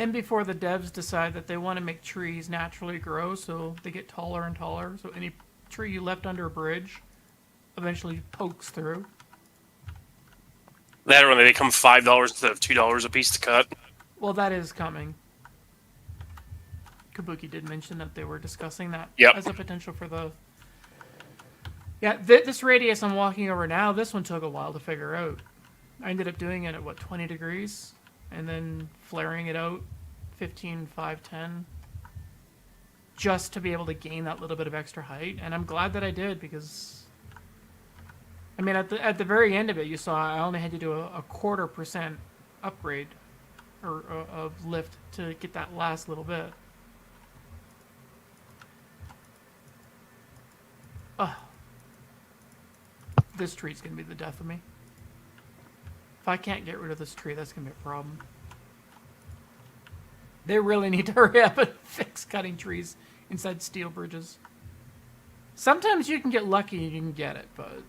And before the devs decide that they want to make trees naturally grow, so they get taller and taller, so any tree you left under a bridge eventually pokes through. That or when they become $5 instead of $2 a piece to cut. Well, that is coming. Kabuki did mention that they were discussing that Yep. as a potential for the... Yeah, this radius I'm walking over now, this one took a while to figure out. I ended up doing it at, what, 20 degrees? And then flaring it out 15, 5, 10, just to be able to gain that little bit of extra height. And I'm glad that I did, because I mean, at the very end of it, you saw I only had to do a 0.25% upgrade or of lift to get that last little bit. Ugh. This tree's gonna be the death of me. If I can't get rid of this tree, that's going to be a problem. They really need to hurry up and fix cutting trees inside steel bridges. Sometimes you can get lucky and you can get it, but...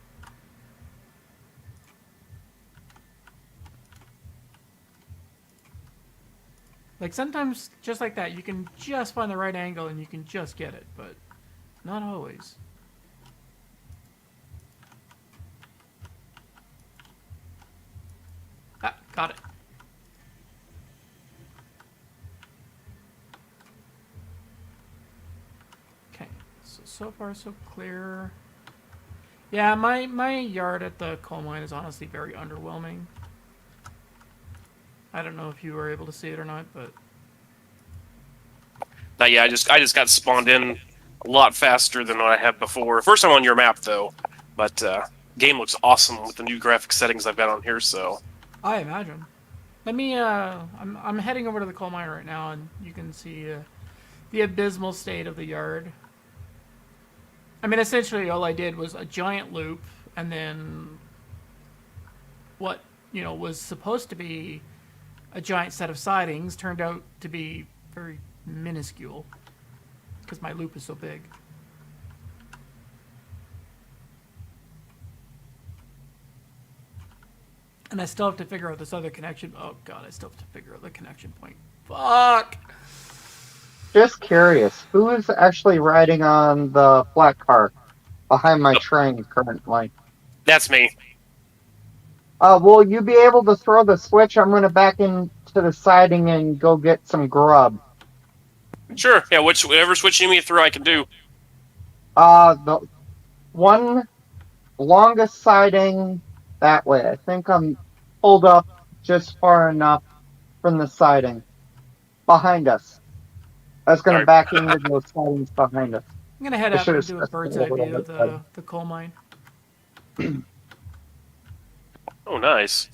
Like, sometimes, just like that, you can just find the right angle and you can just get it, but not always. Ah, got it. Okay, so far so clear. Yeah, my yard at the coal mine is honestly very underwhelming. I don't know if you were able to see it or not, but... Yeah, I just got spawned in a lot faster than what I had before. First time on your map, though. But game looks awesome with the new graphic settings I've got on here, so... I imagine. Let me, I'm heading over to the coal mine right now, and you can see the abysmal state of the yard. I mean, essentially all I did was a giant loop, and then what, you know, was supposed to be a giant set of sidings turned out to be very minuscule, because my loop is so big. And I still have to figure out this other connection. Oh god, I still have to figure out the connection point. Fuck! Just curious, who is actually riding on the flat car behind my train currently? That's me. Will you be able to throw the switch? I'm going to back into the siding and go get some grub. Sure, yeah, whatever switch you need me to throw, I can do. one longest siding that way. I think I'm pulled up just far enough from the siding behind us. I was going to Alright. back into those sidings behind us. I'm gonna head I up should have and do a bird's eye specified what I view of said. the coal mine. Oh, nice.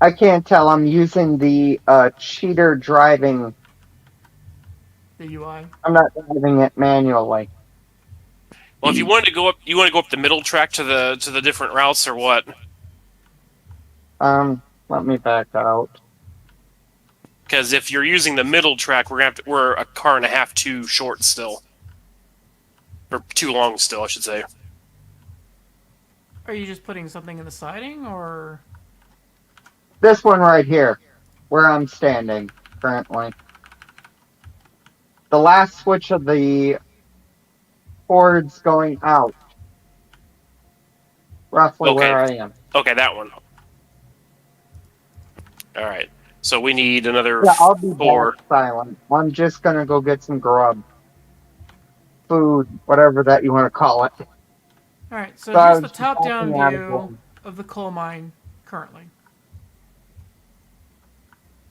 I can't tell. I'm using the cheater driving. The UI. I'm not driving it manually. Well, if you wanted to go up, you want to go up the middle track to the different routes, or what? Let me back out. Because if you're using the middle track, we're a car and a half too short still, or too long still, I should say. Are you just putting something in the siding, or? This one right here, where I'm standing currently. The last switch of the cords going out. Roughly Okay. where I am. Okay, that one. All right. So we need another Yeah, I'll be 4. back silent. I'm just gonna go get some grub. Food, whatever that you want to call it. All right. So So I here's the was top-down backing out of view one. of the coal mine currently,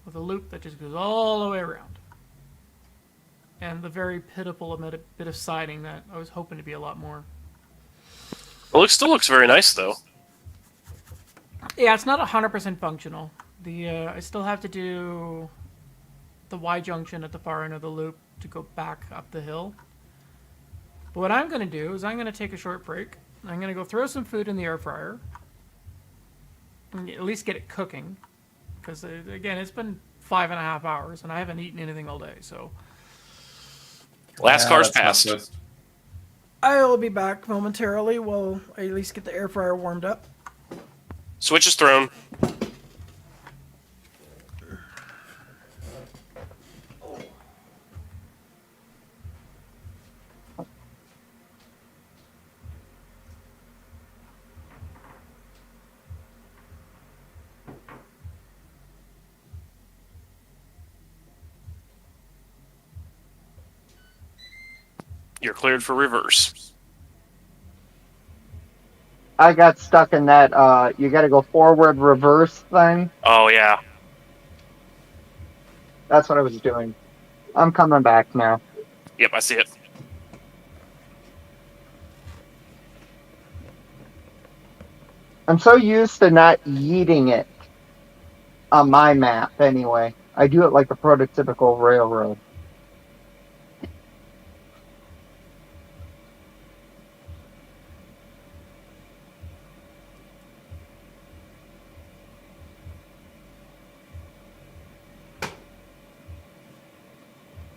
with a loop that just goes all the way around, and the very pitiful bit of siding that I was hoping to be a lot more. Well, it still looks very nice though. Yeah, it's not 100% functional. I still have to do the Y junction at the far end of the loop to go back up the hill. But what I'm going to do is I'm going to take a short break. I'm going to go throw some food in the air fryer and at least get it cooking, because again, it's been 5.5 hours and I haven't eaten anything all day. So Last car's that's not passed. good. I'll be back momentarily. While I at least get the air fryer warmed up. Switch is thrown. You're cleared for reverse. I got stuck in that you gotta go forward reverse thing. Oh yeah. That's what I was doing. I'm coming back now. Yep, I see it. I'm so used to not yeeting it on my map anyway. I do it like a prototypical railroad.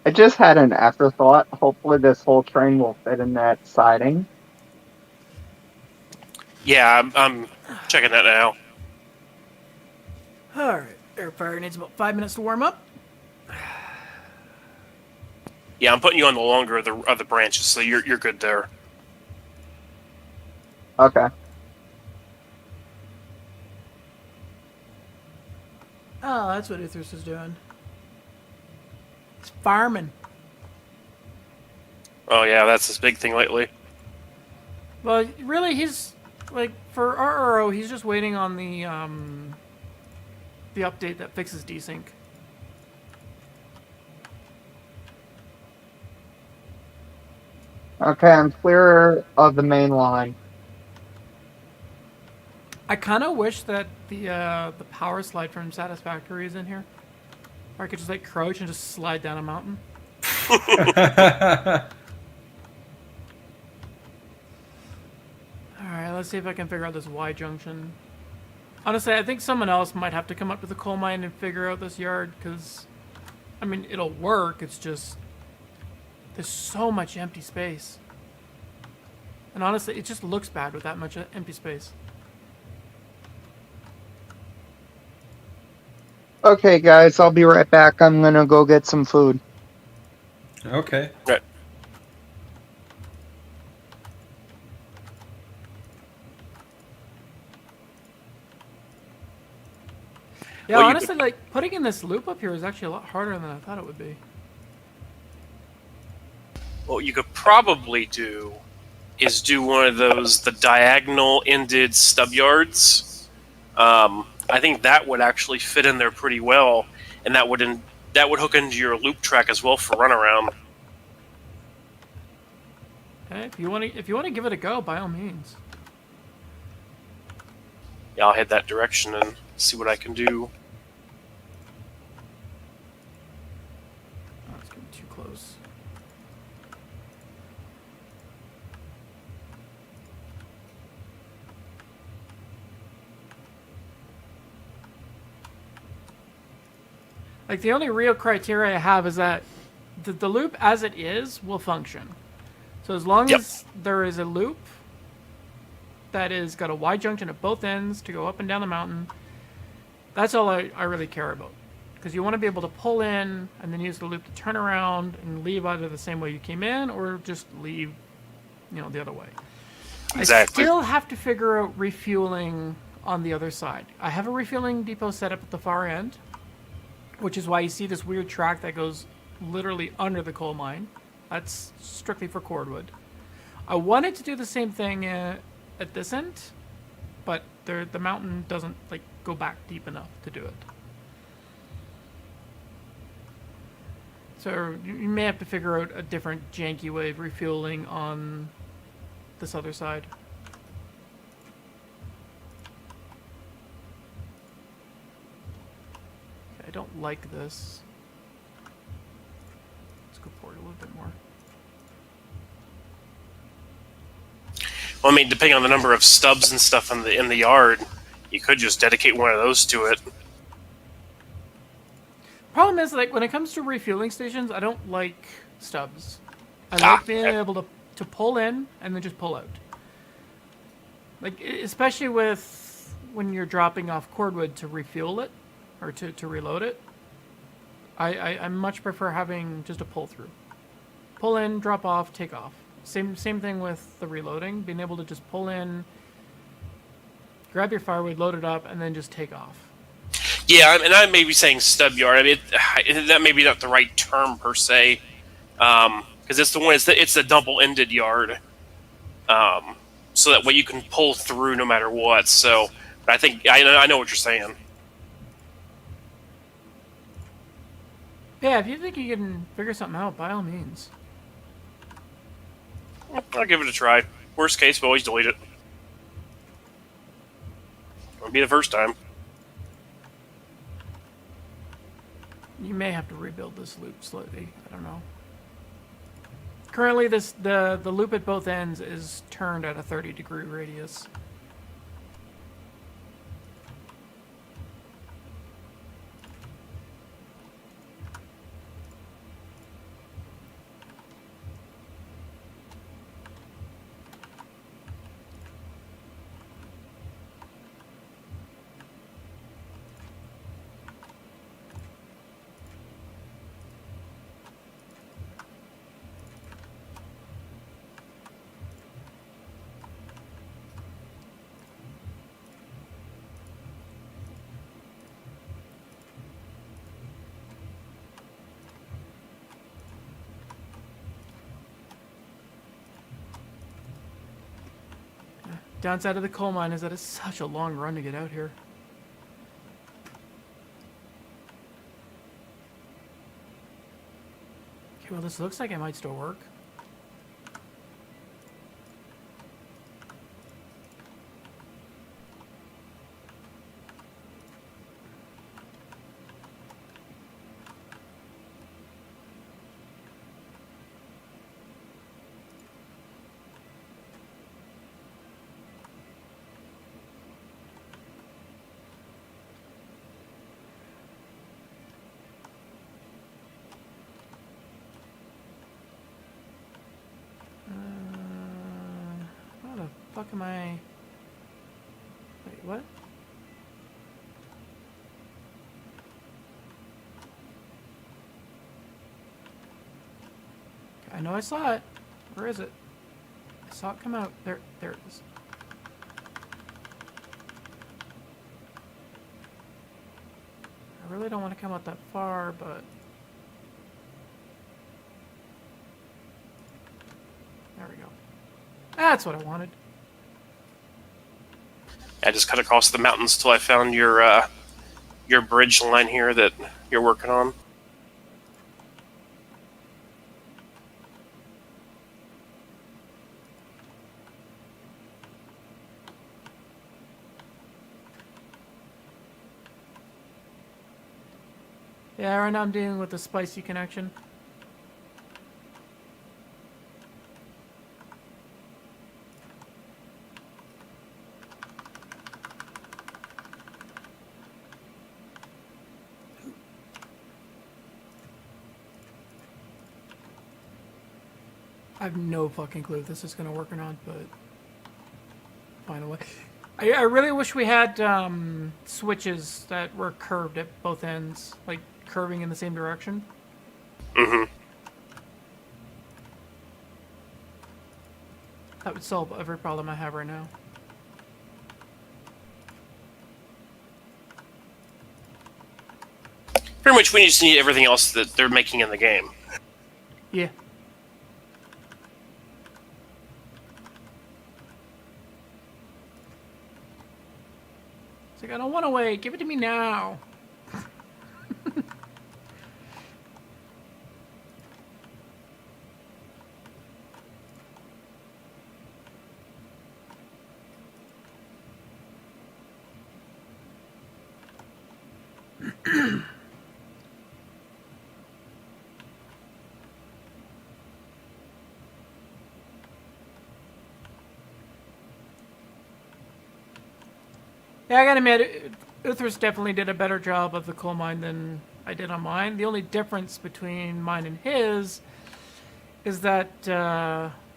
I just had an afterthought. Hopefully this whole train will fit in that siding. Yeah, I'm checking that now. All right, air fryer needs about 5 minutes to warm up. Yeah, I'm putting you on the longer of the branches, so you're good there. Okay. Oh, that's what Uthers is doing. He's farming. Oh yeah, that's his big thing lately. well, really, he's like for RRO, he's just waiting on the update that fixes desync. Okay, I'm clear of the main line. I kind of wish that the power slide from Satisfactory is in here, or I could just like crouch and just slide down a mountain. All right, let's see if I can figure out this Y junction. Honestly, I think someone else might have to come up to the coal mine and figure out this yard, because, I mean, it'll work. It's just there's so much empty space, and honestly, it just looks bad with that much empty space. Okay, guys, I'll be right back. I'm gonna go get some food. Okay. Right. Yeah, Well, you honestly, like putting in this loop up here is actually a lot harder than I thought it would be. what you could probably do is do one of those the diagonal ended stub yards. I think that would actually fit in there pretty well, and that would hook into your loop track as well for runaround. Okay, if you want to give it a go, by all means. Yeah, I'll head that direction and see what I can do. Oh, it's getting too close. Like, the only real criteria I have is that the loop as it is will function. So as long Yep. as there is a loop that is got a Y junction at both ends to go up and down the mountain, that's all I really care about. Because you want to be able to pull in and then use the loop to turn around and leave either the same way you came in or just leave, the other way. Exactly. I still have to figure out refueling on the other side. I have a refueling depot set up at the far end, which is why you see this weird track that goes literally under the coal mine. That's strictly for cordwood. I wanted to do the same thing at this end, but the mountain doesn't go back deep enough to do it. So you may have to figure out a different janky way of refueling on this other side. I don't like this. Let's go forward a little bit more. Well, I mean, depending on the number of stubs and stuff in the yard, you could just dedicate one of those to it. Problem is, when it comes to refueling stations, I don't like stubs. I like being able to pull in and then just pull out. Especially with when you're dropping off cordwood to refuel it or to reload it. I much prefer having just a pull through. Pull in, drop off, take off. Same thing with the reloading. Being able to just pull in, grab your firewood, load it up, and then just take off. Yeah, and I may be saying stub yard. I mean, that may be not the right term per se, because it's the one. It's the double-ended yard, so that way you can pull through no matter what. So, I think I know what you're saying. Yeah, if you think you can figure something out, by all means. I'll give it a try. Worst case, we'll always delete it. It'll be the first time. You may have to rebuild this loop slightly. I don't know. Currently, the loop at both ends is turned at a 30-degree radius. Downside of the coal mine is that it's such a long run to get out here. Okay, well, this looks like it might still work. How the fuck am I... Wait, what? I know I saw it. Where is it? I saw it come out. There it is. I really don't want to come out that far, but... There we go. That's what I wanted. I just cut across the mountains till I found your bridge line here that you're working on. Yeah, right now I'm dealing with the spicy connection. I have no fucking clue if this is gonna work or not, but find a way. I really wish we had switches that were curved at both ends, like curving in the same direction. Mm-hmm. That would solve every problem I have right now. Pretty much, we just need everything else that they're making in the game. Yeah. It's like, I don't want to wait. Give it to me now. Yeah, I gotta admit, Uthris definitely did a better job of the coal mine than I did on mine. The only difference between mine and his is that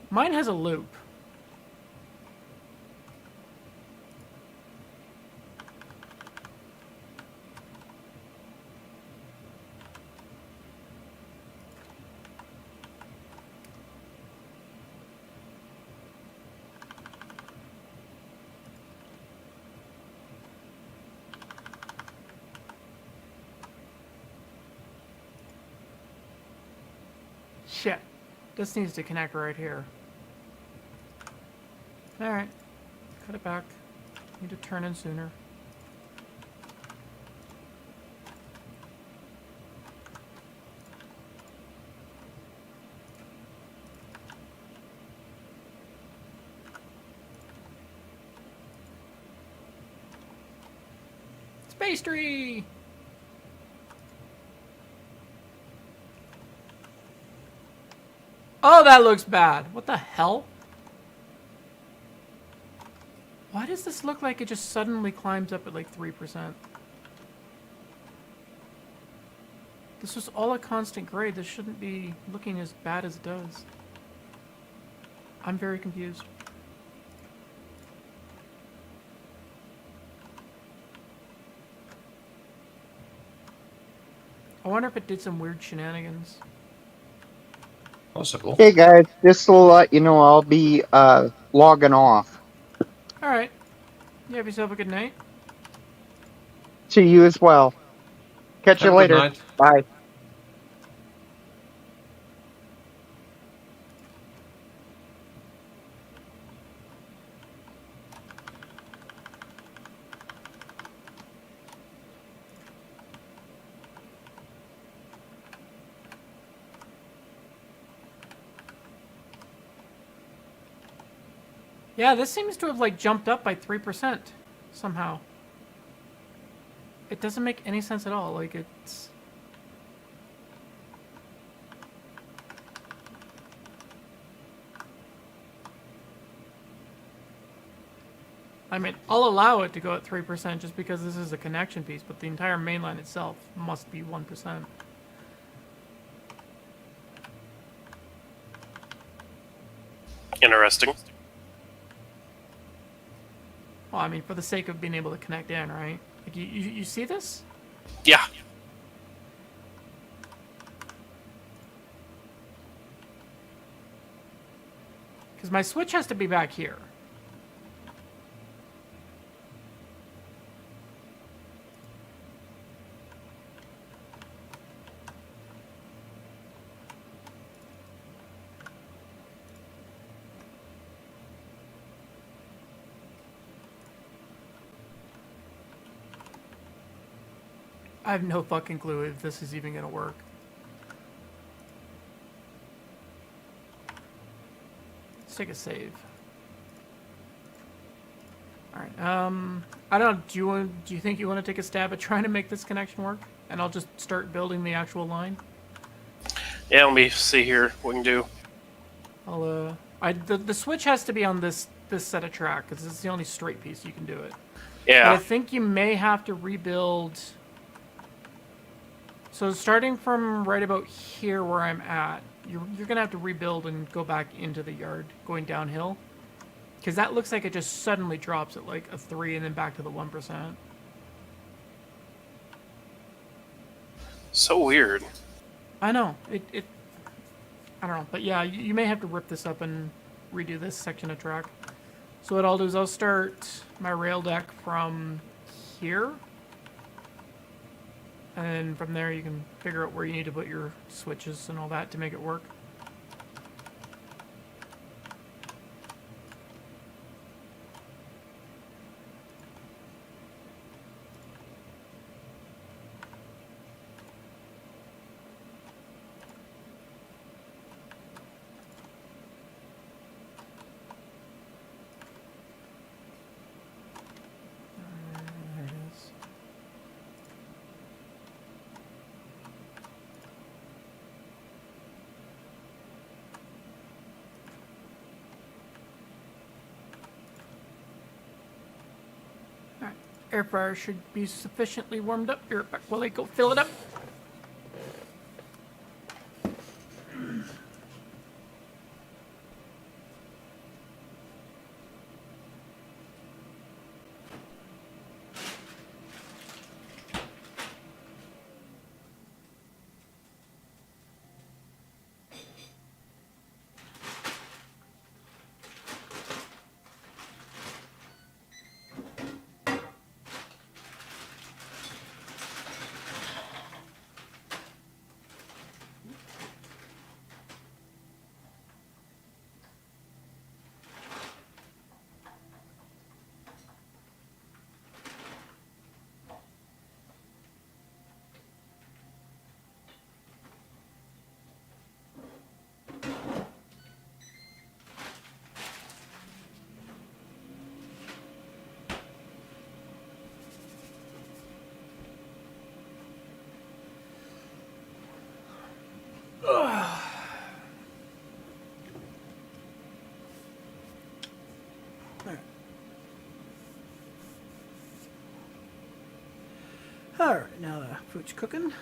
mine has a loop. Shit. This needs to connect right here. Alright. Cut it back. Need to turn in sooner. Space tree! Oh, that looks bad. What the hell? Why does this look like it just suddenly climbs up at like 3%? This was all a constant grade. This shouldn't be looking as bad as it does. I'm very confused. I wonder if it did some weird shenanigans. Possible. Hey guys, just to let you know, I'll be logging off. Alright. You have yourself a good night. To you as well. Catch Have you a good later. night. Bye. Yeah, this seems to have like jumped up by 3% somehow. It doesn't make any sense at all. Like it's... I mean, I'll allow it to go at 3% just because this is a connection piece, but the entire mainline itself must be 1%. Interesting. Well, I mean, for the sake of being able to connect in, right? Like, you see this? Yeah. Because my switch has to be back here. I have no fucking clue if this is even gonna work. Let's take a save. All right. I don't know. Do you think you want to take a stab at trying to make this connection work? And I'll just start building the actual line. Yeah, let me see here what we can do. The switch has to be on this set of track because it's the only straight piece you can do it. Yeah. But I think you may have to rebuild. So starting from right about here where I'm at, you're gonna have to rebuild and go back into the yard, going downhill, because that looks like it just suddenly drops at like a 3 and then back to the 1%. So weird. I know it. I don't know, but yeah, you may have to rip this up and redo this section of track. So what I'll do is I'll start my rail deck from here. And then from there you can figure out where you need to put your switches and all that to make it work. There it is. Alright, air fryer should be sufficiently warmed up here. Back while I go fill it up. Alright, now the food's cooking.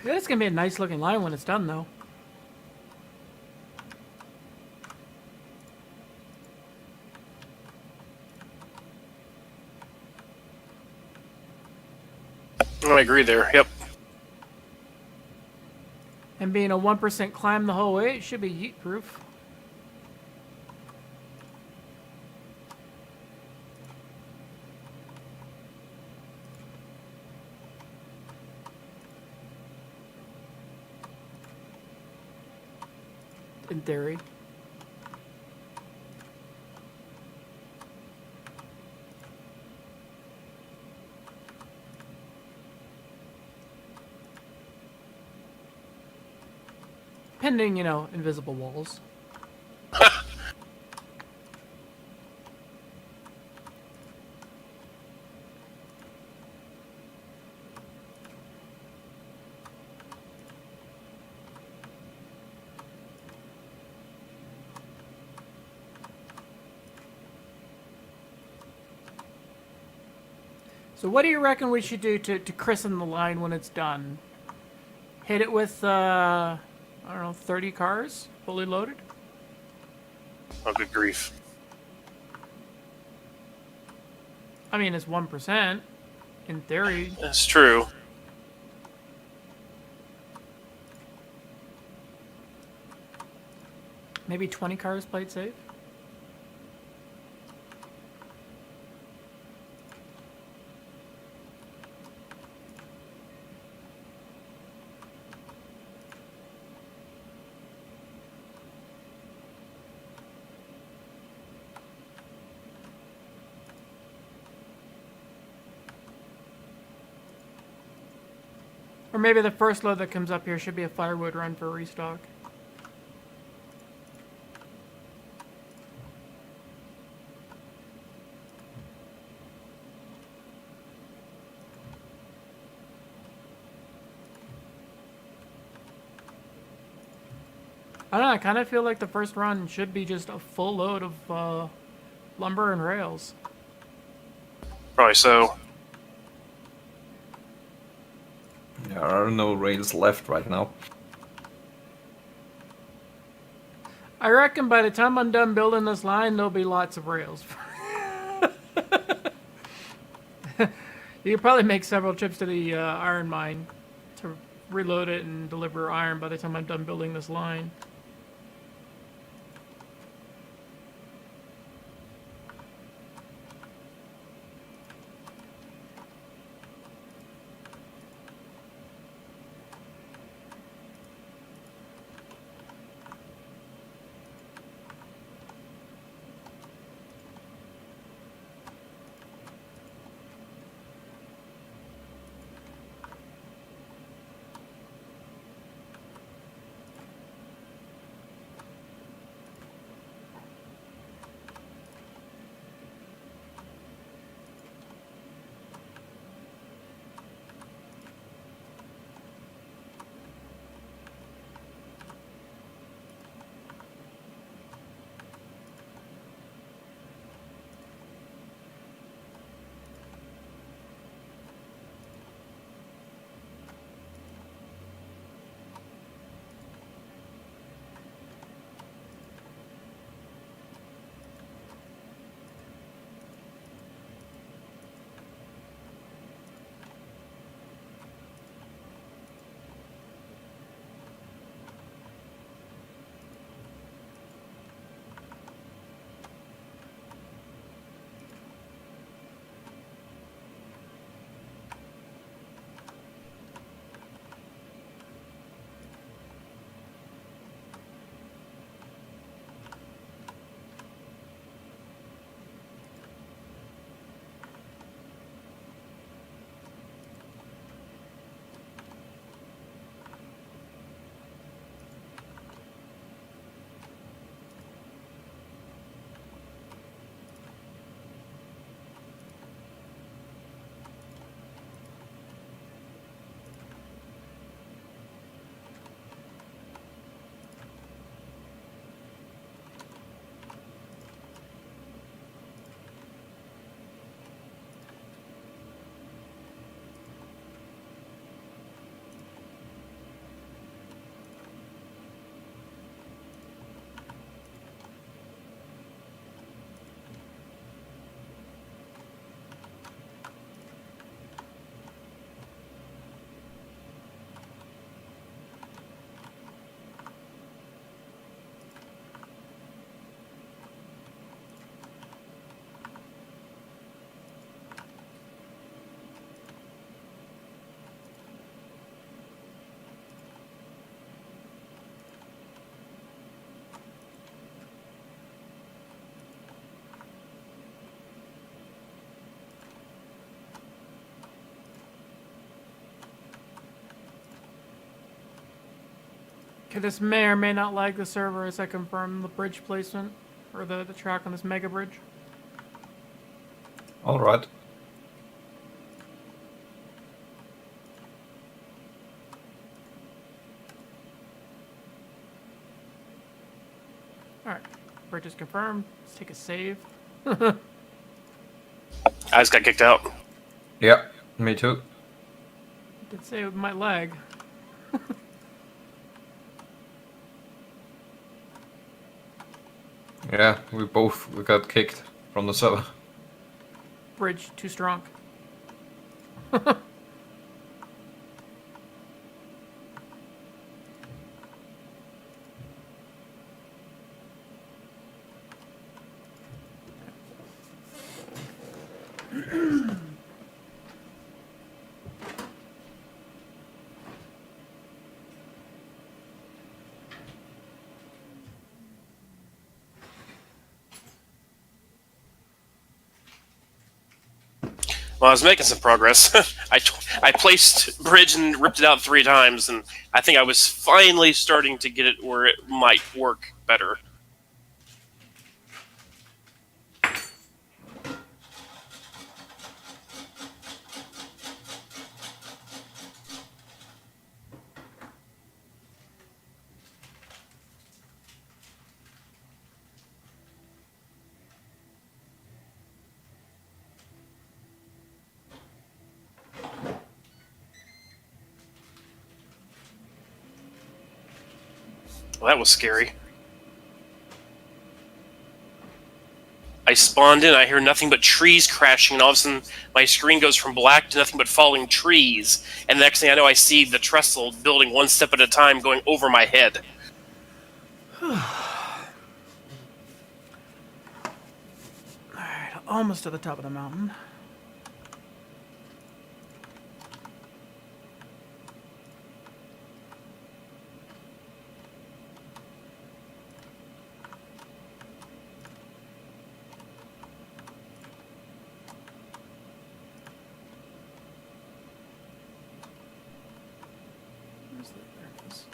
It's gonna be a nice looking line when it's done, though. I agree there. Yep. And And being a 1% climb the whole way, it should be yeet proof. In theory. Pending, you know, invisible walls. So what do you reckon we should do to christen the line when it's done? Hit it with, I don't know, 30 cars, fully loaded? Oh, good grief. I mean, it's 1%. In theory. That's true. Maybe 20 cars played safe? Or maybe the first load that comes up here should be a firewood run for restock. I don't know, I kind of feel like the first run should be just a full load of lumber and rails. Probably so. Yeah, there are no rails left right now. I reckon by the time I'm done building this line, there'll be lots of rails. You could probably make several trips to the iron mine to reload it and deliver iron by the time I'm done building this line. Okay, this may or may not lag the server as I confirm the bridge placement, or the track on this mega bridge. All right. Alright, bridge is confirmed. Let's take a save. I just got kicked out. Yeah, me too. Did say it might lag. Yeah, we got kicked from the server. Bridge too strong. Well, I was making some progress. I placed bridge and ripped it out 3 times, and I think I was finally starting to get it where it might work better. Well, that was scary. I spawned in, I hear nothing but trees crashing, and all of a sudden my screen goes from black to nothing but falling trees. And the next thing I know, I see the trestle building one step at a time going over my head. Alright, almost to the top of the mountain. Where's the, there it is.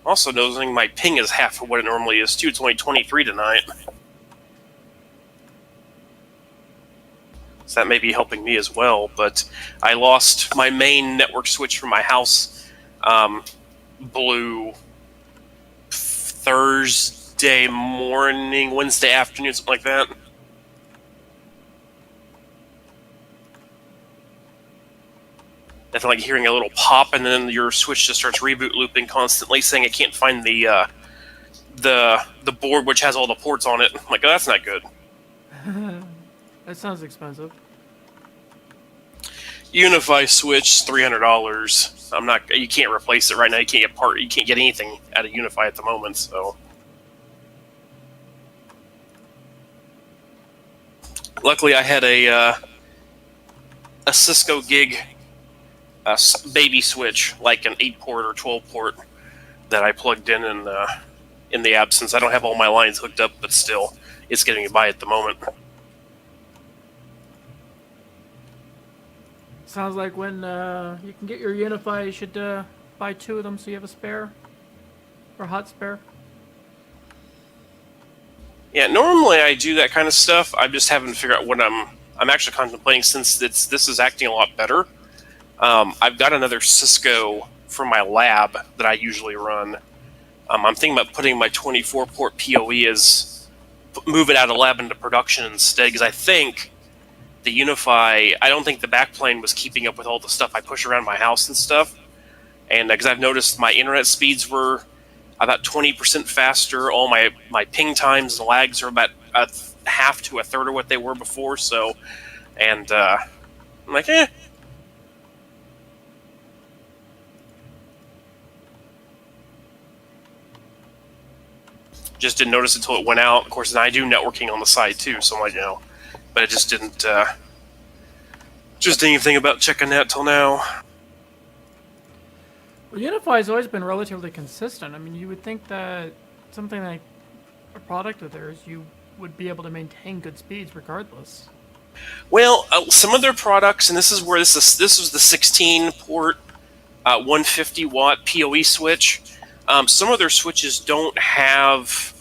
Also noticing my ping is half of what it normally is, too. It's only 23 tonight. So that may be helping me as well, but I lost my main network switch from my house. Blew Thursday morning, Wednesday afternoon, something like that. Definitely like hearing a little pop, and then your switch just starts reboot looping constantly, saying it can't find the board which has all the ports on it. I'm like, oh, that's not good. That sounds expensive. Unify switch, $300. I'm not. You can't replace it right now. You can't get part. You can't get anything out of Unify at the moment. So, luckily, I had a Cisco gig baby switch, like an 8-port or 12-port, that I plugged in the absence. I don't have all my lines hooked up, but still, it's getting me by at the moment. Sounds like when you can get your Unify, you should buy 2 of them so you have a spare. Or hot spare. Yeah, normally I do that kind of stuff. I'm just having to figure out what I'm actually contemplating, since this is acting a lot better. I've got another Cisco from my lab that I usually run. I'm thinking about putting my 24-port PoE move it out of lab into production instead, because I think the Unify, I don't think the backplane was keeping up with all the stuff I push around my house and stuff. And because I've noticed my internet speeds were about 20% faster, all my ping times and lags are about a half to a third of what they were before. So, and I'm like, Just didn't notice it until it went out. Of course, and I do networking on the side too, so I'm like, but I just didn't even think about checking that till now. Well, Unify has always been relatively consistent. I mean, you would think that something like a product of theirs, you would be able to maintain good speeds regardless. Well, some of their products, and this is where this was the 16 port 150 watt PoE switch. Some of their switches don't have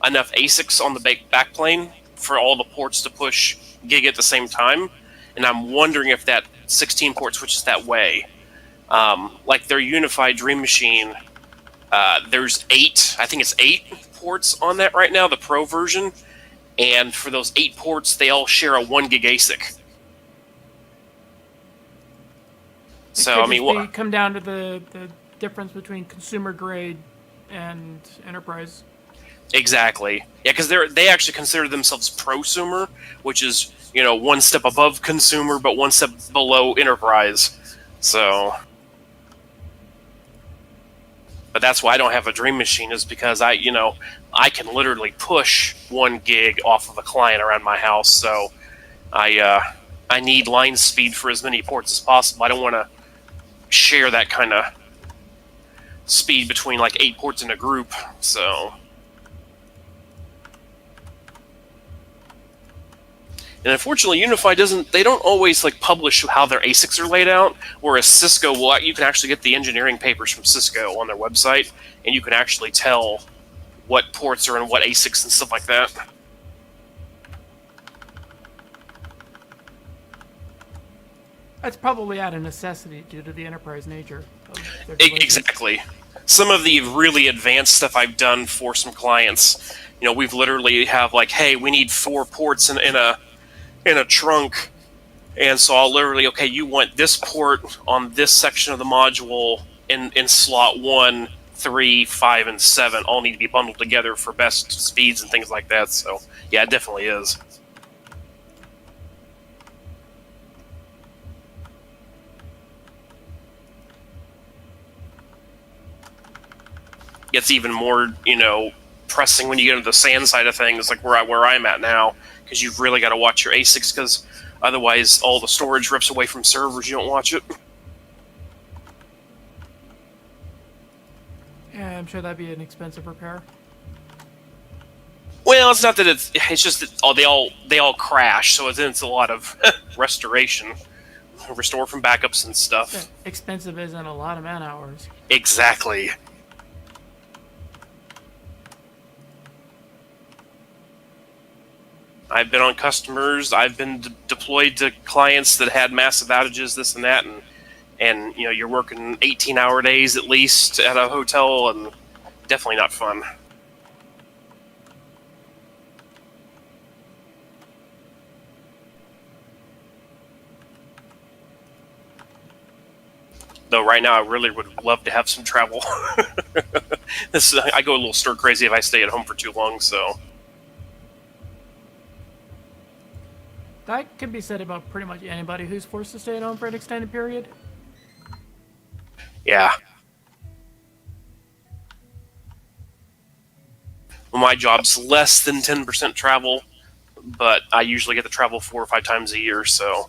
enough ASICs on the backplane for all the ports to push gig at the same time, and I'm wondering if that 16 port switch is that way. Like their Unified Dream Machine, there's I think it's 8 ports on that right now, the Pro version, and for those 8 ports, they all share a 1 gig ASIC. So I mean, come down to the difference between consumer grade and enterprise. Exactly. Yeah, because they actually consider themselves prosumer, which is one step above consumer, but one step below enterprise. So, but that's why I don't have a Dream Machine, is because I can literally push 1 gig off of a client around my house. So, I need line speed for as many ports as possible. I don't want to share that kind of speed between like 8 ports in a group. So. And unfortunately, Unify they don't always like publish how their ASICs are laid out, whereas Cisco you can actually get the engineering papers from Cisco on their website, and you can actually tell what ports are in what ASICs and stuff like that. That's probably out of necessity due to the enterprise nature of their devices. Exactly. Some of the really advanced stuff I've done for some clients, we've literally have like, hey, we need 4 ports in a trunk, and so I'll literally, okay, you want this port on this section of the module in slot 1, 3, 5, and 7 all need to be bundled together for best speeds and things like that. So yeah, it definitely is. Gets even more pressing when you get into the SAN side of things, like where I'm at now, because you've really got to watch your ASICs, because otherwise all the storage rips away from servers. You don't watch it. Yeah, I'm sure that'd be an expensive repair. Well, it's not that it's just that they all crash, so it's a lot of restoration, restore from backups and stuff. Yeah, expensive isn't a lot of man hours. Exactly. I've been on customers. I've been deployed to clients that had massive outages, this and that, and you're working 18-hour days at least at a hotel, and definitely not fun. Though right now, I really would love to have some travel. I go a little stir crazy if I stay at home for too long. So. That can be said about pretty much anybody who's forced to stay at home for an extended period. Yeah. Well, my job's less than 10% travel, but I usually get to travel 4 or 5 times a year, so.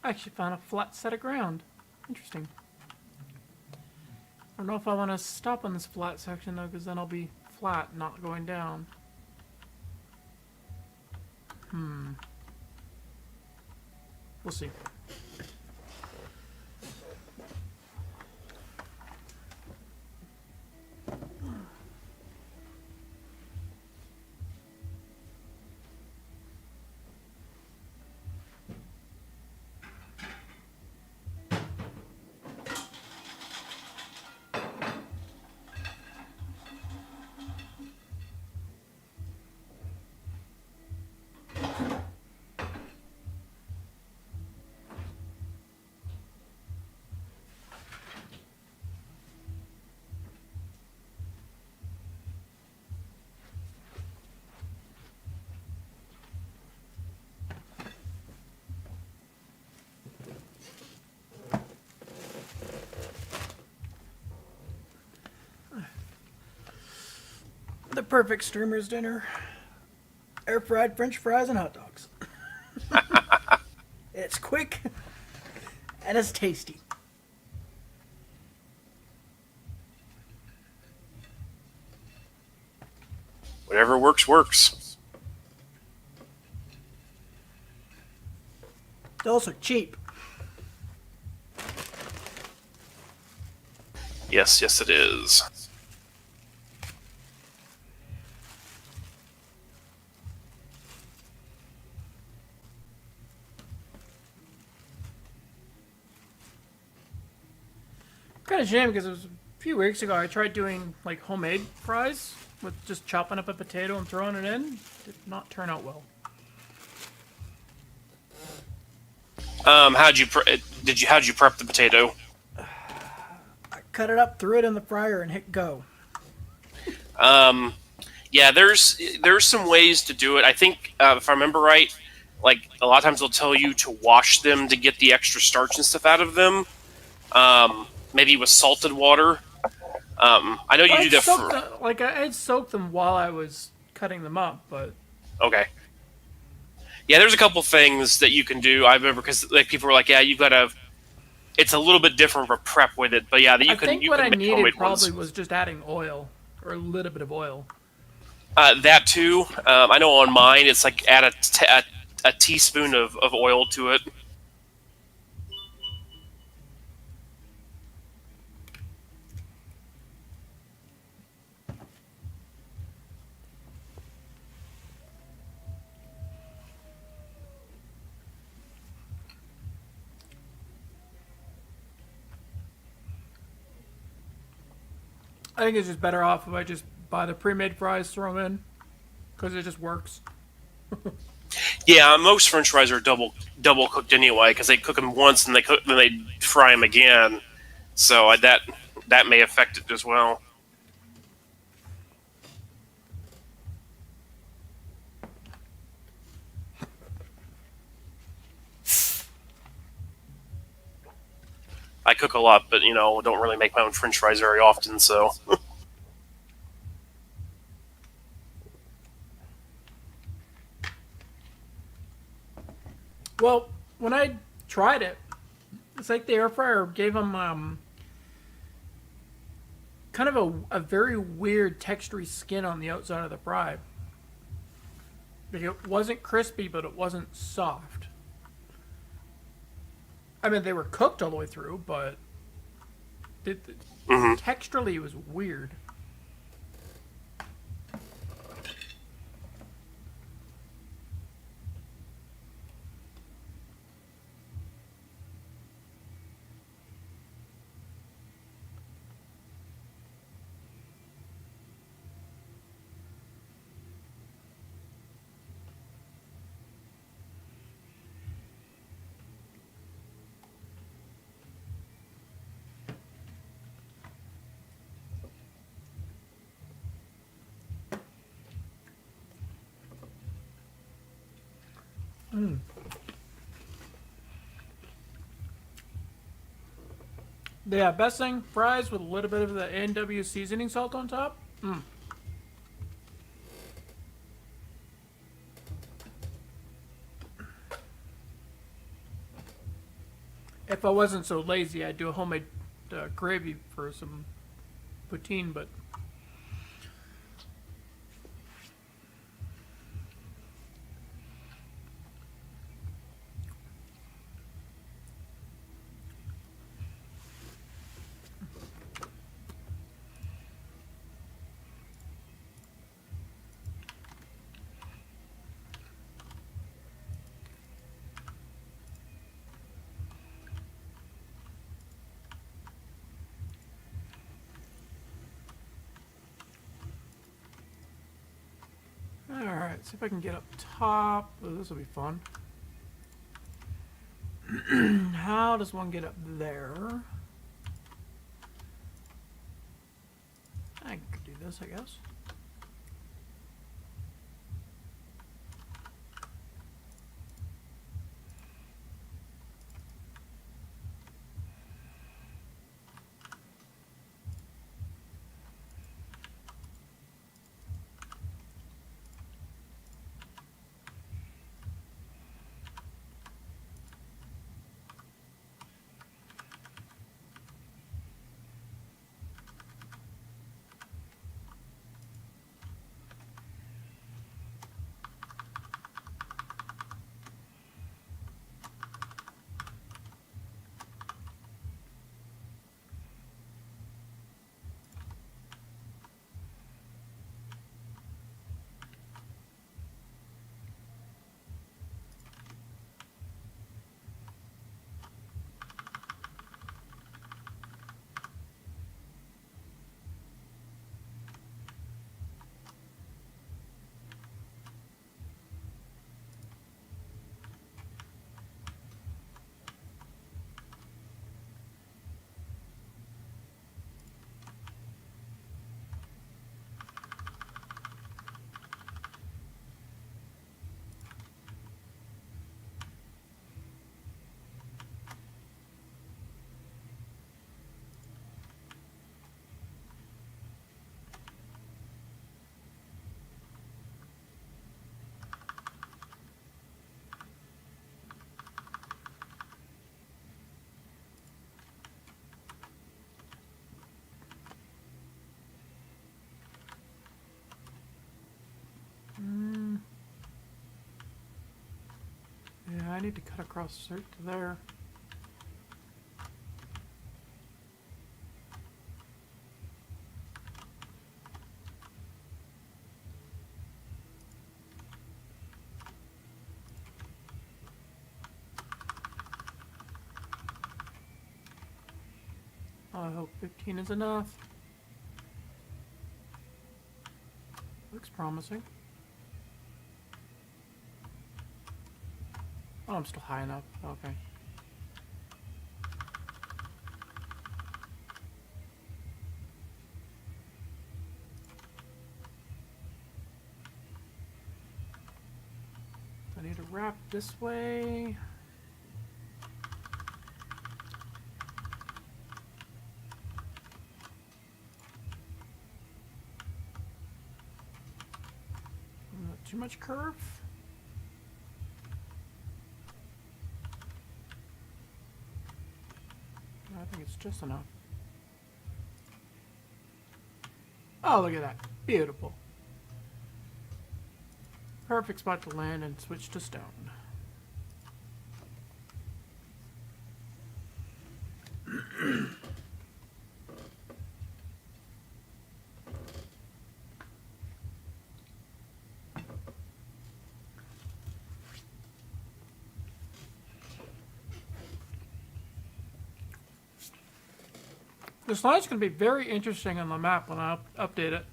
I actually found a flat set of ground. Interesting. I don't know if I want to stop on this flat section though, because then I'll be flat, not going down. We'll see. The perfect streamer's dinner. Air fried French fries and hot dogs. It's quick and it's tasty. Whatever works, works. It's also cheap. Yes, yes, it is. Kind of shame because it was a few weeks ago I tried doing like homemade fries with just chopping up a potato and throwing it in. Did not turn out well. How'd you prep the potato? I cut it up, threw it in the fryer, and hit go. Yeah, there's some ways to do it. I think if I remember right, like a lot of times they'll tell you to wash them to get the extra starch and stuff out of them. Maybe with salted water. I know you do that for. I had soaked them while I was cutting them up, but Okay. Yeah, there's a couple things that you can do. I remember because like people were like, "Yeah, you gotta." It's a little bit different of a prep with it, but yeah, I think you what can I make needed homemade probably ones. was just adding oil or a little bit of oil. That too. I know on mine it's like add a teaspoon of oil to it. I think it's just better off if I just buy the pre-made fries, throw them in, because it just works. Yeah, most French fries are double cooked anyway because they cook them once and then they fry them again. So that may affect it as well. I cook a lot, but don't really make my own French fries very often. So Well, when I tried it, it's like the air fryer gave them kind of a very weird textury skin on the outside of the fry. Like it wasn't crispy, but it wasn't soft. I mean, they were cooked all the way through, but texturally it was weird. Yeah, best thing, fries with a little bit of the A&W seasoning salt on top. If I wasn't so lazy, I'd do a homemade gravy for some poutine, but alright, see if I can get up top. Oh, this will be fun. How does one get up there? I could do this, I guess. Yeah, I need to cut across right to there. I hope 15 is enough. Looks promising. Oh, I'm still high enough. Okay. I need to wrap this way. Not too much curve. I think it's just enough. Oh, look at that. Beautiful. Perfect spot to land and switch to stone. This line's going to be very interesting on the map when I update it.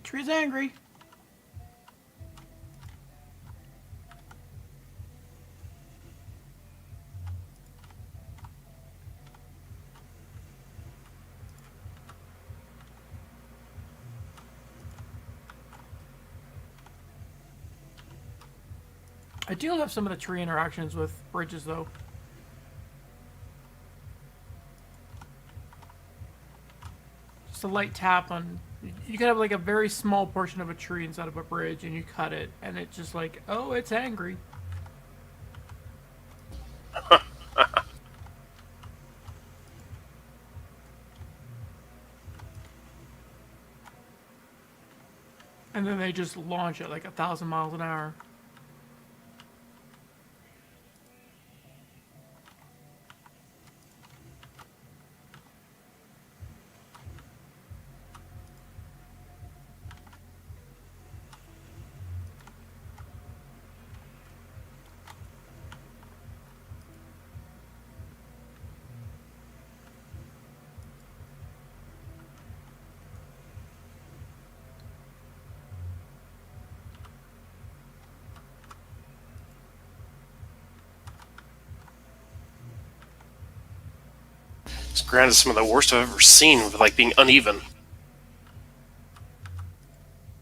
tree's angry. I do love some of the tree interactions with bridges, though. Just a light tap on... You can have, like, a very small portion of a tree inside of a bridge, and you cut it, and it's just like, oh, it's angry. And then they just launch it like 1,000 miles an hour. This ground is some of the worst I've ever seen with like being uneven.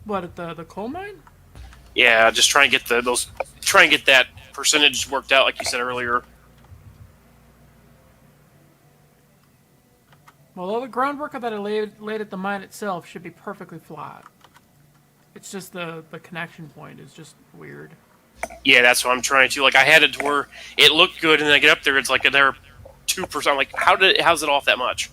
What, at the coal mine? Yeah, just try and get try and get that percentage worked out, like you said earlier. Well, all the groundwork that I laid at the mine itself should be perfectly flat. It's just the connection point is just weird. Yeah, that's what I'm trying to. Like, I had it to where it looked good, and then I get up there, it's like another 2%. I'm like, how's it off that much?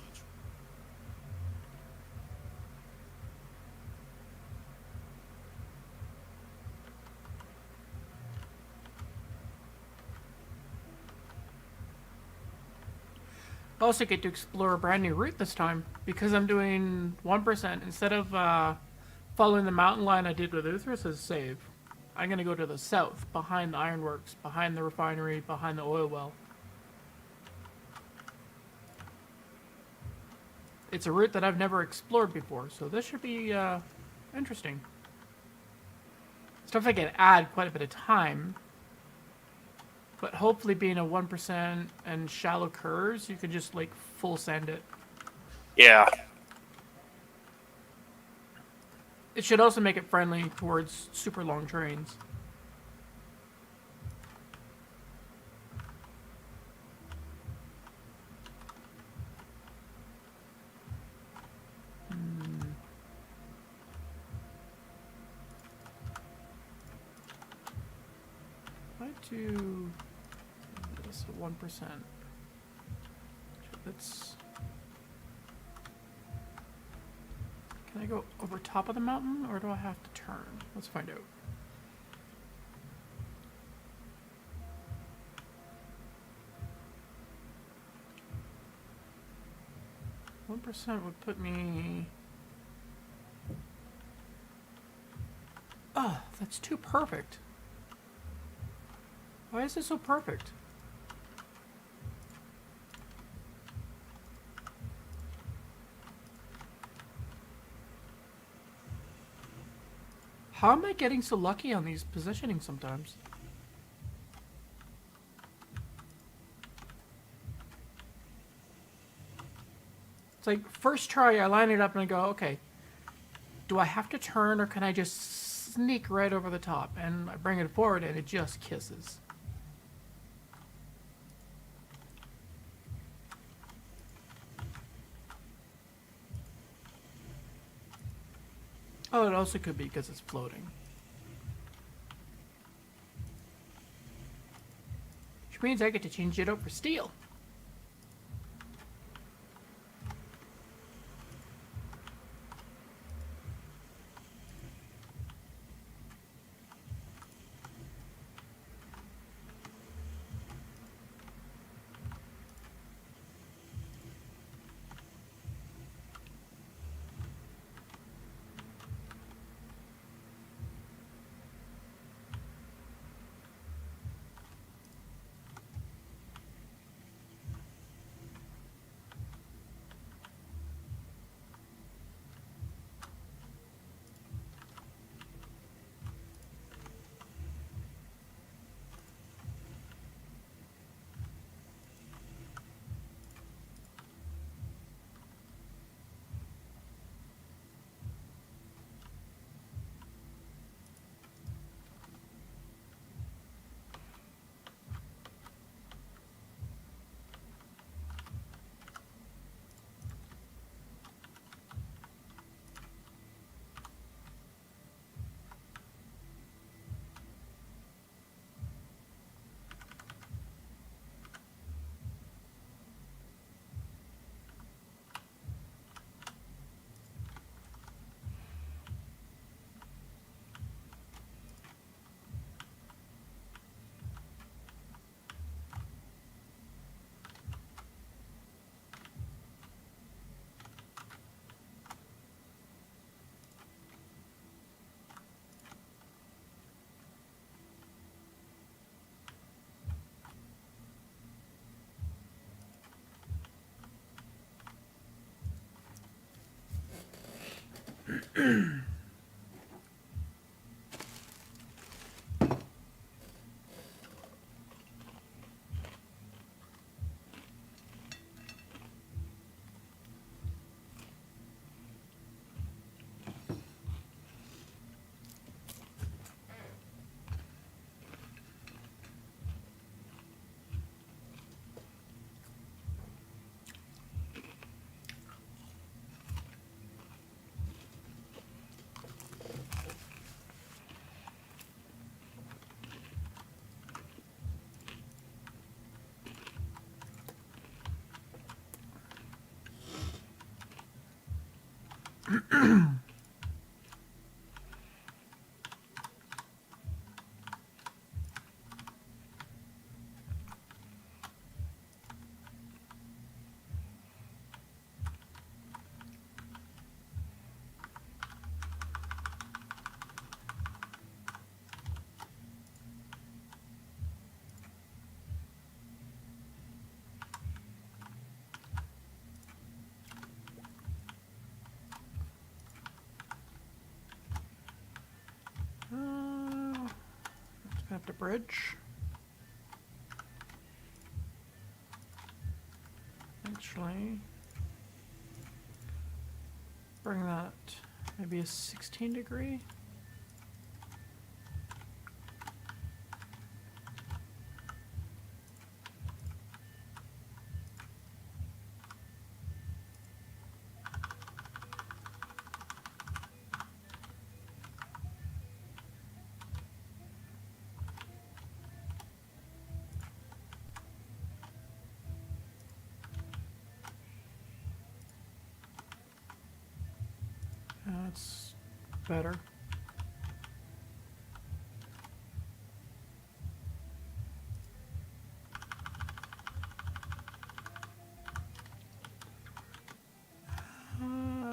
I also get to explore a brand new route this time because I'm doing 1% instead of following the mountain line I did with Uthras' save. I'm gonna go to the south, behind the ironworks, behind the refinery, behind the oil well. It's a route that I've never explored before, so this should be interesting. Stuff I can add quite a bit of time, but hopefully being a 1% and shallow curves, you can just like full send it. Yeah. It should also make it friendly towards super long trains. To this 1%. Let's. Can I go over top of the mountain, or do I have to turn? Let's find out. %1 would put me. Oh, that's too perfect. Why is this so perfect? How am I getting so lucky on these positioning sometimes? It's like, first try, I line it up and I go, okay, do I have to turn or can I just sneak right over the top? And I bring it forward and it just kisses. Oh, it also could be because it's floating. Which means I get to change it out for steel. Have to bridge. Actually, bring that maybe a 16 degree. That's better.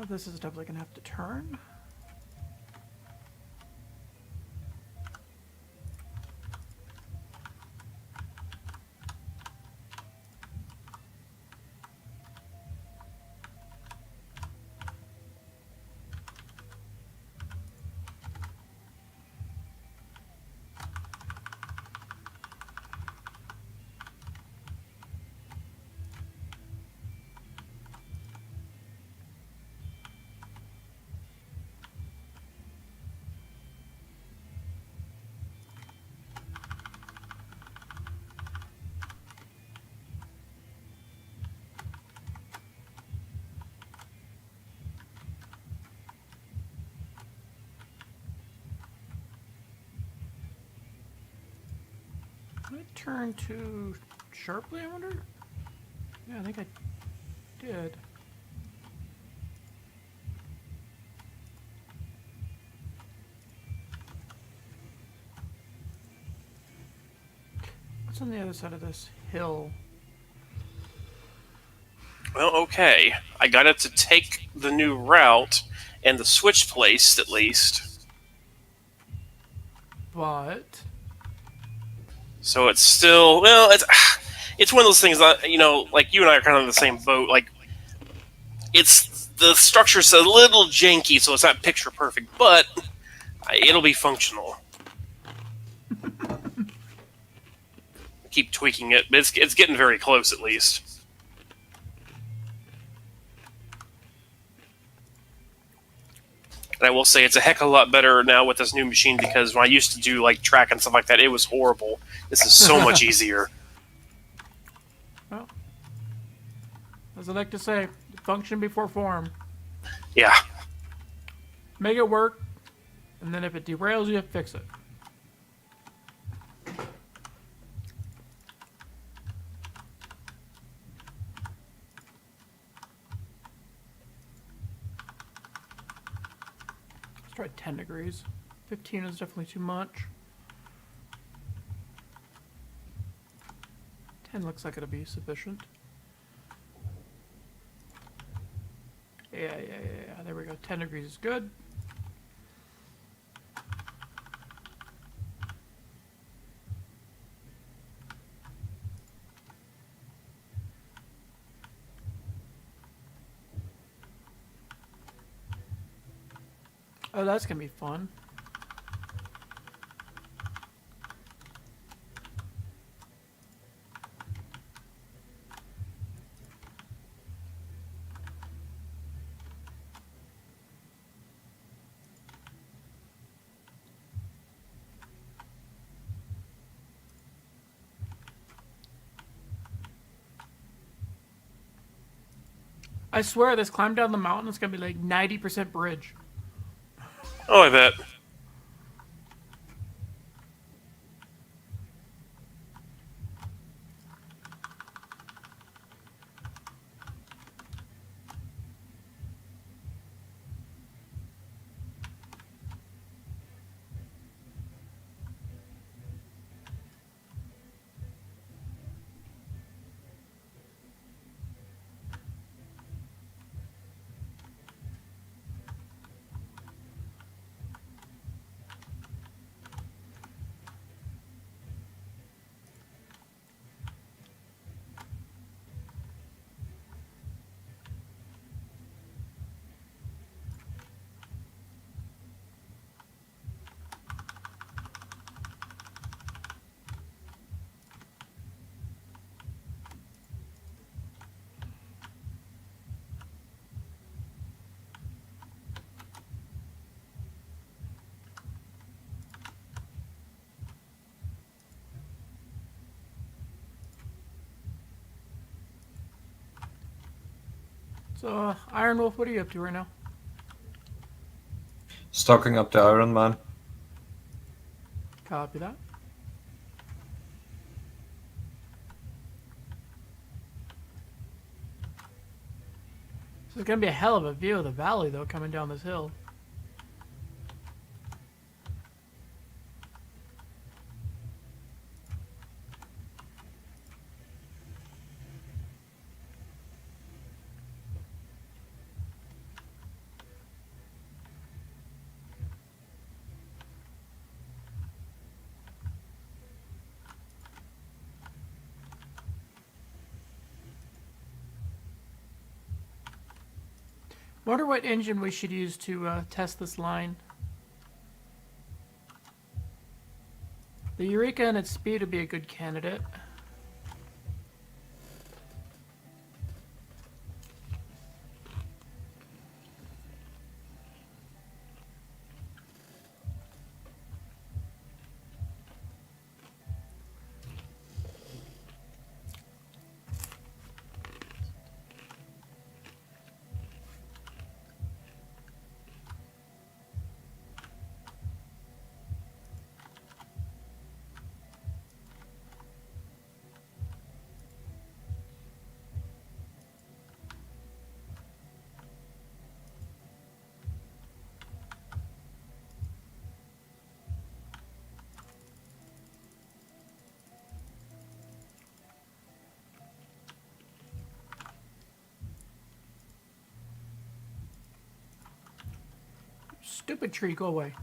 This is definitely gonna have to turn. Did I turn too sharply, I wonder? Yeah, I think I did. What's on the other side of this hill? Well, okay. I got it to take the new route and the switch placed at least. But So it's still well. It's one of those things that like you and I are kind of in the same boat. Like it's the structure's a little janky, so it's not picture perfect, but it'll be functional. Keep tweaking it, but it's getting very close at least. And I will say it's a heck of a lot better now with this new machine because when I used to do like track and stuff like that, it was horrible. This is so much easier. well, as I like to say, function before form. Yeah. Make it work, and then if it derails you, fix it. Let's try 10 degrees. 15 is definitely too much. 10 looks like it'll be sufficient. Yeah. There we go. 10 degrees is good. Oh, that's gonna be fun. I swear, this climb down the mountain is gonna be like 90% bridge. Oh, I bet. So, Iron Wolf, what are you up to right now? Stocking up the Iron Man. Copy that. So it's gonna be a hell of a view of the valley, though, coming down this hill. Wonder what engine we should use to test this line. The Eureka and its speed would be a good candidate. Stupid tree, go away.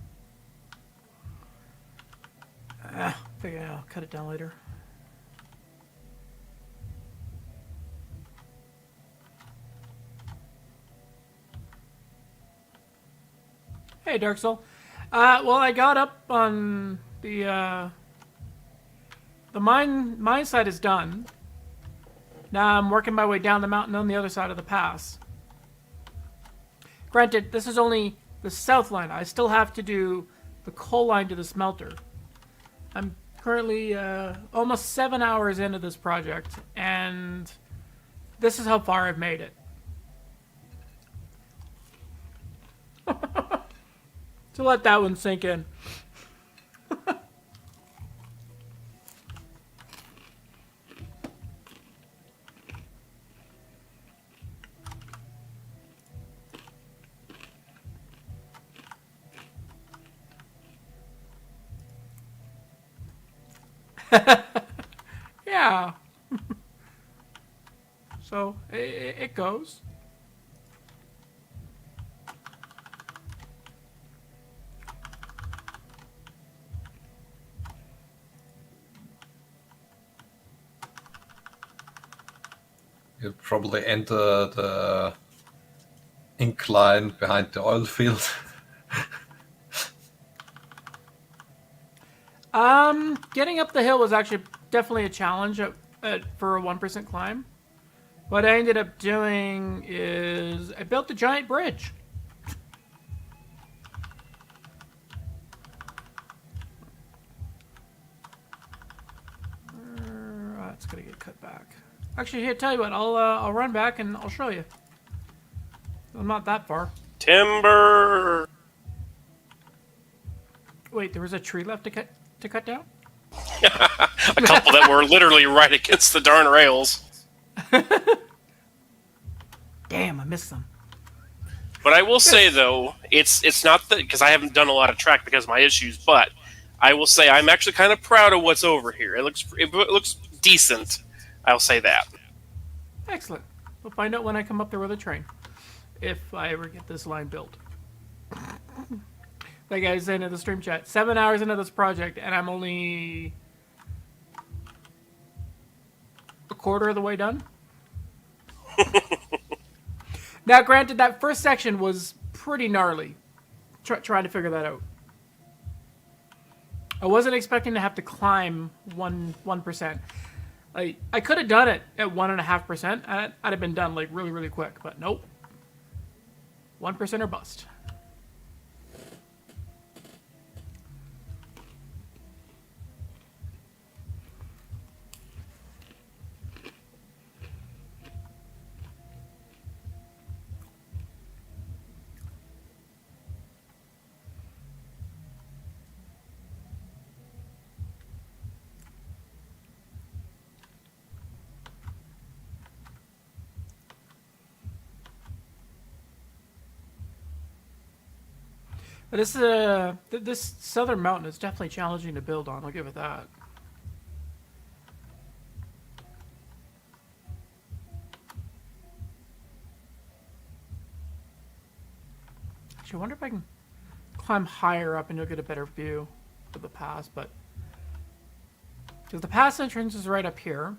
Figure I'll cut it down later. Hey, Dark Soul. Well, I got up on the mine side is done. Now I'm working my way down the mountain on the other side of the pass. Granted, this is only the south line. I still have to do the coal line to the smelter. I'm currently almost 7 hours into this project, and this is how far I've made it. So let that one sink in. Yeah. So it goes. You'll probably enter the incline behind the oil field. Getting up the hill was actually definitely a challenge for a 1% climb. What I ended up doing is I built a giant bridge. It's gonna get cut back. Actually, here, tell you what, I'll run back and I'll show you. I'm not that far. Timber. Wait, there was a tree left to cut down? A couple that were literally right against the darn rails. Damn, I missed them. But I will say though, it's not that because I haven't done a lot of track because of my issues, but I will say I'm actually kind of proud of what's over here. It looks decent. I'll say that. Excellent. We'll find out when I come up there with a train. If I ever get this line built. Like I was saying in the stream chat, 7 hours into this project, and I'm only a quarter of the way done. Now, granted, that first section was pretty gnarly. Trying to figure that out. I wasn't expecting to have to climb 1%. Like, I could have done it at 1.5%. I'd have been done like really, really quick, but nope. 1% or bust. But this southern mountain is definitely challenging to build on. I'll give it that. Actually, I wonder if I can climb higher up and you'll get a better view of the pass. But because the pass entrance is right up here.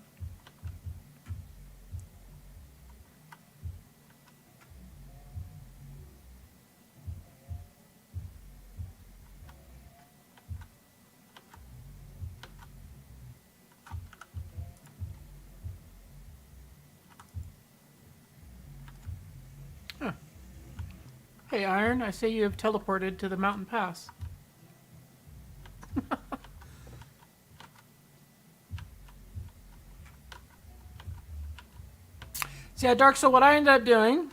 Hey, Iron, I say you have teleported to the mountain pass. So yeah, Dark, so what I ended up doing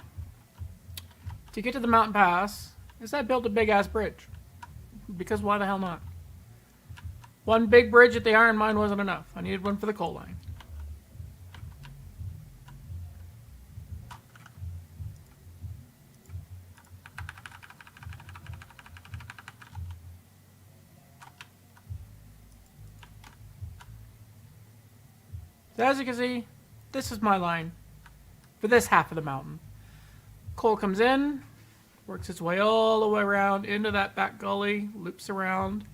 to get to the mountain pass is I built a big-ass bridge. Because why the hell not? One big bridge at the iron mine wasn't enough. I needed one for the coal line. So as you can see, this is my line for this half of the mountain. Coal comes in, works its way all the way around into that back gully, loops around,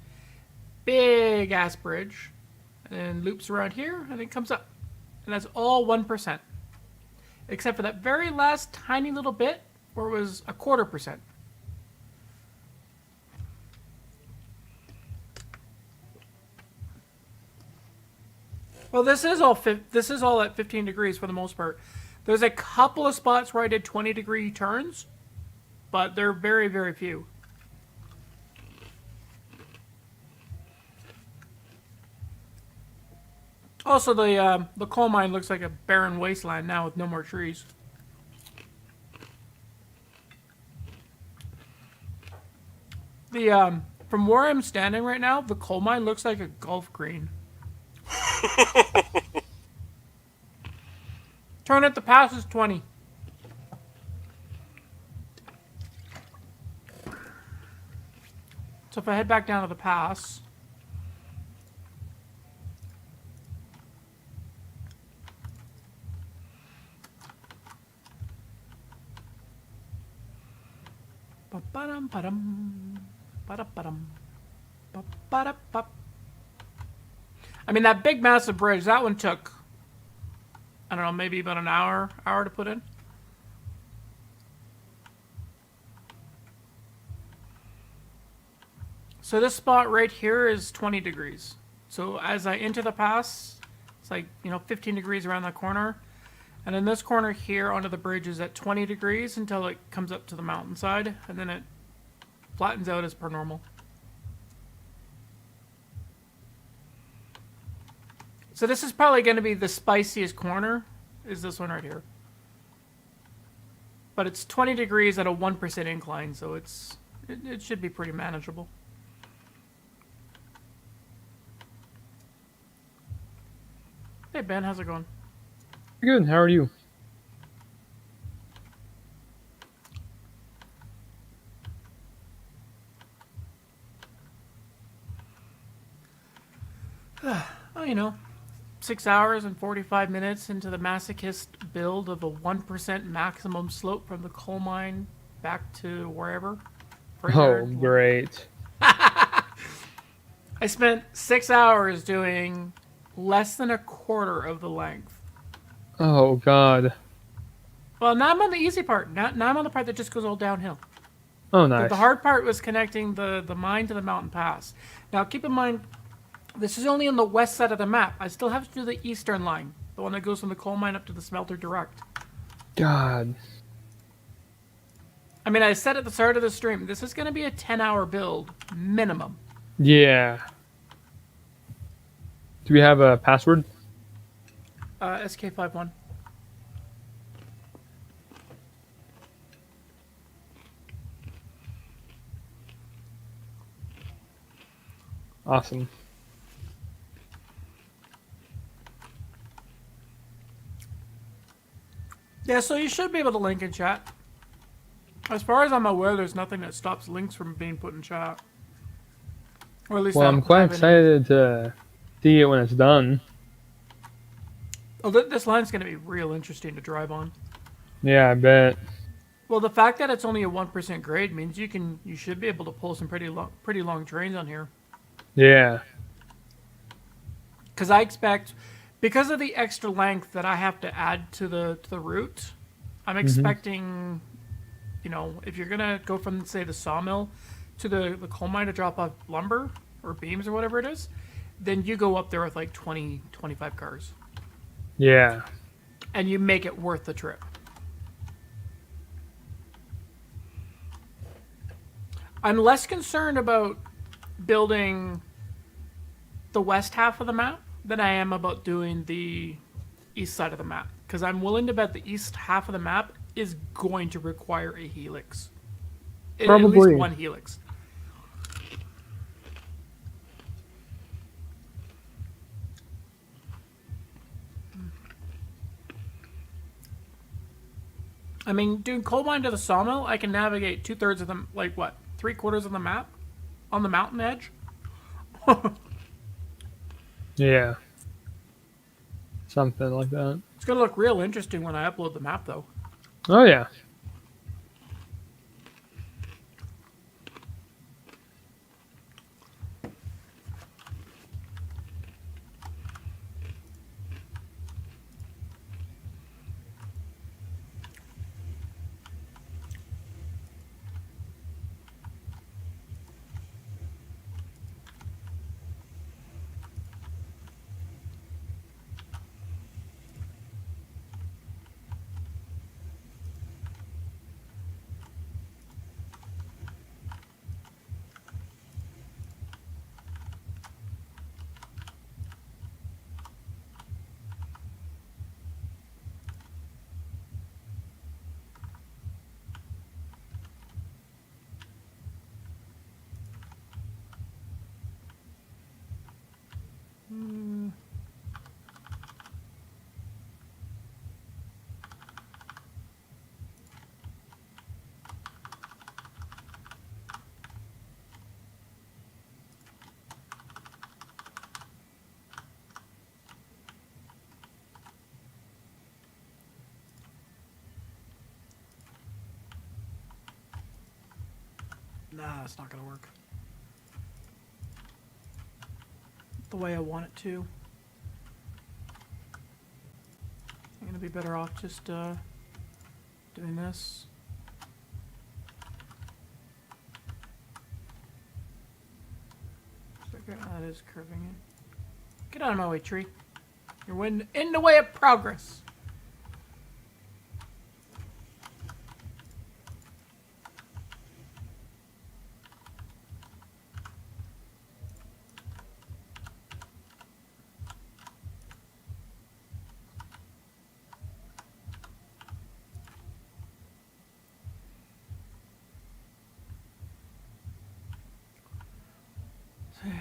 big ass bridge, and then loops around here, and then comes up. And that's all 1%. Except for that very last tiny little bit where it was 1/4%. Well, this is all at 15 degrees for the most part. There's a couple of spots where I did 20-degree turns, but they're very, very few. Also, the coal mine looks like a barren wasteland now with no more trees. From where I'm standing right now, the coal mine looks like a golf green. Turn at the pass is 20. So if I head back down to the pass, I mean, that big massive bridge, that one took, I don't know, maybe about an hour to put in. So this spot right here is 20 degrees. So as I enter the pass, it's like, 15 degrees around that corner. And then this corner here onto the bridge is at 20 degrees until it comes up to the mountainside. And then it flattens out as per normal. So this is probably going to be the spiciest corner, is this one right here. But it's 20 degrees at a 1% incline, so it should be pretty manageable. Hey Ben, how's it going? Good. How are you? Oh, 6 hours and 45 minutes into the masochist build of a 1% maximum slope from the coal mine back to wherever. Oh, Further- great. I spent 6 hours doing less than a quarter of the length. Oh, God. Well, now I'm on the easy part. Now I'm on the part that just goes all downhill. Oh, nice. The hard part was connecting the mine to the mountain pass. Now, keep in mind, this is only on the west side of the map. I still have to do the eastern line, the one that goes from the coal mine up to the smelter direct. God. I mean, I said at the start of the stream, this is going to be a 10-hour build, minimum. Yeah. Do we have a password? SK51. Awesome. Yeah, so you should be able to link in chat. As far as I'm aware, there's nothing that stops links from being put in chat. Or at least Well, I I'm don't quite have any. excited to see it when it's done. Oh, this line's going to be real interesting to drive on. Yeah, I bet. Well, the fact that it's only a 1% grade means you should be able to pull some pretty long trains on here. Yeah. Because I expect, because of the extra length that I have to add to the route, I'm expecting, if you're gonna go from say the sawmill to the coal mine to drop off lumber or beams or whatever it is, then you go up there with like 20, 25 cars, Yeah. and you make it worth the trip. I'm less concerned about building the west half of the map than I am about doing the east side of the map, because I'm willing to bet the east half of the map is going to require a helix. At Probably. least one helix. I mean, doing coal mine to the sawmill, I can navigate 2/3 of them, like what, 3/4 of the map on the mountain edge. Yeah. Something like that. It's gonna look real interesting when I upload the map, though. Oh, yeah. Nah, it's not gonna work the way I want it to. I'm gonna be better off just doing this. Okay, that is curving in. Get out of my way, tree. You're in the way of progress.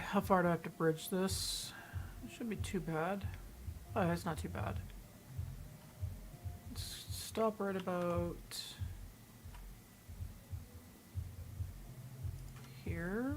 How far do I have to bridge this? It shouldn't be too bad. Oh, that's not too bad. Let's stop right about here.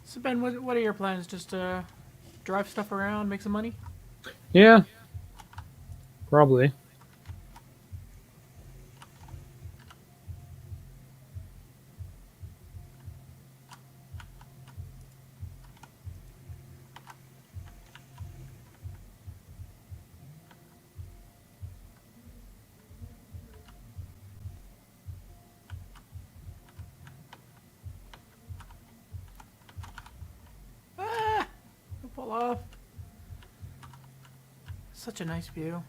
So Ben, what are your plans? Just drive stuff around, make some money? Yeah. Probably. Don't fall off. Such a nice view.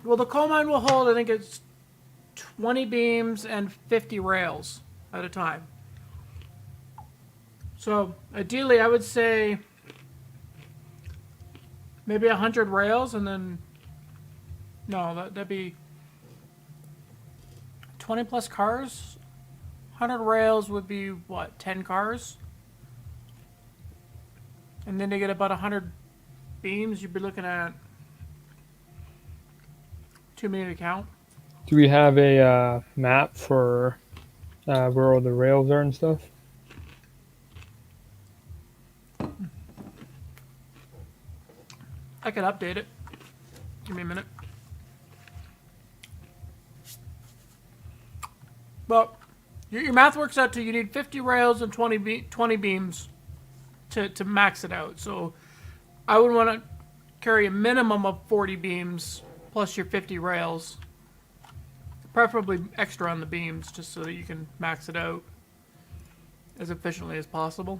Well, the coal mine will hold, I think it's 20 beams and 50 rails at a time. So, ideally, I would say maybe 100 rails and then... No, that'd be 20 plus cars. 100 rails would be, what, 10 cars? And then to get about 100 beams, you'd be looking at too many to count. Do we have a map for where all the rails are and stuff? I could update it. Give me a minute. Well, your math works out to you need 50 rails and 20 beams to max it out. So I would want to carry a minimum of 40 beams plus your 50 rails. Preferably extra on the beams just so that you can max it out as efficiently as possible.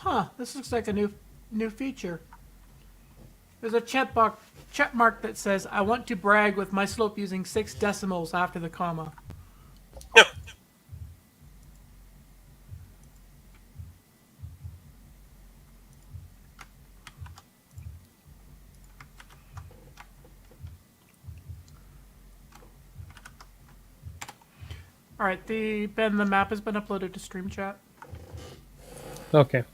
Huh, this looks like a new feature. There's a check mark that says, I want to brag with my slope using 6 decimals after the comma. Alright, the map has been uploaded to Stream Chat. Okay.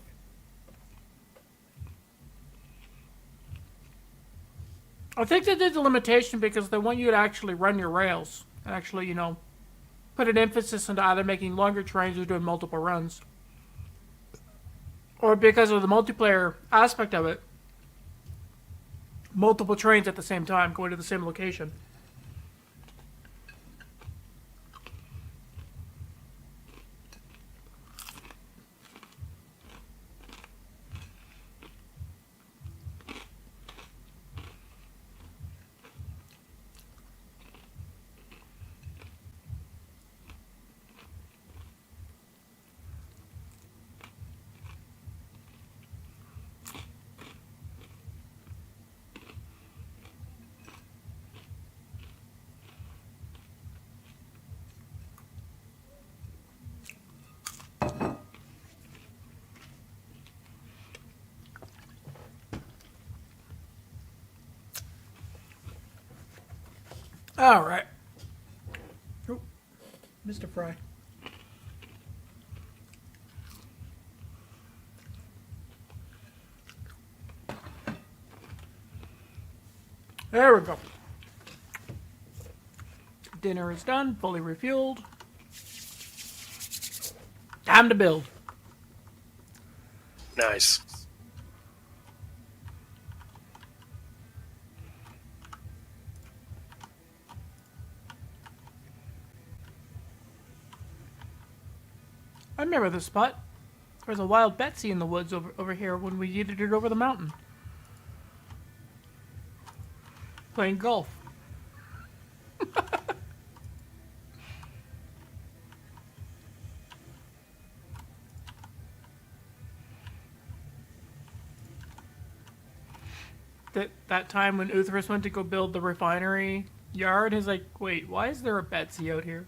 I think they did the limitation because they want you to actually run your rails. And actually, you know, put an emphasis into either making longer trains or doing multiple runs. Or because of the multiplayer aspect of it, multiple trains at the same time going to the same location. All right. Oh, Mr. Fry. There we go. Dinner is done, fully refueled. Time to build. Nice. I remember this spot. There was a wild Betsy in the woods over here when we yeeted it over the mountain. Playing golf. That time when Uthris went to go build the refinery yard, he's like, wait, why is there a Betsy out here?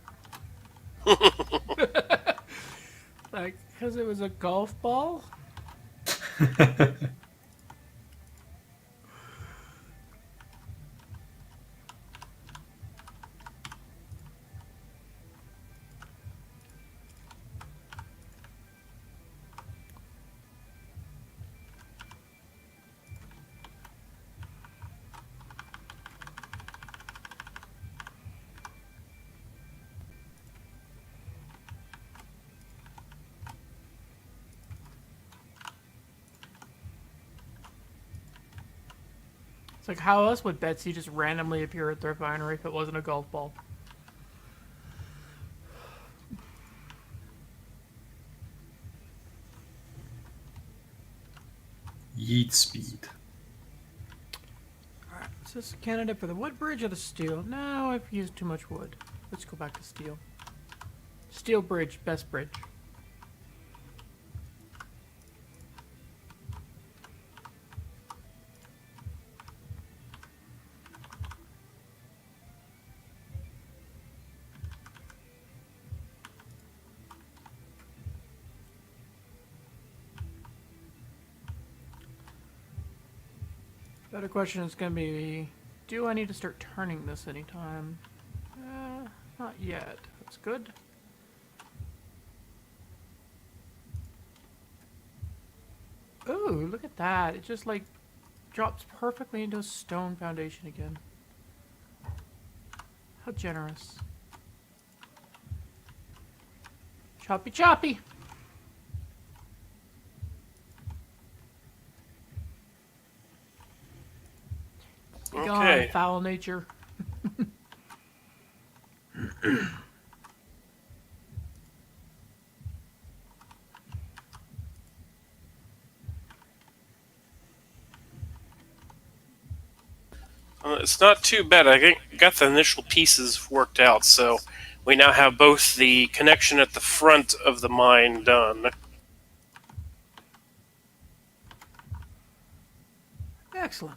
Like, because it was a golf ball? It's like, how else would Betsy just randomly appear at the refinery if it wasn't a golf ball? Yeet speed. Alright, is this a candidate for the wood bridge or the steel? No, I've used too much wood. Let's go back to steel. Steel bridge, best bridge. The other question is going to be, do I need to start turning this anytime? Not yet. That's good. Ooh, look at that. It just, like, drops perfectly into a stone foundation again. How generous. Choppy choppy! Be gone, Okay. foul nature. It's not too bad. I got the initial pieces worked out, so we now have both the connection at the front of the mine done. Excellent.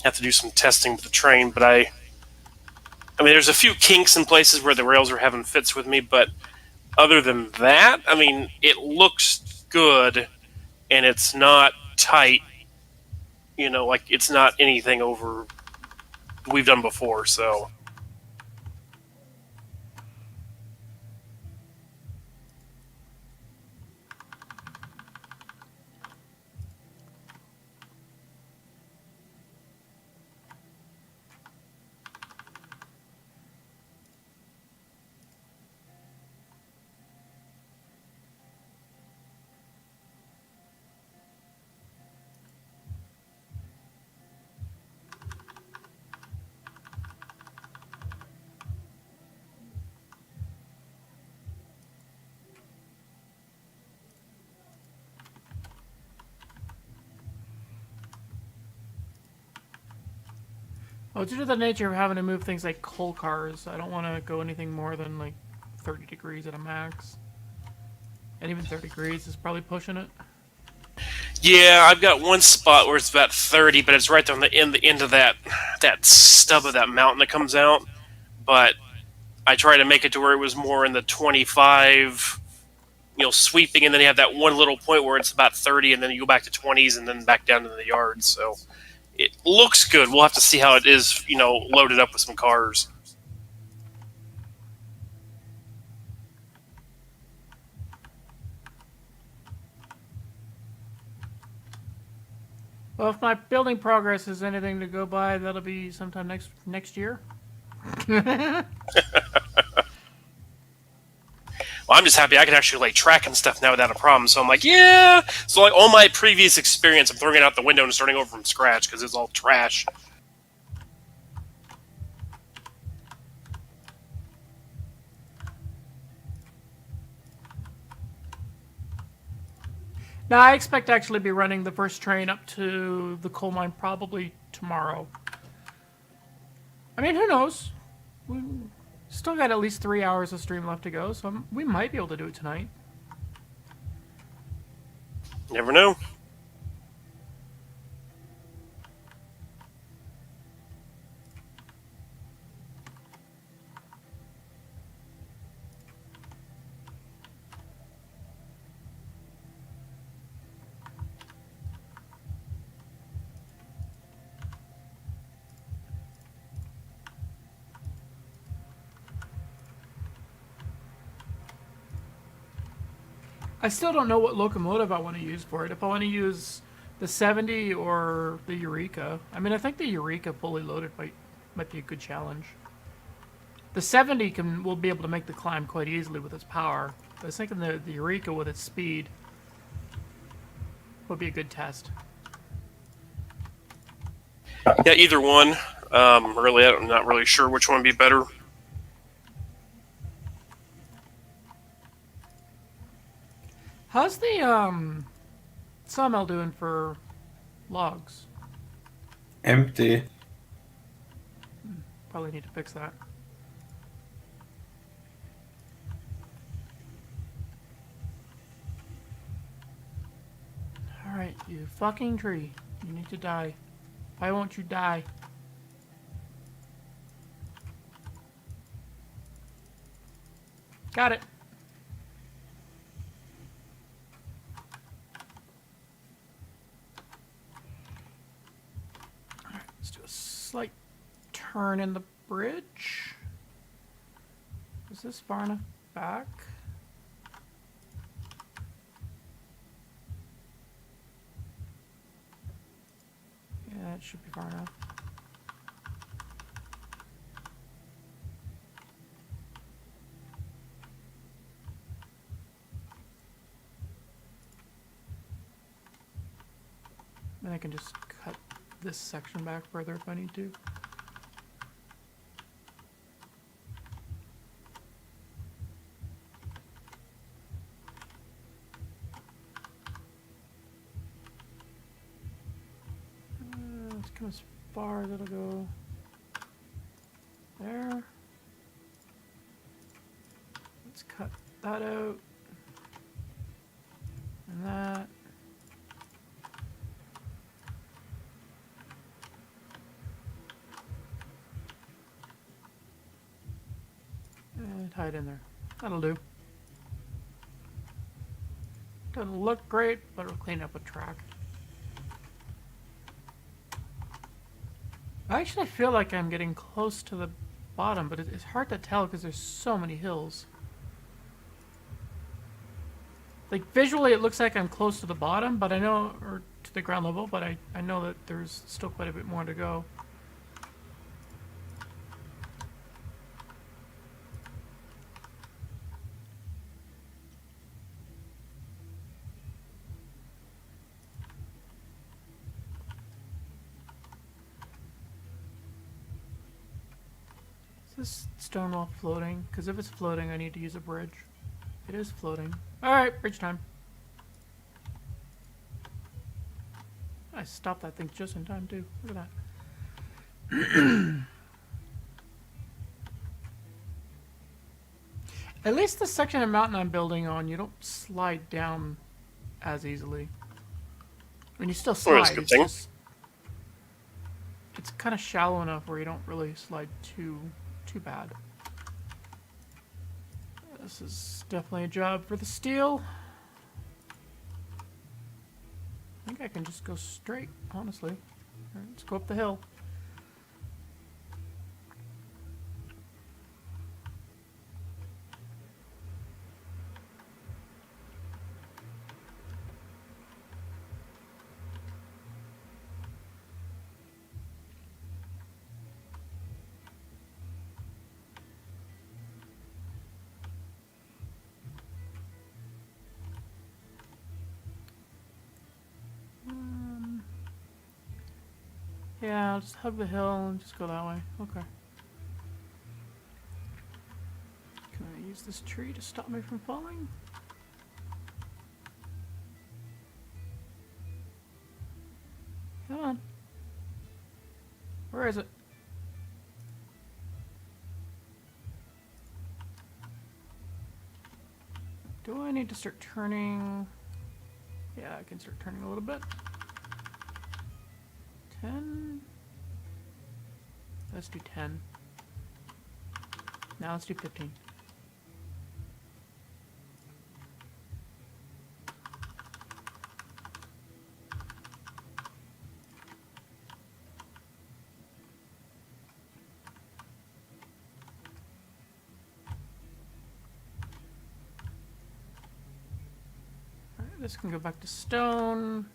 Have to do some testing with the train, but I mean, there's a few kinks in places where the rails are having fits with me, but other than that, I mean, it looks good, and it's not tight. You know, like it's not anything over we've done before. So Well, due to the nature of having to move things like coal cars, I don't want to go anything more than like 30 degrees at a max. And even 30 degrees is probably pushing it. yeah, I've got one spot where it's about 30, but it's right on the end of that stub of that mountain that comes out. But I try to make it to where it was more in the 25, sweeping, and then you have that one little point where it's about 30, and then you go back to 20s, and then back down to the yard. So it looks good. We'll have to see how it is, loaded up with some cars. Well, if my building progress is anything to go by, that'll be sometime next year. Well, I'm just happy I can actually lay track and stuff now without a problem. So I'm like, yeah. So like all my previous experience, I'm throwing it out the window and starting over from scratch because it's all trash. Now, I expect to actually be running the first train up to the coal mine probably tomorrow. I mean, who knows? We still got at least 3 hours of stream left to go, so we might be able to do it tonight. Never know. I still don't know what locomotive I want to use for it. If I want to use the 70 or the Eureka. I mean, I think the Eureka fully loaded might be a good challenge. The 70 will be able to make the climb quite easily with its power. I was thinking the Eureka with its speed would be a good test. Yeah, either one. Really, I'm not really sure which one would be better. How's the sawmill doing for logs? Empty. Probably need to fix that. Alright, you fucking tree. You need to die. Why won't you die? Got it. Alright, let's do a slight turn in the bridge. Is this far enough back? Yeah, it should be far enough. Then I can just cut this section back further if I need to. Let's come as far as it'll go. There. Let's cut that out. And that. Tie it in there. That'll do. Doesn't look great, but it'll clean up a track. I actually feel like I'm getting close to the bottom, but it's hard to tell because there's so many hills. Like, visually it looks like I'm close to the bottom, but I know, or to the ground level, but I know that there's still quite a bit more to go. Is this stone wall floating? Because if it's floating, I need to use a bridge. It is floating. Alright, bridge time. I stopped that thing just in time, too. Look at that. At least the section of mountain I'm building on, you don't slide down as easily. I mean, you still Well, that's slide. a good It's thing. just... It's kind of shallow enough where you don't really slide too bad. This is definitely a job for the steel. I think I can just go straight, honestly. Alright, let's go up the hill. Yeah, I'll just hug the hill and just go that way. Okay. Can I use this tree to stop me from falling? Come on. Where is it? Do I need to start turning? Yeah, I can start turning a little bit. 10. Let's do 10. Now let's do 15. Alright, this can go back to stone.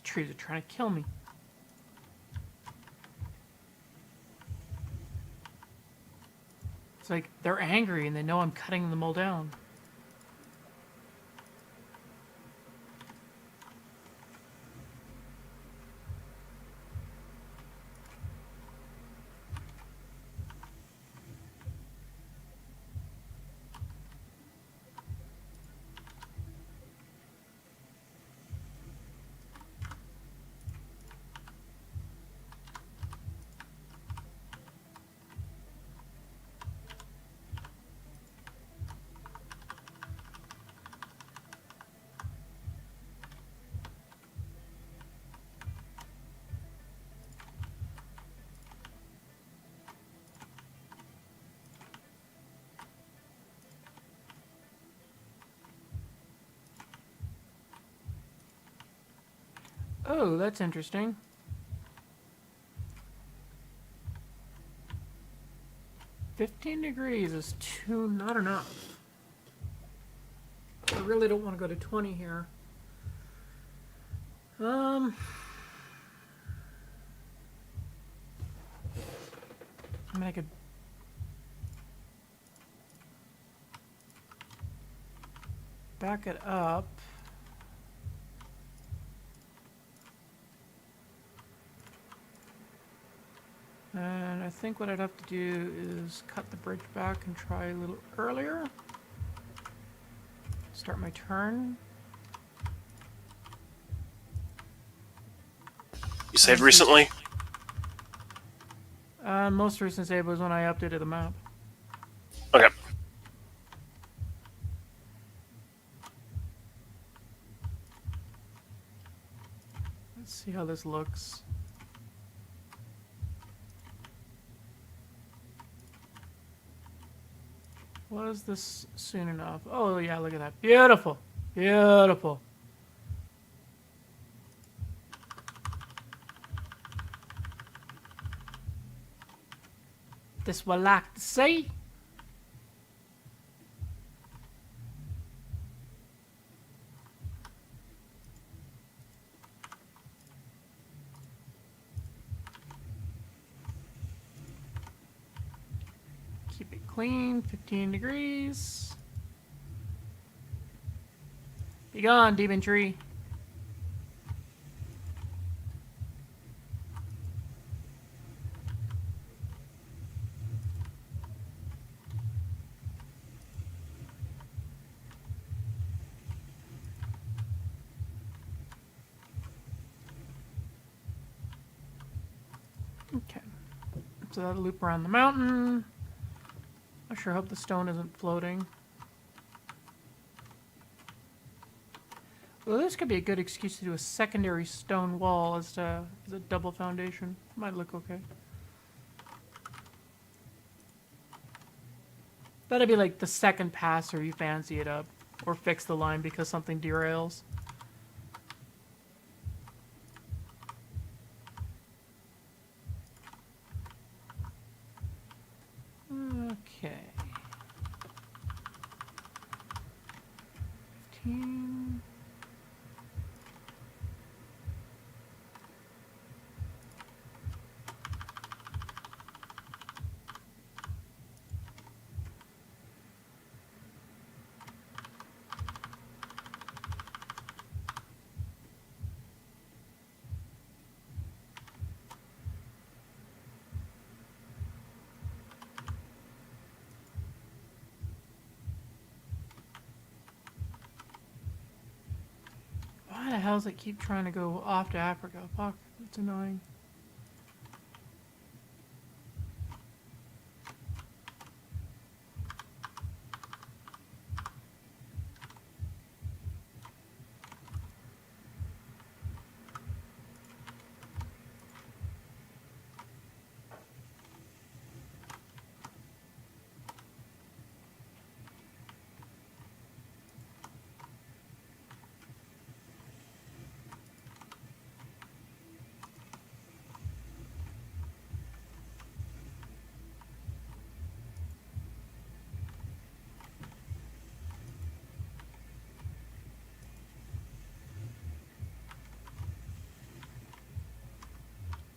Trees are trying to kill me. It's like they're angry and they know I'm cutting them all down. Oh, that's interesting. $15 is not enough. I really don't want to go to 20 here. I mean, I could back it up. And I think what I'd have to do is cut the bridge back and try a little earlier. Start my turn. You saved recently? Most recent save was when I updated the map. Okay. Let's see how this looks. Was this soon enough? Oh yeah, look at that. Beautiful. Beautiful. This will like to see. Keep it clean, 15 degrees. Be gone, demon tree. Okay. So that'll loop around the mountain. I sure hope the stone isn't floating. Well, this could be a good excuse to do a secondary stone wall as a double foundation. Might look okay. That'd be like the second pass or you fancy it up. Or fix the line because something derails. Okay. 15. Why the hell does it keep trying to go off to Africa? Fuck, it's annoying.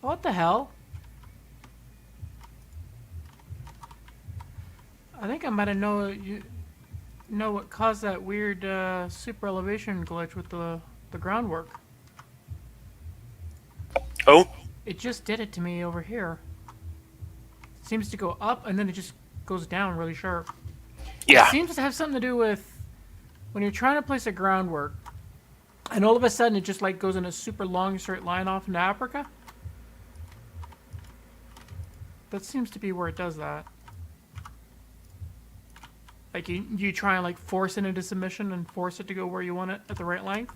What the hell? I think I might have know what caused that weird super elevation glitch with the groundwork. Oh, It just did it to me over here. It seems to go up and then it just goes down really sharp. yeah. It seems to have something to do with when you're trying to place a groundwork and all of a sudden it just like goes in a super long straight line off into Africa. That seems to be where it does that. Like you try and like force it into submission and force it to go where you want it at the right length.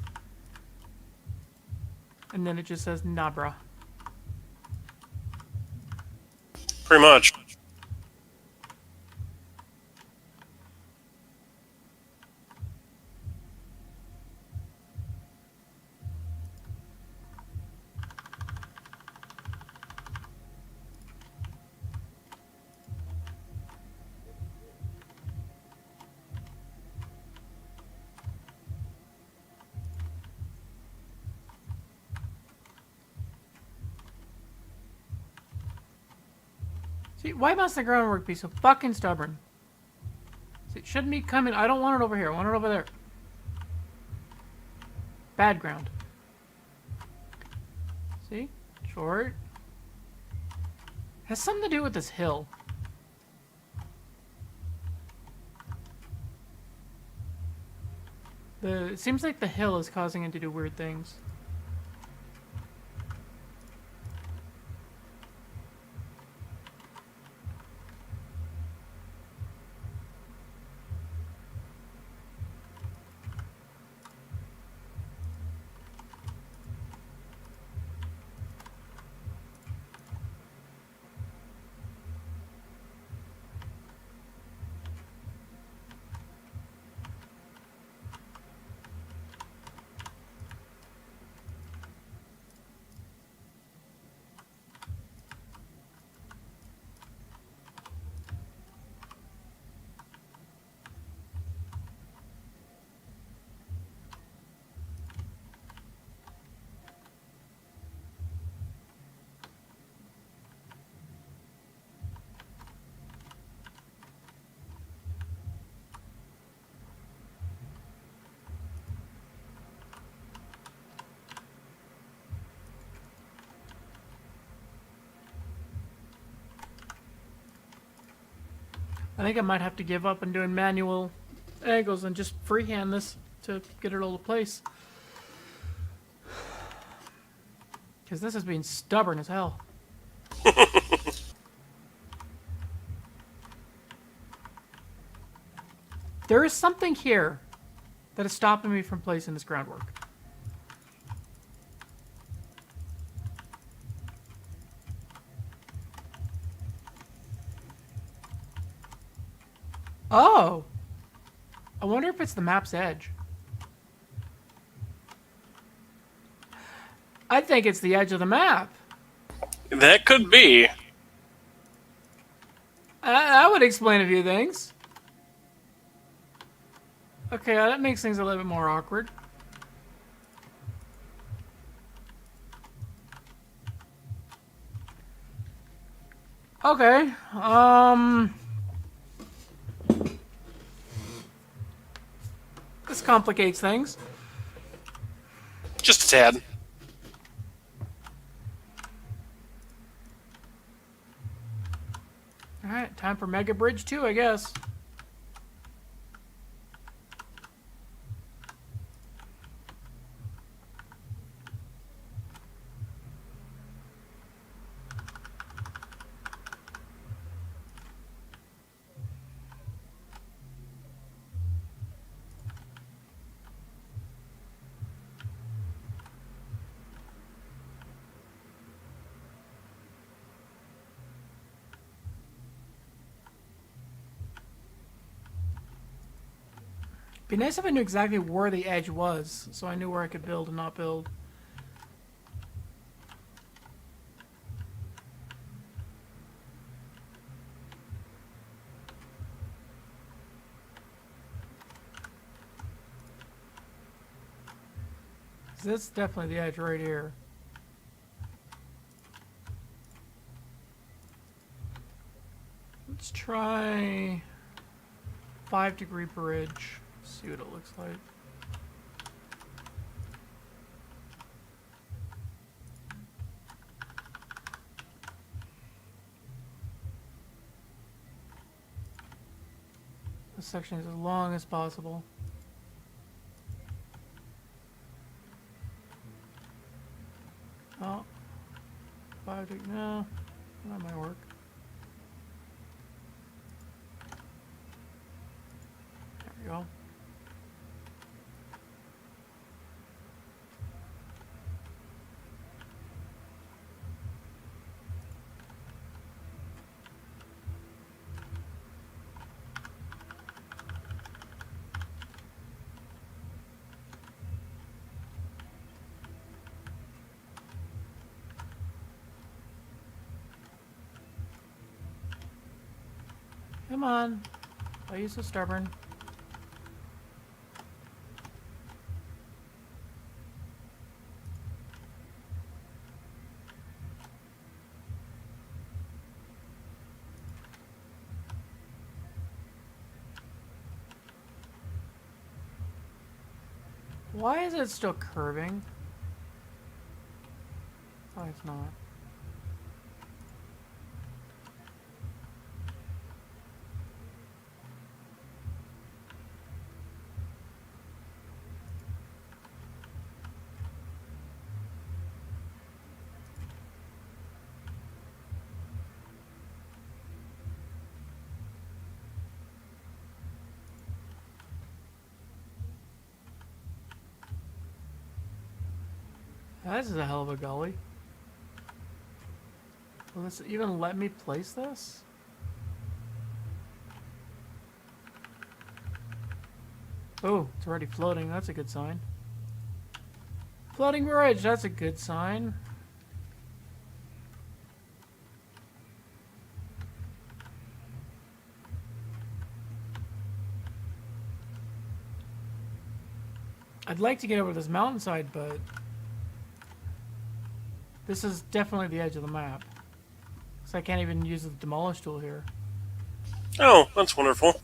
And then it just says, nah, bruh. Pretty much. See, why must the groundwork be so fucking stubborn? See, it shouldn't be coming. I don't want it over here. I want it over there. Bad ground. See? Short. Has something to do with this hill. It seems like the hill is causing it to do weird things. think I might have to give up on doing manual angles and just freehand this to get it all to place. Because this is being stubborn as hell. There is something here that is stopping me from placing this groundwork. Oh! I wonder if it's the map's edge. I think it's the edge of the map. That could be. That would explain a few things. Okay, that makes things a little bit more awkward. Okay, this complicates things. Just a tad. Alright, time for Mega Bridge 2, I guess. Be nice if I knew exactly where the edge was, so I knew where I could build and not build. So that's definitely the edge right here. Let's try 5-degree bridge. See what it looks like. This section is as long as possible. Oh, 5 degree, no, that might work. There we go. Come on. Why are you so stubborn? Why is it still curving? Oh, it's not. This is a hell of a gully. Will this even let me place this? Oh, it's already floating. That's a good sign. Floating bridge. That's a good sign. I'd like to get over this mountainside, but this is definitely the edge of the map. So I can't even use the demolish tool here. Oh, that's wonderful.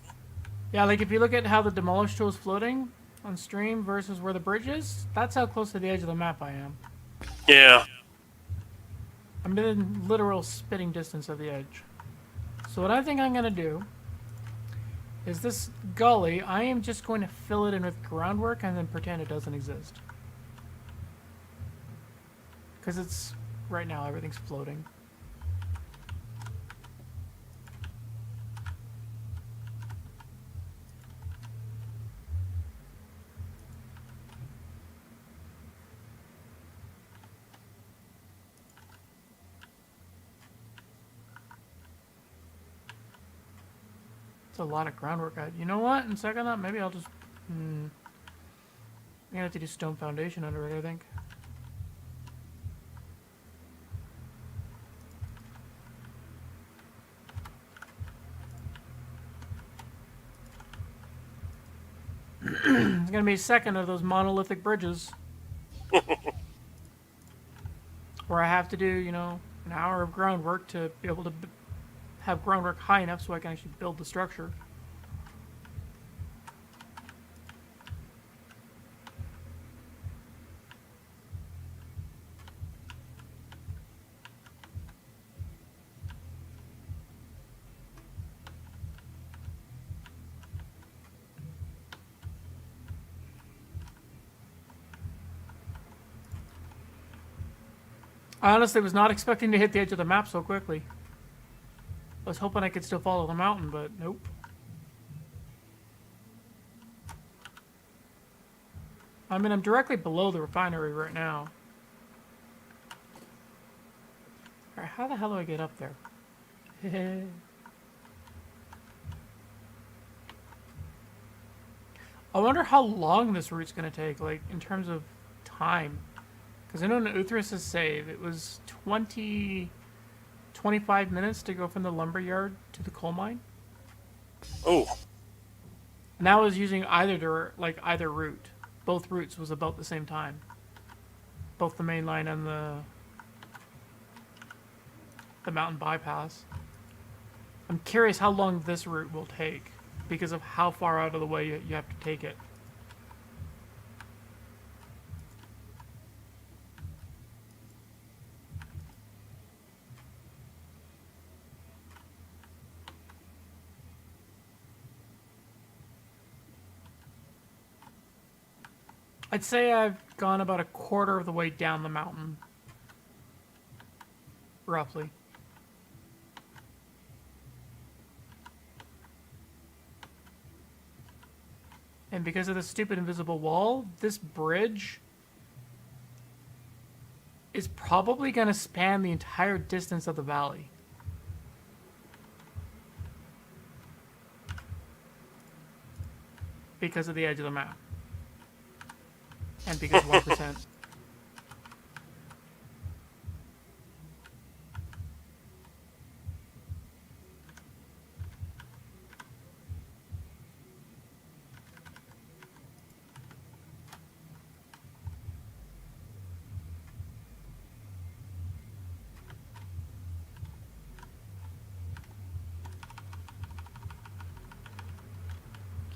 Yeah, like if you look at how the demolish tool is floating on stream versus where the bridge is, that's how close to the edge of the map I am. Yeah. I'm in literal spitting distance of the edge. So what I think I'm gonna do is this gully. I am just going to fill it in with groundwork and then pretend it doesn't exist. Because it's, right now, everything's floating. It's a lot of groundwork. You know what? In second thought, maybe I'll just. I'm gonna have to do stone foundation under it, I think. It's gonna be a second of those monolithic bridges. Where I have to do, you know, an hour of groundwork to be able to have groundwork high enough so I can actually build the structure. I honestly was not expecting to hit the edge of the map so quickly. I was hoping I could still follow the mountain, but nope. I mean, I'm directly below the refinery right now. Alright, how the hell do I get up there? I wonder how long this route's gonna take, like, in terms of time. Because I know in Uthris' save, it was 25 minutes to go from the lumber yard to the coal mine. Oh, And that was using either route. Both routes was about the same time. Both the main line and the mountain bypass. I'm curious how long this route will take because of how far out of the way you have to take it. I'd say I've gone about a quarter of the way down the mountain. Roughly. And because of the stupid invisible wall, this bridge is probably going to span the entire distance of the valley. Because of the edge of the map. And because of 1%.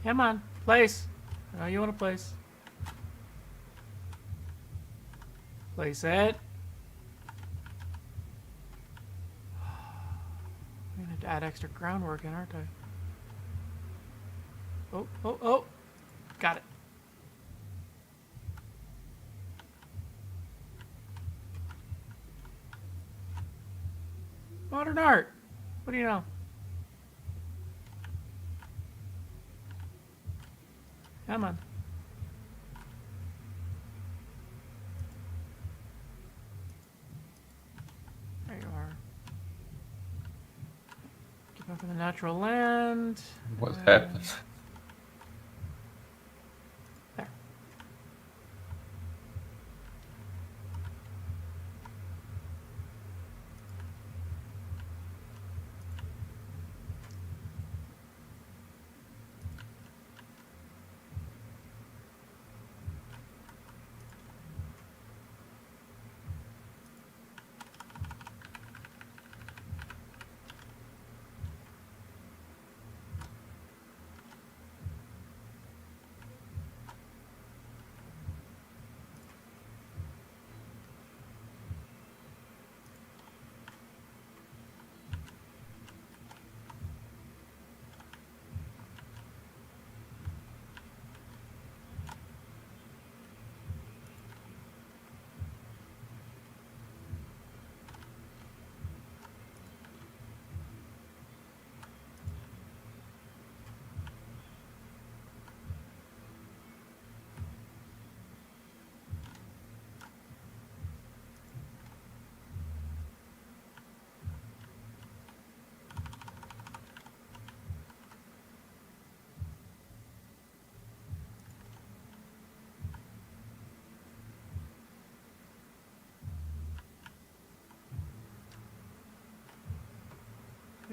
Come on, place. I know you want to place. Place it. I'm gonna have to add extra groundwork in, aren't I? Oh, oh, oh. Got it. Modern art. What do you know? Come on. There you are. Get back to the natural land. What happened? There.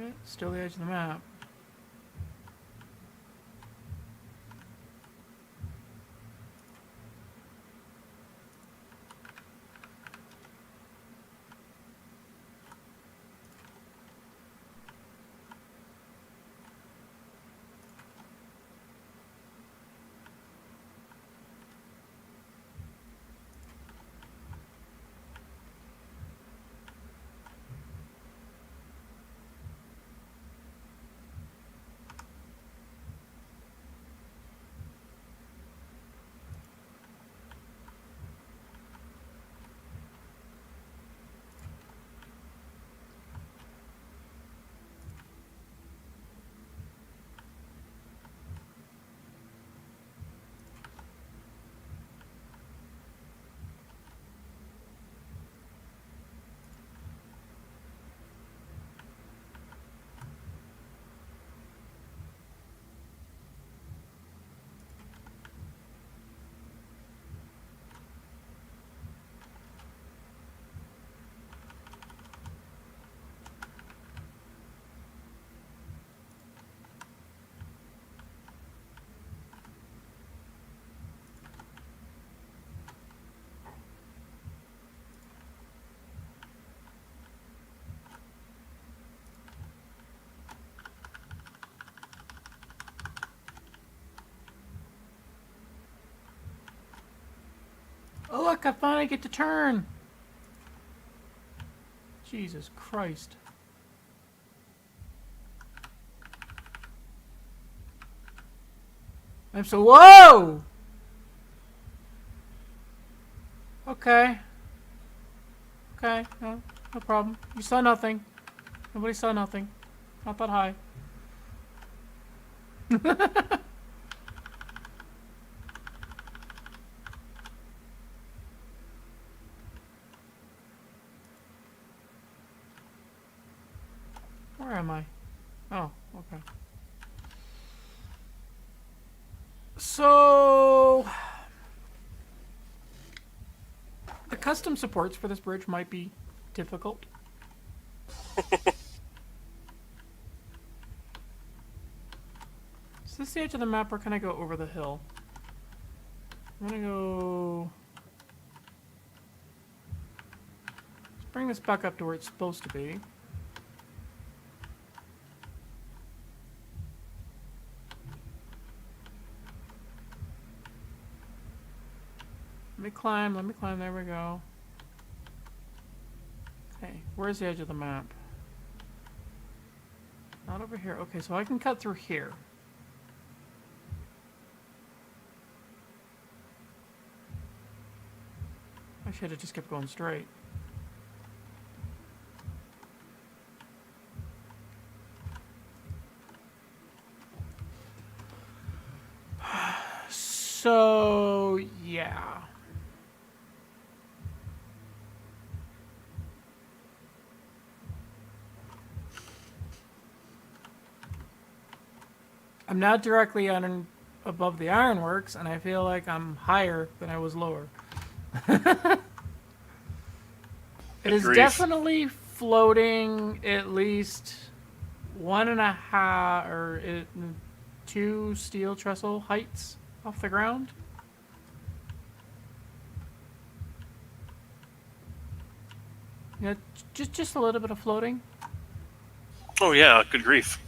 Okay, still the edge of the map. Oh look, I finally get to turn! Jesus Christ. I'm so— whoa! Okay. Okay, no problem. You saw nothing. Nobody saw nothing. Not that high. Where am I? Oh, okay. So the custom supports for this bridge might be difficult. Is this the edge of the map, or can I go over the hill? I'm gonna go... Let's bring this back up to where it's supposed to be. Let me climb, there we go. Okay, where's the edge of the map? Not over here. Okay, so I can cut through here. I should have just kept going straight. So, yeah. I'm now directly above the ironworks, and I feel like I'm higher than I was lower. It is grief. definitely floating at least 1.5 or 2 steel trestle heights off the ground. Yeah, just a little bit of floating. Oh yeah, good grief.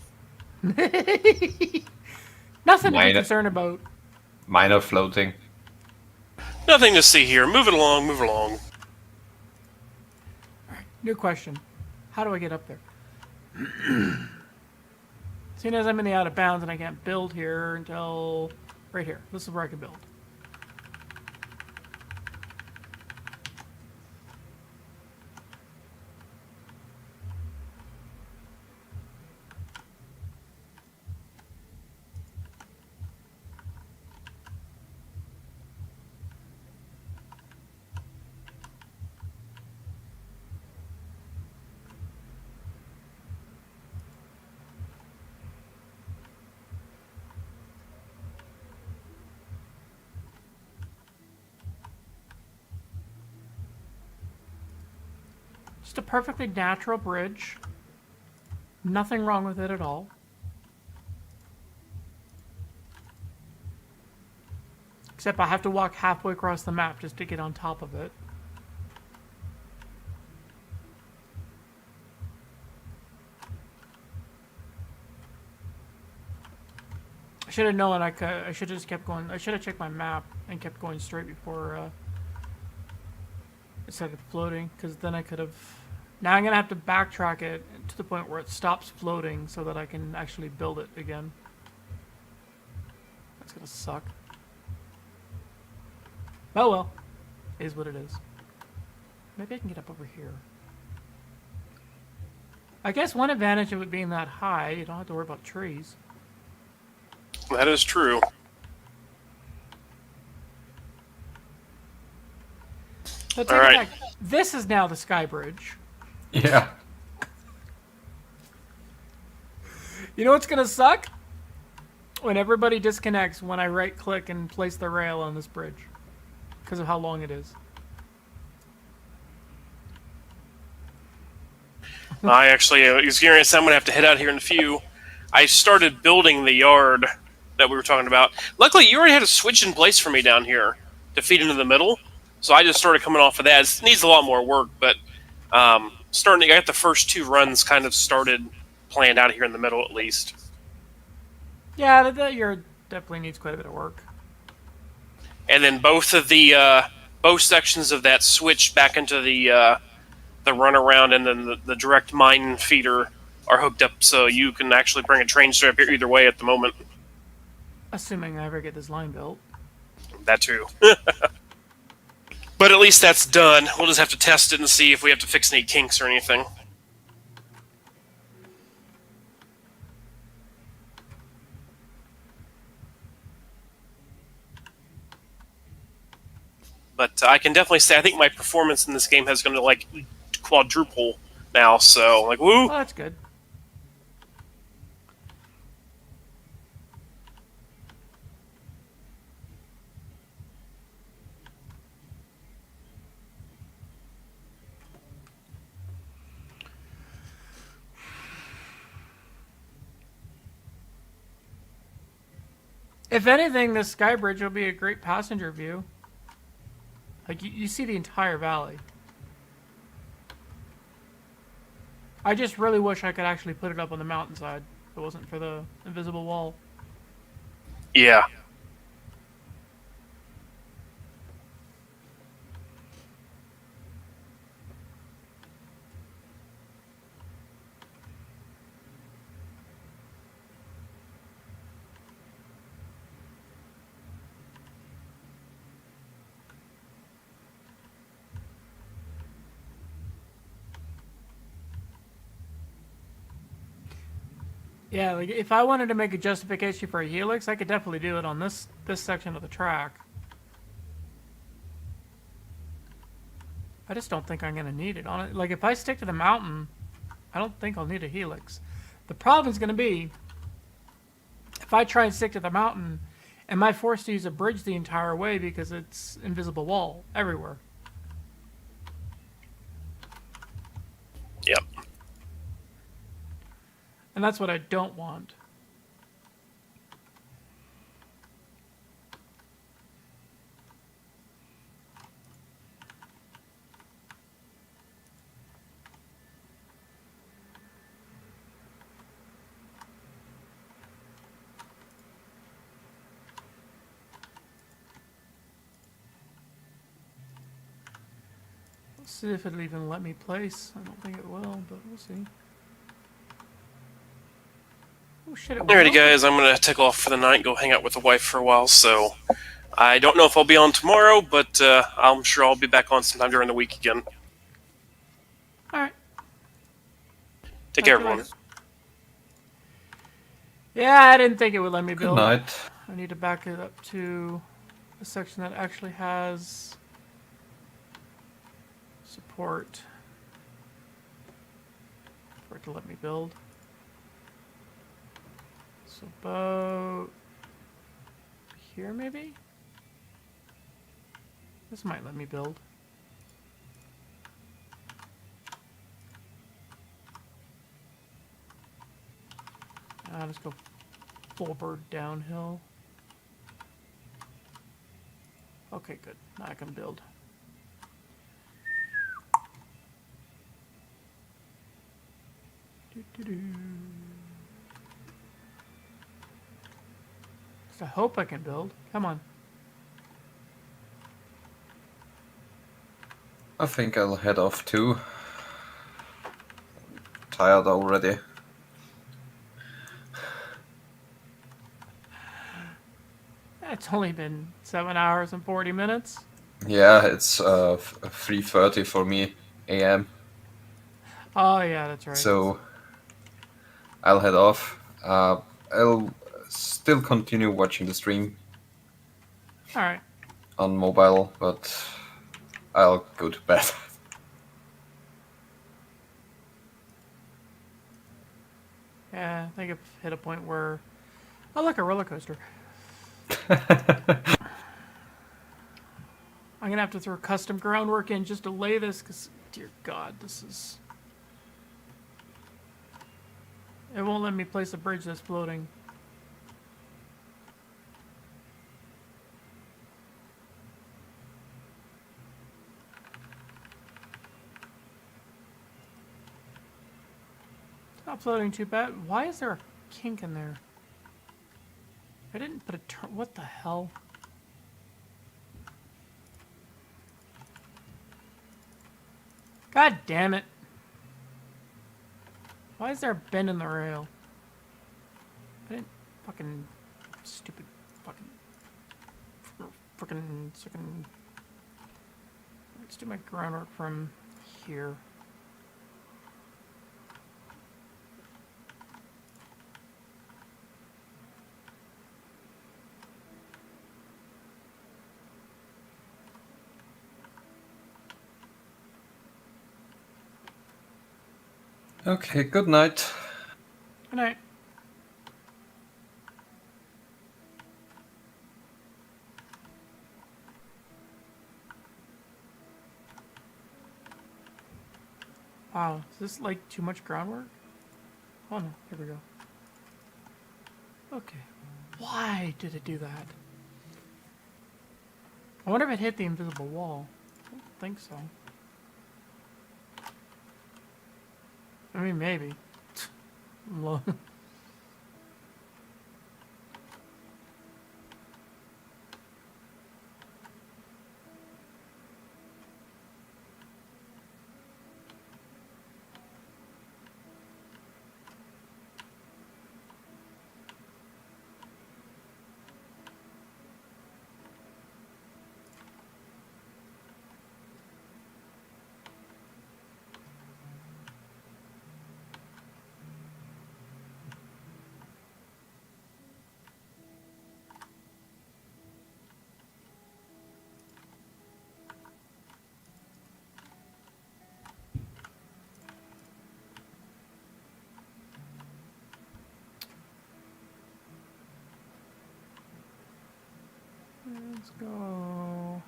Nothing to be Minor. concerned about. Minor floating. Nothing to see here. Move it along, move along. New question. How do I get up there? Seeing as I'm in the out of bounds and I can't build here until right here. This is where I can build. Just a perfectly natural bridge. Nothing wrong with it at all. Except I have to walk halfway across the map just to get on top of it. I should have known I should have just kept going. I should have checked my map and kept going straight before it started floating, because then I could have... Now I'm going to have to backtrack it to the point where it stops floating so that I can actually build it again. That's going to suck. Oh well. Is what it is. Maybe I can get up over here. I guess one advantage of it being that high, you don't have to worry about trees. That is true. So take All it right. back. This is now the sky bridge. Yeah. You know what's gonna suck? When everybody disconnects when I right click and place the rail on this bridge. Because of how long it is. I actually experienced. I'm gonna have to head out here in a few. I started building the yard that we were talking about. Luckily, you already had a switch in place for me down here to feed into the middle, so I just started coming off of that. It needs a lot more work, but starting. I got the first 2 runs kind of started planned out here in the middle at least. Yeah, that yard definitely needs quite a bit of work. And then both of the both sections of that switch back into the runaround and then the direct mine feeder are hooked up, so you can actually bring a train straight up here either way at the moment. Assuming I ever get this line built. That too. But at least that's done. We'll just have to test it and see if we have to fix any kinks or anything. But I can definitely say I think my performance in this game has going to like quadruple now. So like, woo! Oh, that's good. If anything, this sky bridge will be a great passenger view. Like, you see the entire valley. I just really wish I could actually put it up on the mountainside if it wasn't for the invisible wall. Yeah. Yeah, like if I wanted to make a justification for a helix, I could definitely do it on this section of the track. I just don't think I'm gonna need it on it. Like if I stick to the mountain, I don't think I'll need a helix. The problem is gonna be if I try and stick to the mountain, am I forced to use a bridge the entire way because it's invisible wall everywhere? Yep. And that's what I don't want. Let's see if it'll even let me place. I don't think it will, but we'll see. Oh shit, it Alrighty, will. guys, I'm gonna take off for the night and go hang out with the wife for a while. So I don't know if I'll be on tomorrow, but I'm sure I'll be back on sometime during the week again. Alright. Take care, Talk to you everyone. later. Yeah, I didn't think it would let me Good build. night. I need to back it up to a section that actually has support for it to let me build. So about here maybe? This might let me build. I'll just go full bird downhill. Okay, good. Now I can build. Doo-doo-doo. I hope I can build. Come on. I think I'll head off too. Tired already. It's only been 7 hours and 40 minutes. Yeah, it's 3:30 for me a.m. Oh, yeah, that's right. So I'll head off. I'll still continue watching the stream All right. on mobile, but I'll go to bed. Yeah, I think I've hit a point where I like a roller coaster. I'm gonna have to throw custom groundwork in just to lay this, because, dear God, this is... It won't let me place a bridge that's floating. It's not floating too bad. Why is there a kink in there? I didn't put a turn... What the hell? God damn it. Why is there a bend in the rail? I didn't fucking... Stupid fucking... Frickin'... Let's do my groundwork from here. Okay, good night. Good night. Wow, is this like too much groundwork? Oh no, here we go. Okay. Why did it do that? I wonder if it hit the invisible wall. I don't think so. I mean, maybe. Low. Let's go.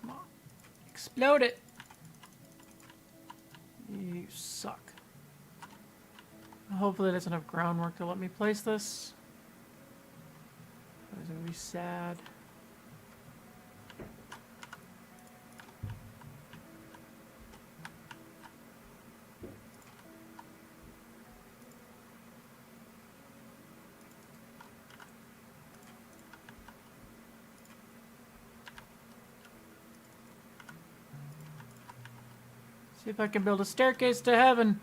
Come on. Explode it. You suck. Hopefully it doesn't have groundwork to let me place this. That is gonna be sad. See if I can build a staircase to heaven.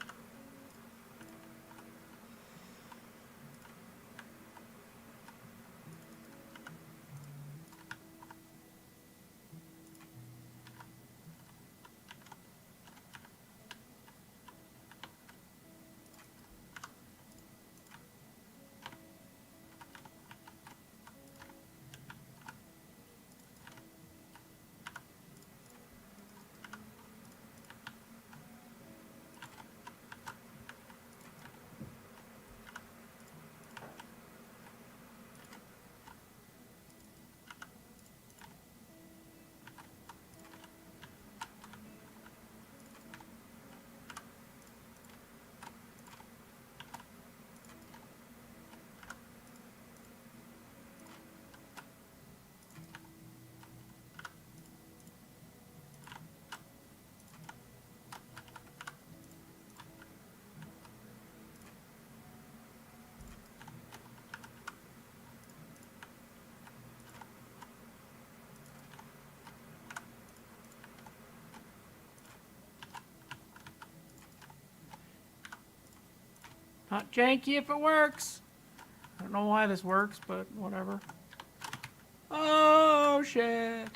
Not janky if it works. I don't know why this works, but whatever. Oh, shit.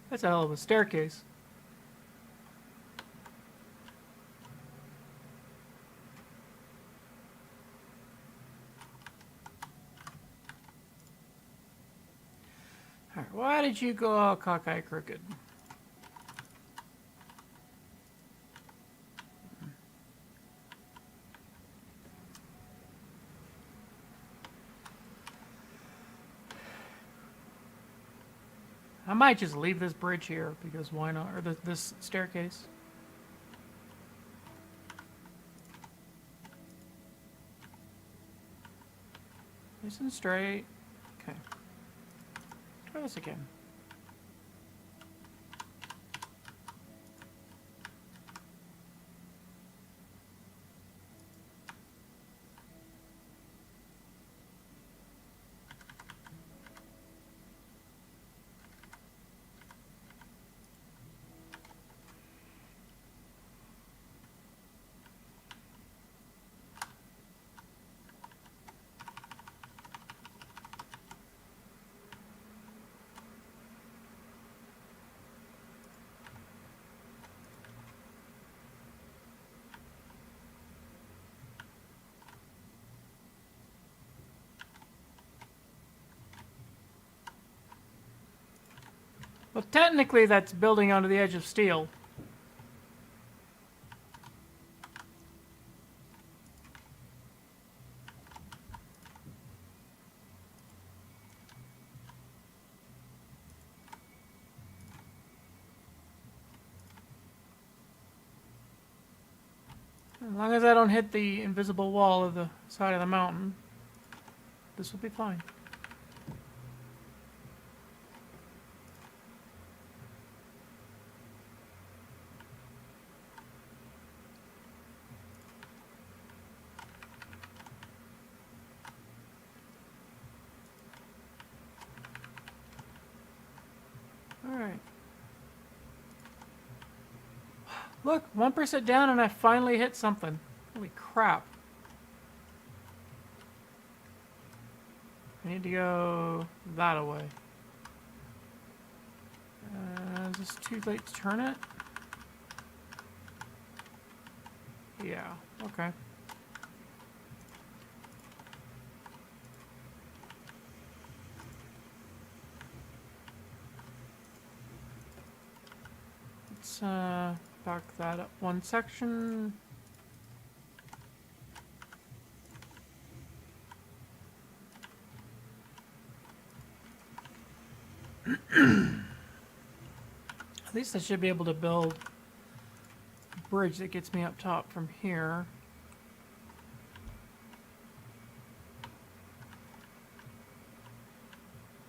That's a hell of a staircase. Alright, why did you go all cockeyed crooked? I might just leave this bridge here, because why not? Or this staircase. Nice and straight. Okay. Try this again. Well, technically that's building onto the edge of steel. As long as I don't hit the invisible wall of the side of the mountain, this will be fine. Alright. Look, 1% down and I finally hit something. Holy crap. I need to go that away. Is this too late to turn it? Yeah, okay. Let's back that up one section. At least I should be able to build a bridge that gets me up top from here.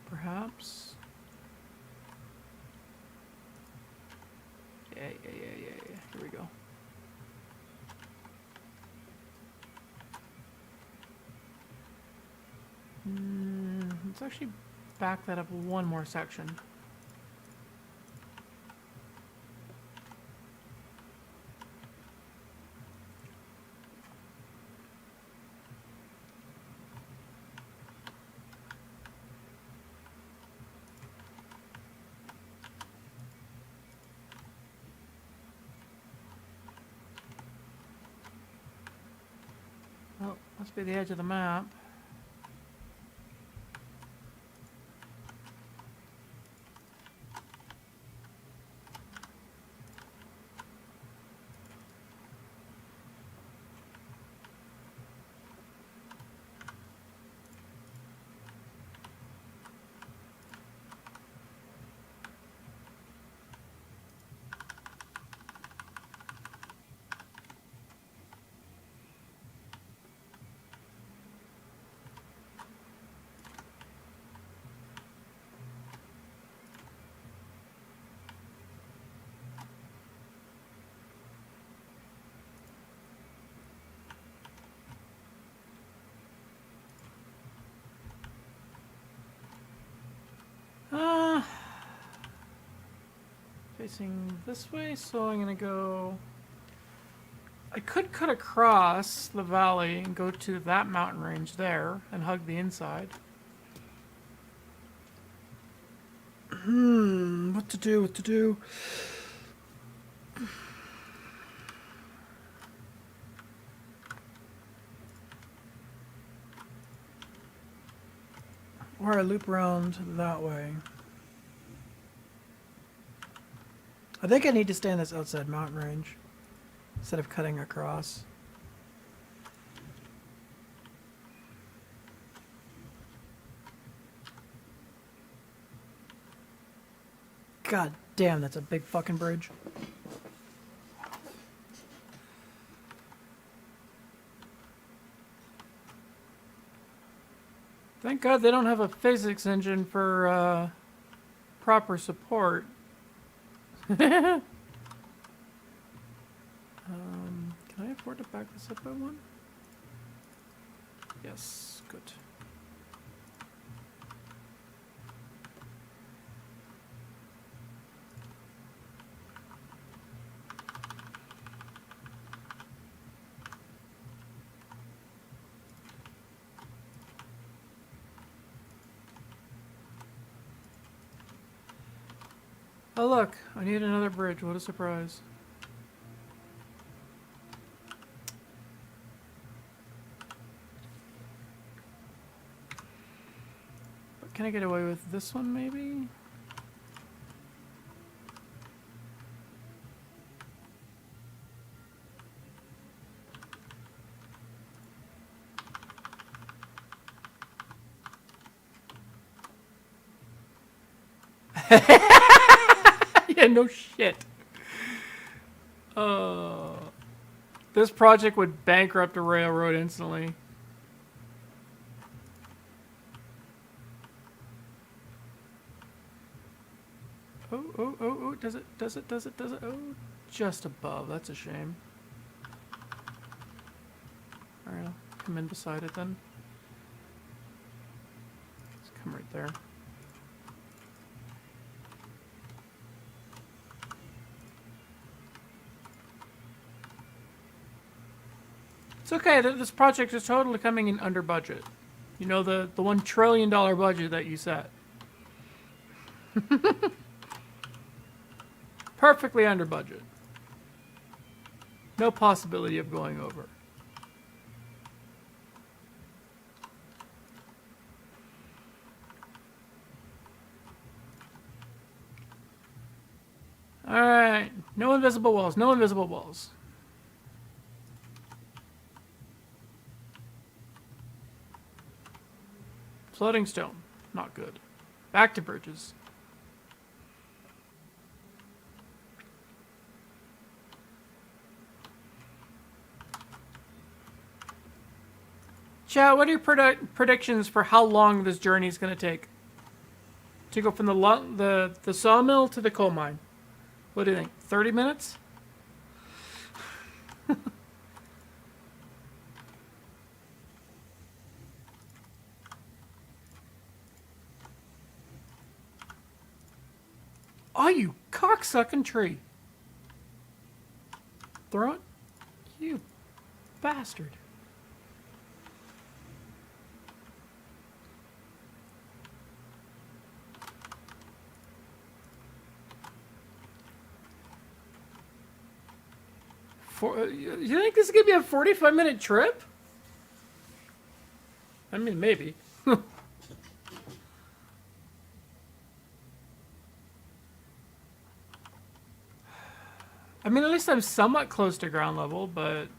Perhaps. Yeah. Here we go. Let's actually back that up one more section. Oh, must be the edge of the map. facing this way, so I'm gonna go. I could cut across the valley and go to that mountain range there and hug the inside. What to do? What to do? Or I loop around that way. I think I need to stay in this outside mountain range instead of cutting across. God damn, that's a big fucking bridge. Thank God they don't have a physics engine for proper support. Can I afford to back this up by one? Yes, good. Oh look, I need another bridge. What a surprise. But can I get away with this one maybe? Yeah, no shit. This project would bankrupt a railroad instantly. Oh, does it? Oh, just above. That's a shame. Alright, I'll come in beside it then. Let's come right there. It's okay, this project is totally coming in under budget. You know, the $1 trillion budget that you set. Perfectly under budget. No possibility of going over. Alright, no invisible walls, no invisible walls. Floating stone, not good. Back to bridges. Chat, what are your predictions for how long this journey is going to take? To go from the sawmill to the coal mine. What do you think? 30 minutes? Oh, you cocksucking tree. Throw it? You bastard. You think this is going to be a 45-minute trip? I mean, maybe. I mean, at least I'm somewhat close to ground level, but...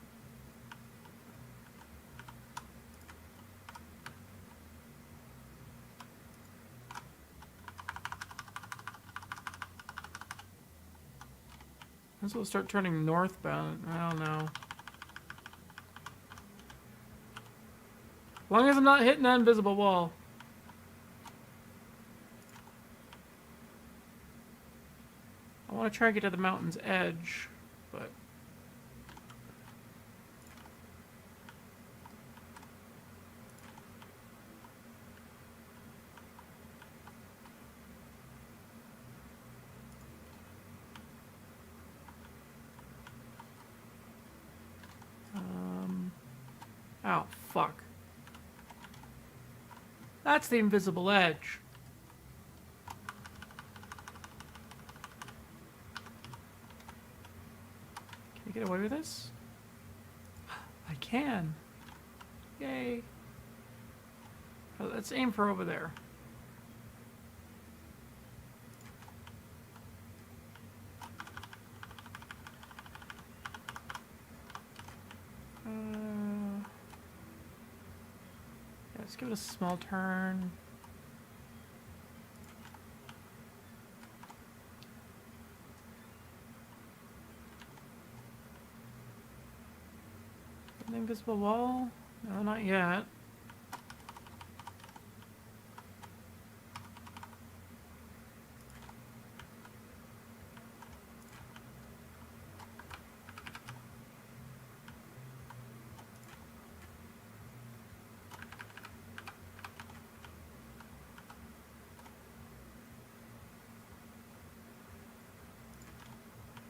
This will start turning northbound. I don't know. As long as I'm not hitting that invisible wall. I want to try and get to the mountain's edge, but... Oh, fuck. That's the invisible edge. Can I get away with this? I can. Yay. Oh, let's aim for over there. Yeah, let's give it a small turn. An invisible wall? No, not yet.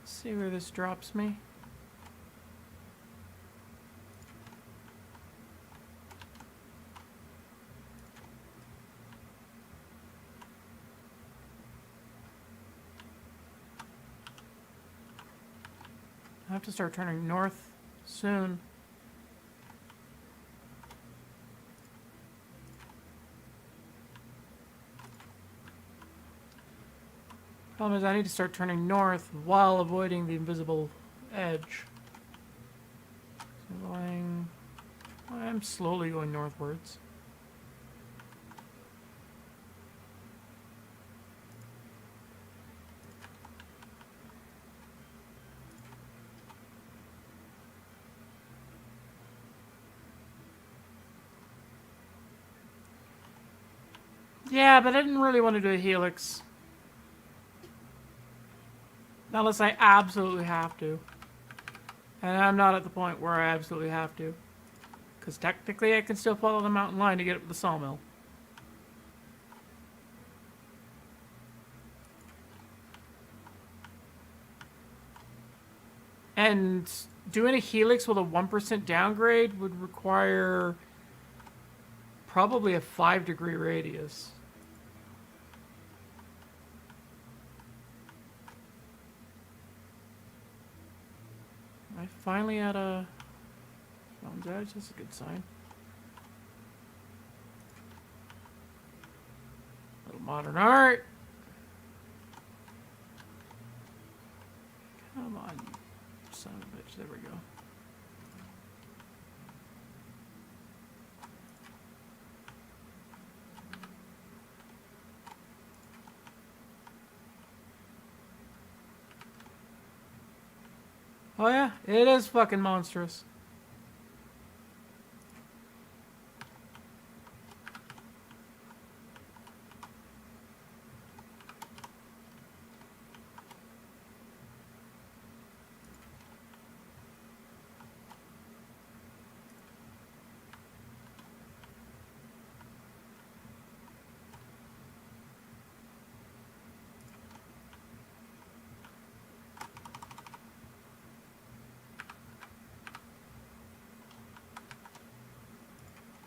See where this drops me. I have to start turning north soon. Problem is, I need to start turning north while avoiding the invisible edge. So I'm slowly going northwards. Yeah, but I didn't really want to do a helix. Unless I absolutely have to. And I'm not at the point where I absolutely have to. Because technically I can still follow the mountain line to get up to the sawmill. And doing a helix with a 1% downgrade would require probably a 5-degree radius. I finally had a mountain's edge. That's a good sign. Little modern art. Come on, you son of a bitch. There we go. Oh yeah, it is fucking monstrous.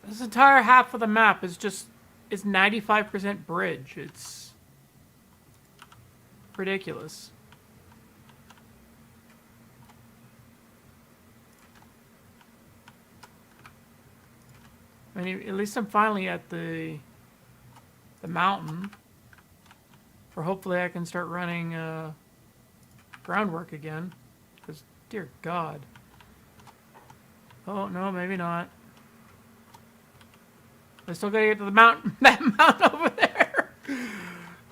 This entire half of the map is 95% bridge. It's ridiculous. I mean, at least I'm finally at the mountain, where hopefully I can start running groundwork again. Because, dear God. Oh no, maybe not. I still gotta get to the mountain, that mountain over there.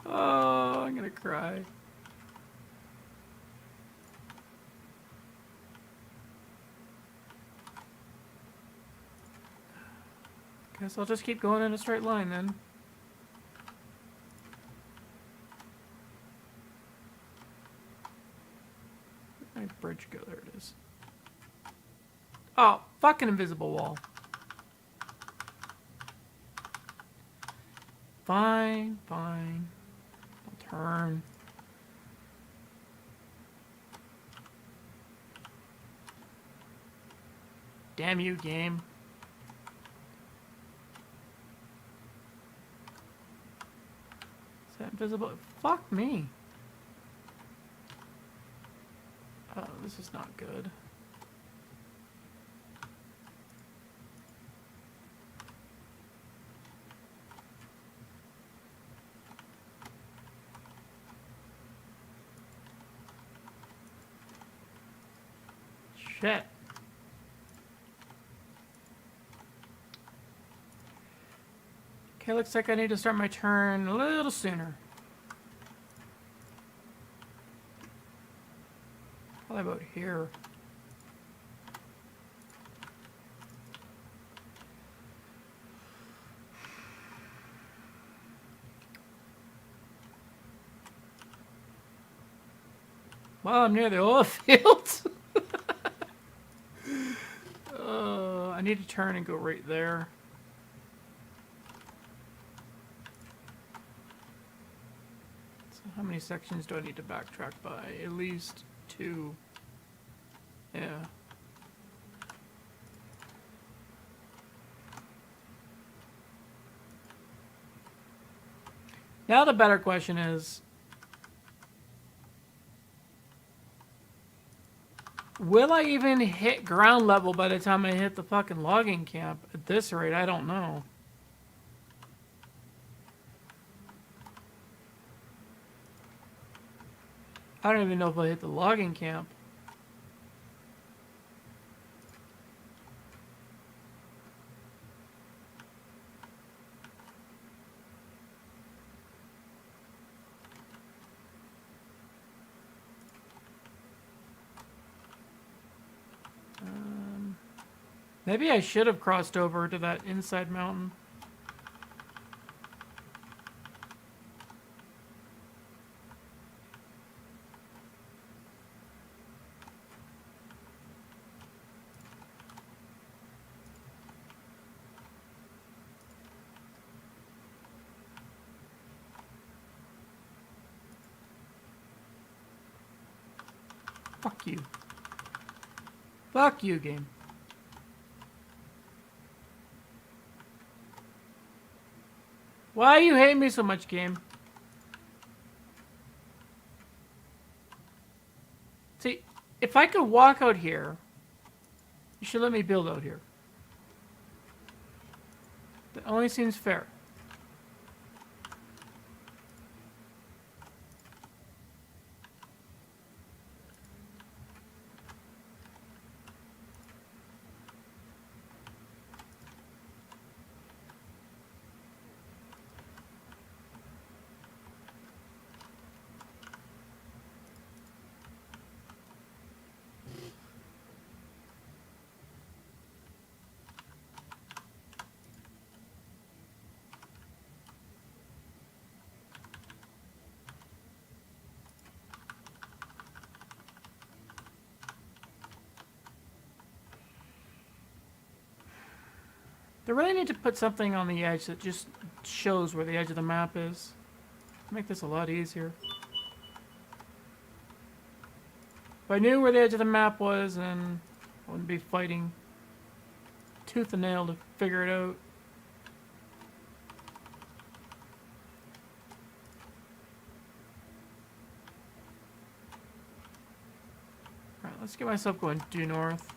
Oh, I'm gonna cry. Guess I'll just keep going in a straight line then. Where'd my bridge go? There it is. Oh, fucking invisible wall. Fine, fine. I'll turn. Damn you, game. Invisible. Fuck me. Oh, this is not good. Shit. Okay, looks like I need to start my turn a little sooner. How about here? Well, I'm near the oil fields. I need to turn and go right there. So how many sections do I need to backtrack by? At least 2. Yeah. Now the better question is, will I even hit ground level by the time I hit the fucking logging camp? At this rate, I don't know. I don't even know if I'll hit the logging camp. Maybe I should have crossed over to that inside mountain. Fuck you. Fuck you, game. Why you hate me so much, game? See, if I could walk out here, you should let me build out here. That only seems fair. They really need to put something on the edge that just shows where the edge of the map is. Make this a lot easier. If I knew where the edge of the map was, then I wouldn't be fighting tooth and nail to figure it out. Alright, let's get myself going due north.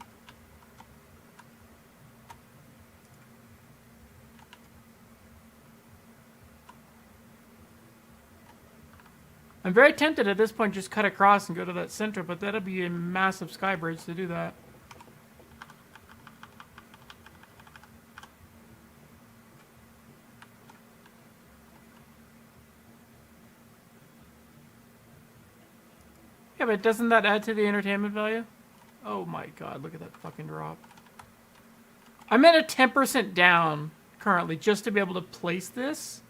I'm very tempted at this point just cut across and go to that center, but that'll be a massive sky bridge to do that. Yeah, but doesn't that add to the entertainment value? Oh my god, look at that fucking drop. I'm at a 10% down currently just to be able to place this.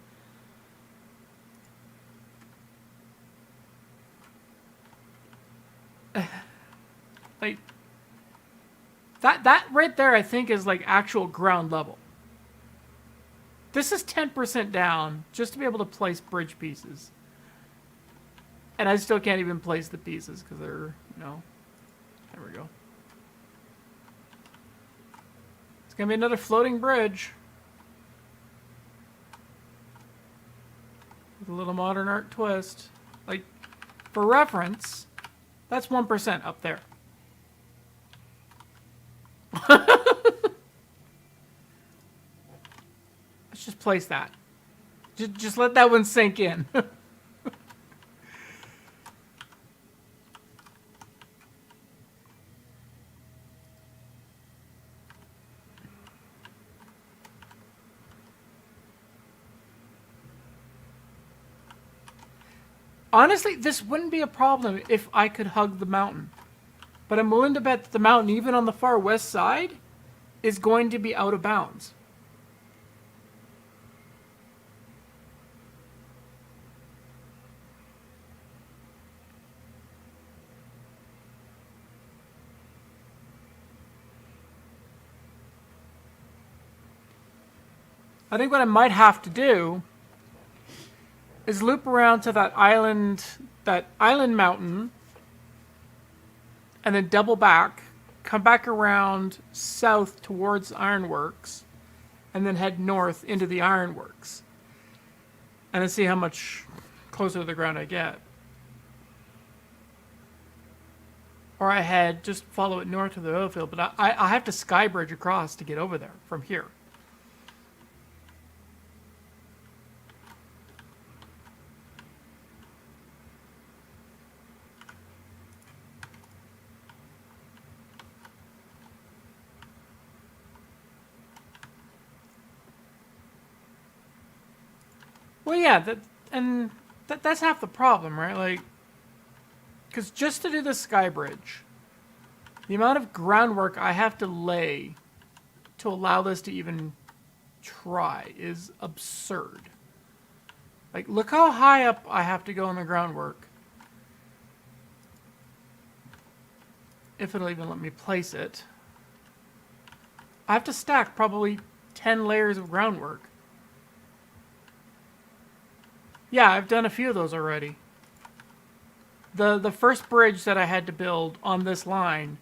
Like, that right there, I think, is like actual ground level. This is 10% down just to be able to place bridge pieces. And I still can't even place the pieces because they're, you know, there we go. It's going to be another floating bridge. with a little modern art twist. Like, for reference, that's 1% up there. Let's just place that. Just let that one sink in. Honestly, this wouldn't be a problem if I could hug the mountain. But I'm willing to bet that the mountain, even on the far west side, is going to be out of bounds. I think what I might have to do is loop around to that island mountain, and then double back, come back around south towards Ironworks, and then head north into the Ironworks, and then see how much closer to the ground I get. Or just follow it north to the oil field, but I have to skybridge across to get over there from here. Well, yeah, that's half the problem, right? Like, because just to do the sky bridge, the amount of groundwork I have to lay to allow this to even try is absurd. Like, look how high up I have to go on the groundwork. If it'll even let me place it. I have to stack probably 10 layers of groundwork. Yeah, I've done a few of those already. The first bridge that I had to build on this line,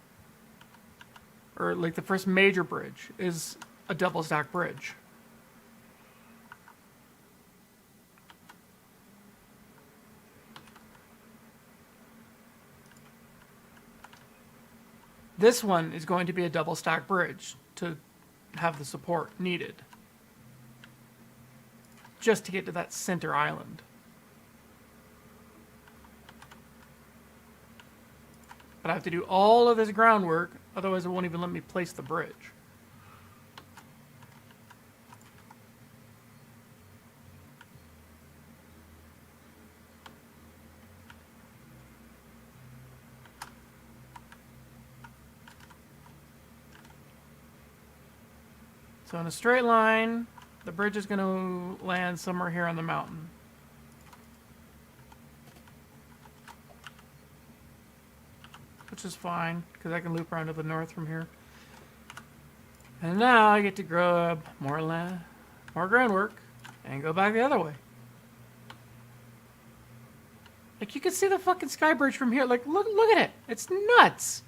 or like the first major bridge, is a double stack bridge. This one is going to be a double stack bridge to have the support needed, just to get to that center island. But I have to do all of this groundwork, otherwise it won't even let me place the bridge. So in a straight line, the bridge is going to land somewhere here on the mountain. Which is fine, because I can loop around to the north from here. And now I get to grab more land, more groundwork, and go back the other way. Like, you can see the fucking sky bridge from here. Like, look at it. It's nuts.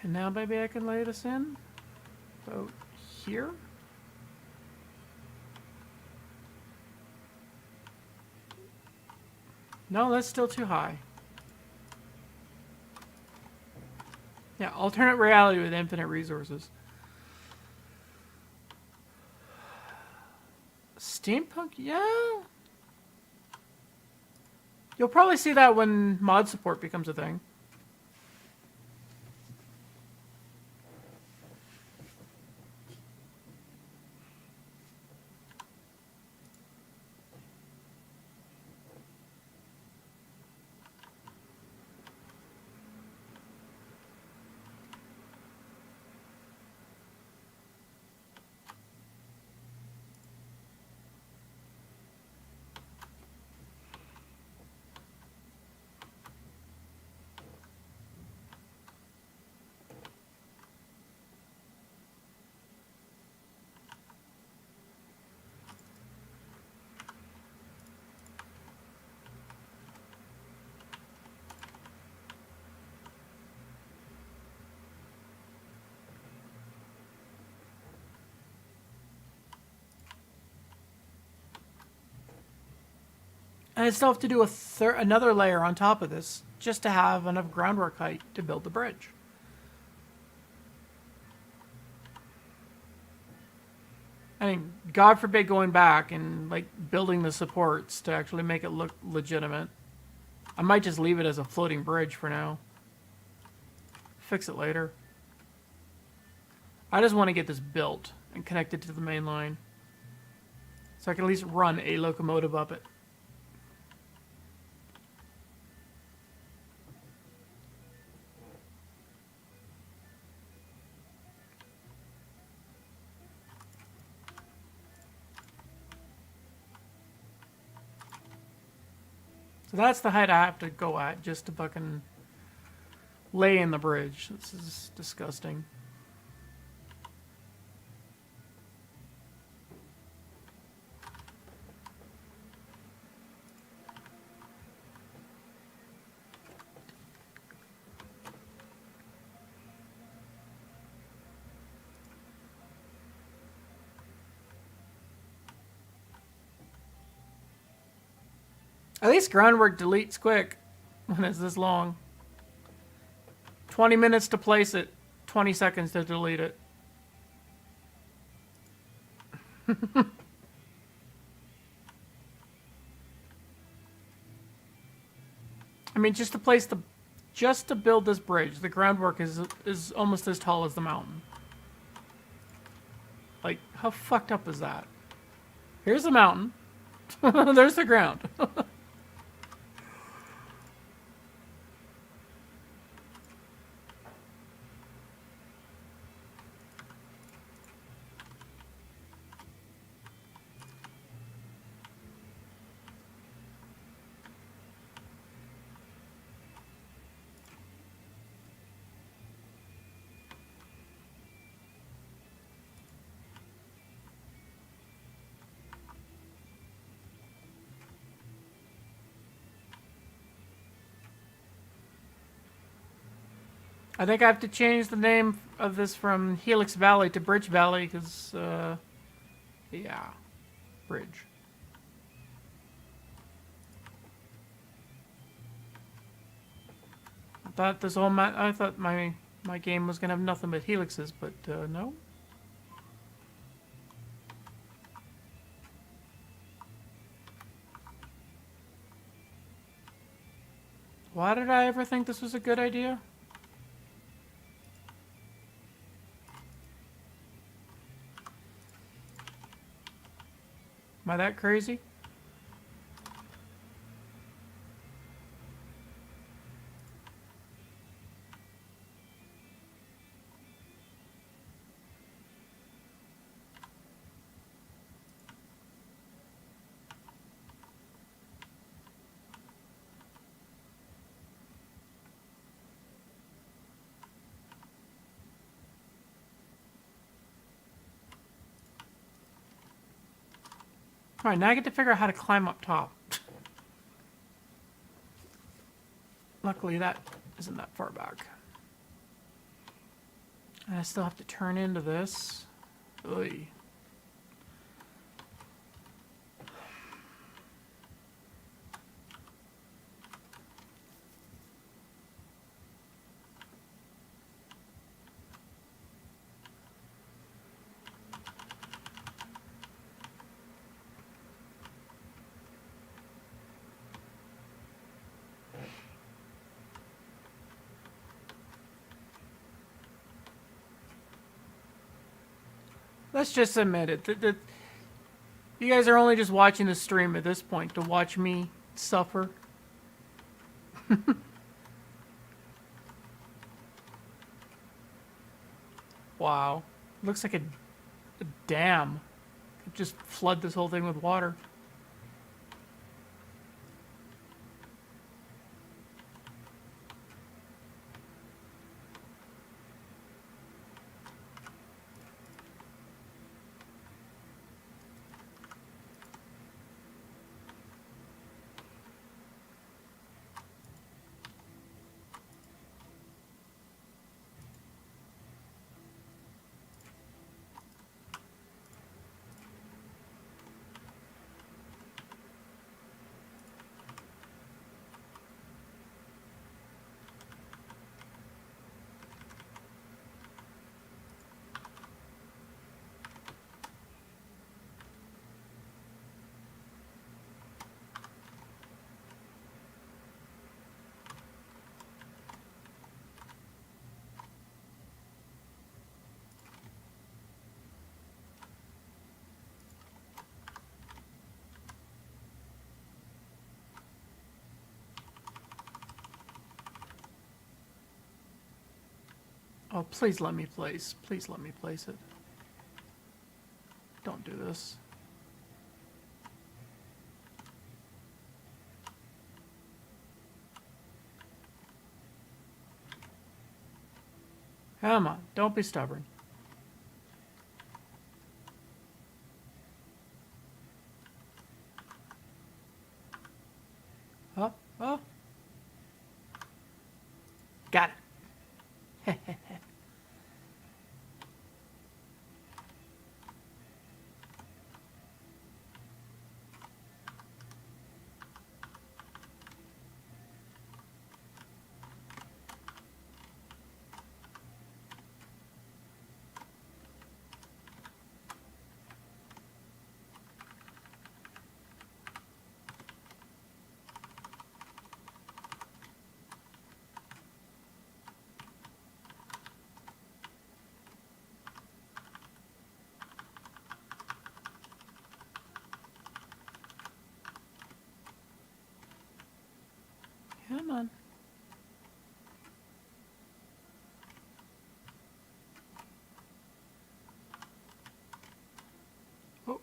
And now maybe I can lay this in about here. No, that's still too high. Yeah, alternate reality with infinite resources. Steampunk, yeah. You'll probably see that when mod support becomes a thing. And I still have to do another layer on top of this just to have enough groundwork height to build the bridge. I mean, God forbid going back and like building the supports to actually make it look legitimate. I might just leave it as a floating bridge for now. Fix it later. I just want to get this built and connected to the main line, so I can at least run a locomotive up it. So that's the height I have to go at just to fucking lay in the bridge. This is disgusting. At least groundwork deletes quick when it's this long. 20 minutes to place it, 20 seconds to delete it. I mean, just to build this bridge, the groundwork is almost as tall as the mountain. Like, how fucked up is that? Here's the mountain. There's the ground. I think I have to change the name of this from Helix Valley to Bridge Valley, because, yeah, bridge. I thought my game was gonna have nothing but helixes, but no. Why did I ever think this was a good idea? Am I that crazy? Alright, now I get to figure out how to climb up top. Luckily that isn't that far back. And I still have to turn into this. Oy. Let's just admit it. You guys are only just watching the stream at this point to watch me suffer. Wow. Looks like a dam. Could just flood this whole thing with water. Oh, please let me place. Please let me place it. Don't do this. Come on, don't be stubborn. Oh, oh. Got it. Come on. Oh.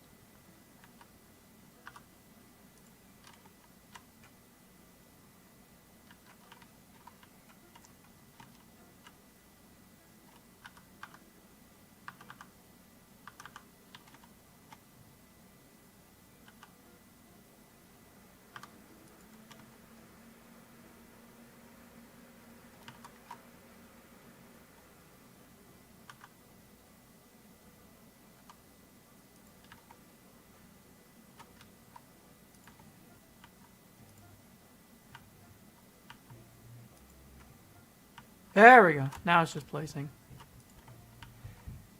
There we go. Now it's just placing.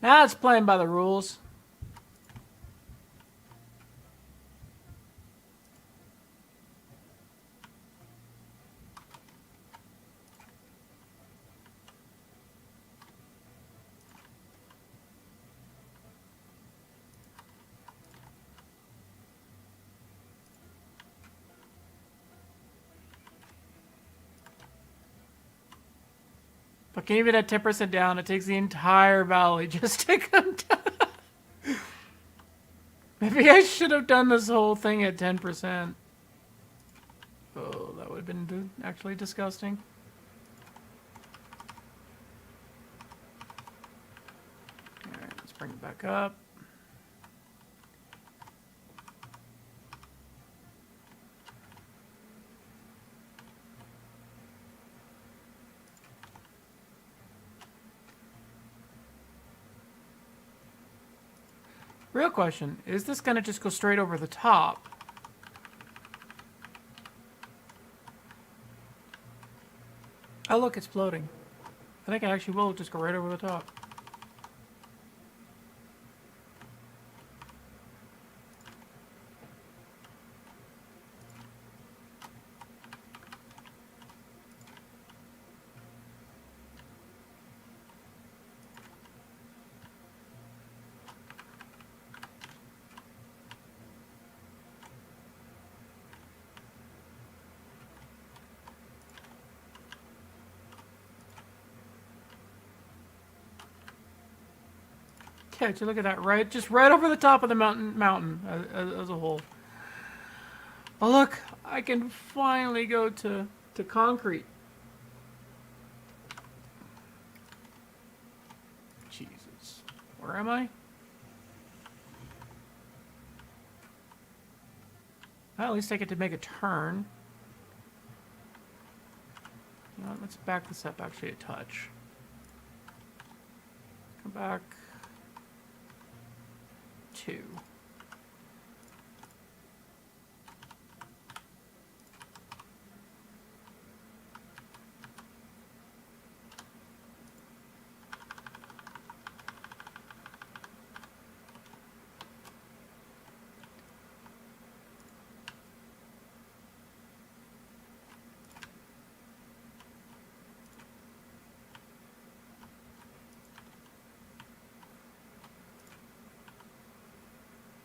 Now it's playing by the rules. But even at 10% down, it takes the entire valley just to come down. Maybe I should have done this whole thing at 10%. Oh, that would have been actually disgusting. Alright, let's bring it back up. Real question, is this gonna just go straight over the top? Oh look, it's floating. I think I actually will just go right over the top. Okay, so look at that, right? Just right over the top of the mountain as a whole. Oh look, I can finally go to concrete. Jesus. Where am I? Well, at least I get to make a turn. You know what, let's back this up actually a touch. Come back. 2.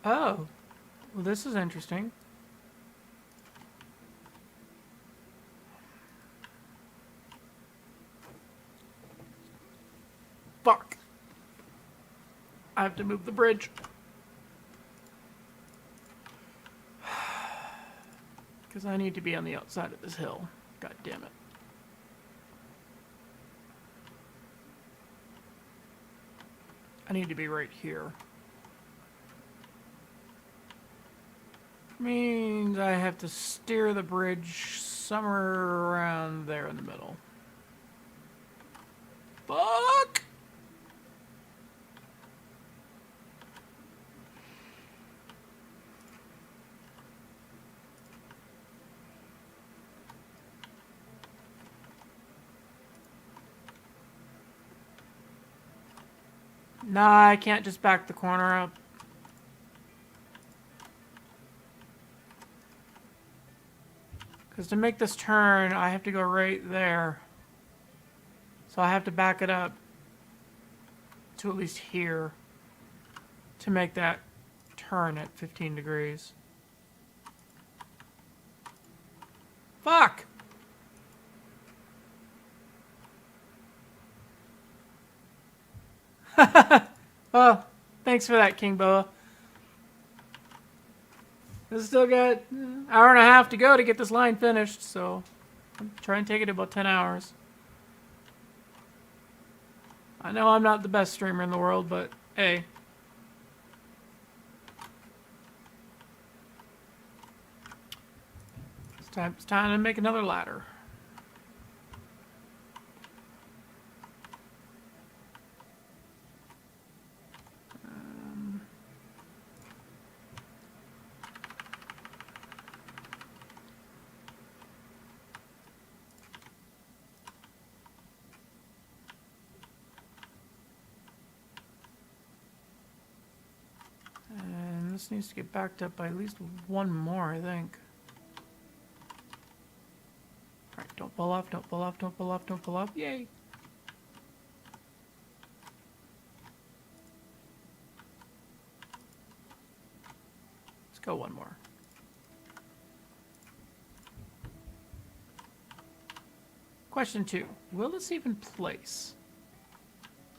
Oh, well, this is interesting. I have to move the bridge. Because I need to be on the outside of this hill. God damn it. I need to be right here. Means I have to steer the bridge somewhere around there in the middle. Fuck! Nah, I can't just back the corner up. Because to make this turn, I have to go right there. So I have to back it up to at least here to make that turn at 15 degrees. Fuck! Well, thanks for that, King Boa. I've still got an hour and a half to go to get this line finished, so I'm trying to take it about 10 hours. I know I'm not the best streamer in the world, but hey. It's time to make another ladder. And this needs to get backed up by at least one more, I think. Alright, don't pull off, don't pull off, don't pull off, don't pull off. Yay! Let's go one more. Question 2. Will this even place?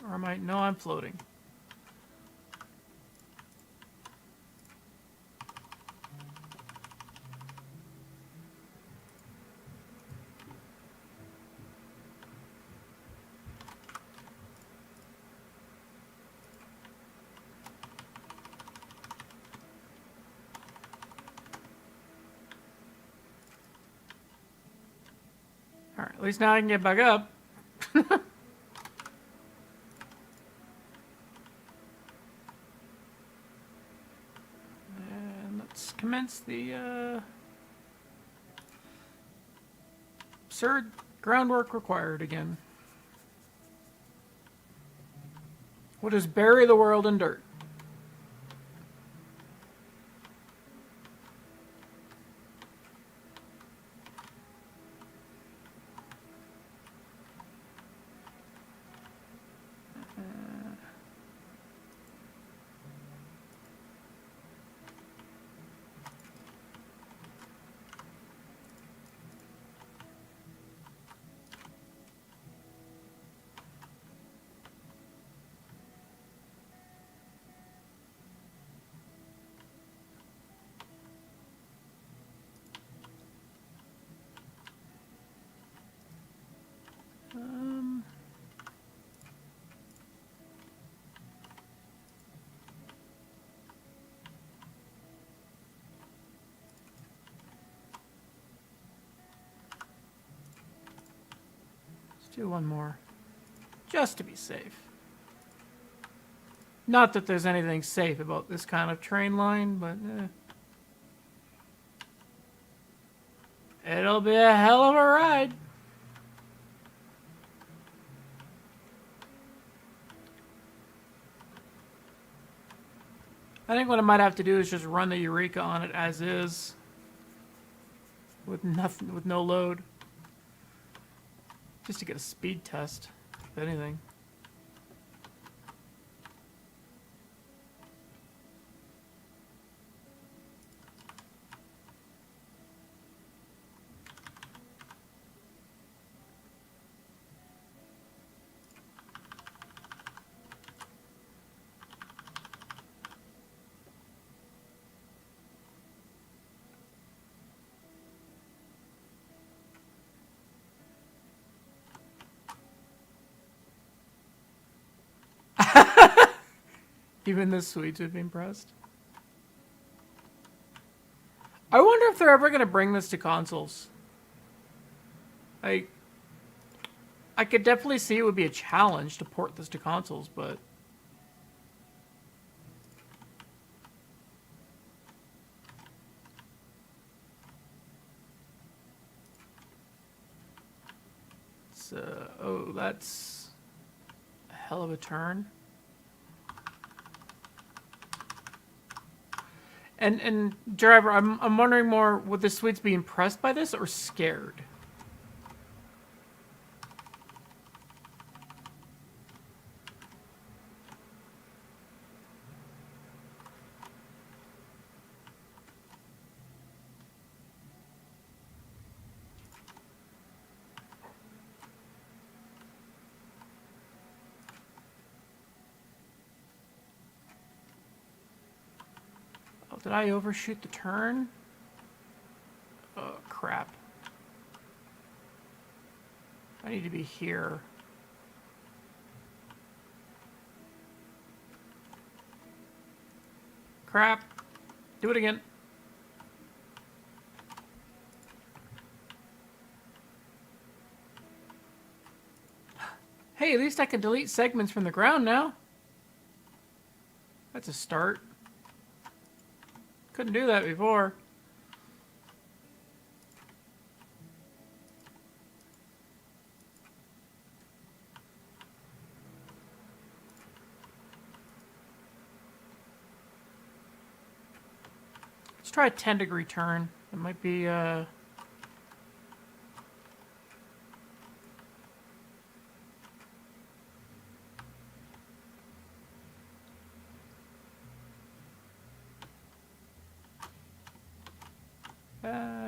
Or am I... No, I'm floating. Alright, at least now I can get back up. And let's commence the absurd groundwork required again. What is bury the world in dirt? Let's do one more. Just to be safe. Not that there's anything safe about this kind of train line, but it'll be a hell of a ride. I think what I might have to do is just run the Eureka on it as is, with nothing, with no load, just to get a speed test, if anything. Even the Swedes would be impressed. I wonder if they're ever going to bring this to consoles. I could definitely see it would be a challenge to port this to consoles, but oh, that's a hell of a turn. And driver, I'm wondering more, would the Swedes be impressed by this or scared? Oh, did I overshoot the turn? Oh, crap. I need to be here. Crap. Do it again. Hey, at least I can delete segments from the ground now. That's a start. Couldn't do that before. Let's try a 10-degree turn. It might be, I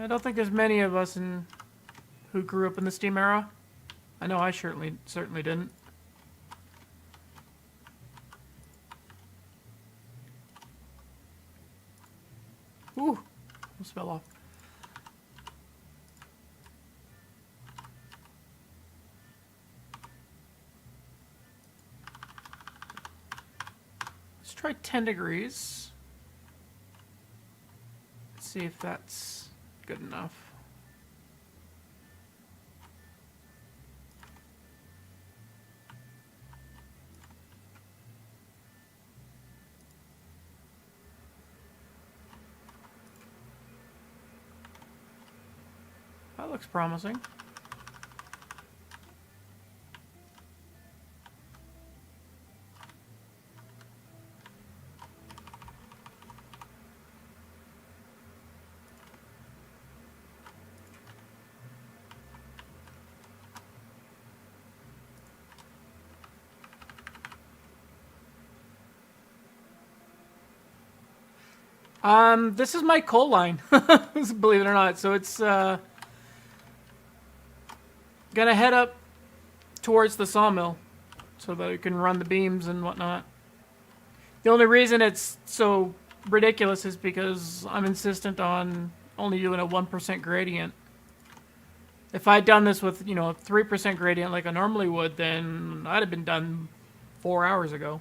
don't think there's many of us who grew up in the Steam era. I know I certainly didn't. Ooh, almost fell off. Let's try 10 degrees. Let's see if that's good enough. That looks promising. This is my coal line, believe it or not. So it's gonna head up towards the sawmill so that it can run the beams and whatnot. The only reason it's so ridiculous is because I'm insistent on only doing a 1% gradient. If I'd done this with, you know, a 3% gradient like I normally would, then I'd have been done 4 hours ago.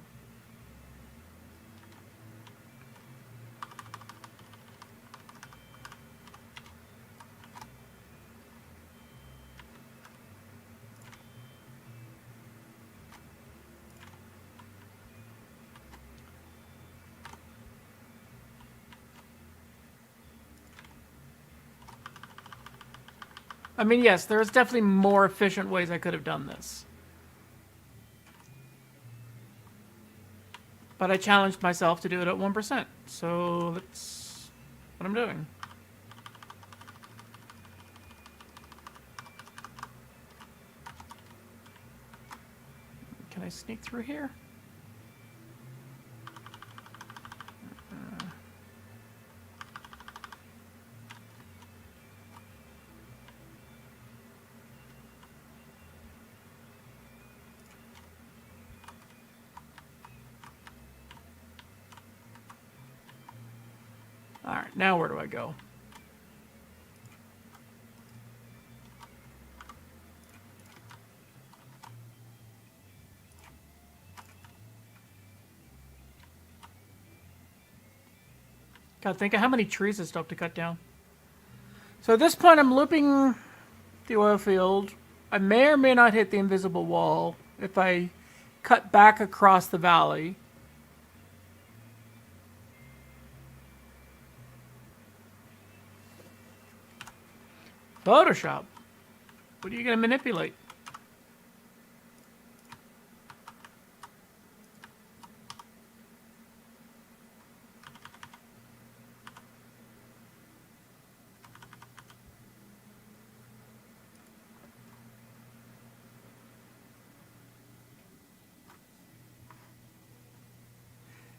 I mean, yes, there's definitely more efficient ways I could have done this. But I challenged myself to do it at 1%, so that's what I'm doing. Can I sneak through here? Alright, now where do I go? Gotta think of how many trees I still have to cut down. So at this point, I'm looping the oil field. I may or may not hit the invisible wall if I cut back across the valley. Photoshop. What are you going to manipulate?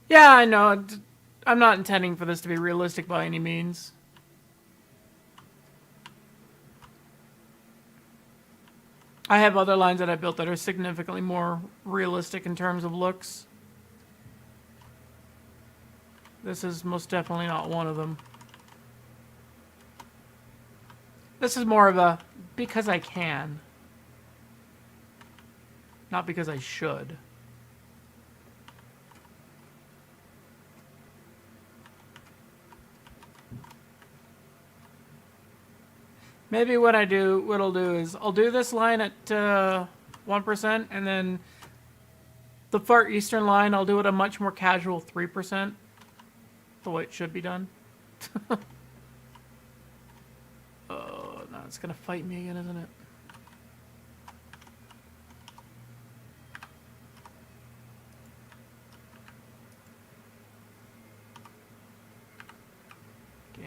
Yeah, I know. I'm not intending for this to be realistic by any means. I have other lines that I built that are significantly more realistic in terms of looks. This is most definitely not one of them. This is more of a because I can, not because I should. Maybe what I'll do is I'll do this line at 1%, and then the far eastern line, I'll do it a much more casual 3%, the way it should be done. Oh, no, it's gonna fight me again, isn't it?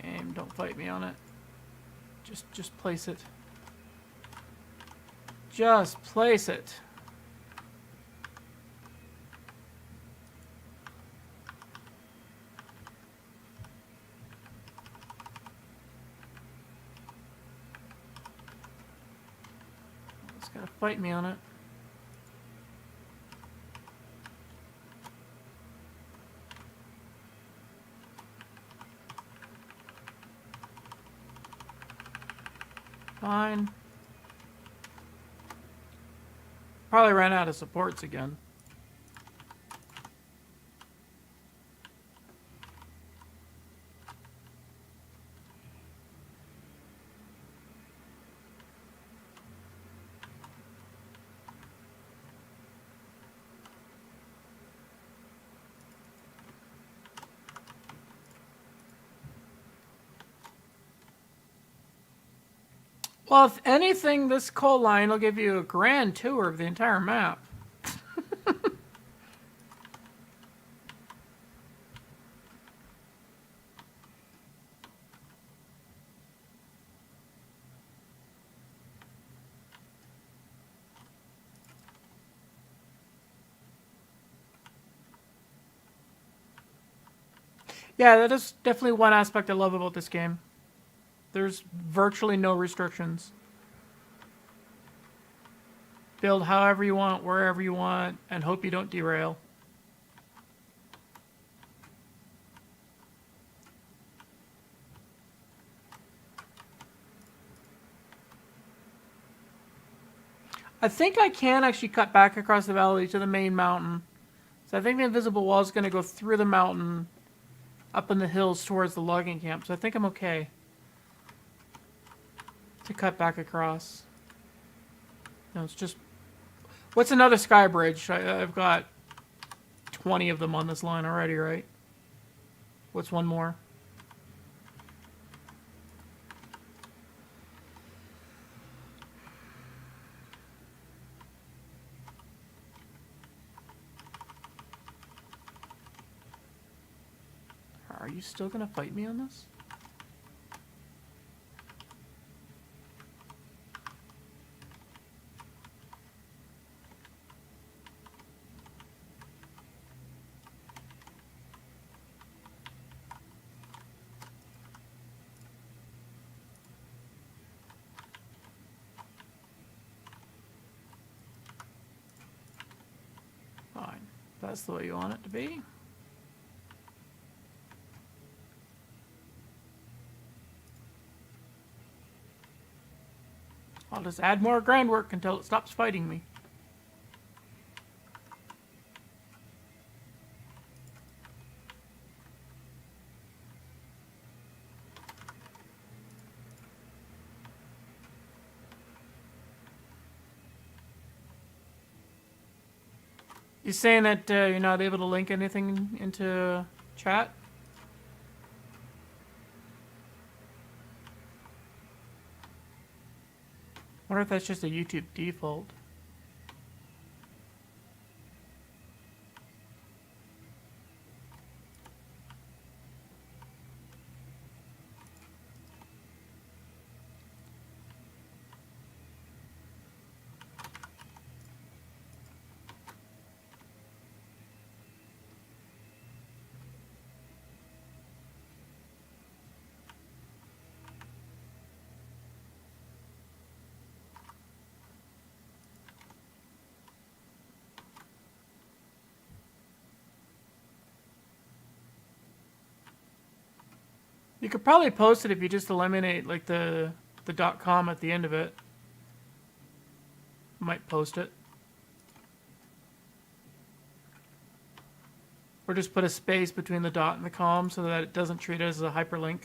Game, don't fight me on it. Just place it. Just place it. It's gonna fight me on it. Fine. Probably ran out of supports again. Well, if anything, this coal line will give you a grand tour of the entire map. Yeah, that is definitely one aspect I love about this game. There's virtually no restrictions. Build however you want, wherever you want, and hope you don't derail. I think I can actually cut back across the valley to the main mountain. So I think the invisible wall is going to go through the mountain, up in the hills towards the logging camp. So I think I'm okay to cut back across. No, it's just... What's another sky bridge? I've got 20 of them on this line already, right? What's one more? Are you still gonna fight me on this? Fine. That's the way you want it to be. I'll just add more groundwork until it stops fighting me. You saying that you're not able to link anything into chat? Wonder if that's just a YouTube default. You could probably post it if you just eliminate like the .com at the end of it. Might post it. Or just put a space between the dot and the com so that it doesn't treat it as a hyperlink.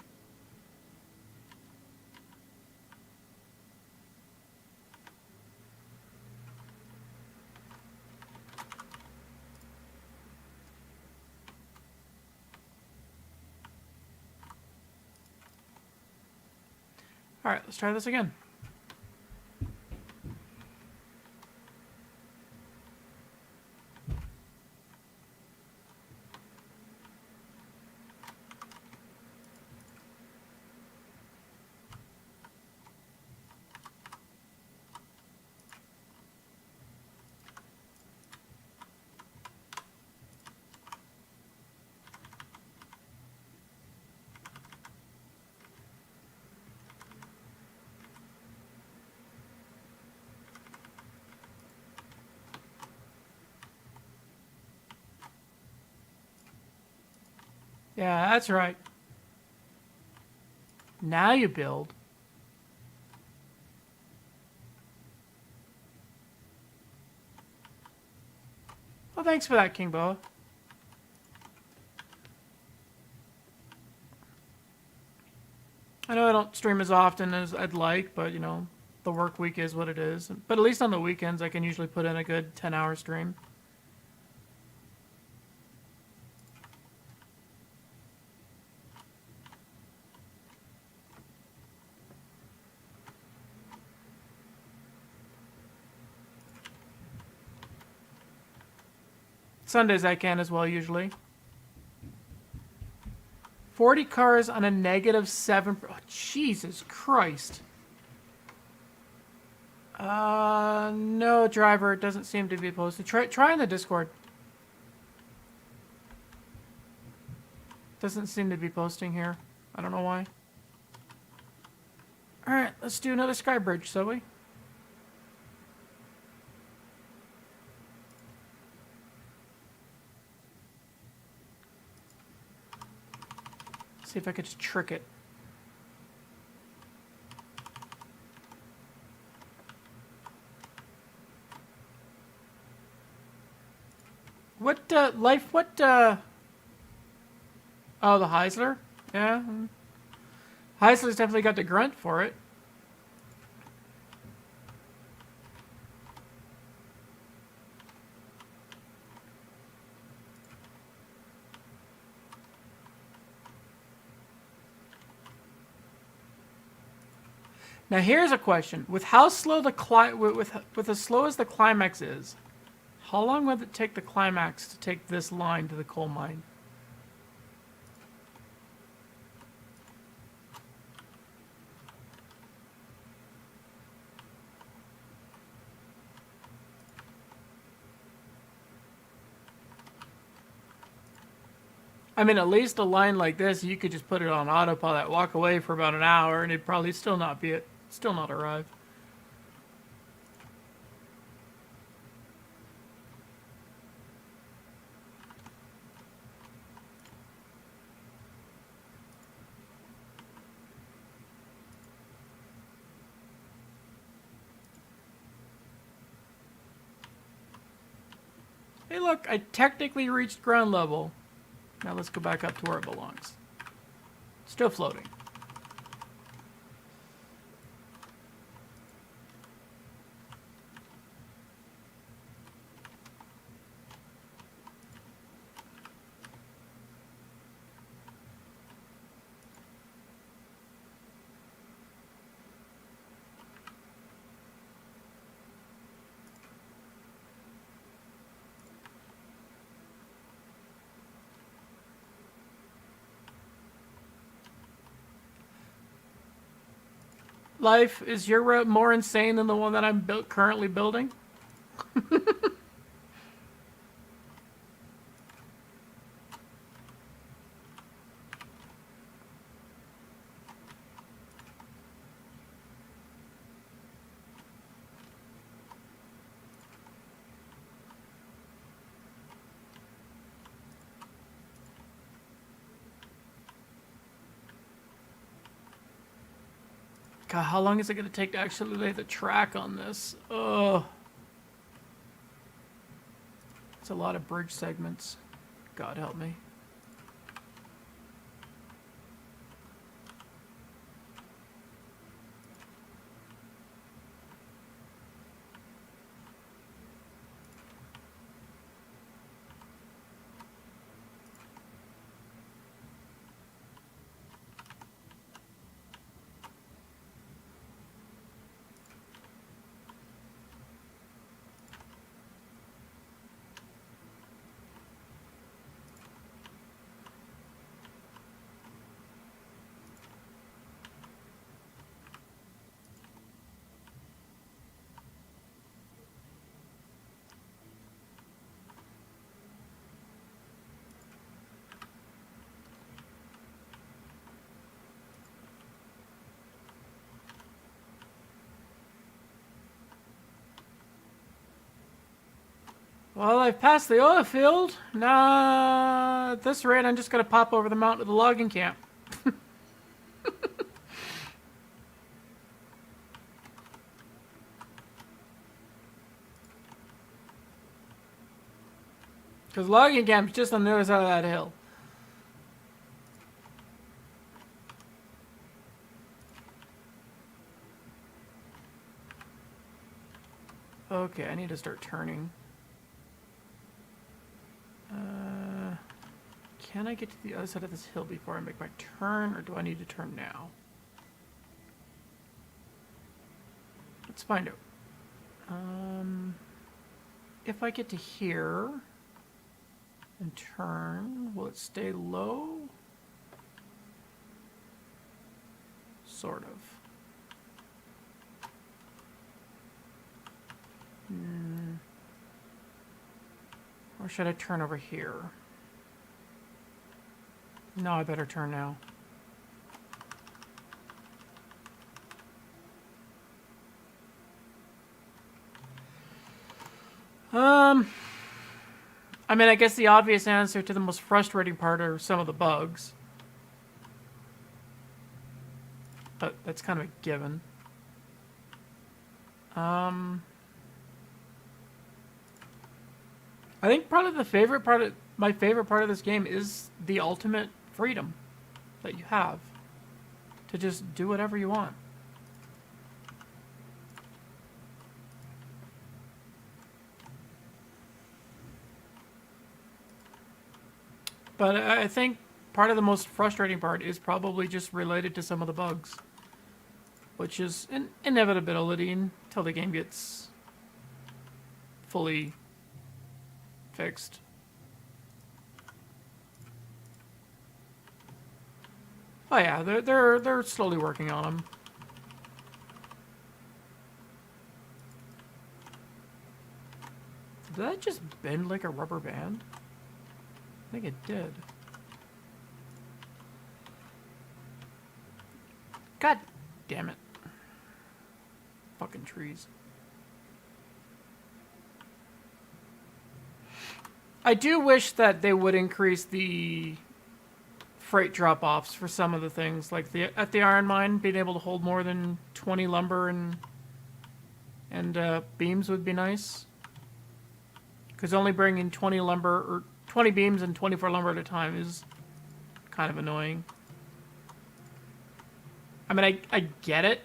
All right, let's try this again. Yeah, that's right. Now you build. Well, thanks for that, King Boa. I know I don't stream as often as I'd like, but, you know, the work week is what it is. But at least on the weekends, I can usually put in a good 10-hour stream. Sundays I can as well, usually. 40 cars on a -7. Oh, Jesus Christ. No, driver. It doesn't seem to be posted. Try in the Discord. Doesn't seem to be posting here. I don't know why. Alright, let's do another sky bridge, shall we? See if I could just trick it. What, Life, what, oh, the Heisler? Yeah. Heisler's definitely got the grunt for it. Now here's a question: with how slow the with as slow as the climax is, how long would it take the climax to take this line to the coal mine? I mean, at least a line like this, you could just put it on autopilot, walk away for about an hour, and it'd probably still not be it. Still not arrive. Hey look, I technically reached ground level. Now let's go back up to where it belongs. Still floating. Life, is your route more insane than the one that I'm currently building? God, how long is it going to take to actually lay the track on this? Ugh. It's a lot of bridge segments. God help me. Well, I've passed the oil field. Nah, at this rate, I'm just going to pop over the mountain to the logging camp. Because logging camp's just on the other side of that hill. Okay, I need to start turning. Can I get to the other side of this hill before I make my turn, or do I need to turn now? Let's find out. If I get to here and turn, will it stay low? Sort of. Or should I turn over here? No, I better turn now. I mean, I guess the obvious answer to the most frustrating part are some of the bugs. But that's kind of a given. I think probably my favorite part of this game is the ultimate freedom that you have to just do whatever you want. But I think part of the most frustrating part is probably just related to some of the bugs, which is an inevitability until the game gets fully fixed. Oh yeah, they're slowly working on them. Did that just bend like a rubber band? I think it did. God damn it. Fucking trees. I do wish that they would increase the freight drop-offs for some of the things, like at the iron mine, being able to hold more than 20 lumber and beams would be nice. Because only bringing 20 lumber or 20 beams and 24 lumber at a time is kind of annoying. I mean, I get it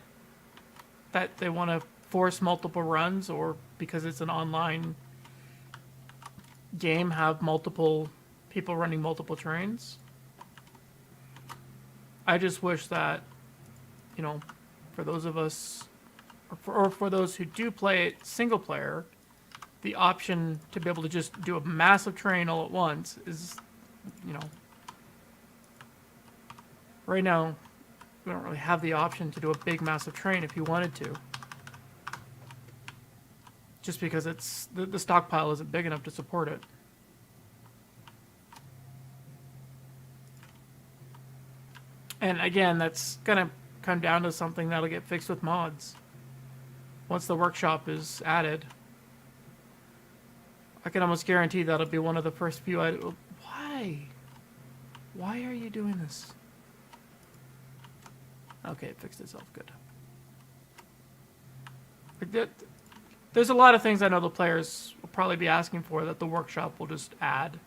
that they want to force multiple runs, or because it's an online game, have multiple people running multiple trains. I just wish that, you know, for those of us, or for those who do play it single player, the option to be able to just do a massive train all at once is, you know, right now we don't really have the option to do a big, massive train if you wanted to. Just because the stockpile isn't big enough to support it. And again, that's gonna come down to something that'll get fixed with mods. Once the workshop is added, I can almost guarantee that'll be one of the first few items. Why? Why are you doing this? Okay, it fixed itself. Good. There's a lot of things I know the players will probably be asking for that the workshop will just add.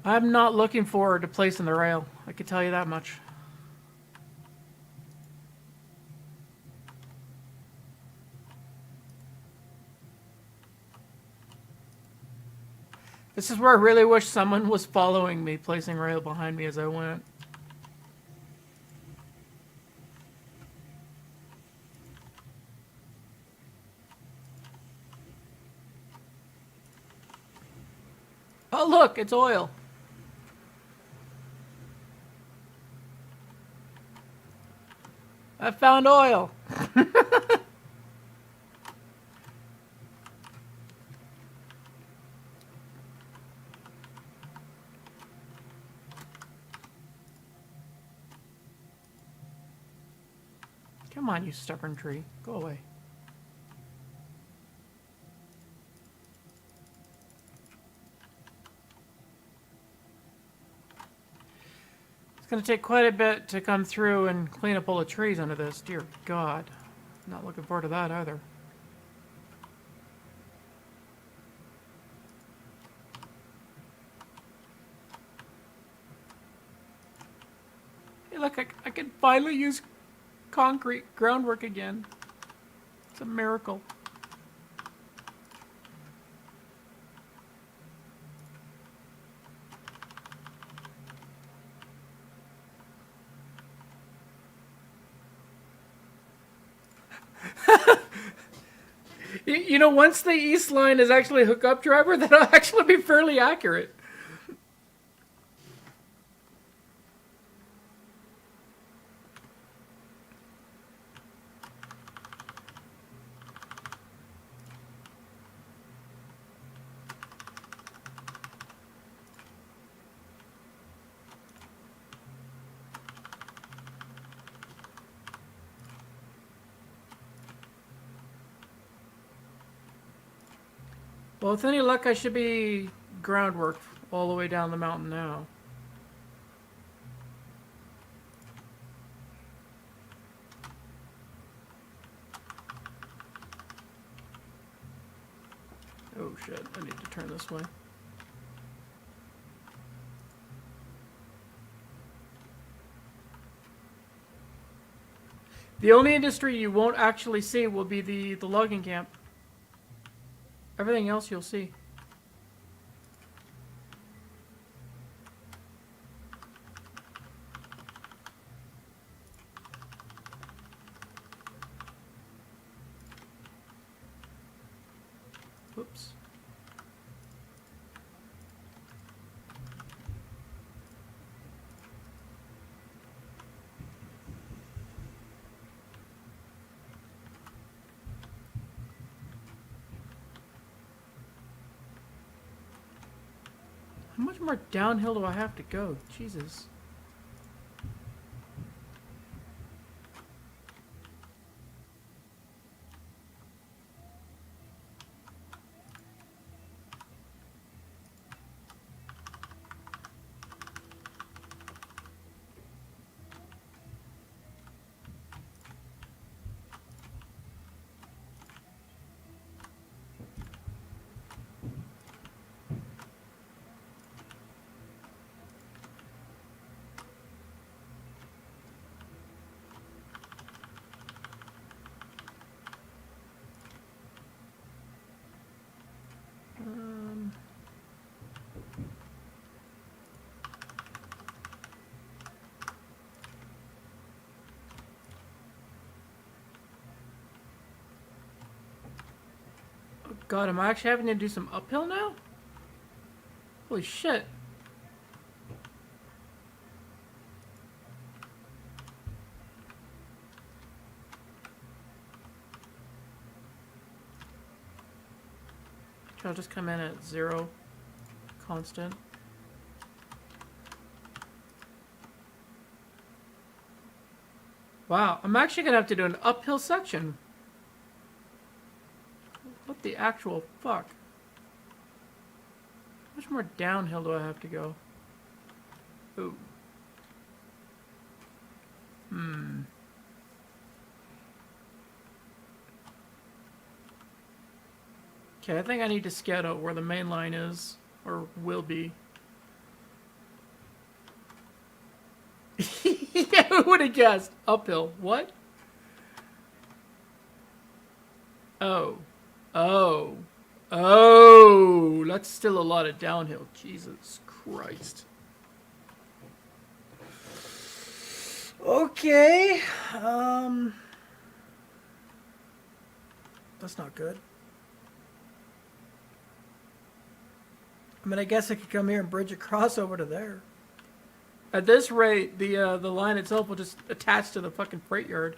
I'm not looking forward to placing the rail. I can tell you that much. This is where I really wish someone was following me, placing rail behind me as I went. Oh look, it's oil. I found oil. Come on, you stubborn tree. Go away. It's going to take quite a bit to come through and clean up all the trees under this. Dear God. Not looking forward to that either. Hey, look, I can finally use concrete groundwork again. It's a miracle. You know, once the east line is actually a hookup driver, that'll actually be fairly accurate. Well, with any luck, I should be groundwork all the way down the mountain now. Oh shit, I need to turn this way. The only industry you won't actually see will be the logging camp. Everything else you'll see. Whoops. How much more downhill do I have to go? Jesus. God, am I actually having to do some uphill now? Holy shit. I'll just come in at 0 constant. Wow, I'm actually gonna have to do an uphill section. What the actual fuck? How much more downhill do I have to go? Ooh. Okay, I think I need to scout out where the main line is, or will be. Yeah, who would have guessed? Uphill. What? Oh. Oh. Oh. That's still a lot of downhill. Jesus Christ. Okay. That's not good. I mean, I guess I could come here and bridge across over to there. At this rate, the line itself will just attach to the fucking freight yard.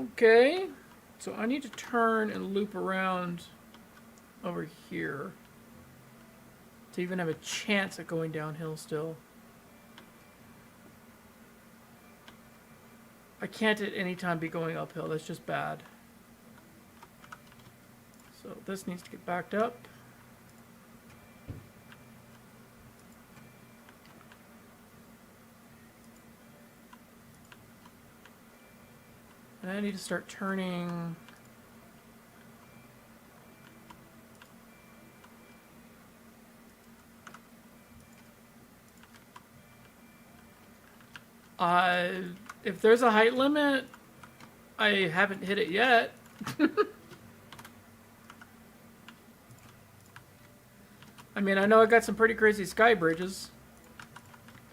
Okay. So I need to turn and loop around over here to even have a chance at going downhill still. I can't at any time be going uphill. That's just bad. So this needs to get backed up. And I need to start turning. If there's a height limit, I haven't hit it yet. I mean, I know I got some pretty crazy sky bridges.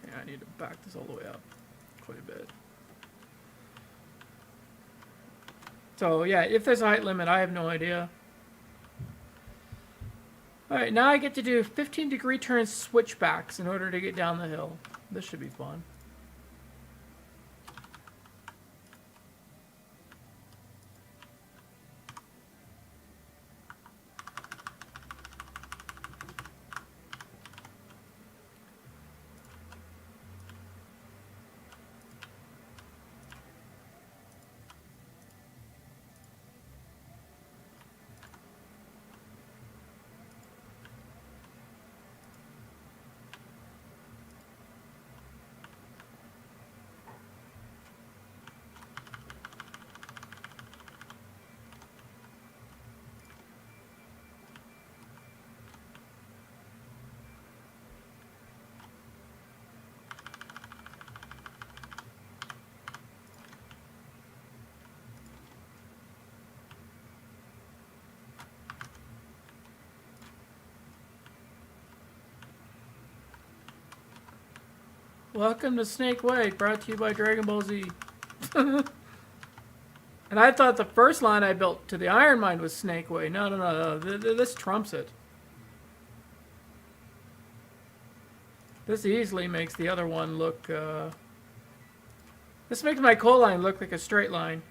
Okay, I need to back this all the way up quite a bit. So, yeah, if there's a height limit, I have no idea. Alright, now I get to do 15-degree turn switchbacks in order to get down the hill. This should be fun. Welcome to Snake Way, brought to you by Dragon Ball Z. And I thought the first line I built to the Iron Mine was Snake Way. No, no, no, no. This trumps it. This easily makes the other one look, This makes my coal line look like a straight line.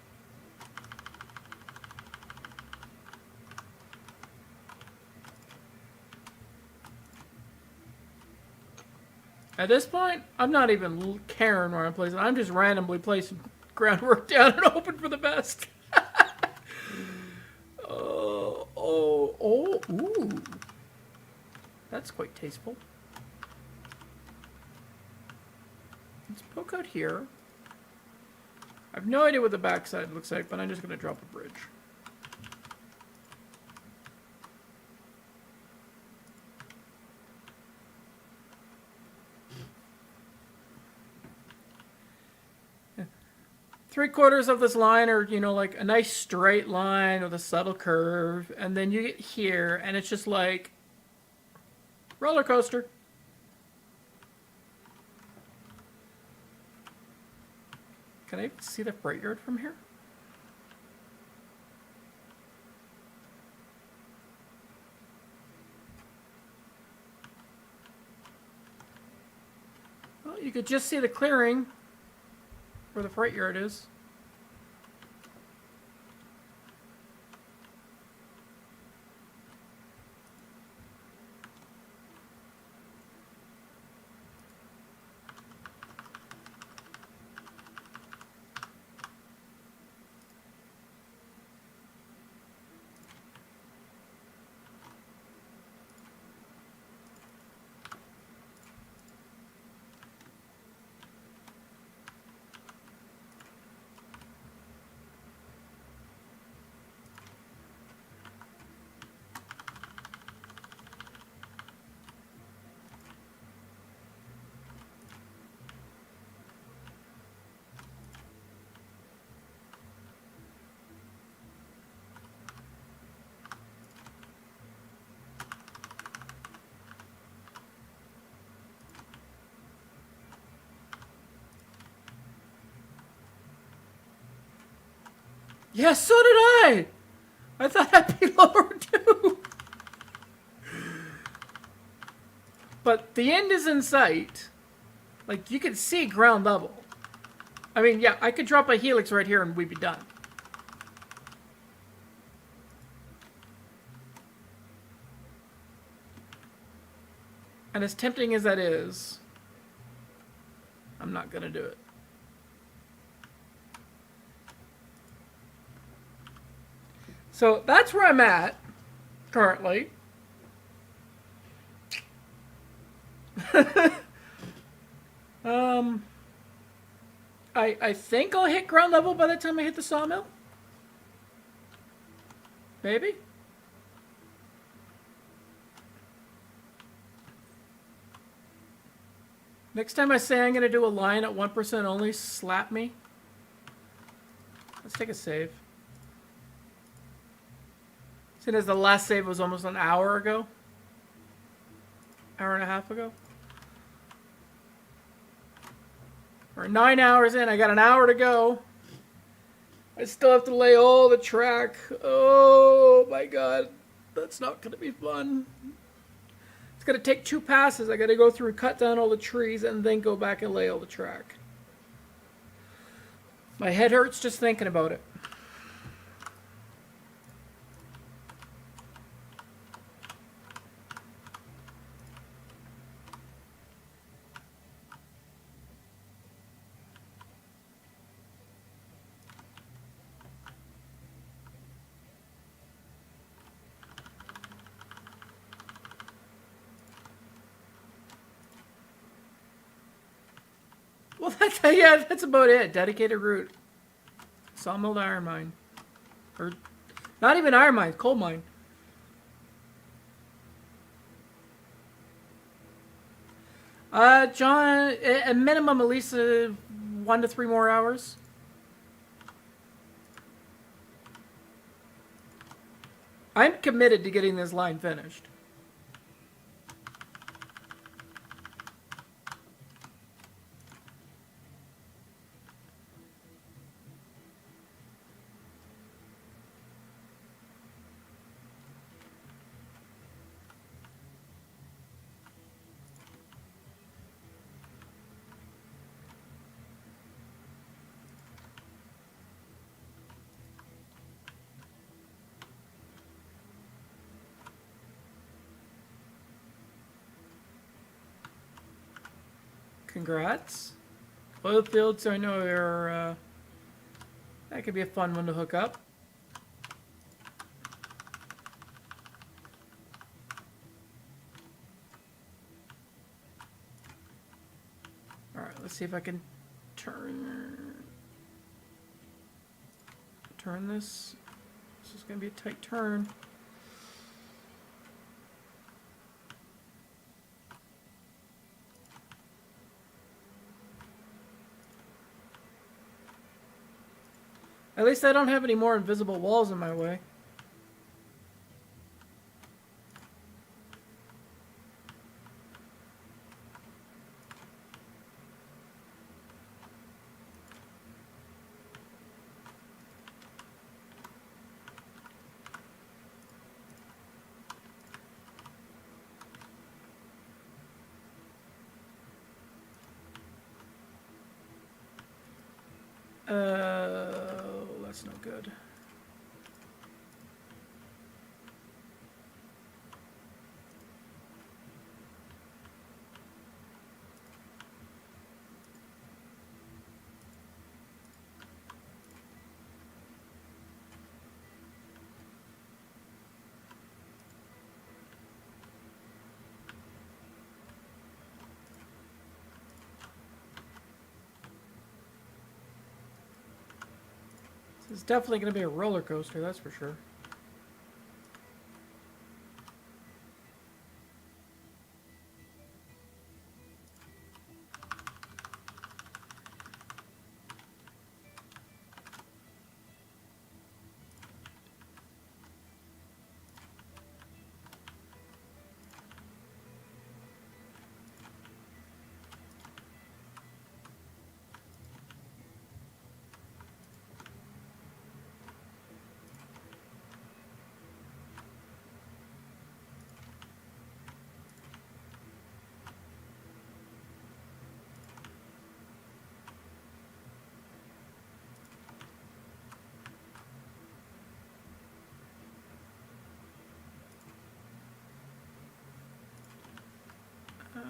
At this point, I'm not even caring where I'm placing. I'm just randomly placing groundwork down and hoping for the best. Ooh. That's quite tasteful. Let's poke out here. I have no idea what the backside looks like, but I'm just going to drop a bridge. Three-quarters of this line are, you know, like a nice straight line with a subtle curve, and then you get here, and it's just like roller coaster. Can I even see the freight yard from here? Well, you could just see the clearing where the freight yard is. Yes, so did I! I thought I'd be lower too. But the end is in sight. Like, you can see ground level. I mean, yeah, I could drop a helix right here and we'd be done. And as tempting as that is, I'm not gonna do it. So that's where I'm at currently. I think I'll hit ground level by the time I hit the sawmill. Maybe. Next time I say I'm going to do a line at 1% only, slap me. Let's take a save. Seeing as the last save was almost an hour ago. Hour and a half ago. We're 9 hours in. I got an hour to go. I still have to lay all the track. Oh my god. That's not going to be fun. It's going to take 2 passes. I got to go through and cut down all the trees and then go back and lay all the track. My head hurts just thinking about it. Well, that's about it. Dedicated route. Sawmill to iron mine. Or, not even iron mine, coal mine. John, a minimum at least 1 to 3 more hours. I'm committed to getting this line finished. Congrats. Oil fields, I know are, that could be a fun one to hook up. Alright, let's see if I can turn this. This is going to be a tight turn. At least I don't have any more invisible walls in my way. that's no good. This is definitely going to be a roller coaster, that's for sure.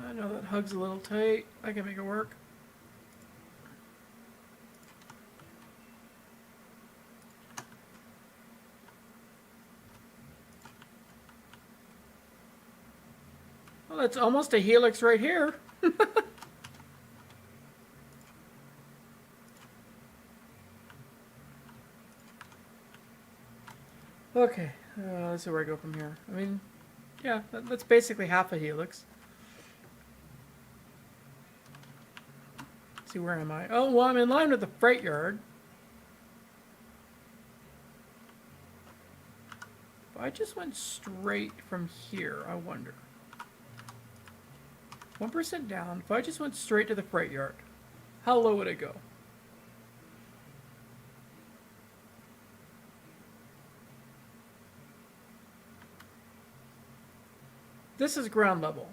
I know that hug's a little tight. I can make it work. Well, that's almost a helix right here. Okay, let's see where I go from here. I mean, yeah, that's basically half a helix. Let's see, where am I? Oh, well, I'm in line with the freight yard. If I just went straight from here, I wonder. 1% down. If I just went straight to the freight yard, how low would it go? This is ground level.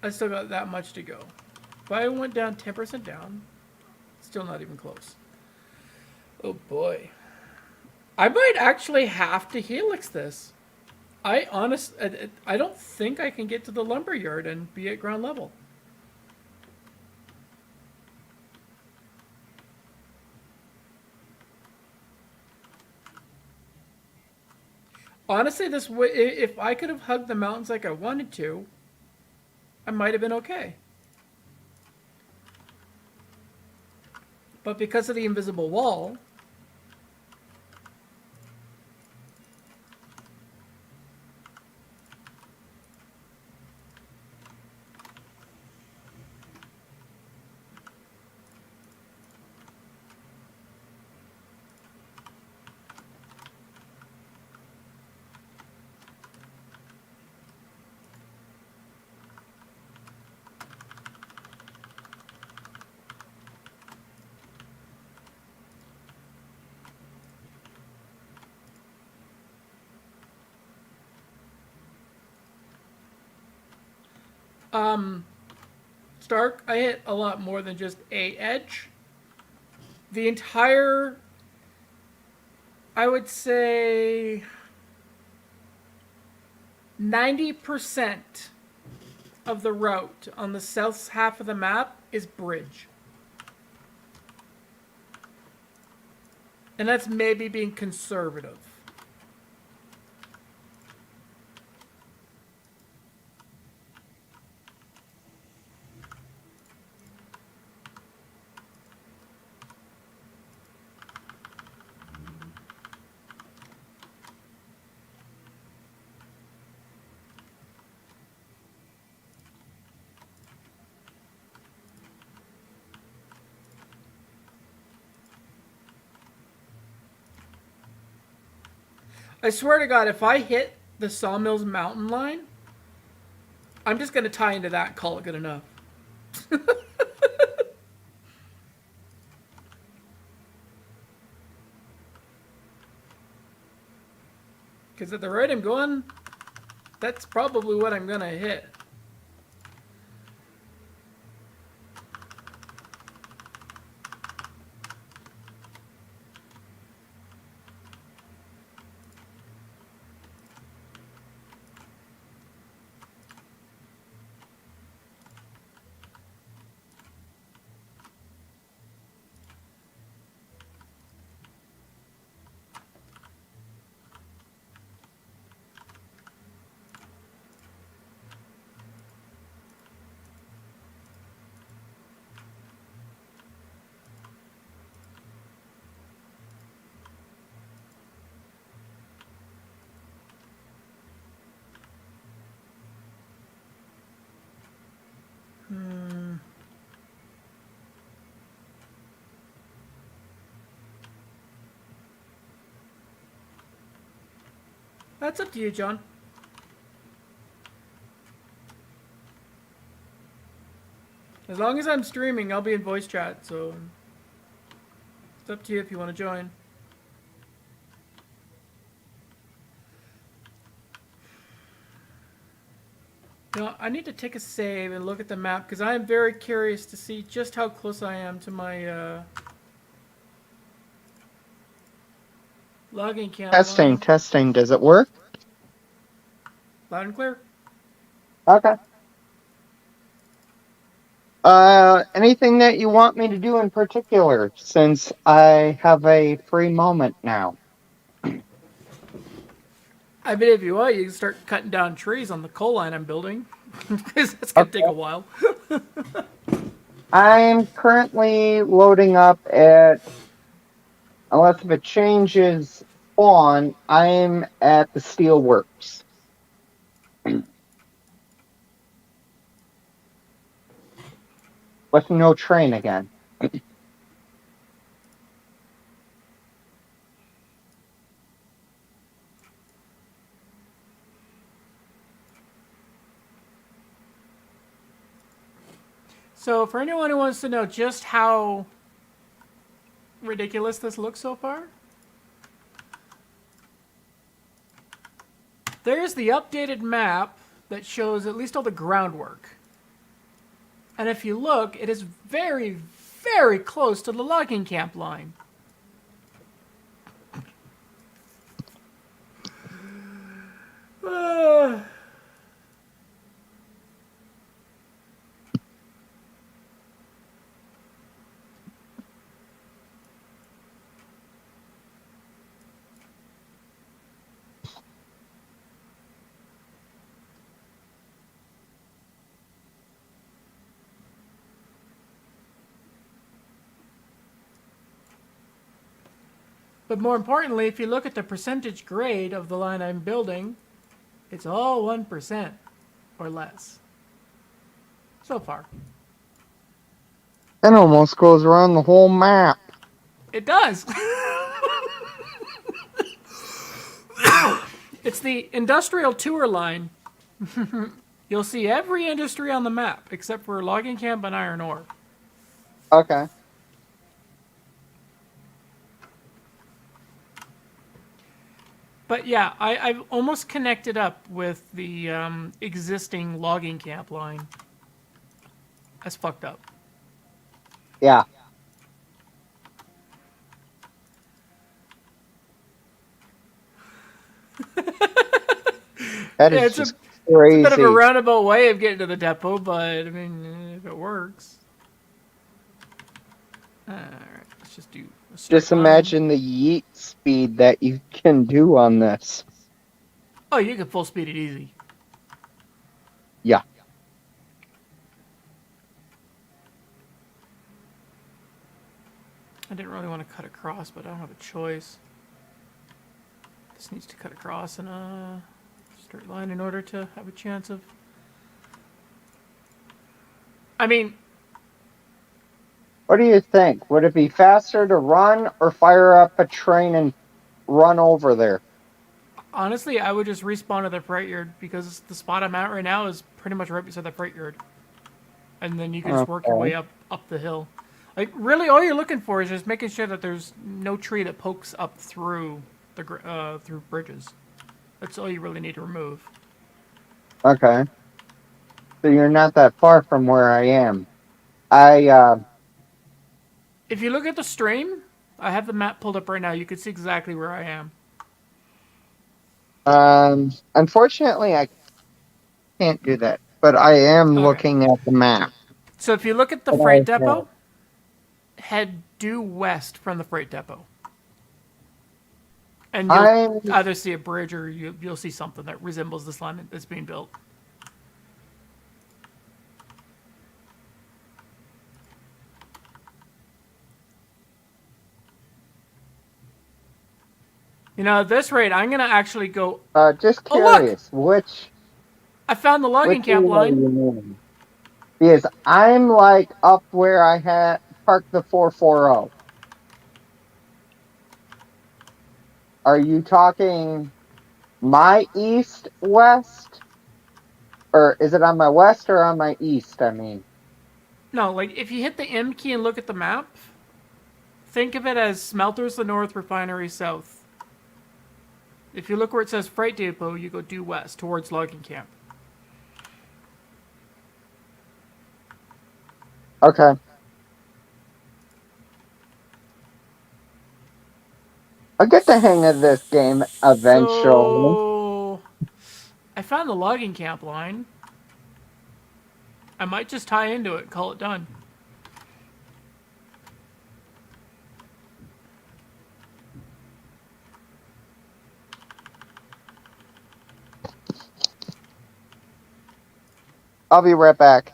I still got that much to go. If I went down 10% down, still not even close. Oh boy. I might actually have to helix this. I don't think I can get to the lumber yard and be at ground level. Honestly, this way, if I could have hugged the mountains like I wanted to, I might have been okay. But because of the invisible wall, Stark, I hit a lot more than just a edge. The entire, I would say, 90% of the route on the south half of the map is bridge. And that's maybe being conservative. I swear to God, if I hit the Sawmills mountain line, I'm just going to tie into that and call it good enough. Because at the rate I'm going, that's probably what I'm going to hit. That's up to you, John. As long as I'm streaming, I'll be in voice chat, so it's up to you if you want to join. You know, I need to take a save and look at the map because I am very curious to see just how close I am to my logging camp. line. Testing. Does it work? Loud and clear. Okay. Anything that you want me to do in particular, since I have a free moment now? I bet if you want, you can start cutting down trees on the coal line I'm building. Because that's going to take a while. I'm currently loading up at, unless if it changes spawn, I'm at the steelworks. With no train again. So, for anyone who wants to know just how ridiculous this looks so far, there's the updated map that shows at least all the groundwork. And if you look, it is very, very close to the logging camp line. But more importantly, if you look at the percentage grade of the line I'm building, it's all 1% or less. So far. That almost goes around the whole map. It does. It's the industrial tour line. You'll see every industry on the map except for logging camp and iron ore. Okay. But yeah, I've almost connected up with the existing logging camp line. That's fucked up. Yeah. That is Yeah, it's just a crazy. bit of a roundabout way of getting to the depot, but I mean, if it works. Alright, let's just do a straight Just line. imagine the yeet speed that you can do on this. Oh, you can full speed it easy. Yeah. I didn't really want to cut across, but I don't have a choice. This needs to cut across in a straight line in order to have a chance of... I mean, What do you think? Would it be faster to run or fire up a train and run over there? honestly, I would just respawn to the freight yard because the spot I'm at right now is pretty much right beside the freight yard. And then you can just work your way up the hill. Like, really, all you're looking for is just making sure that there's no tree that pokes up through the through bridges. That's all you really need to remove. Okay. So you're not that far from where I am. If you look at the stream, I have the map pulled up right now. You can see exactly where I am. Unfortunately, I can't do that. But I am Okay. looking at the map. So if you look at the Okay, freight yeah. depot, head due west from the freight depot. And you'll I'm either see a bridge or you'll see something that resembles this line that's being built. You know, at this rate, I'm going to actually go... just Oh, look! curious, which I found the logging camp one are line. you in? Because I'm like up where I had parked the 440. Are you talking my east west, or is it on my west or on my east? I mean, No, like if you hit the M key and look at the map, think of it as smelters the north, refinery south. If you look where it says freight depot, you go due west towards logging camp. okay. I'll get the hang of this game eventually. So I found the logging camp line. I might just tie into it and call it done. I'll be right back.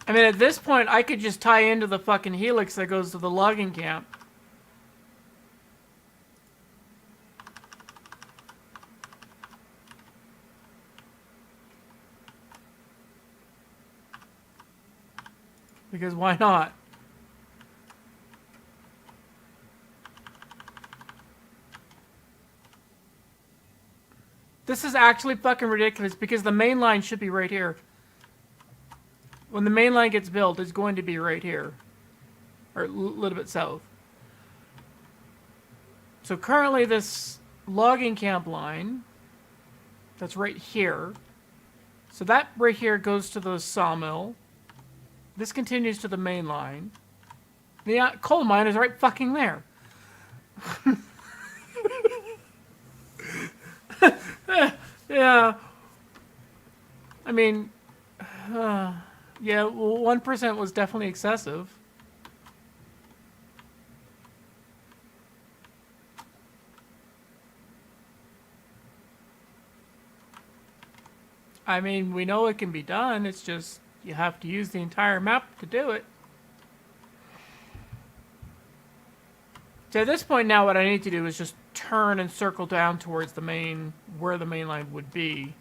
I mean, at this point, I could just tie into the fucking helix that goes to the logging camp. Because why not? This is actually fucking ridiculous because the main line should be right here. When the main line gets built, it's going to be right here. Or a little bit south. So currently this logging camp line, that's right here. So that right here goes to the sawmill. This continues to the main line. The coal mine is right fucking there. Yeah. I mean, yeah, well, 1% was definitely excessive. I mean, we know it can be done, it's just you have to use the entire map to do it. So at this point now, what I need to do is just turn and circle down towards the main, where the main line would be.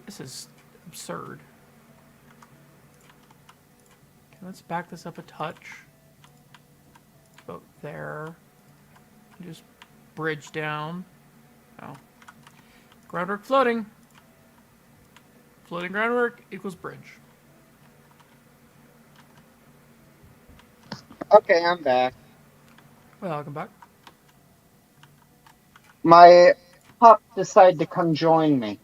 This is absurd. Okay, let's back this up a touch. About there. Just bridge down. Oh. Groundwork floating. Floating groundwork equals bridge. Okay, I'm back. Welcome back. My pup decided to come join me.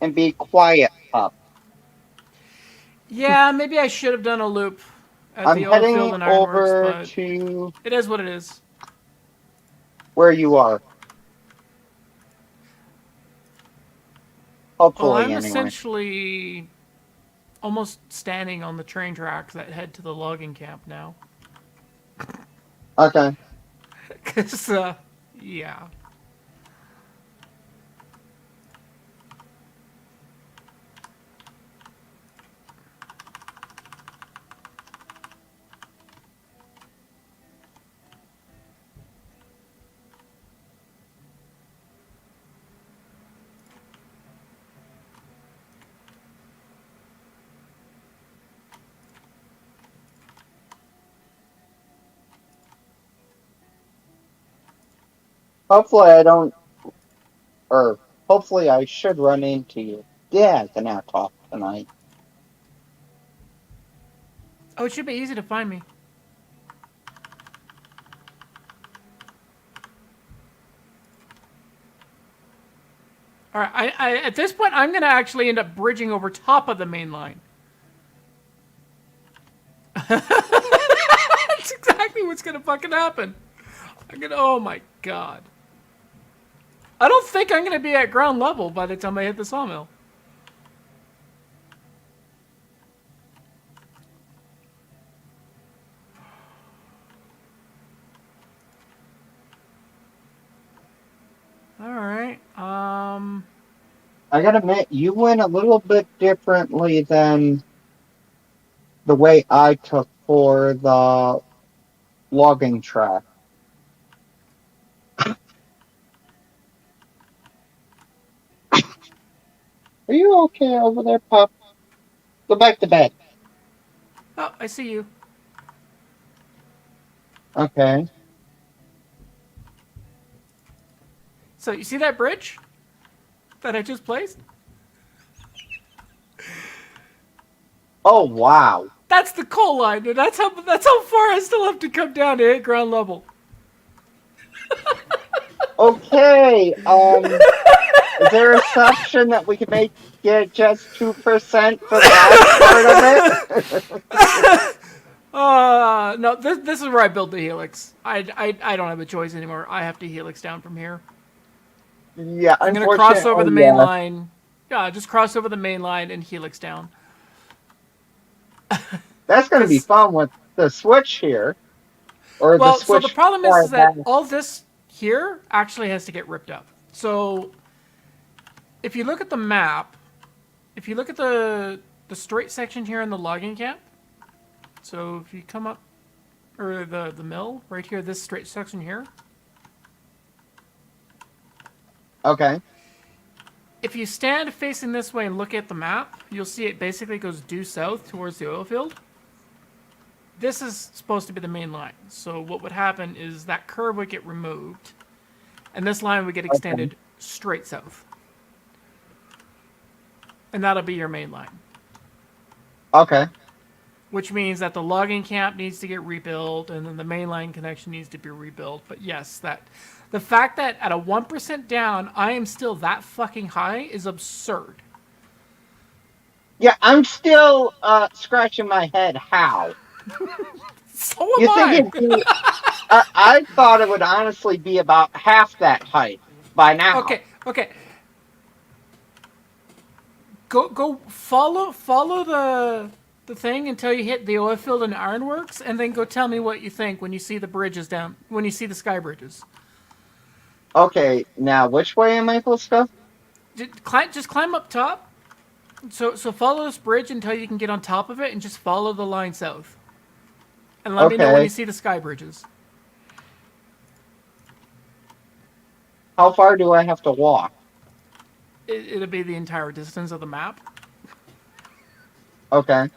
And be quiet, pup. Yeah, maybe I should have done a loop at I'm the old heading field and over ironworks, to but it is what it is. where you are. Well, Hopefully, I'm anyway. essentially almost standing on the train tracks that head to the logging camp now. Okay. Because, yeah. Hopefully I don't, or hopefully I should run into you. Yeah, I can now talk tonight. Oh, it should be easy to find me. All right, at this point, I'm going to actually end up bridging over top of the main line. That's exactly what's going to fucking happen. Oh my god. I don't think I'm going to be at ground level by the time I hit the sawmill. Alright, I gotta admit, you went a little bit differently than the way I took for the logging track. Are you okay over there, pup? Go back to bed. Oh, I see you. Okay. So you see that bridge that I just placed? Oh, wow. That's the coal line, and that's how far I still have to come down to hit ground level. Okay, is there a assumption that we can make it just 2% for the last part of it? No, this is where I built the helix. I don't have a choice anymore. I have to helix down from here. Yeah, I'm gonna unfortunately, cross over the main line. Yeah, just cross over the main line and helix down. that's going to be 'Cause- fun with the Switch here. Or the Well, so Switch. the problem far is that back. all this here actually has to get ripped up. So if you look at the map, if you look at the straight section here in the logging camp, so if you come up, or the mill right here, this straight section here, Okay. if you stand facing this way and look at the map, you'll see it basically goes due south towards the oil field. This is supposed to be the main line. So what would happen is that curve would get removed, and this line would get extended straight south. And that'll be your main line. Okay. Which means that the logging camp needs to get rebuilt, and then the mainline connection needs to be rebuilt. But yes, the fact that at a 1% down, I am still that fucking high is absurd. Yeah, I'm still scratching my head. How? So You am think I. it'd be, I thought it would honestly be about half that height by now. Okay. Go follow the thing until you hit the oil field and ironworks, and then go tell me what you think when you see the bridges down, when you see the sky bridges. Okay, now which way am I supposed to go? Just climb up top. So follow this bridge until you can get on top of it, and just follow the line south. And let me know when Okay. you see the sky bridges. How far do I have to walk? It'll be the entire distance of the map. Okay.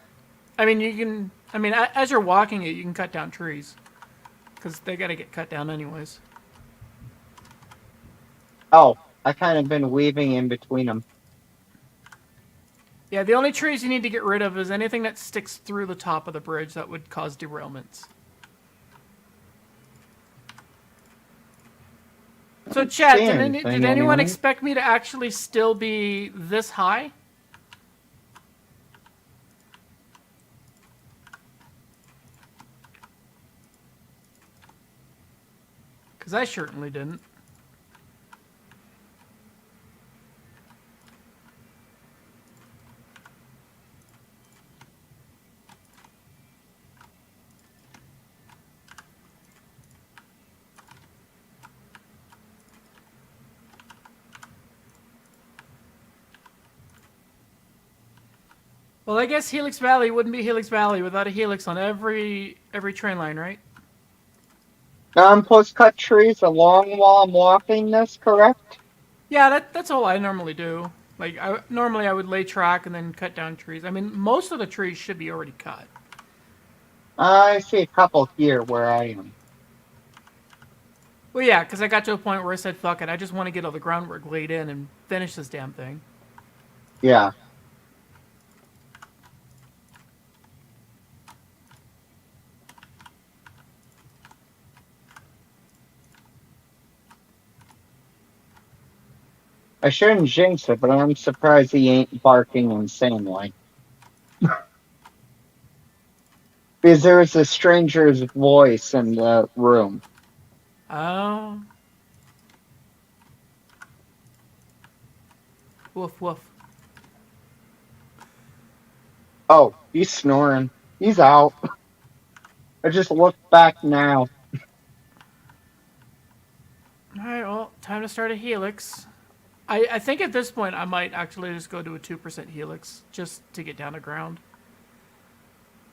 I mean, you can. I mean, as you're walking it, you can cut down trees, because they gotta get cut down anyways. Oh, I kind of been weaving in between them. Yeah, the only trees you need to get rid of is anything that sticks through the top of the bridge that would cause derailments. So, chat, See did anything anyone anyway? expect me to actually still be this high? Because I certainly didn't. Well, I guess Helix Valley wouldn't be Helix Valley without a helix on every train line, right? Now I'm supposed to cut trees along while I'm walking this, correct? Yeah, that's all I normally do. Like, normally I would lay track and then cut down trees. I mean, most of the trees should be already cut. I see a couple here where I am. Well, yeah, because I got to a point where I said, fuck it, I just want to get all the groundwork laid in and finish this damn thing. Yeah. I shouldn't jinx it, but I'm surprised he ain't barking insanely. Because there is a stranger's voice in the room. Oh. Woof, woof. Oh, he's snoring. He's out. I just looked back now. Alright, well, time to start a helix. I think at this point I might actually just go to a 2% helix just to get down to ground.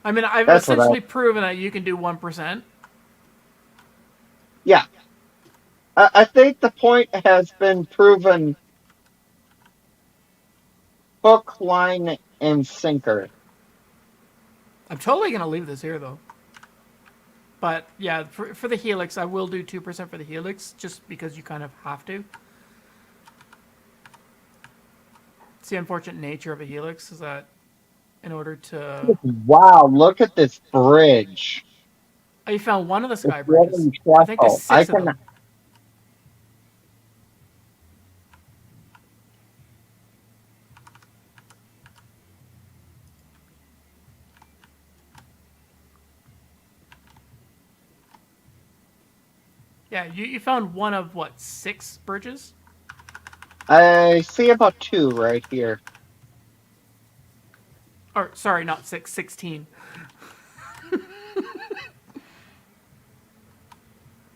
I mean, I've That's what I- essentially proven that you can do 1%. Yeah. I think the point has been proven hook, line, and sinker. I'm totally going to leave this here, though. But, yeah, for the helix, I will do 2% for the helix, just because you kind of have to. It's the unfortunate nature of a helix, is that in order to... Wow, look at this bridge. Oh, you found one of the sky It's bridges. really I think there's special. 6 of them. Yeah, you found one of, what, 6 bridges? I see about 2 right here. Or, sorry, not 6, 16.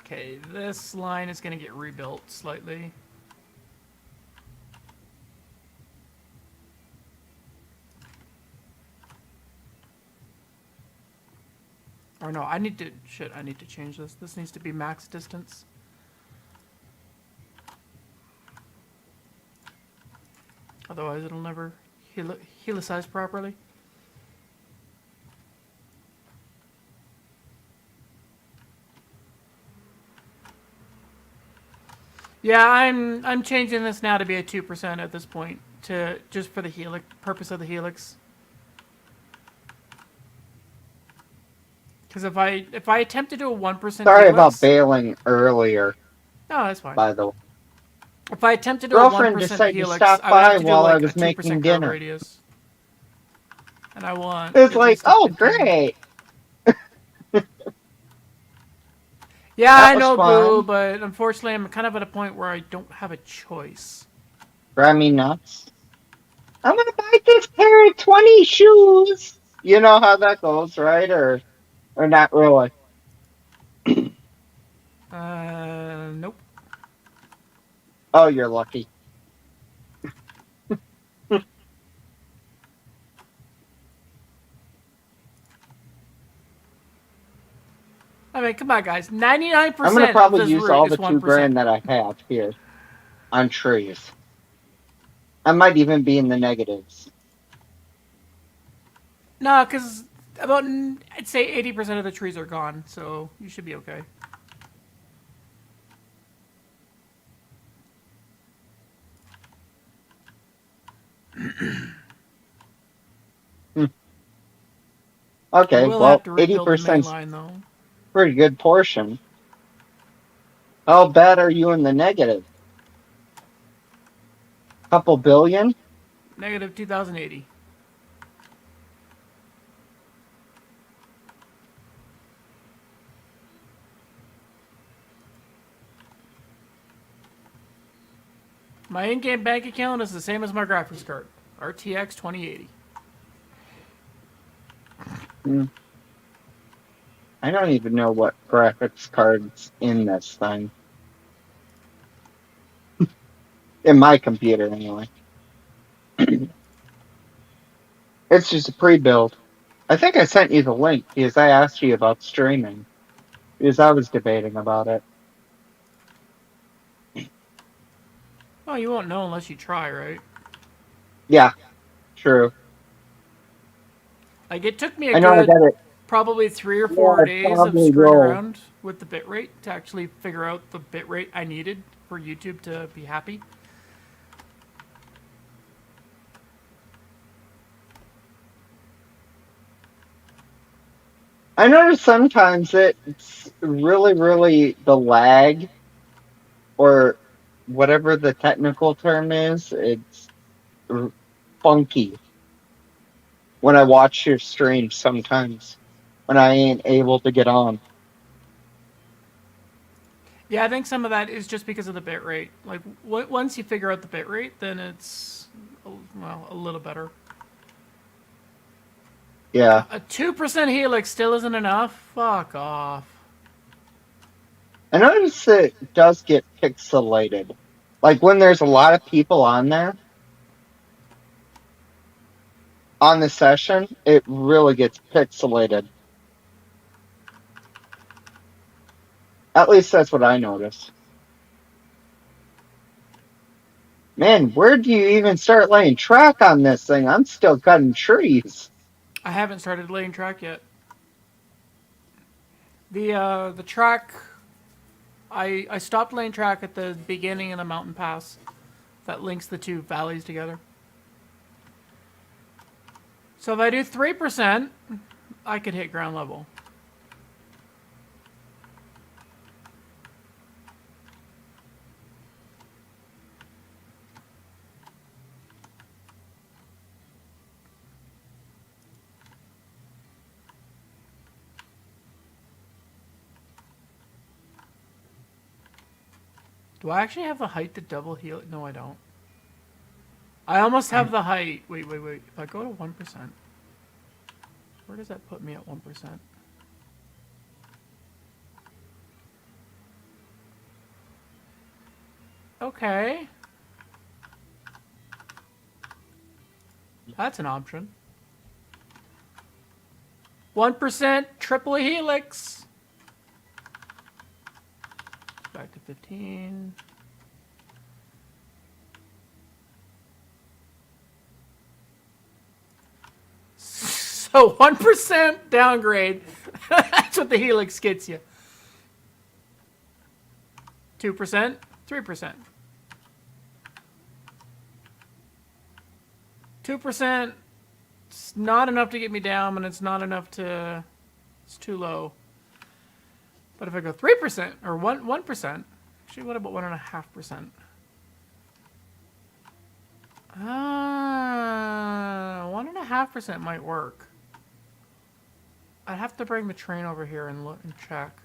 Okay, this line is going to get rebuilt slightly. Or no, I need to change this. This needs to be max distance. Otherwise it'll never helicize properly. Yeah, I'm changing this now to be a 2% at this point, to just for the helix purpose of the helix. Because if I attempt to do a 1% Sorry helix, about bailing earlier, no, that's fine. by the way. If I attempt to do Girlfriend a 1% decided to helix, stop I would have by to do while I like was a 2% making curve dinner. radius. And I want It's at like, least a oh, 15. great. Yeah, That I was know, fun. Boo, but unfortunately I'm kind of at a point where I don't have a choice. Drive me nuts. I'm gonna buy this pair of 20 shoes. You know how that goes, right? Or not really. Nope. Oh, you're lucky. I mean, come on, guys. 99% I'm gonna of probably this use route all is the 2 grand 1%. that I have here on trees. I might even be in the negatives. No, because about, I'd say 80% of the trees are gone, so you should be okay. Okay, We'll well, have to rebuild the main 80% line, though. pretty good portion. How bad are you in the negative? Couple billion? Negative 2080. My in-game bank account is the same as my graphics card. RTX 2080. I don't even know what graphics card's in this thing. In my computer, anyway. It's just a pre-build. I think I sent you the link because I asked you about streaming. Because I was debating about it. Oh, you won't know unless you try, right? Yeah, true. Like, it took me I a know I good got it. probably 3 or Yeah, 4 I days of probably screwing will. around with the bitrate to actually figure out the bitrate I needed for YouTube to be happy. I notice sometimes it's really the lag, or whatever the technical term is, it's funky when I watch your stream sometimes, when I ain't able to get on. Yeah, I think some of that is just because of the bitrate. Like, once you figure out the bitrate, then it's, well, a little better. Yeah. A 2% helix still isn't enough? Fuck off. I notice it does get pixelated. Like when there's a lot of people on there on the session, it really gets pixelated. At least that's what I noticed. Man, where do you even start laying track on this thing? I'm still cutting trees. I haven't started laying track yet. The track, I stopped laying track at the beginning of the mountain pass that links the two valleys together. So if I do 3%, I could hit ground level. Do I actually have the height to double heal? No, I don't. I almost have the height. Wait. If I go to 1%, where does that put me at 1%? Okay. That's an option. 1% triple helix. Back to 15. So 1% downgrade. That's what the helix gets you. 2%, 3%. 2%, it's not enough to get me down, and it's not enough to, it's too low. But if I go 3%, or 1%, actually, what about 1.5%? 1.5% might work. I'd have to bring the train over here and look and check.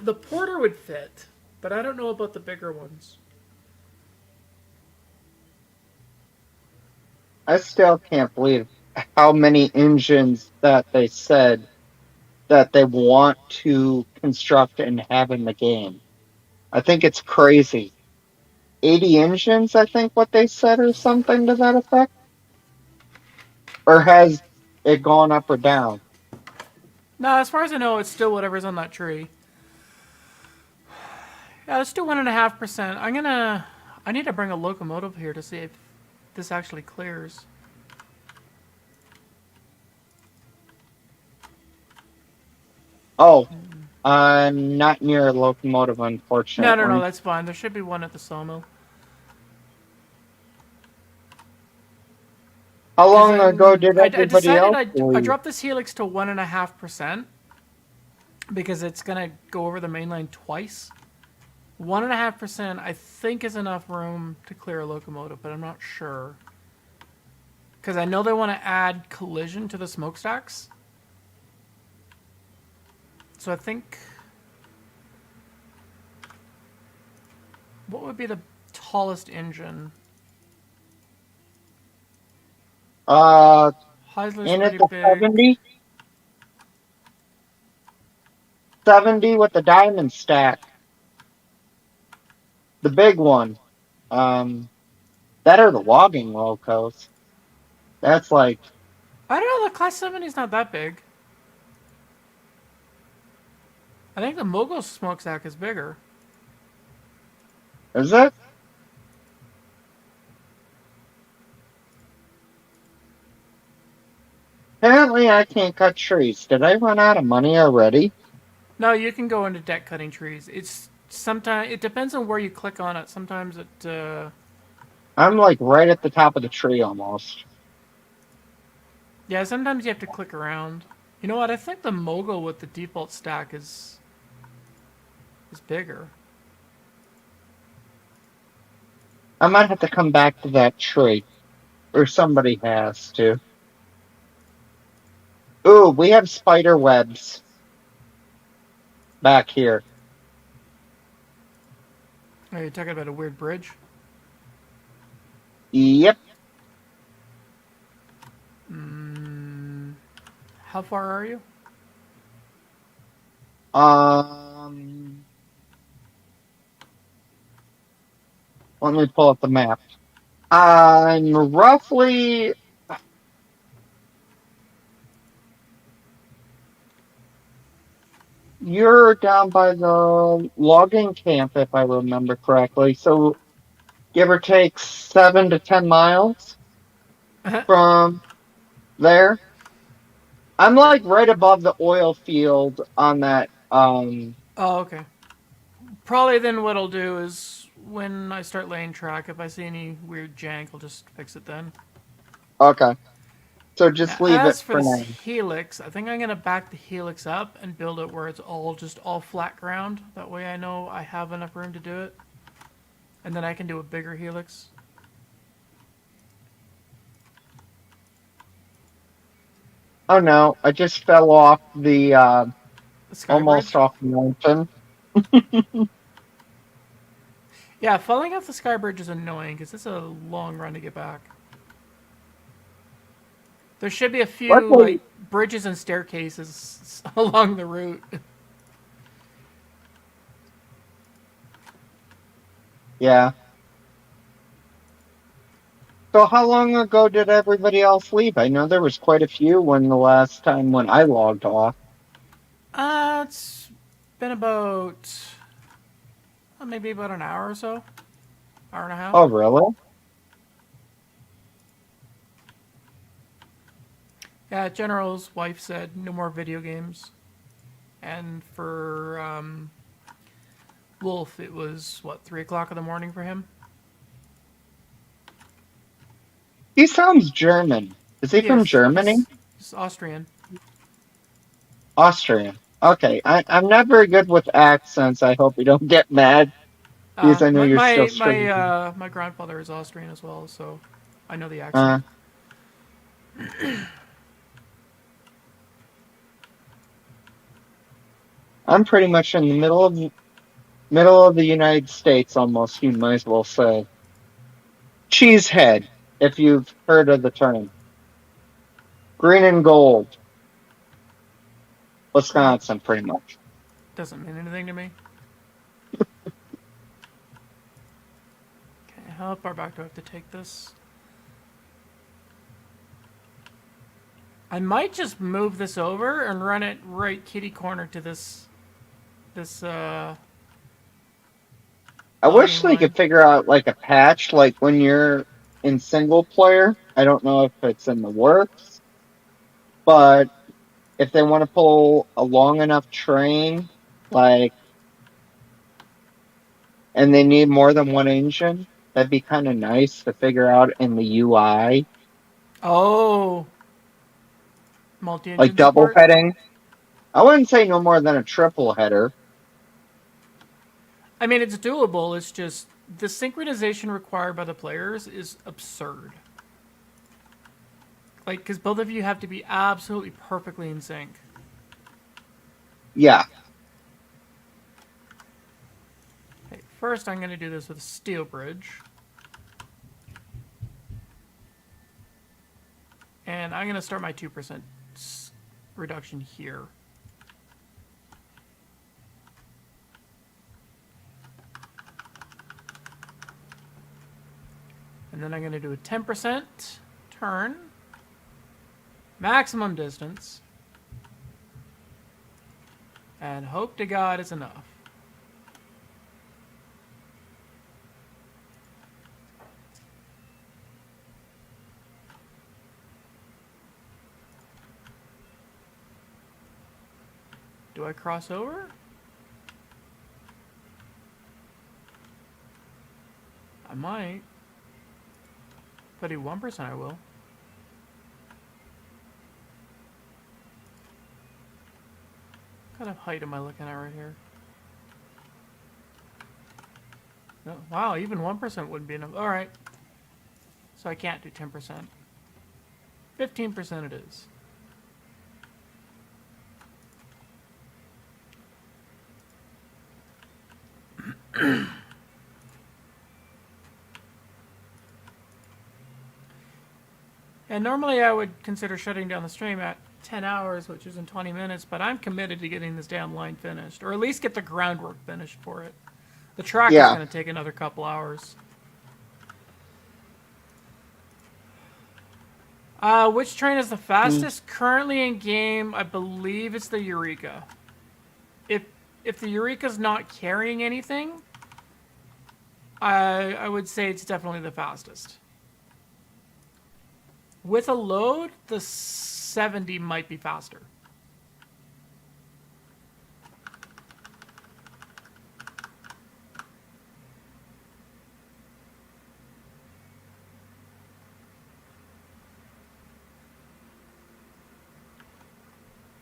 The Porter would fit, but I don't know about the bigger ones. I still can't believe how many engines that they said that they want to construct and have in the game. I think it's crazy. 80 engines, I think what they said, or something to that effect? Or has it gone up or down? No, as far as I know, it's still whatever's on that tree. Yeah, let's do 1.5%. I need to bring a locomotive here to see if this actually clears. Oh, I'm not near a locomotive, unfortunately. No, that's fine. There should be one at the sawmill. How long ago did everybody else I leave? dropped this helix to 1.5% because it's gonna go over the main line twice. 1.5% I think is enough room to clear a locomotive, but I'm not sure. Because I know they want to add collision to the smokestacks. So I think... What would be the tallest engine? Heisler's In pretty at the big. 70? 70 with the diamond stack. The big one. That are the logging locos. That's like, I don't know, the Class 70 is not that big. I think the Mogul smokestack is bigger. is it? Apparently I can't cut trees. Did I run out of money already? No, you can go into deck cutting trees. It's sometimes it depends on where you click on it. Sometimes it I'm like right at the top of the tree almost. yeah, sometimes you have to click around. You know what? I think the Mogul with the default stack is bigger. I might have to come back to that tree. Or somebody has to. Ooh, we have spider webs back here. Are you talking about a weird bridge? Yep. How far are you? Let me pull up the map. I'm roughly. You're down by the logging camp, if I remember correctly. So, give or take 7 to 10 miles from there. I'm like right above the oil field on that. Oh, okay. Probably then what I'll do is when I start laying track, if I see any weird jank, I'll just fix it then. Okay. So Now, just leave it as for for this now. helix, I think I'm gonna back the helix up and build it where it's all flat ground. That way I know I have enough room to do it. And then I can do a bigger helix. Oh no, I just fell off the The sky almost bridge. off the mountain. Yeah, falling off the sky bridge is annoying because it's a long run to get back. There should be a few like Luckily, bridges and staircases along the route. yeah. So how long ago did everybody else leave? I know there was quite a few when the last time when I logged off. It's been about maybe about an hour or so, hour and a half. Oh, really? Yeah, General's wife said no more video games, and for Wolf, it was what 3 o'clock in the morning for him. He sounds German. Is he from Yes, Germany? he's Austrian. Austrian. Okay, I'm not very good with accents. I hope you don't get mad because I know My you're still my straight. my my grandfather is Austrian as well, so I know the Uh, accent. I'm pretty much in the middle of the United States almost. You might as well say Cheesehead, if you've heard of the term. Green and gold, Wisconsin, pretty much. Doesn't mean anything to me. Okay, how far back do I have to take this? I might just move this over and run it right kitty corner to this I wish logging they line. could figure out like a patch, like when you're in single player. I don't know if it's in the works, but if they want to pull a long enough train, like, and they need more than one engine, that'd be kind of nice to figure out in the UI, Oh, like multi-engine double support. heading. I wouldn't say no more than a triple header. I mean, it's doable. It's just the synchronization required by the players is absurd. Like, because both of you have to be absolutely perfectly in sync. Yeah. Okay, first, I'm going to do this with a steel bridge. And I'm going to start my 2% reduction here. And then I'm going to do a 10% turn. Maximum distance. And hope to God it's enough. Do I cross over? I might. If I do 1%, I will. What kind of height am I looking at right here? No, wow, even 1% wouldn't be enough. Alright. So I can't do 10%. 15% it is. And normally I would consider shutting down the stream at 10 hours, which is in 20 minutes, but I'm committed to getting this damn line finished, or at least get the groundwork finished for it. The track is Yeah. going to take another couple hours. Which train is the fastest? Currently in game, I believe it's the Eureka. If the Eureka's not carrying anything, I would say it's definitely the fastest. With a load, the 70 might be faster.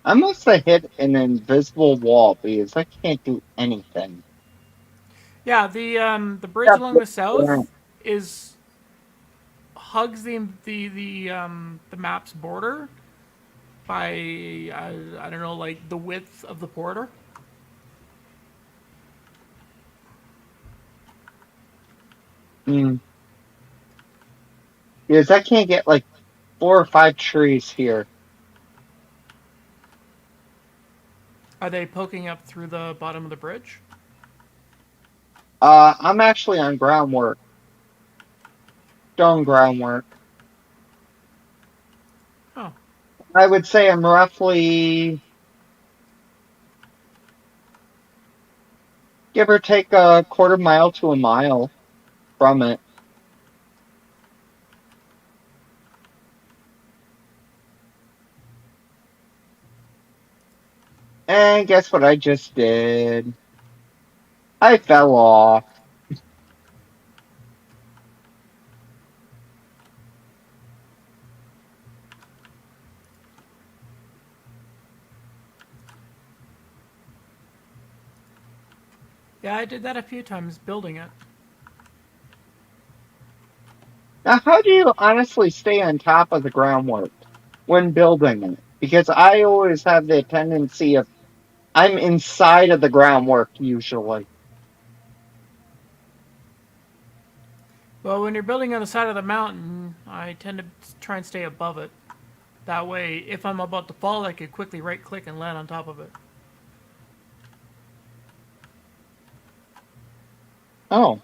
I must have hit an invisible wall because I can't do anything. Yeah, the bridge along the south is hugs the map's border by I don't know, like the width of the border. Because I can't get like 4 or 5 trees here. Are they poking up through the bottom of the bridge? I'm actually on groundwork. Stone groundwork. Oh. I would say I'm roughly, give or take, a quarter mile to a mile from it. And guess what I just did? I fell off. Yeah, I did that a few times building it. Now, how do you honestly stay on top of the groundwork when building it? Because I always have the tendency of, I'm inside of the groundwork usually. Well, when you're building on the side of the mountain, I tend to try and stay above it. That way, if I'm about to fall, I could quickly right-click and land on top of it. Oh.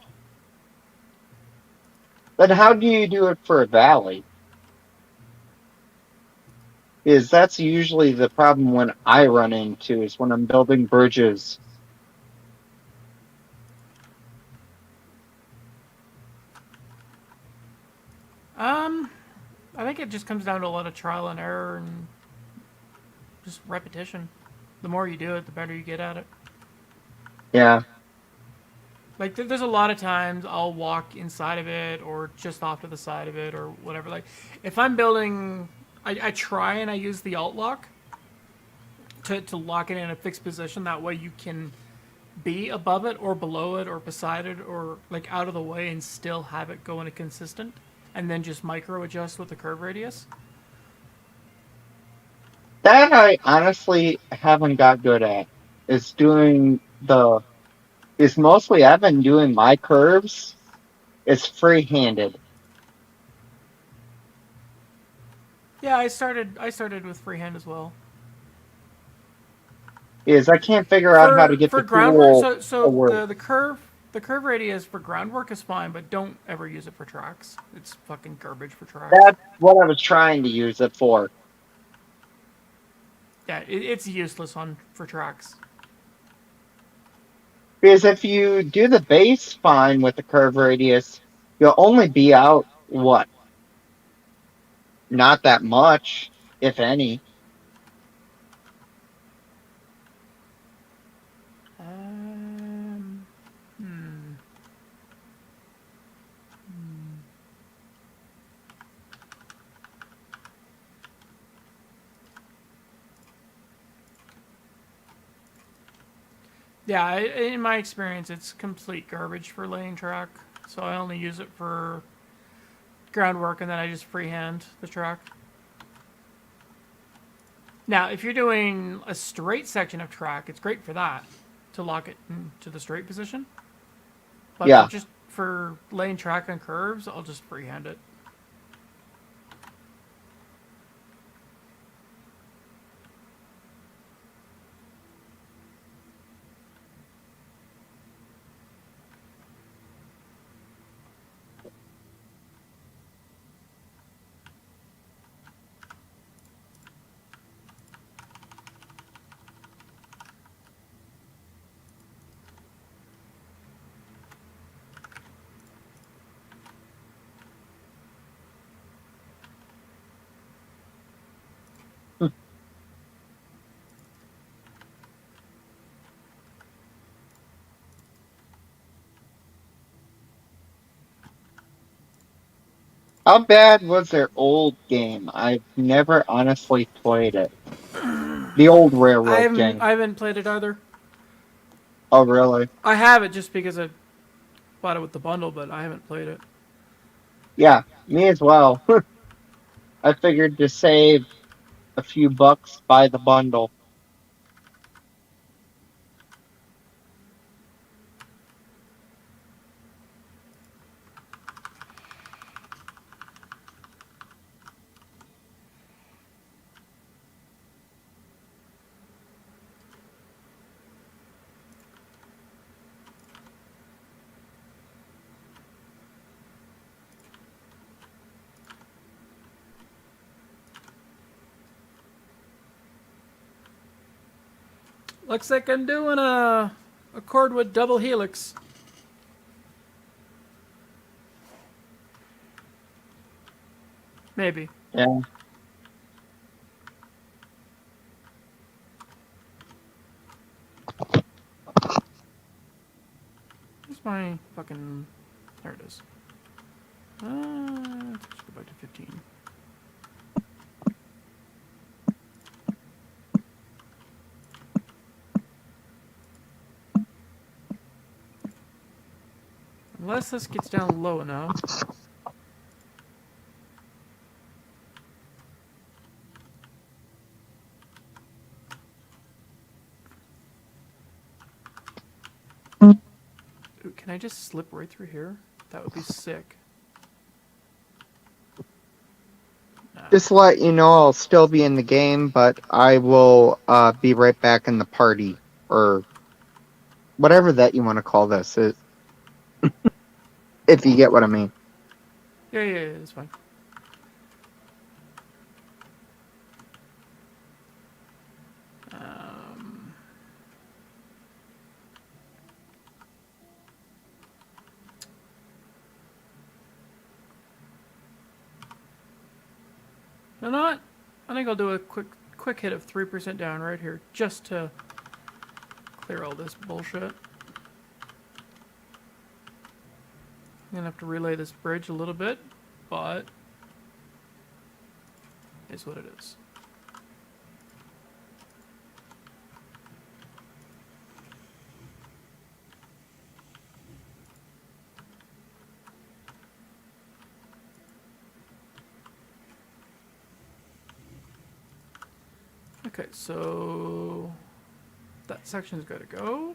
But how do you do it for a valley? Is that's usually the problem when I run into is when I'm building bridges. I think it just comes down to a lot of trial and error and just repetition. The more you do it, the better you get at it. Yeah. Like, there's a lot of times I'll walk inside of it or just off to the side of it or whatever. Like, if I'm building, I try and I use the alt lock to lock it in a fixed position. That way you can be above it or below it or beside it or, like, out of the way and still have it go in a consistent. And then just micro adjust with the curve radius. That I honestly haven't got good at. Is doing the is mostly I've been doing my curves. It's free-handed. Yeah, I started with freehand as well. Is I can't figure out how to get for the groundwork. tool So to work. the curve radius for groundwork is fine, but don't ever use it for tracks. It's fucking garbage for tracks. That's what I was trying to use it for. Yeah, it's useless for tracks. Because if you do the base fine with the curve radius, you'll only be out, what? Not that much, if any. Hmm. Yeah, in my experience, it's complete garbage for laying track. So I only use it for groundwork, and then I just freehand the track. Now, if you're doing a straight section of track, it's great for that, to lock it into the straight position. But Yeah. just for laying track on curves, I'll just freehand it. How bad was their old game? I've never honestly played it. The old railroad game. I haven't played it either. Oh, really? I have it just because I bought it with the bundle, but I haven't played it. Yeah, me as well. I figured to save a few bucks, buy the bundle. Looks like I'm doing a chord with double helix. Maybe. Yeah. Where's my fucking... There it is. Let's go back to 15. Unless this gets down low enough. Ooh, can I just slip right through here? That would be sick. Nah. Just to let you know, I'll still be in the game, but I will be right back in the party, or whatever that you want to call this, if you get what I mean. Yeah, that's fine. No, not. I think I'll do a quick hit of 3% down right here, just to clear all this bullshit. I'm gonna have to relay this bridge a little bit, but it's what it is. Okay, so that section's got to go.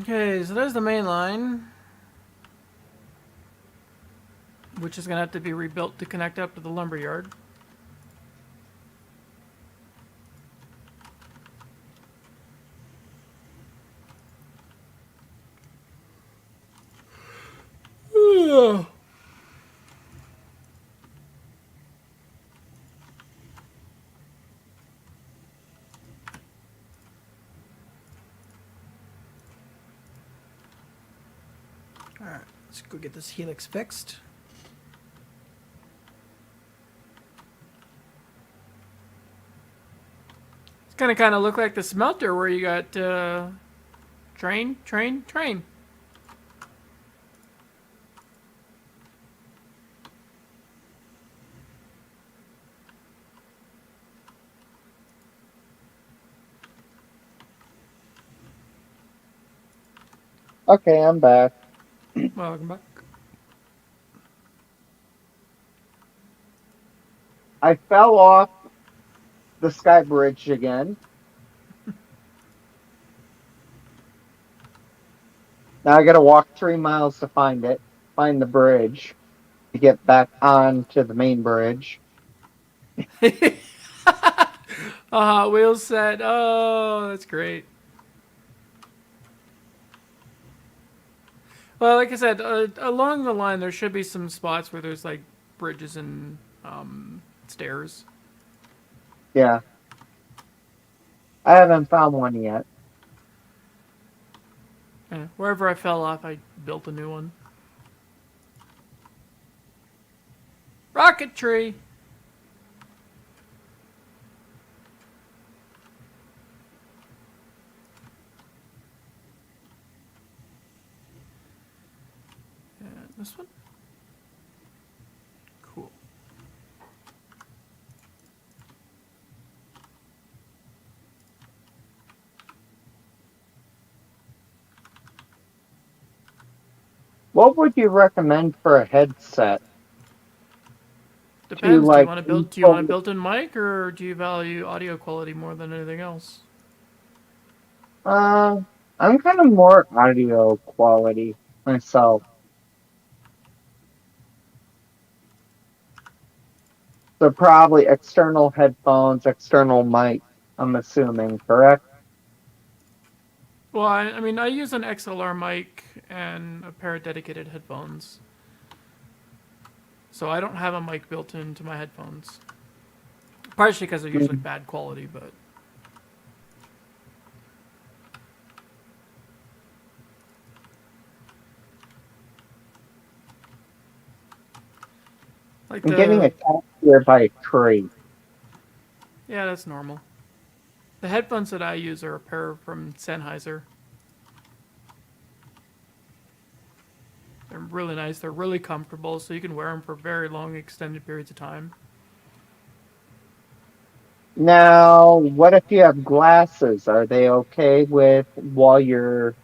Okay, so there's the main line, which is gonna have to be rebuilt to connect up to the lumber yard. Alright, let's go get this helix fixed. It's gonna kind of look like the smelter where you got train, train, train. Okay, I'm back. Welcome back. I fell off the sky bridge again. Now I gotta walk 3 miles to find it, find the bridge, to get back on to the main bridge. Wheels said, "Oh, that's great." Well, like I said, along the line there should be some spots where there's like bridges and stairs. Yeah. I haven't found one yet. Wherever I fell off, I built a new one. Rocket tree. And this one. Cool. What would you recommend for a headset? Depends. Do you like, want to build? Do you want a built-in mic, or do you value audio quality more than anything else? I'm kind of more audio quality myself. So probably external headphones, external mic, I'm assuming, correct? Well, I mean, I use an XLR mic and a pair of dedicated headphones. So I don't have a mic built into my headphones. Partially because they're usually bad quality, but... Like I'm getting attacked here by a tree. Yeah, that's normal. The headphones that I use are a pair from Sennheiser. They're really nice. They're really comfortable, so you can wear them for very long, extended periods of time. Now, what if you have glasses? Are they okay with while you're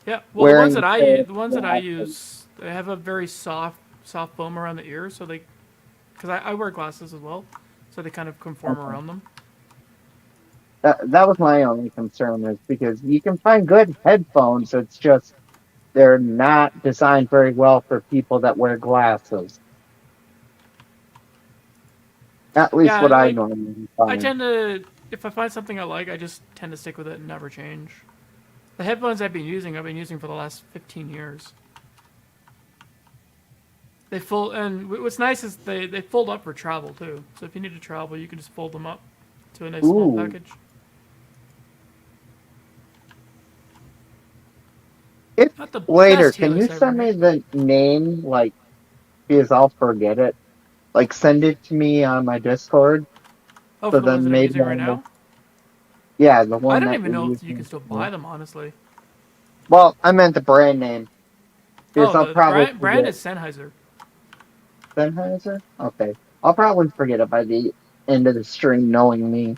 Yeah, well, the ones wearing that I use, glasses? they have a very soft foam around the ear, so they, because I wear glasses as well, so they kind of conform Okay. around them. That was my only concern, is because you can find good headphones. It's just they're not designed very well for people that wear glasses. At least Yeah, what I like normally I find. tend to, if I find something I like, I just tend to stick with it and never change. The headphones I've been using for the last 15 years. They fold, and what's nice is they fold up for travel too. So if you need to travel, you can just fold them up to a nice small Ooh. package. If Not the later, best can you Helix I've send ever me made. the name, like, because I'll forget it. Like, send it to me on my Discord, Oh, so for the ones then that I'm maybe using right I'll, now? yeah, the I one don't that even you're know if you can using. still buy them, honestly. Well, I meant the brand name, because Oh, I'll the probably brand forget. is Sennheiser. Sennheiser? Okay. I'll probably forget it by the end of the stream, knowing me.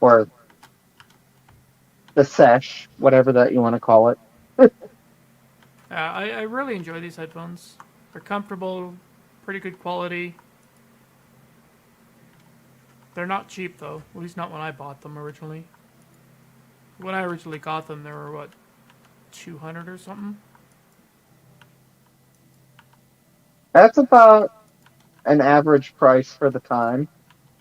Or the sesh, whatever that you want to call it. I really enjoy these headphones. They're comfortable, pretty good quality. They're not cheap though, at least not when I bought them originally. When I originally got them, they were what, 200 or something. That's about an average price for the time,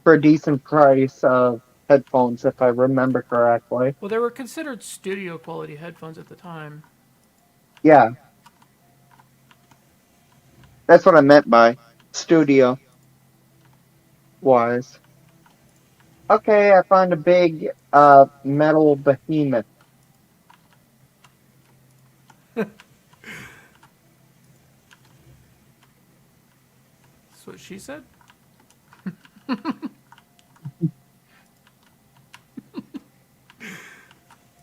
for a decent price of headphones, if I remember correctly. Well, they were considered studio quality headphones at the time. Yeah, that's what I meant by studio wise. Okay, I found a big metal behemoth. That's what she said.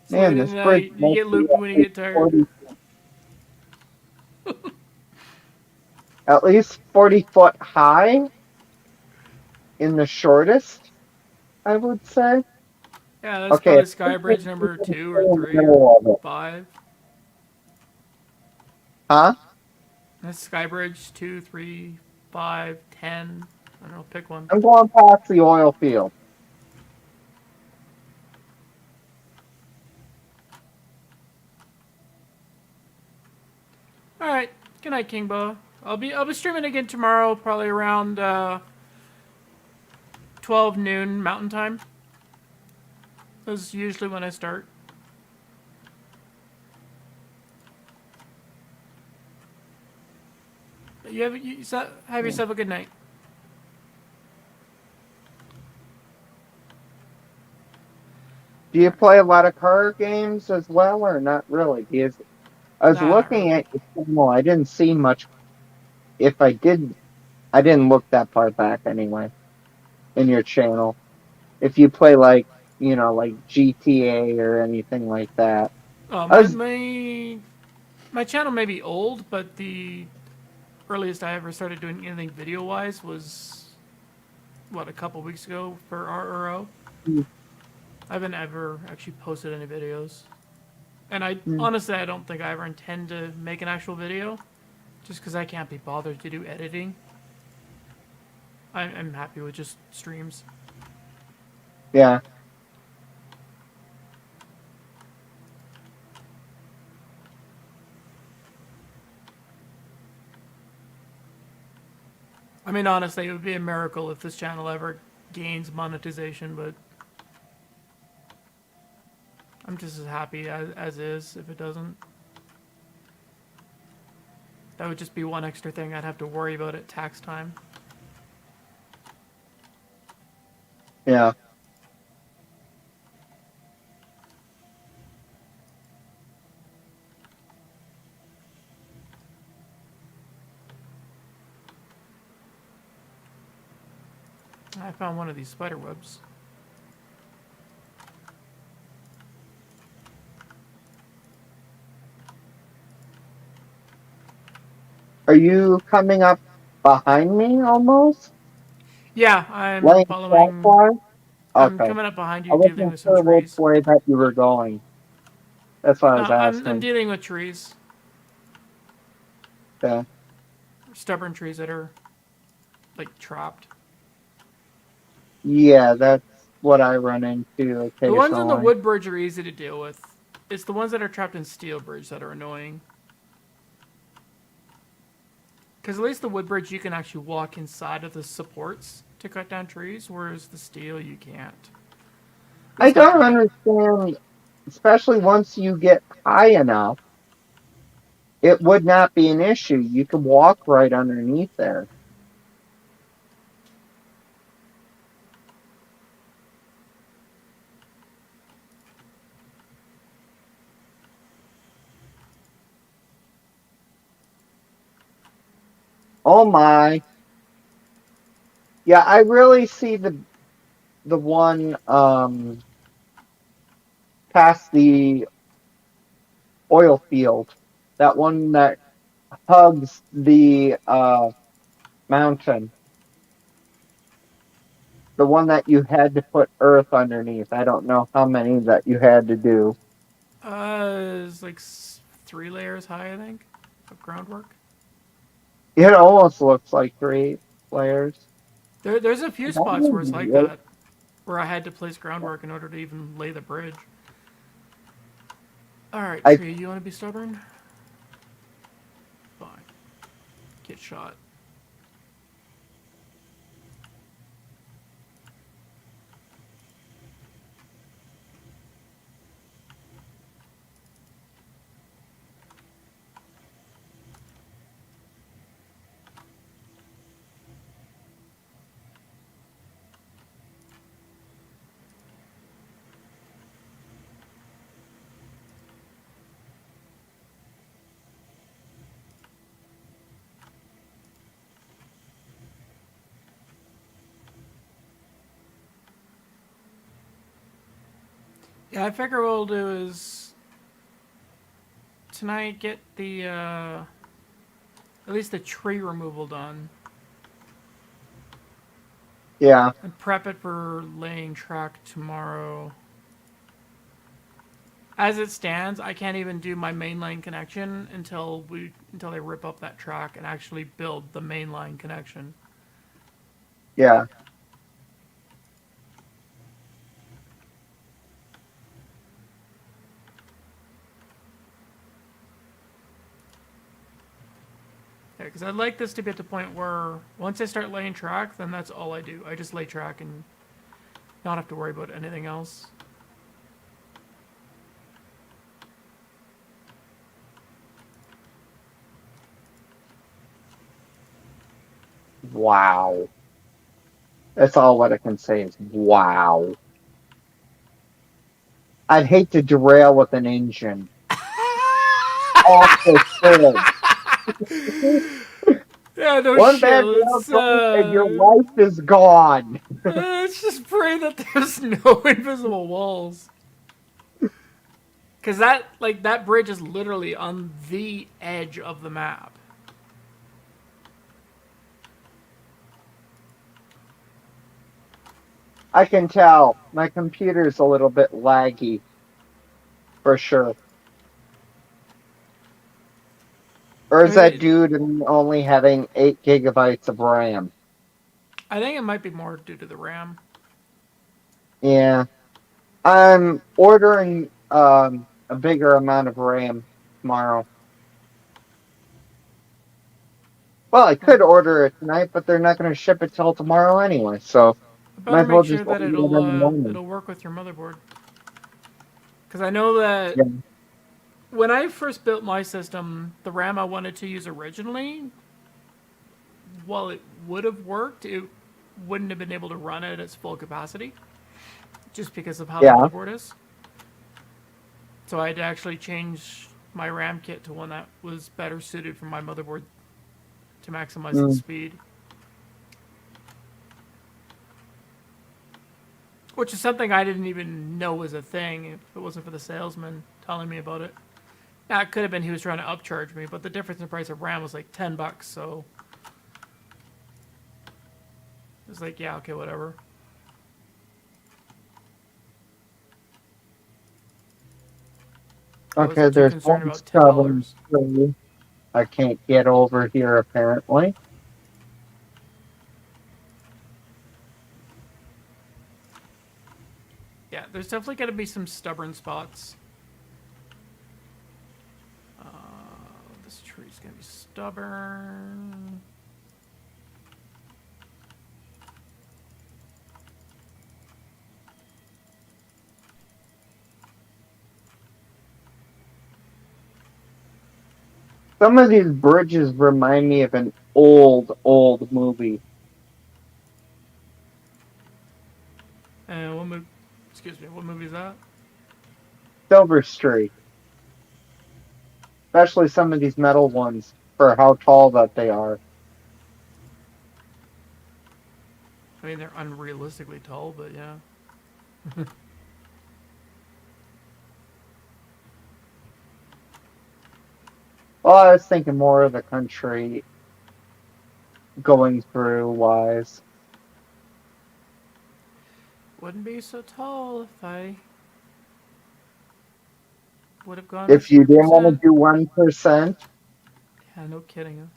So Man, you this bridge must get be loopy when you get tired. at least 40 foot high in the shortest, I would say. Yeah, that's Okay, probably it's Skybridge number in 2 or the 3 or middle of it. 5. Huh? That's Skybridge 2, 3, 5, 10. I don't know, pick one. I'm going past the oil field. All right. Good night, Kingbo. I'll be streaming again tomorrow, probably around 12 noon Mountain Time. That's usually when I start. Have yourself a good night. Do you play a lot of car games as well, or not really? Because I was Nah, not looking really. at your channel, I didn't see much. If I did, I didn't look that far back anyway in your channel. If you play like, like GTA or anything like that. Oh, I was, my channel may be old, but the earliest I ever started doing anything video wise was what, a couple weeks ago for RRO. I haven't ever actually posted any videos. And honestly, I don't think I ever intend to make an actual video, just because I can't be bothered to do editing. I'm happy with just streams. yeah. I mean, honestly, it would be a miracle if this channel ever gains monetization, but I'm just as happy as is if it doesn't. That would just be one extra thing I'd have to worry about at tax time. Yeah. I found one of these spider webs. Are you coming up behind me almost? Yeah, I'm Laying following. flat? I'm Okay. coming up behind I you, dealing wasn't with some sure which trees. way that you were going. That's why I No, was I'm asking. dealing with trees, Yeah. stubborn trees that are like trapped. Yeah, that's what I run into The ones in the occasionally. wood bridge are easy to deal with. It's the ones that are trapped in steel bridge that are annoying. Because at least the wood bridge you can actually walk inside of the supports to cut down trees, whereas the steel you can't. I It's not don't great. understand, especially once you get high enough, it would not be an issue. You could walk right underneath there. Oh my. Yeah, I really see the one past the oil field. That one that hugs the mountain. The one that you had to put earth underneath. I don't know how many that you had to do. It's like 3 layers high, I think, of groundwork. It almost looks like 3 layers. There's a few That spots where it's was like really- that, where I had to place groundwork in order to even lay the bridge. Alright, I- Tree, you want to be stubborn? Fine. Get shot. Yeah, I figure what we'll do is tonight get the at least the tree removal done Yeah. and prep it for laying track tomorrow. As it stands, I can't even do my mainline connection until they rip up that track and actually build the mainline connection. Yeah. Yeah, because I'd like this to be at the point where once I start laying track, then that's all I do. I just lay track and not have to worry about anything else. Wow. That's all what I can say is wow. I'd hate to derail with an engine. Off the field. Yeah, no One shit. bad railroad and your life is gone. Let's just pray that there's no invisible walls. Cause that bridge is literally on the edge of the map. I can tell. My computer's a little bit laggy. For sure. Or is I mean, that due to me only having 8 gigabytes of RAM? I think it might be more due to the RAM. Yeah. I'm ordering a bigger amount of RAM tomorrow. Well, I could order it tonight, but they're not going to ship it till tomorrow anyway, so I might better as well make just sure that order it in the morning. it'll work with your motherboard. Cause I know that Yeah. when I first built my system, the RAM I wanted to use originally, while it would have worked, it wouldn't have been able to run it at its full capacity, just because of how Yeah. the motherboard is. So I had to actually change my RAM kit to one that was better suited for my motherboard to maximize its speed. Which is something I didn't even know was a thing if it wasn't for the salesman telling me about it. Now, it could have been he was trying to upcharge me, but the difference in price of RAM was like $10, so it was like, yeah, okay, whatever. I Okay, wasn't too there's concerned one about stubborn $10. tree I can't get over here apparently. Yeah, there's definitely going to be some stubborn spots. This tree's going to be stubborn. Some of these bridges remind me of an old movie. And what movie? Excuse me, what movie is that? Silver Street. Especially some of these metal ones for how tall that they are. I mean, they're unrealistically tall, but yeah. Well, I was thinking more of the country going through wise. Wouldn't be so tall if I would have gone If with you didn't want 3%. to do 1%, Yeah, no kidding.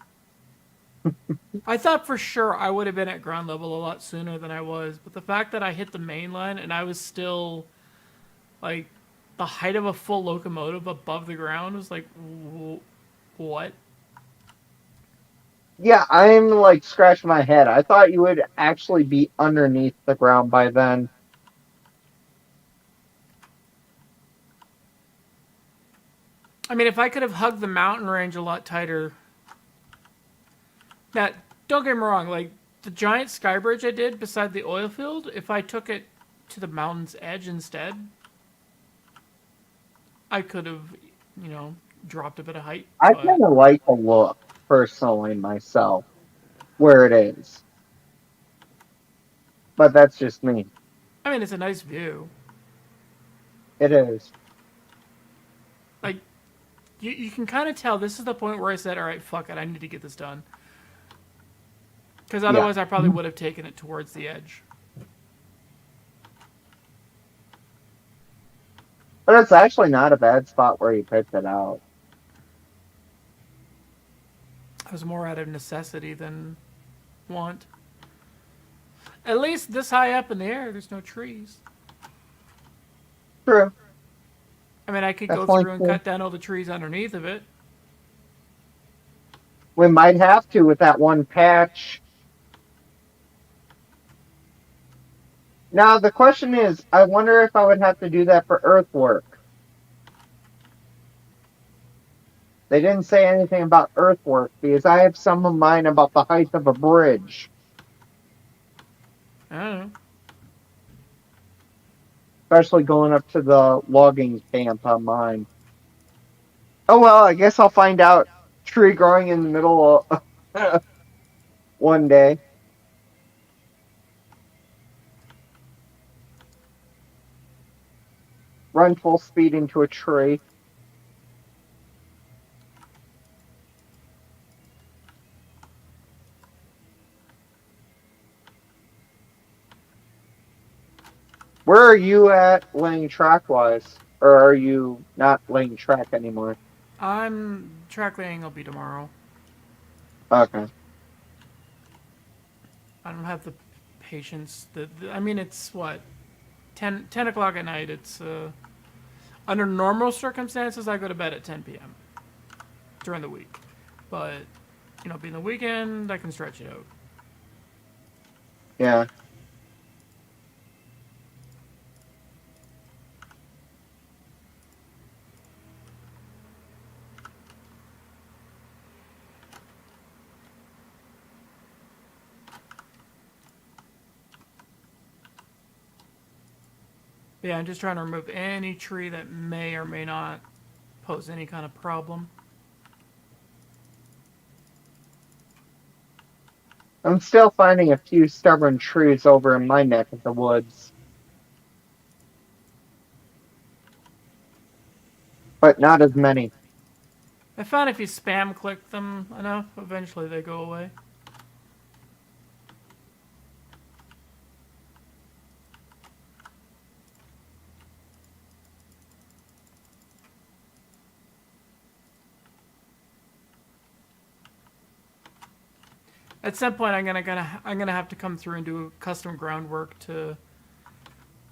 I thought for sure I would have been at ground level a lot sooner than I was, but the fact that I hit the main line and I was still like the height of a full locomotive above the ground was like, what? Yeah, I'm like scratching my head. I thought you would actually be underneath the ground by then. I mean, if I could have hugged the mountain range a lot tighter. Now, don't get me wrong, like, the giant sky bridge I did beside the oil field, if I took it to the mountain's edge instead, I could have, dropped a bit of height. I But, kind of like the look, personally, myself, where it is. But that's just me. I mean, it's a nice view. It is. Like, you can kind of tell this is the point where I said, all right, fuck it, I need to get this done. Because otherwise, I probably would have taken it towards the edge. But it's actually not a bad spot where you picked it out. I was more out of necessity than want. At least this high up in the air, there's no trees. True. I mean, I could That's go like through and the- cut down all the trees underneath of it. We might have to with that one patch. Now, the question is, I wonder if I would have to do that for earthwork. They didn't say anything about earthwork because I have some of mine about the height of a bridge. I don't know. Especially going up to the logging camp on mine. Oh well, I guess I'll find out. Tree growing in the middle of one day. Run full speed into a tree. Where are you at laying track wise? Or are you not laying track anymore? I'm track laying. I'll be tomorrow. Okay. I don't have the patience. I mean, it's what 10 o'clock at night. It's under normal circumstances, I go to bed at 10 p.m. during the week, but being the weekend, I can stretch it out. Yeah. Yeah, I'm just trying to remove any tree that may or may not pose any kind of problem. I'm still finding a few stubborn trees over in my neck of the woods. But not as many. I found if you spam click them enough, eventually they go away. At some point, I'm gonna have to come through and do custom groundwork to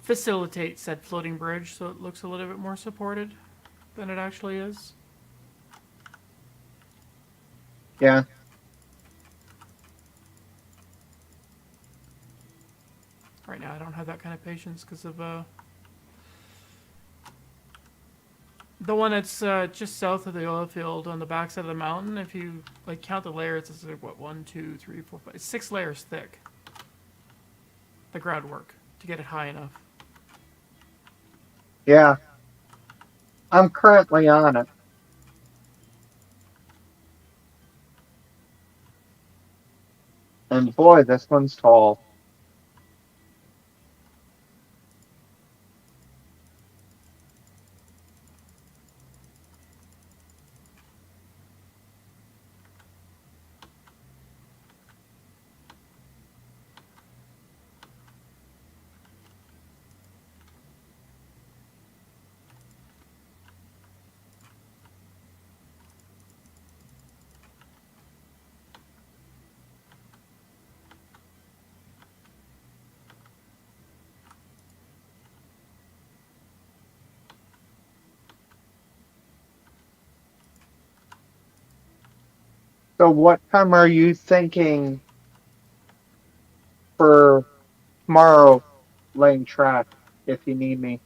facilitate said floating bridge, so it looks a little bit more supported than it actually is. Yeah. Right now, I don't have that kind of patience because of the one that's just south of the oil field on the backside of the mountain. If you count the layers, it's like what 1, 2, 3, 4, 5, 6 layers thick. The groundwork to get it high enough. Yeah. I'm currently on it. And boy, this one's tall. So what time are you thinking for tomorrow laying track if you need me?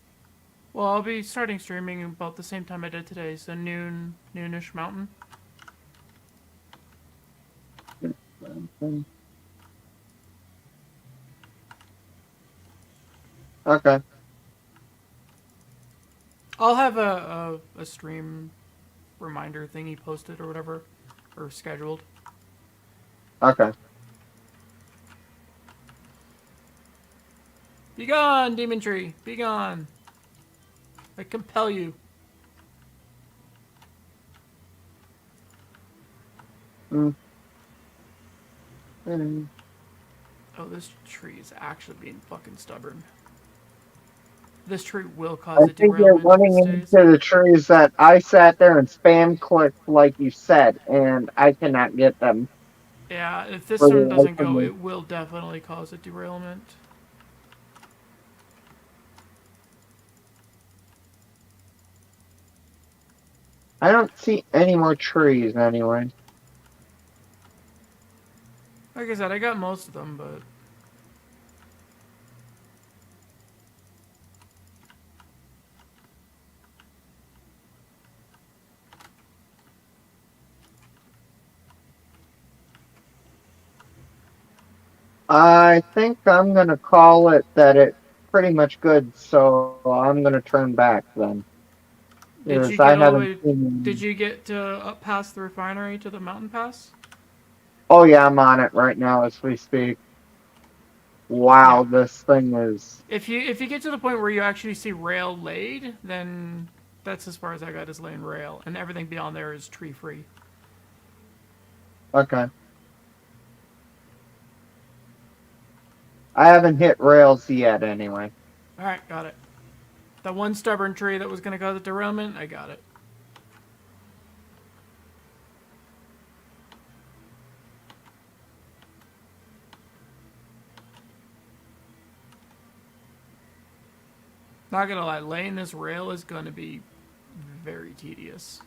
Well, I'll be starting streaming about the same time I did today, so noonish mountain. Okay. I'll have a stream reminder thingy posted or whatever, or scheduled. Okay. Be gone, demon tree! Be gone! I compel you. Mm. Mm. Oh, this tree is actually being fucking stubborn. This tree will I cause a think you're derailment if it running stays. into the trees that I sat there and spam clicked like you said, and I cannot get them Yeah, if this for the one life doesn't of go, me. it will definitely cause a derailment. I don't see any more trees anyway. Like I said, I got most of them, but I think I'm gonna call it that it's pretty much good, so I'm gonna turn back then. did you Because I get all the haven't way? Did seen. you get up past the refinery to the mountain pass? Oh yeah, I'm on it right now as we speak. Yeah. Wow, this thing is. If you get to the point where you actually see rail laid, then that's as far as I got is laying rail, and everything beyond there is tree free. Okay. I haven't hit rails yet anyway. All right, got it. The one stubborn tree that was going to cause a derailment, I got it. Not gonna lie, laying this rail is going to be very tedious.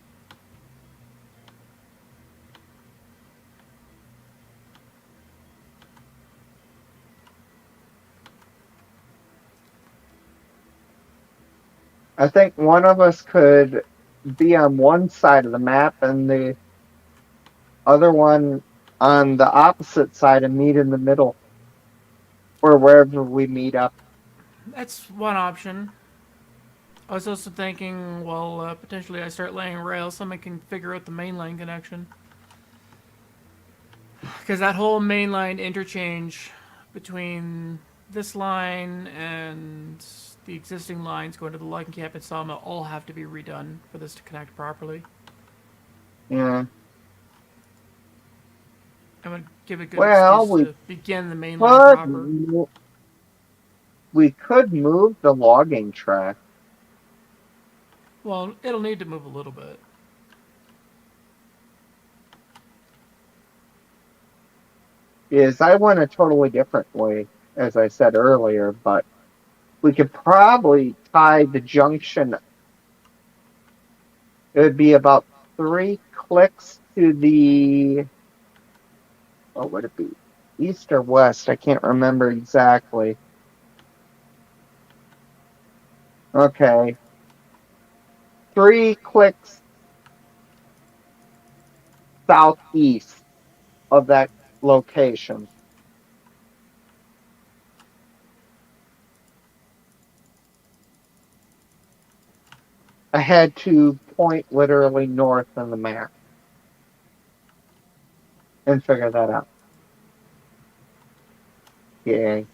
I think one of us could be on one side of the map and the other one on the opposite side and meet in the middle. Or wherever we meet up. That's one option. I was also thinking, well, potentially I start laying rail, someone can figure out the mainline connection. Because that whole mainline interchange between this line and the existing lines going to the logging camp and sawmill all have to be redone for this to connect properly. Yeah. It would give a good Well, excuse to begin the mainline proper. could we could move the logging track. Well, it'll need to move a little bit. Is I went a totally different way, as I said earlier, but we could probably tie the junction. It would be about 3 clicks to the, what would it be? East or west? I can't remember exactly. Okay. 3 clicks southeast of that location. I had to point literally north on the map and figure that out. Yay.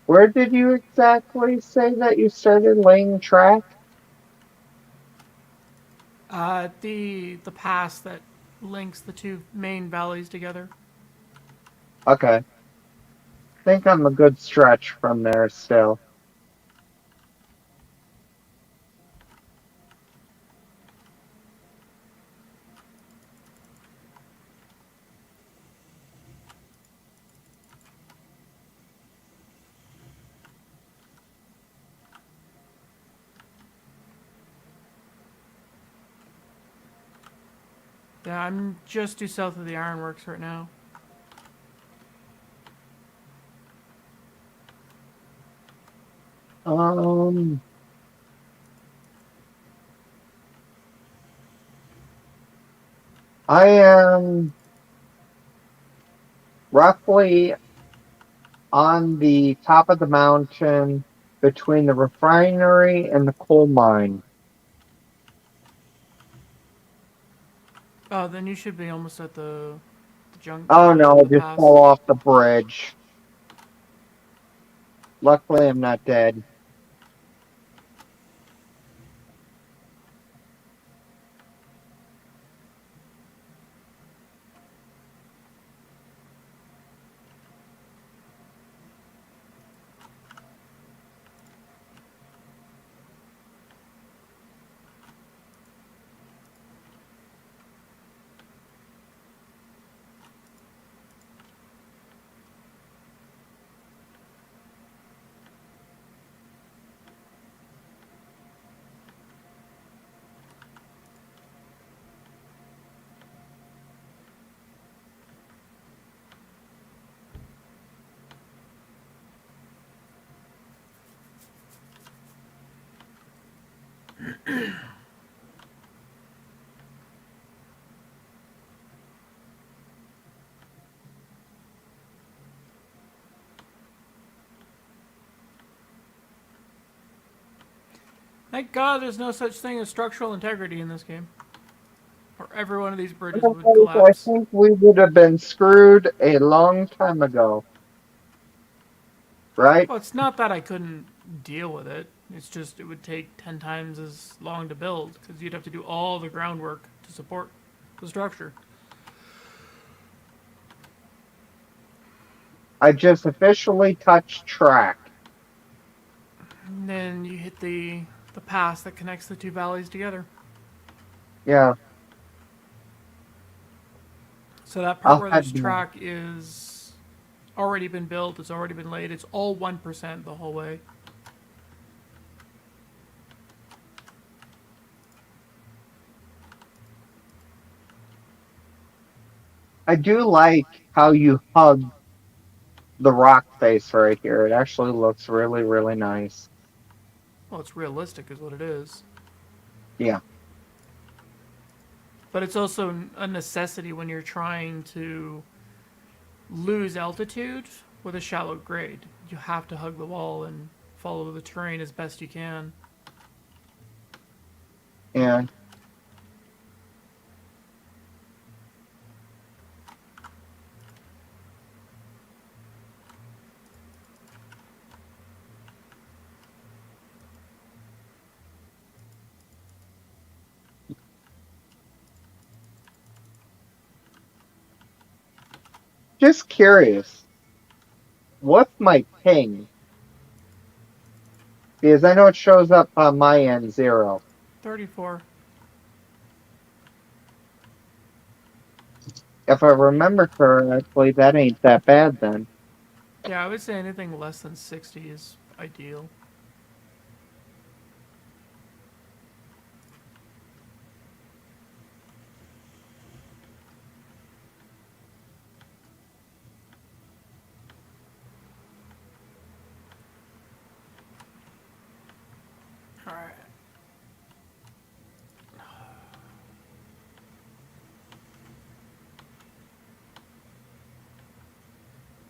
Where did you exactly say that you started laying track? The pass that links the two main valleys together. Okay. I think I'm a good stretch from there still. Yeah, I'm just due south of the ironworks right now. Um, I am roughly on the top of the mountain between the refinery and the coal mine. Oh, then you should be almost at the junk, Oh no, I the just pass. fell off the bridge. Luckily, I'm not dead. Thank God there's no such thing as structural integrity in this game. Or every one of these bridges would Otherwise, I collapse. think we would have been screwed a long time ago, right? Well, it's not that I couldn't deal with it. It's just it would take 10 times as long to build because you'd have to do all the groundwork to support the structure. I just officially touched track. And then you hit the pass that connects the two valleys together. Yeah, So that part I'll where there's head there. track is already been built, it's already been laid. It's all 1% the whole way. I do like how you hug the rock face right here. It actually looks really, really nice. Well, it's realistic, is what it is. Yeah. But it's also a necessity when you're trying to lose altitude with a shallow grade. You have to hug the wall and follow the terrain as best you can. And just curious, what's my ping? Because I know it shows up on my end 0. 34. If I remember correctly, that ain't that bad then. Yeah, I would say anything less than 60 is ideal. Alright.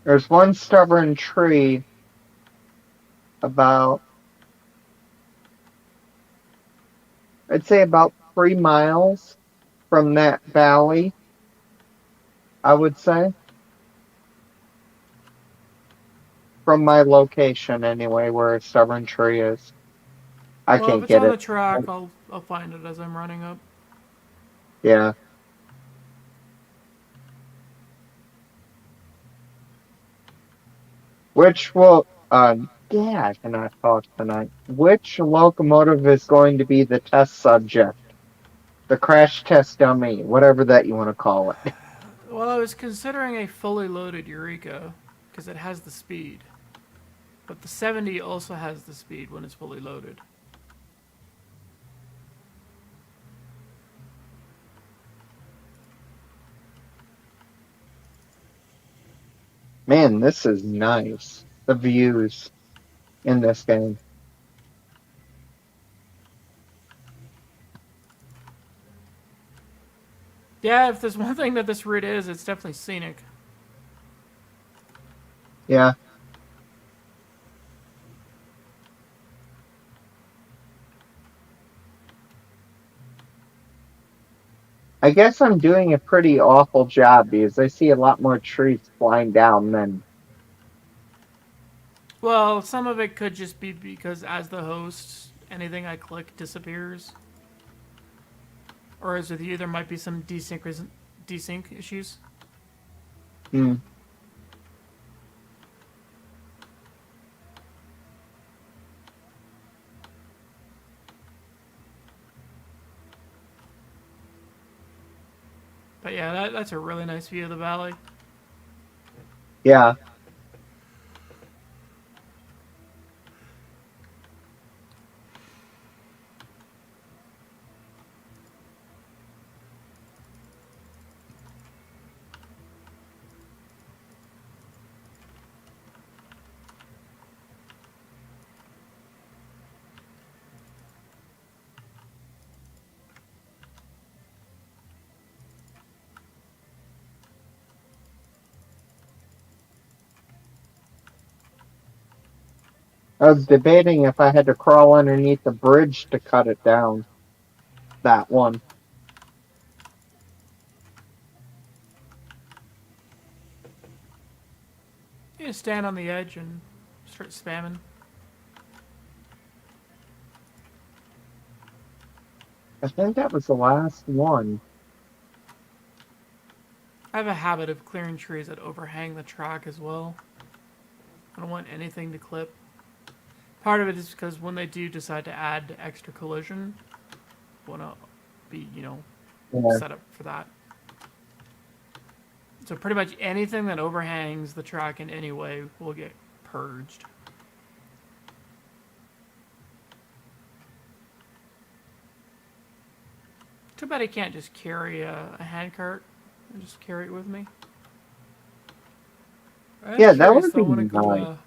There's one stubborn tree about, I'd say about 3 miles from that valley, I would say. From my location, anyway, where a stubborn tree is. I Well, if can't it's get on the it. track, I'll find it as I'm running up. Yeah. Which will, yeah, I cannot talk tonight. Which locomotive is going to be the test subject? The crash test dummy, whatever that you want to call it. Well, I was considering a fully loaded Eureka because it has the speed. But the 70 also has the speed when it's fully loaded. Man, this is nice. The views in this game. Yeah, if there's one thing that this route is, it's definitely scenic. Yeah. I guess I'm doing a pretty awful job because I see a lot more trees flying down than. Well, some of it could just be because as the host, anything I click disappears. Or as with you, there might be some desync issues. Hmm. But yeah, that's a really nice view of the valley. Yeah. I was debating if I had to crawl underneath the bridge to cut it down. That one. You just stand on the edge and start spamming. I think that was the last one. I have a habit of clearing trees that overhang the track as well. I don't want anything to clip. Part of it is because when they do decide to add extra collision, I want to be, Yeah. set up for that. So pretty much anything that overhangs the track in any way will get purged. Too bad I can't just carry a handcart and just carry it with me. I'm Yeah, that curious, would though, be when I nice.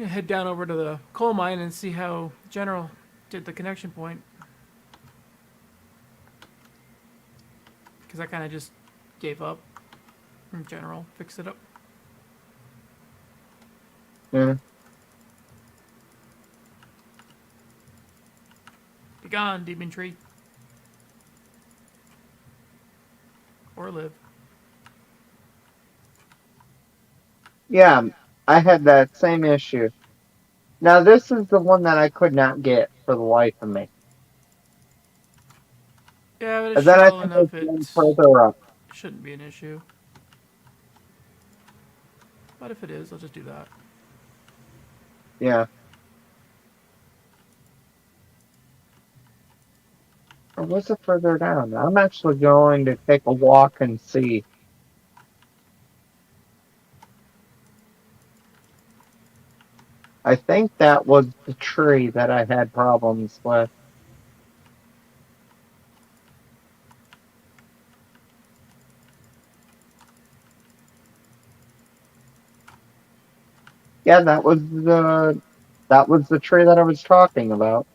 head down over to the coal mine and see how General did the connection point. Because I kind of just gave up. In General, fixed it up. Yeah. Be gone, demon tree. Or live. Yeah, I had that same issue. Now, this is the one that I could not get for the life of me. Yeah, but it's And then I shallow think it's enough one it further up. shouldn't be an issue. But if it is, I'll just do that. Yeah. Or was it further down? I'm actually going to take a walk and see. I think that was the tree that I had problems with. Yeah, that was the tree that I was talking about.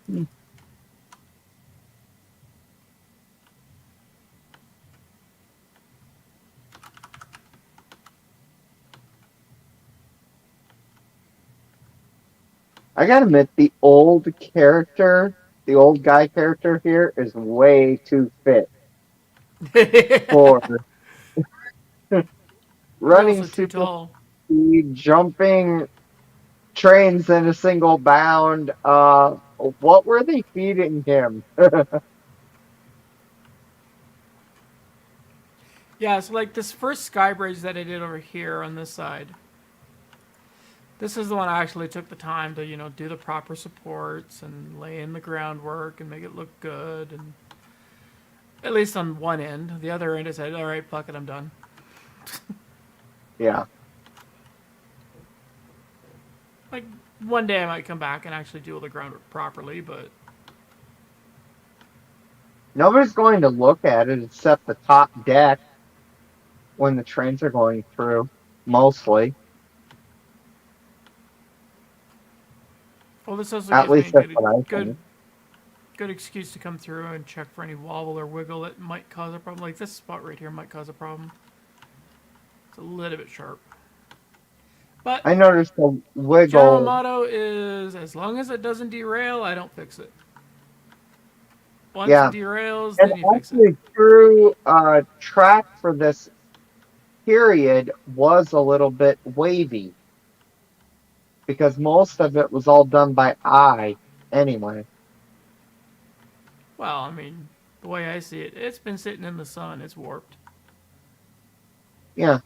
Hmm. I gotta admit, the old guy character here is way too fit for He's running also too super tall. speed, jumping trains in a single bound. What were they feeding him? Yeah, so like this first sky bridge that I did over here on this side. This is the one I actually took the time to, do the proper supports and lay in the groundwork and make it look good. And at least on one end. The other end, I said, all right, fuck it, I'm done. Yeah. Like, one day I might come back and actually do all the groundwork properly, but Nobody's going to look at it except the top deck when the trains are going through, mostly. well, this also At gives me least a that's good, what I good, think. good excuse to come through and check for any wobble or wiggle that might cause a problem. Like this spot right here might cause a problem. It's a little bit sharp. But I noticed the general wiggle. motto is as long as it doesn't derail, I don't fix it. Once it Yeah, derails, and then you fix it. actually, through track for this period was a little bit wavy because most of it was all done by eye anyway. Well, I mean, the way I see it, it's been sitting in the sun. It's warped. Yeah,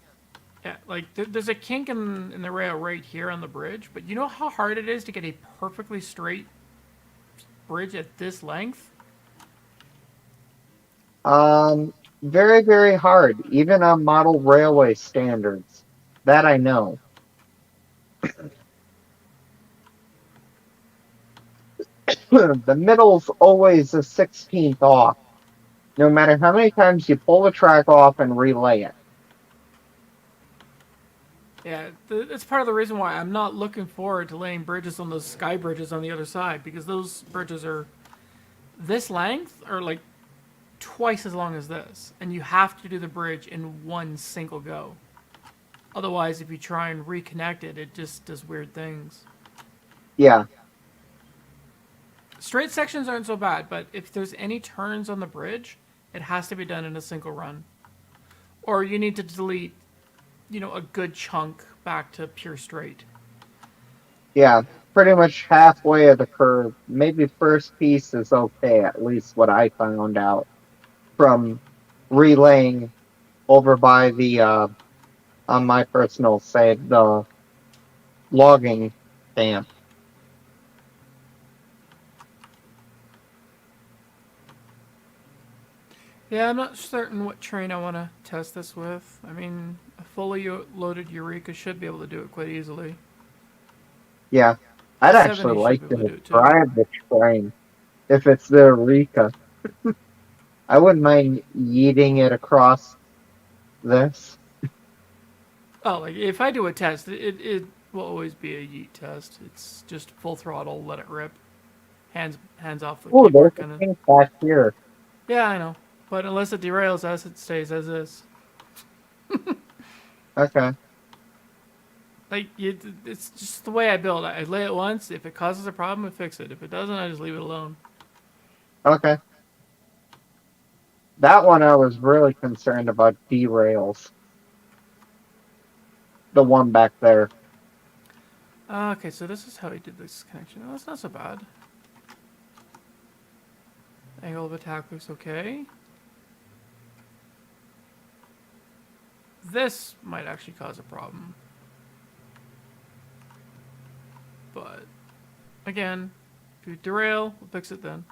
Yeah, like there's a kink in the rail right here on the bridge, but you know how hard it is to get a perfectly straight bridge at this length? very, very hard, even on model railway standards. That I know. The middle's always a 16th off, no matter how many times you pull the track off and relay it. Yeah, it's part of the reason why I'm not looking forward to laying bridges on those sky bridges on the other side, because those bridges are this length or like twice as long as this, and you have to do the bridge in one single go. Otherwise, if you try and reconnect it, it just does weird things. Yeah, Straight sections aren't so bad, but if there's any turns on the bridge, it has to be done in a single run. Or you need to delete, a good chunk back to pure straight. yeah, pretty much halfway of the curve. Maybe first piece is okay, at least what I found out from relaying over by the on my personal save the logging camp. Yeah, I'm not certain what train I want to test this with. I mean, a fully loaded Eureka should be able to do it quite easily. Yeah, I'd The actually 70 should like be able to to do it too. drive the train if it's the Eureka. I wouldn't mind yeeting it across this. Oh, like if I do a test, it will always be a yeet test. It's just full throttle, let it rip, hands off the Oh, there's keyboard, a kind of. thing back here. Yeah, I know. But unless it derails us, it stays as is. Okay. Like it's just the way I build. I lay it once. If it causes a problem, I fix it. If it doesn't, I just leave it alone. Okay. That one I was really concerned about derails. The one back there. Okay, so this is how he did this connection. Oh, that's not so bad. Angle of attack looks okay. This might actually cause a problem. But, again, if you derail, we'll fix it then.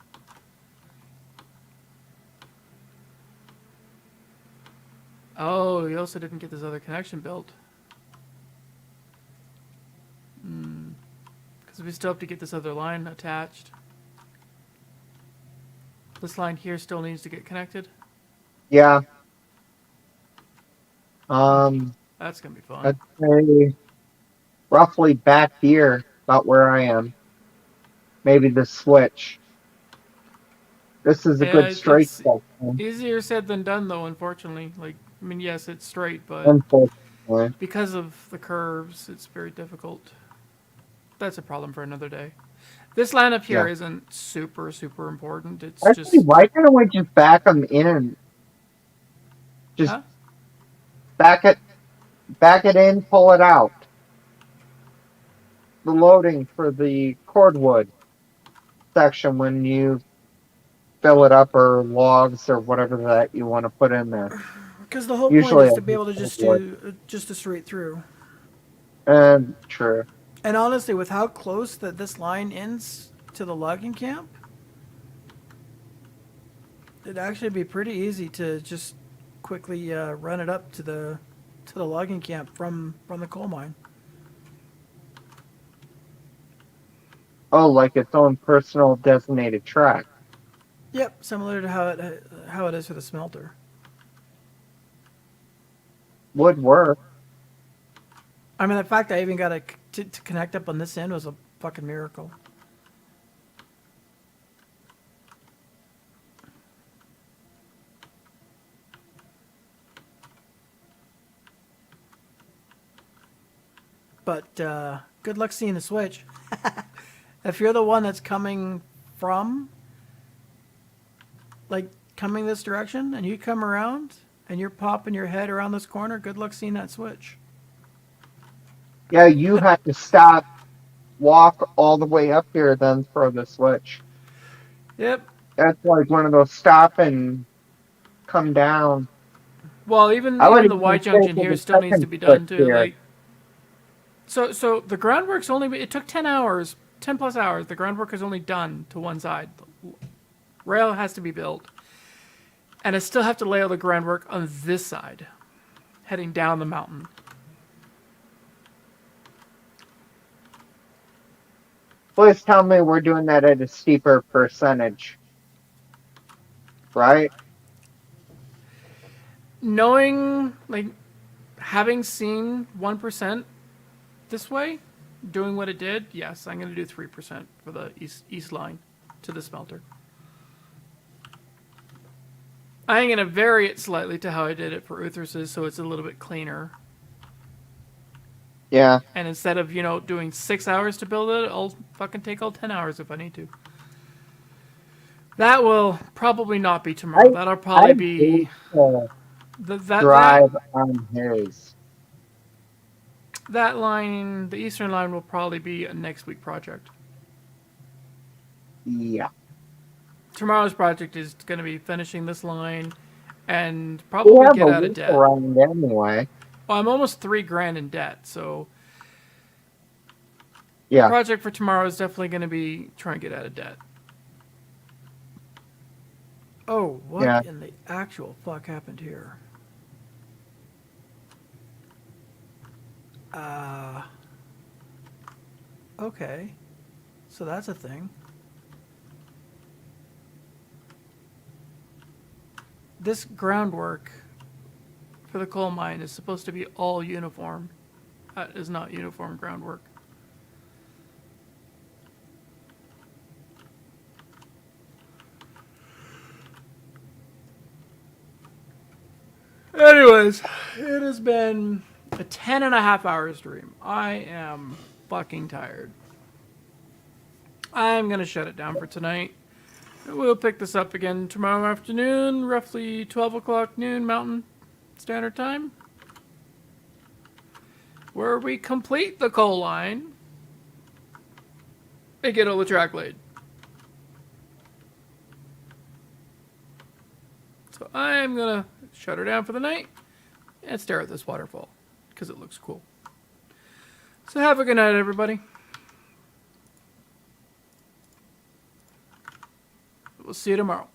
Oh, he also didn't get this other connection built. Because we still have to get this other line attached. This line here still needs to get connected. Yeah. That's going to be fun. I'd say roughly back here, about where I am. Maybe the switch. This is a Yeah, good straight section, easier said than done, though, unfortunately. Like, I mean, yes, it's straight, but unfortunately. because of the curves, it's very difficult. That's a problem for another day. This line up here Yeah. isn't super, super important. It's Actually, just... why can't we just back them in and just Huh? back it in, pull it out? The loading for the cordwood section when you fill it up or logs or whatever that you want to put in there. Because the whole Usually point is I to be do able to just cordwood. do just a straight through. And true. And honestly, with how close that this line ends to the logging camp, it'd actually be pretty easy to just quickly run it up to the logging camp from the coal mine. Oh, like its own personal designated track. Yep, similar to how it is for the smelter. Would work. I mean, the fact I even got to connect up on this end was a fucking miracle. But good luck seeing the switch. If you're the one that's coming from, like, coming this direction, and you come around, and you're popping your head around this corner, good luck seeing that switch. Yeah, you have to stop, walk all the way up here, then throw the switch. Yep. That's like one of those stop and come down. Well, even I would even the even Y say junction for here the still needs to second be done switch too. here. Like, so the groundwork's only it took 10 hours, 10 plus hours. The groundwork is only done to one side. Rail has to be built, and I still have to lay all the groundwork on this side, heading down the mountain. Please tell me we're doing that at a steeper percentage. Right? Knowing, like, having seen 1% this way, doing what it did, yes, I'm going to do 3% for the east line to the smelter. I'm going to vary it slightly to how I did it for Uthris's, so it's a little bit cleaner. Yeah. And instead of, doing 6 hours to build it, I'll fucking take all 10 hours if I need to. That will probably not be tomorrow. That'll probably be... Drive on his. That line, the eastern line, will probably be a next week project. Yeah. Tomorrow's project is going to be finishing this line and We probably have get a out of week debt. around anyway. Well, I'm almost $3,000 in debt, so the Yeah. project for tomorrow is definitely going to be trying to get out of debt. Oh, what Yeah. in the actual fuck happened here? Okay. So that's a thing. This groundwork for the coal mine is supposed to be all uniform. That is not uniform groundwork. Anyways, it has been a 10.5 hour stream. I am fucking tired. I'm going to shut it down for tonight. We'll pick this up again tomorrow afternoon, roughly 12 o'clock noon Mountain Standard Time, where we complete the coal line and get all the track laid. So I'm going to shut her down for the night and stare at this waterfall because it looks cool. So have a good night, everybody. We'll see you tomorrow.